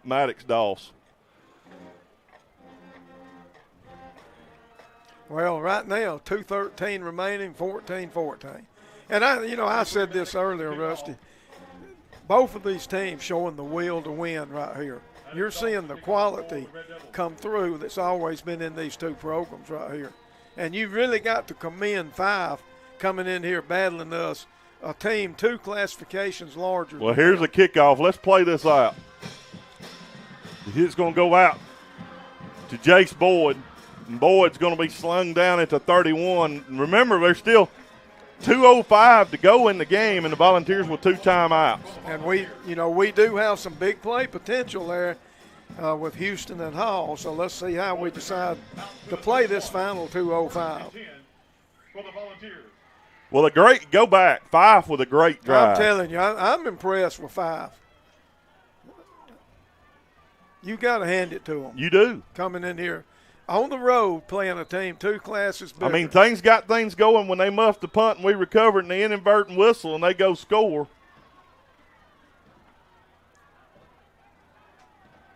Maddox Doss. Well, right now, 2:13 remaining, 14-14. And I said this earlier, Rusty. Both of these teams showing the will to win right here. You're seeing the quality come through that's always been in these two programs right here. And you really got to commend Fyffe coming in here battling us, a team 2 classifications larger. Well, here's a kickoff. Let's play this out. It's going to go out. to Jace Boyd. And Boyd's going to be slung down at the 31. Remember, there's still 2:05 to go in the game, and the Volunteers with 2 timeouts. And we do have some big play potential there with Houston and Hall. So let's see how we decide to play this final 2:05. Well, go back. Fyffe with a great drive. I'm telling you, I'm impressed with Fyffe. You got to hand it to them. You do. Coming in here on the road playing a team 2 classes bigger. I mean, things got things going when they muffed the punt and we recovered and they invert and whistle and they go score.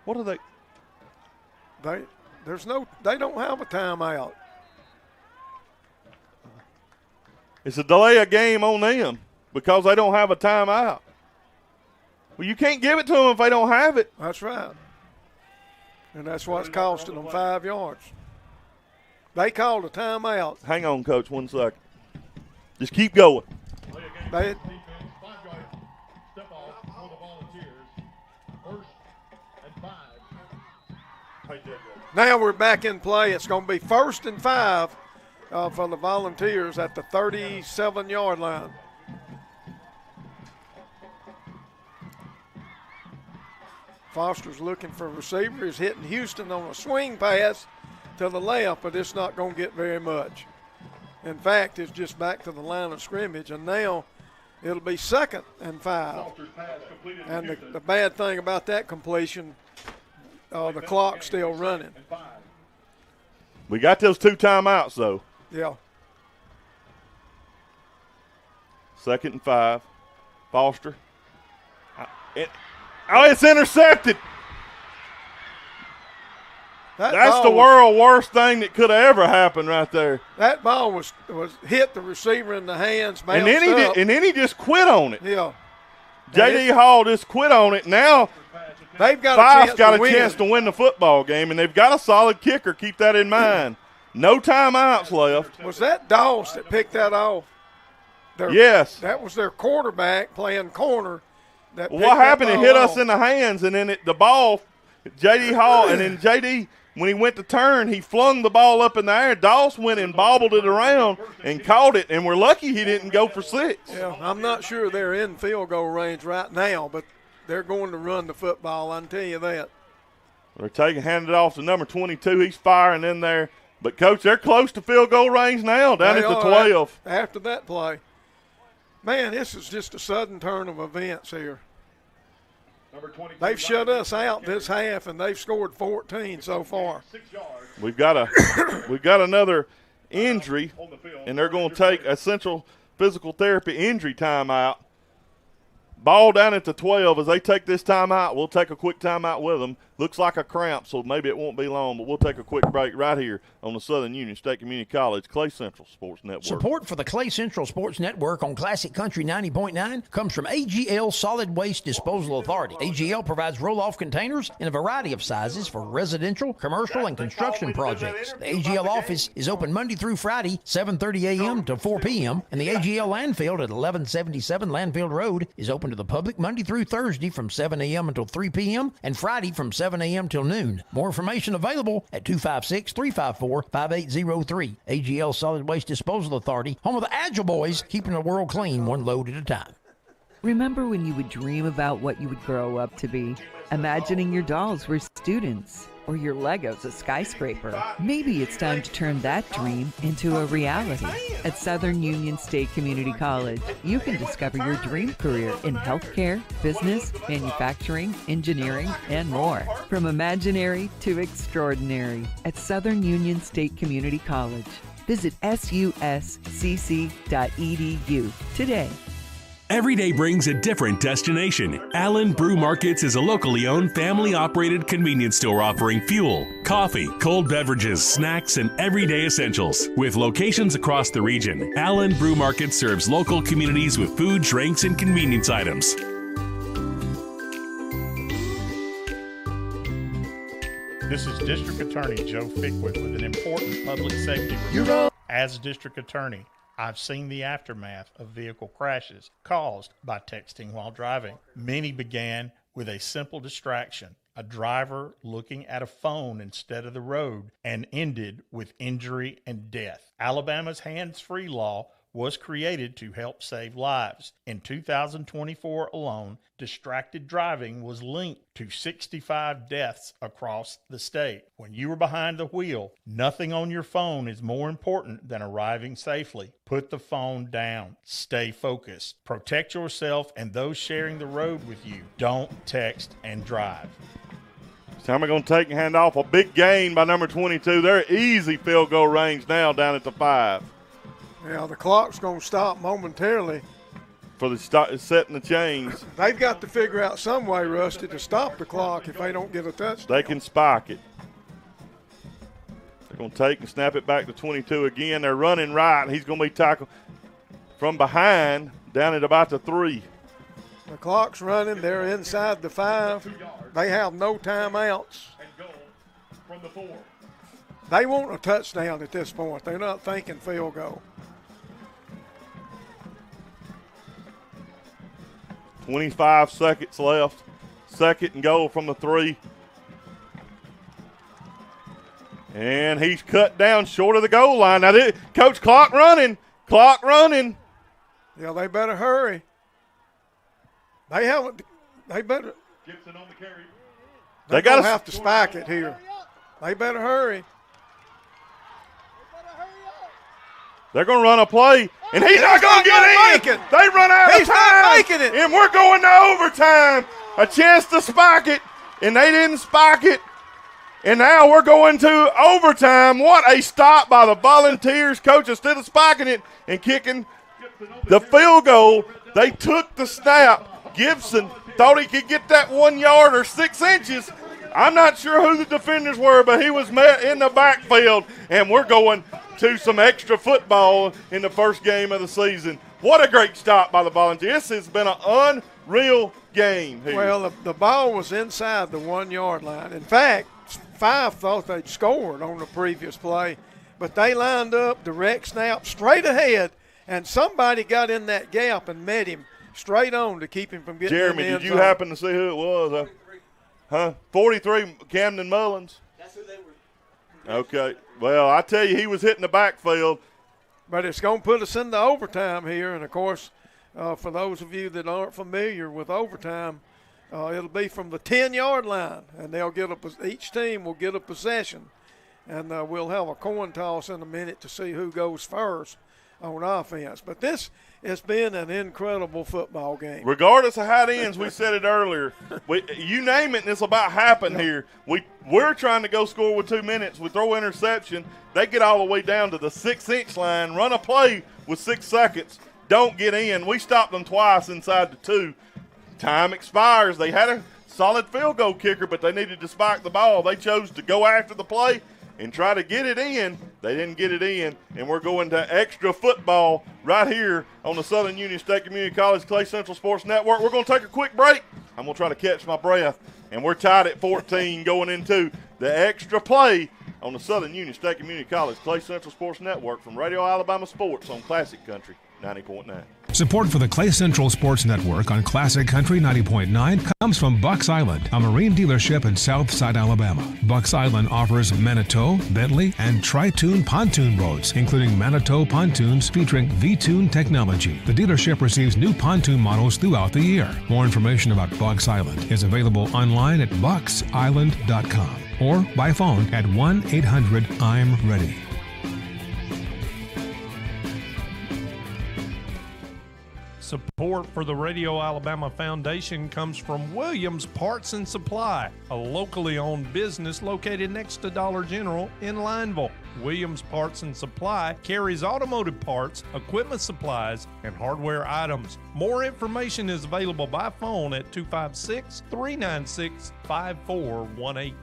What are they? They don't have a timeout. It's a delay of game on them because they don't have a timeout. Well, you can't give it to them if they don't have it. That's right. And that's what's costing them 5 yards. They called a timeout. Hang on, Coach, 1 second. Just keep going. Now we're back in play. It's going to be 1st and 5 for the Volunteers at the 37-yard line. Foster's looking for a receiver. He's hitting Houston on a swing pass to the left, but it's not going to get very much. In fact, it's just back to the line of scrimmage, and now it'll be 2nd and 5. And the bad thing about that completion, the clock's still running. We got those 2 timeouts, though. Yeah. 2nd and 5. Foster. It's intercepted. That's the world's worst thing that could have ever happened right there. That ball was hit the receiver in the hands, and then he just quit on it. Yeah. J.D. Hall just quit on it. Now they've got a chance to win the football game, and they've got a solid kicker. Keep that in mind. No timeouts left. Was that Doss that picked that off? Yes. That was their quarterback playing corner. What happened? It hit us in the hands, and then the ball, J.D. Hall, and then J.D., when he went to turn, he flung the ball up in the air. Doss went and bobbled it around and caught it, and we're lucky he didn't go for 6. Yeah, I'm not sure they're in field goal range right now, but they're going to run the football, I can tell you that. They're handed it off to number 22. He's firing in there. But, Coach, they're close to field goal range now, down at the 12. After that play. Man, this is just a sudden turn of events here. They've shut us out this half, and they've scored 14 so far. We've got another injury, and they're going to take a Central Physical Therapy injury timeout. Ball down at the 12. As they take this timeout, we'll take a quick timeout with them. Looks like a cramp, so maybe it won't be long, but we'll take a quick break right here on the Southern Union State Community College Clay Central Sports Network. Support for the Clay Central Sports Network on Classic Country 90.9 comes from AGL Solid Waste Disposal Authority. AGL provides roll-off containers in a variety of sizes for residential, commercial, and construction projects. The AGL office is open Monday through Friday, 7:30 a.m. to 4 p.m., and the AGL landfill at 1177 Landfill Road is open to the public Monday through Thursday from 7 a.m. until 3 p.m. and Friday from 7 a.m. till noon. More information available at 256-354-5803. AGL Solid Waste Disposal Authority, home of the Agile Boys, keeping the world clean one load at a time. Remember when you would dream about what you would grow up to be? Imagining your dolls were students or your Legos a skyscraper. Maybe it's time to turn that dream into a reality. At Southern Union State Community College, you can discover your dream career in healthcare, business, manufacturing, engineering, and more. From imaginary to extraordinary at Southern Union State Community College. Visit suscc.edu today. Every day brings a different destination. Allen Brew Markets is a locally owned, family-operated convenience store offering fuel, coffee, cold beverages, snacks, and everyday essentials. With locations across the region, Allen Brew Market serves local communities with food, drinks, and convenience items. This is District Attorney Joe Fyffe with an important public safety report. As District Attorney, I've seen the aftermath of vehicle crashes caused by texting while driving. Many began with a simple distraction, a driver looking at a phone instead of the road, and ended with injury and death. Alabama's hands-free law was created to help save lives. In 2024 alone, distracted driving was linked to 65 deaths across the state. When you are behind the wheel, nothing on your phone is more important than arriving safely. Put the phone down. Stay focused. Protect yourself and those sharing the road with you. Don't text and drive. Time we're going to take and hand off a big gain by number 22. They're easy field goal range now down at the 5. Yeah, the clock's going to stop momentarily. For the setting the chains. They've got to figure out some way, Rusty, to stop the clock if they don't get a touchdown. They can spike it. They're going to take and snap it back to 22 again. They're running right. He's going to be tackled from behind down at about the 3. The clock's running. They're inside the 5. They have no timeouts. From the 4. They want a touchdown at this point. They're not thinking field goal. 25 seconds left. 2nd and goal from the 3. And he's cut down short of the goal line. Now, Coach, clock running. Clock running. Yeah, they better hurry. They better. Gibson on the carry. They got to have to spike it here. They better hurry. They're going to run a play, and he's not going to get in. They run out of time. He's not making it. And we're going to overtime. A chance to spike it, and they didn't spike it. And now we're going to overtime. What a stop by the Volunteers. Coach, instead of spiking it and kicking the field goal, they took the snap. Gibson thought he could get that 1 yard or 6 inches. I'm not sure who the defenders were, but he was met in the backfield, and we're going to some extra football in the first game of the season. What a great stop by the Volunteers. This has been an unreal game here. Well, the ball was inside the 1 yard line. In fact, Fyffe thought they'd scored on the previous play, but they lined up, direct snap, straight ahead, and somebody got in that gap and met him straight on to keep him from getting Jeremy, in the end did you zone. happen to see who it was? 43, Camden Mullins. That's who they were. Okay. Well, I tell you, he was hitting the backfield. But it's going to put us into overtime here. And, of course, for those of you that aren't familiar with overtime, it'll be from the 10-yard line. And they'll get each team will get a possession. And we'll have a coin toss in a minute to see who goes first on offense. But this has been an incredible football game. Regardless of how it ends, we said it earlier. You name it, and it's about happen here. We're trying to go score with 2 minutes. We throw interception. They get all the way down to the 6-inch line, run a play with 6 seconds, don't get in. We stopped them twice inside the 2. Time expires. They had a solid field goal kicker, but they needed to spike the ball. They chose to go after the play and try to get it in. They didn't get it in, and we're going to extra football right here on the Southern Union State Community College Clay Central Sports Network. We're going to take a quick break. I'm going to try to catch my breath, and we're tied at 14 going into the extra play on the Southern Union State Community College Clay Central Sports Network from Radio Alabama Sports on Classic Country 90.9. Support for the Clay Central Sports Network on Classic Country 90.9 comes from Bucks Island, a marine dealership in Southside, Alabama. Bucks Island offers Manitou, Bentley, and Tri-Tune pontoon boats, including Manitou pontoons featuring V-Tune technology. The dealership receives new pontoon models throughout the year. More information about Bucks Island is available online at bucksisland.com or by phone at 1-800-I'm-READY. Support for the Radio Alabama Foundation comes from Williams Parts and Supply, a locally owned business located next to Dollar General in Lineville. Williams Parts and Supply carries automotive parts, equipment supplies, and hardware items. More information is available by phone at 256-396-5418.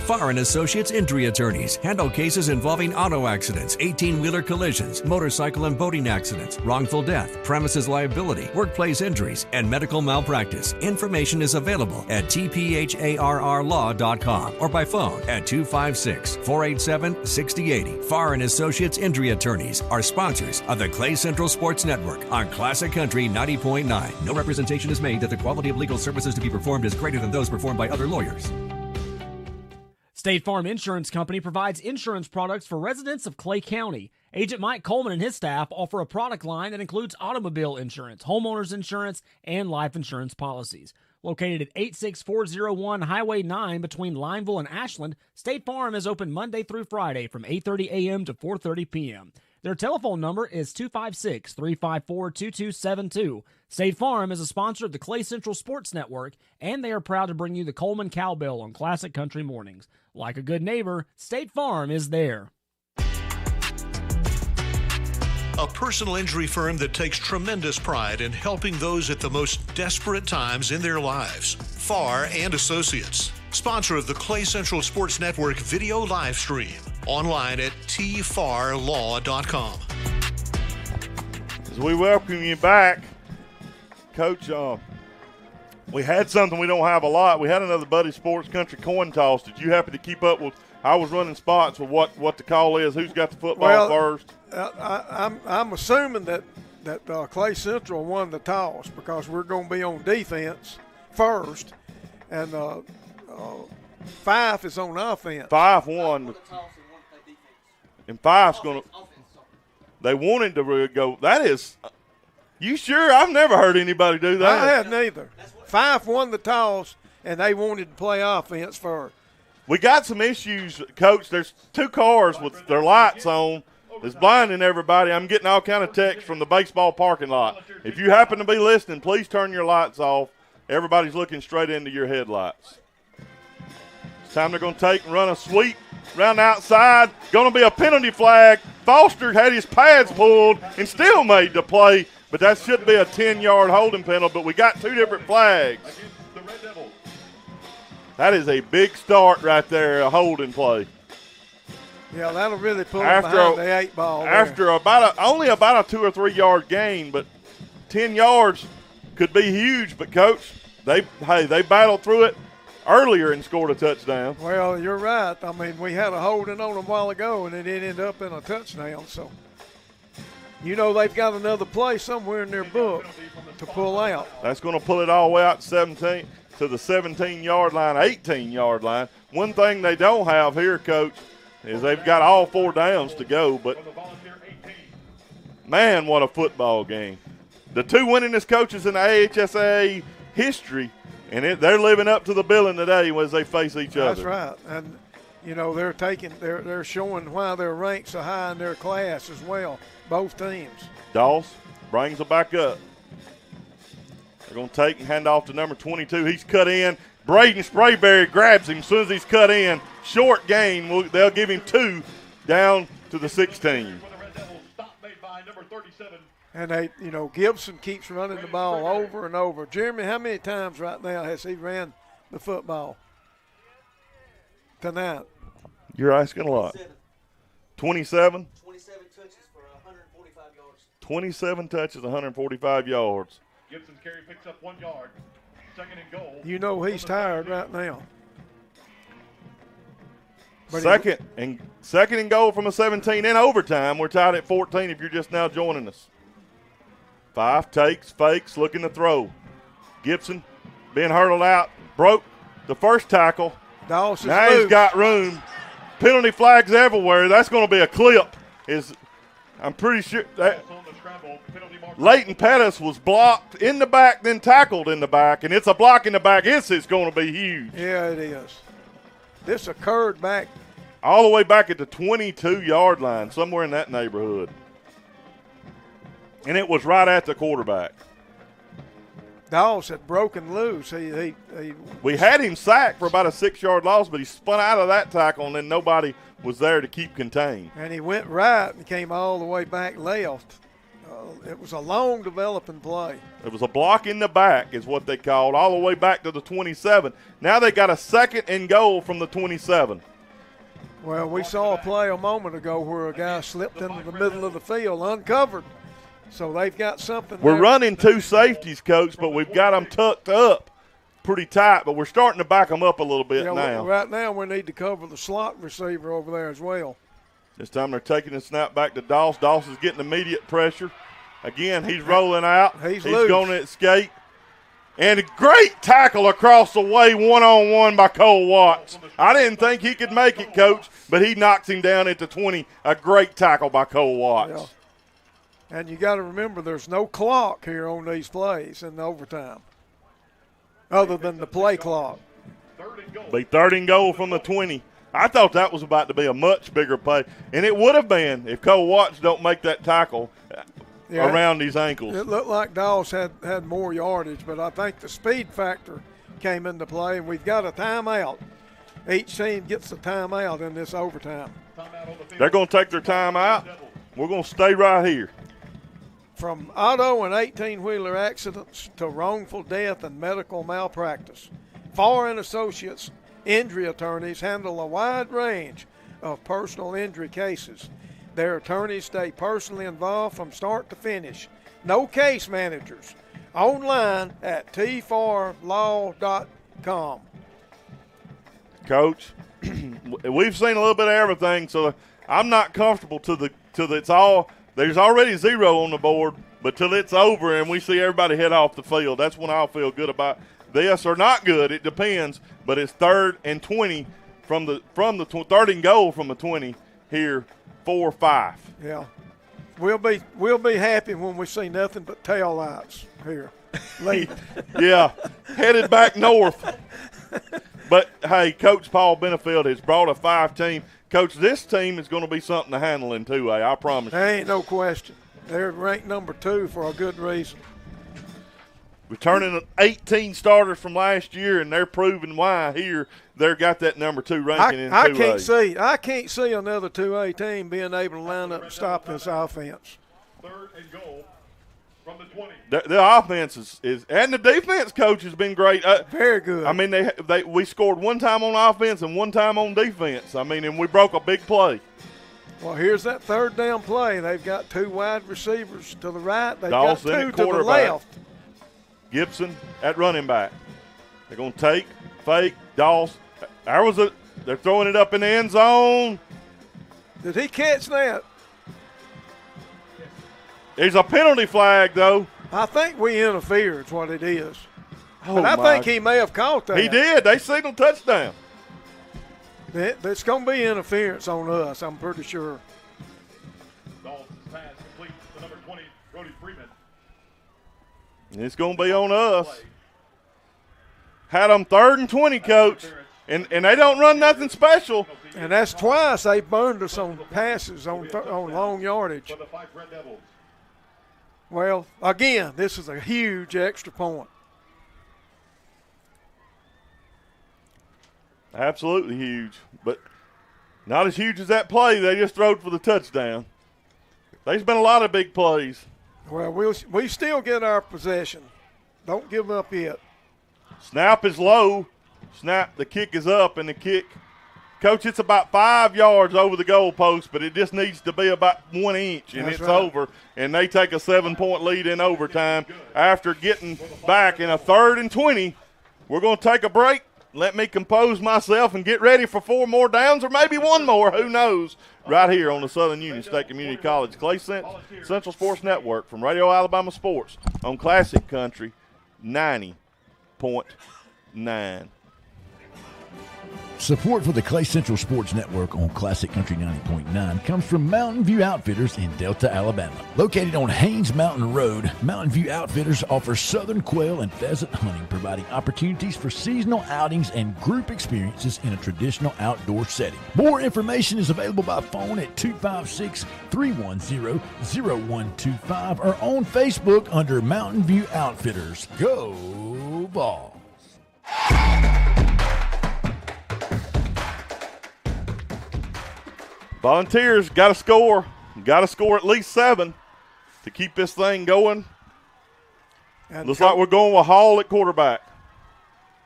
Farr and Associates Injury Attorneys handle cases involving auto accidents, 18-wheeler collisions, motorcycle and boating accidents, wrongful death, premises liability, workplace injuries, and medical malpractice. Information is available at tpharrlaw.com or by phone at 256-487-6080. Farr and Associates Injury Attorneys are sponsors of the Clay Central Sports Network on Classic Country 90.9. No representation is made that the quality of legal services to be performed is greater than those performed by other lawyers. State Farm Insurance Company provides insurance products for residents of Clay County. Agent Mike Coleman and his staff offer a product line that includes automobile insurance, homeowners insurance, and life insurance policies. Located at 86401 Highway 9 between Lineville and Ashland, State Farm is open Monday through Friday from 8:30 a.m. to 4:30 p.m. Their telephone number is 256-354-2272. State Farm is a sponsor of the Clay Central Sports Network, and they are proud to bring you the Coleman Cowbell on Classic Country Mornings. Like a good neighbor, State Farm is there. A personal injury firm that takes tremendous pride in helping those at the most desperate times in their lives. Farr and Associates, sponsor of the Clay Central Sports Network video live stream. Online at tfarrlaw.com. As we welcome you back, Coach, we had something we don't have a lot. We had another Buddy Sports Country coin toss. Did you happen to keep up with? I was running spots with what the call is. Who's got the football first? I'm assuming that Clay Central won the toss because we're going to be on defense first, and Fyffe is on offense. Fyffe won. And Fyffe's going to – they wanted to go – that is – you sure? I've never heard anybody do that. I hadn't either. Fyffe won the toss, and they wanted to play offense first. We got some issues, Coach. There's two cars with their lights on. It's blinding everybody. I'm getting all kind of texts from the baseball parking lot. If you happen to be listening, please turn your lights off. Everybody's looking straight into your headlights. It's time they're going to take and run a sweep around the outside. Going to be a penalty flag. Foster had his pads pulled and still made the play, but that should be a 10-yard holding penalty, but we got two different flags. That is a big start right there, a holding play. Yeah, that'll really put them behind the 8 ball. After only about a 2 or 3 yard gain, but 10 yards could be huge. But Coach, they battled through it earlier and scored a touchdown. Well, you're right. I mean, we had a holding on them a while ago, and it ended up in a touchdown. So, you know, they've got another play somewhere in their book to pull out. That's going to pull it all the way out to the 17-yard line, 18-yard line. One thing they don't have here, Coach, is they've got all 4 downs to go. But, man, what a football game. The two winningest coaches in the AHSA history, and they're living up to the billing today as they face each other. That's right. And, you know, they're showing why they're ranked so high in their class as well, both teams. Doss brings it back up. They're going to take and hand off to number 22. He's cut in. Braden Sprayberry grabs him as soon as he's cut in. Short gain. They'll give him 2 down to the 16. And Gibson keeps running the ball over and over. Jeremy, how many times right now has he ran the football tonight? You're asking a lot. 27? 27 touches for 145 yards. 27 touches, 145 yards. Gibson's carry picks up 1 yard. Second and goal. You know he's tired right now. But second and goal from a 17 in overtime. We're tied at 14 if you're just now joining us. Fyffe takes, fakes, looking to throw. Gibson being hurdled out, broke the first tackle. Now he's got room. Penalty flags everywhere. That's going to be a clip. I'm pretty sure that Leighton Pettis was blocked in the back, then tackled in the back, and it's a block in the back. It's going to be huge. Yeah, it is. This occurred back all the way back at the 22-yard line, somewhere in that neighborhood. And it was right at the quarterback. Dawes had broken loose. We had him sacked for about a 6-yard loss, but he spun out of that tackle, and then nobody was there to keep contained. And he went right and came all the way back left. it was a long developing play. It was a block in the back is what they called, all the way back to the 27. Now they got a 2nd and goal from the 27. Well, we saw a play a moment ago where a guy slipped into the middle of the field uncovered. So they've got something. We're running 2 safeties, Coach, but we've got them tucked up pretty tight, but we're starting to back them up a little bit now. Right now we need to cover the slot receiver over there as well. This time they're taking the snap back to Doss. Doss is getting immediate pressure. Again, he's rolling out. He's going to escape. And a great tackle across the way, one-on-one by Cole Watts. I didn't think he could make it, Coach, but he knocks him down at the 20. A great tackle by Cole Watts. Yeah. And you got to remember there's no clock here on these plays in the overtime other than the play clock. Be 3rd and goal from the 20. I thought that was about to be a much bigger play, and it would have been if Cole Watts don't make that tackle around his ankles. It looked like Dawes had more yardage, but I think the speed factor came into play, and we've got a timeout. Each team gets a timeout in this overtime. They're going to take their timeout. We're going to stay right here. From auto and 18-wheeler accidents to wrongful death and medical malpractice, Fyffe and Associates injury attorneys handle a wide range of personal injury cases. Their attorneys stay personally involved from start to finish. No case managers. Online at tfarlaw.com. Coach, we've seen a little bit of everything, so I'm not comfortable till it's all. There's already 0 on the board, but till it's over and we see everybody head off the field, that's when I'll feel good about this or not good. It depends, but it's 3rd and 20 from the 3rd and goal from the 20 here. 4-5. Yeah, we'll be happy when we see nothing but tail lights here. Yeah, headed back north. But hey, Coach Paul Benefield has brought a 5 team. Coach, this team is going to be something to handle in 2A. I promise. There ain't no question. They're ranked number 2 for a good reason. Returning 18 starters from last year, and they're proving why here. They've got that number 2 ranking in 2A. I can't see another 2A team being able to line up and stop this offense. 3rd and goal from the 20. The offense is and the defense, Coach, has been great. Very good. I mean, we scored 1 time on offense and 1 time on defense. I mean, and we broke a big play. Well, here's that 3rd down play. They've got 2 wide receivers to the right. They've Dawson got 2 at to the left. Gibson at running back. They're going to take, fake, Dawson. They're throwing it up in the end zone. Did he catch that? There's a penalty flag, though. I think we interfered is what it is. Oh, but I think he may have caught that. He did. They signaled touchdown. It's going to be interference on us, I'm pretty sure. Dawson's pass complete to number 20, Brody Freeman. It's going to be on us. Had them 3rd and 20, Coach. And they don't run nothing special. And that's twice they burned us on passes on long yardage. Well, again, this is a huge extra point. Absolutely huge, but not as huge as that play they just throwed for the touchdown. There's been a lot of big plays. Well, we still get our possession. Don't give up yet. Snap is low. Snap, the kick is up, and the kick. Coach, it's about 5 yards over the goalpost, but it just needs to be about 1 inch, and That's it's right. over. And they take a 7-point lead in overtime after getting back in a 3rd and 20. We're going to take a break. Let me compose myself and get ready for 4 more downs or maybe 1 more. Who knows? Right here on the Southern Union State Community College Clay Central Sports Network from Radio Alabama Sports on Classic Country 90.9. Support for the Clay Central Sports Network on Classic Country 90.9 comes from Mountain View Outfitters in Delta, Alabama. Located on Haynes Mountain Road, Mountain View Outfitters offers southern quail and pheasant hunting, providing opportunities for seasonal outings and group experiences in a traditional outdoor setting. More information is available by phone at 256-310-0125 or on Facebook under Mountain View Outfitters. Go Vols! Volunteers got to score. Got to score at least 7. to keep this thing going. And Looks like we're going with Hall at quarterback.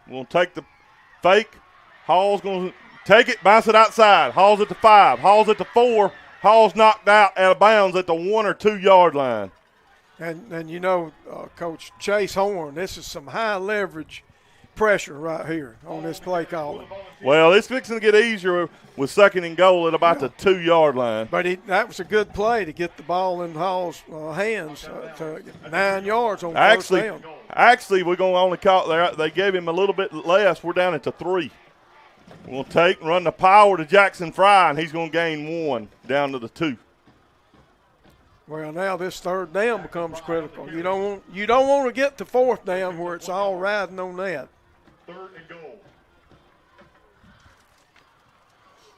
We're going to take the fake. Hall's going to take it, bounce it outside. Hall's at the 5. Hall's at the 4. Hall's knocked out of bounds at the 1 or 2 yard line. And you know, Coach Chase Horn, this is some high leverage pressure right here on this play calling. Well, it's fixing to get easier with 2nd and goal at about the 2 yard line. But that was a good play to get the ball in Hall's hands to 9 yards on first down. Actually, we're going to only call there. They gave him a little bit less. We're down at the 3. We'll take and run the power to Jackson Fry, and he's going to gain 1 down to the 2. Well, now this 3rd down becomes critical. You don't want to get to 4th down where it's all riding on that. 3rd and goal.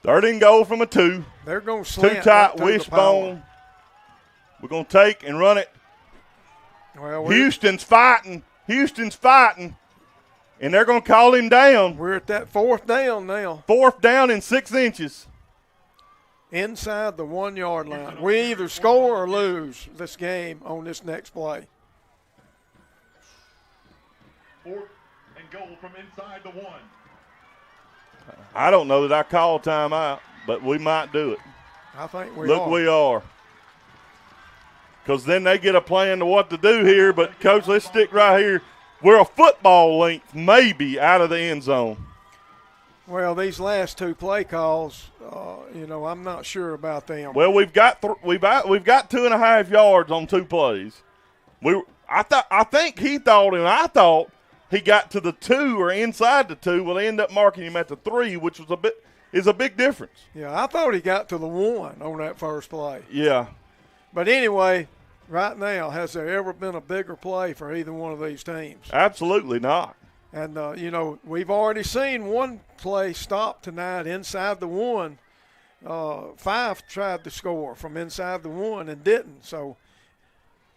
3rd and goal from a 2. They're going to slant. Too tight, right wishbone. We're going to take and run it. Well, Houston's fighting. And they're going to call him down. We're at that 4th down now. 4th down and 6 inches. Inside the 1 yard line. We either score or lose this game on this next play. 4th and goal from inside the 1. I don't know that I call timeout, but we might do it. I think we Look, are. we are. Because then they get a plan to what to do here. But, Coach, let's stick right here. We're a football length maybe out of the end zone. Well, these last 2 play calls, I'm not sure about them. Well, we've got 2.5 yards on 2 plays. I think he thought, and I thought he got to the 2 or inside the 2. Well, they end up marking him at the 3, which was a big difference. Yeah, I thought he got to the 1 on that first play. Yeah. But anyway, right now, has there ever been a bigger play for either one of these teams? Absolutely not. And, we've already seen one play stop tonight inside the 1. Fyffe tried to score from inside the 1 and didn't. So,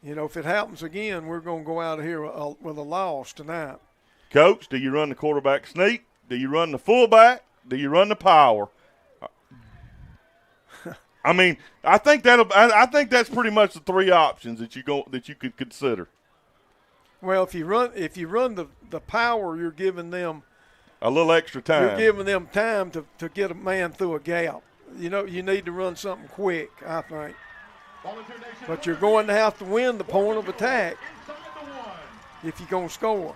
if it happens again, we're going to go out of here with a loss tonight. Coach, do you run the quarterback sneak? Do you run the fullback? Do you run the power? I mean, I think that's pretty much the 3 options that you could consider. Well, if you run the power, you're giving them a little extra time. You're giving them time to get a man through a gap. You need to run something quick, I think. But you're going to have to win the point of attack if you're going to score.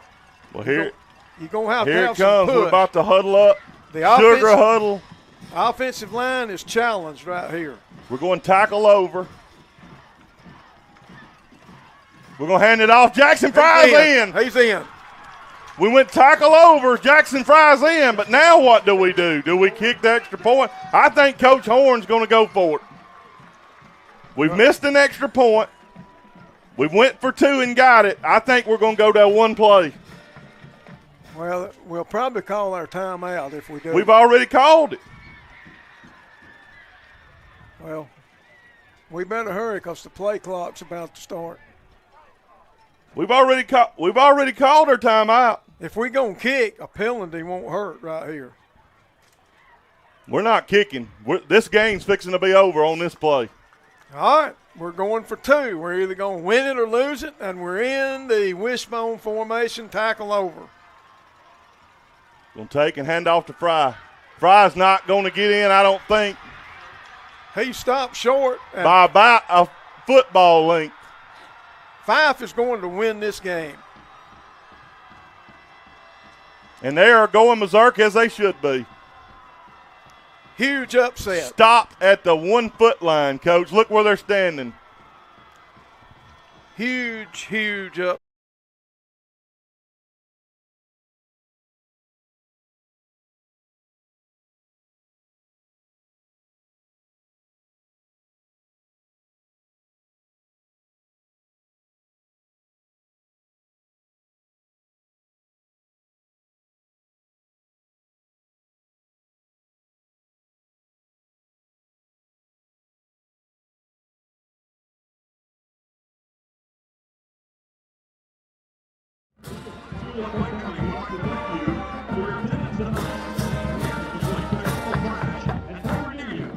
Well, here you're going to have here to have it comes. some push. We're about to huddle up. The Sugar huddle. Offensive line is challenged right here. We're going to tackle over. We're going to hand it off. Jackson Fry's in. He's in. We went tackle over. Jackson Fry's in. But now what do we do? Do we kick the extra point? I think Coach Horn's going to go for it. We've missed an extra point. We went for 2 and got it. I think we're going to go that 1 play. Well, we'll probably call our timeout if we do. We've already called it. Well, we better hurry because the play clock's about to start. We've already called our timeout. If we're going to kick, a penalty won't hurt right here. We're not kicking. This game's fixing to be over on this play. All right, we're going for 2. We're either going to win it or lose it, and we're in the wishbone formation, tackle over. Going to take and hand off to Fry. Fry's not going to get in, I don't think. He stopped short. By about a football length. Fyffe is going to win this game. And they are going berserk as they should be. Huge upset. Stop at the 1 foot line, Coach. Look where they're standing. Huge up.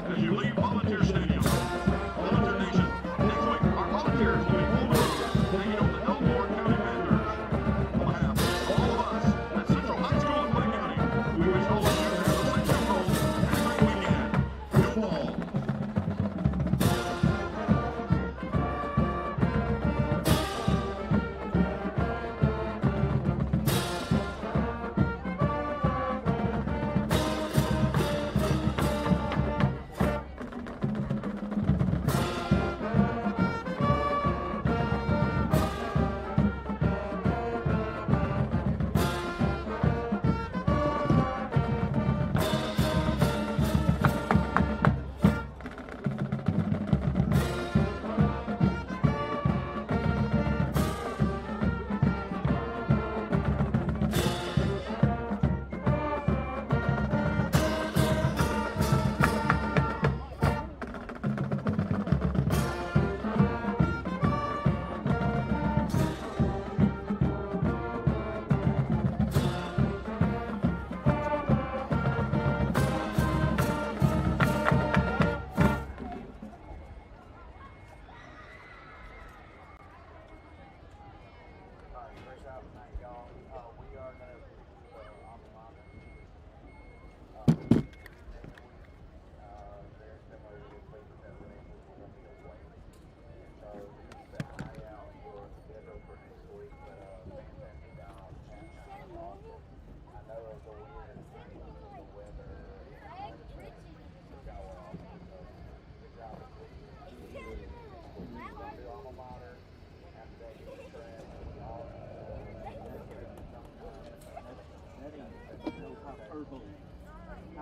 As you leave Volunteer Stadium, Volunteer Nation, next week, our Volunteers will be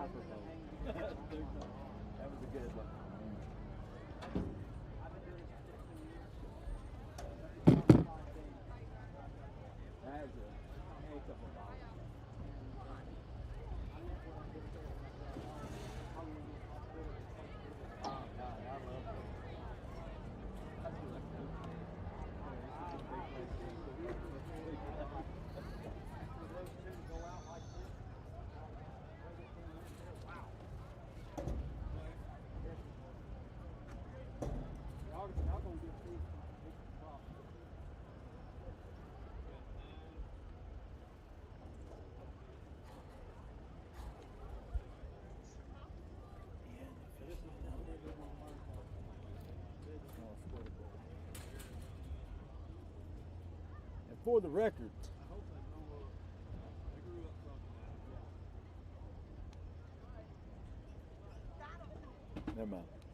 microphone. That was a good one. That's a heck of a ball. Oh, God, I love it. That's what I do. For those two to go out like this, wow. Y'all gonna get these problems. And for the record, never mind.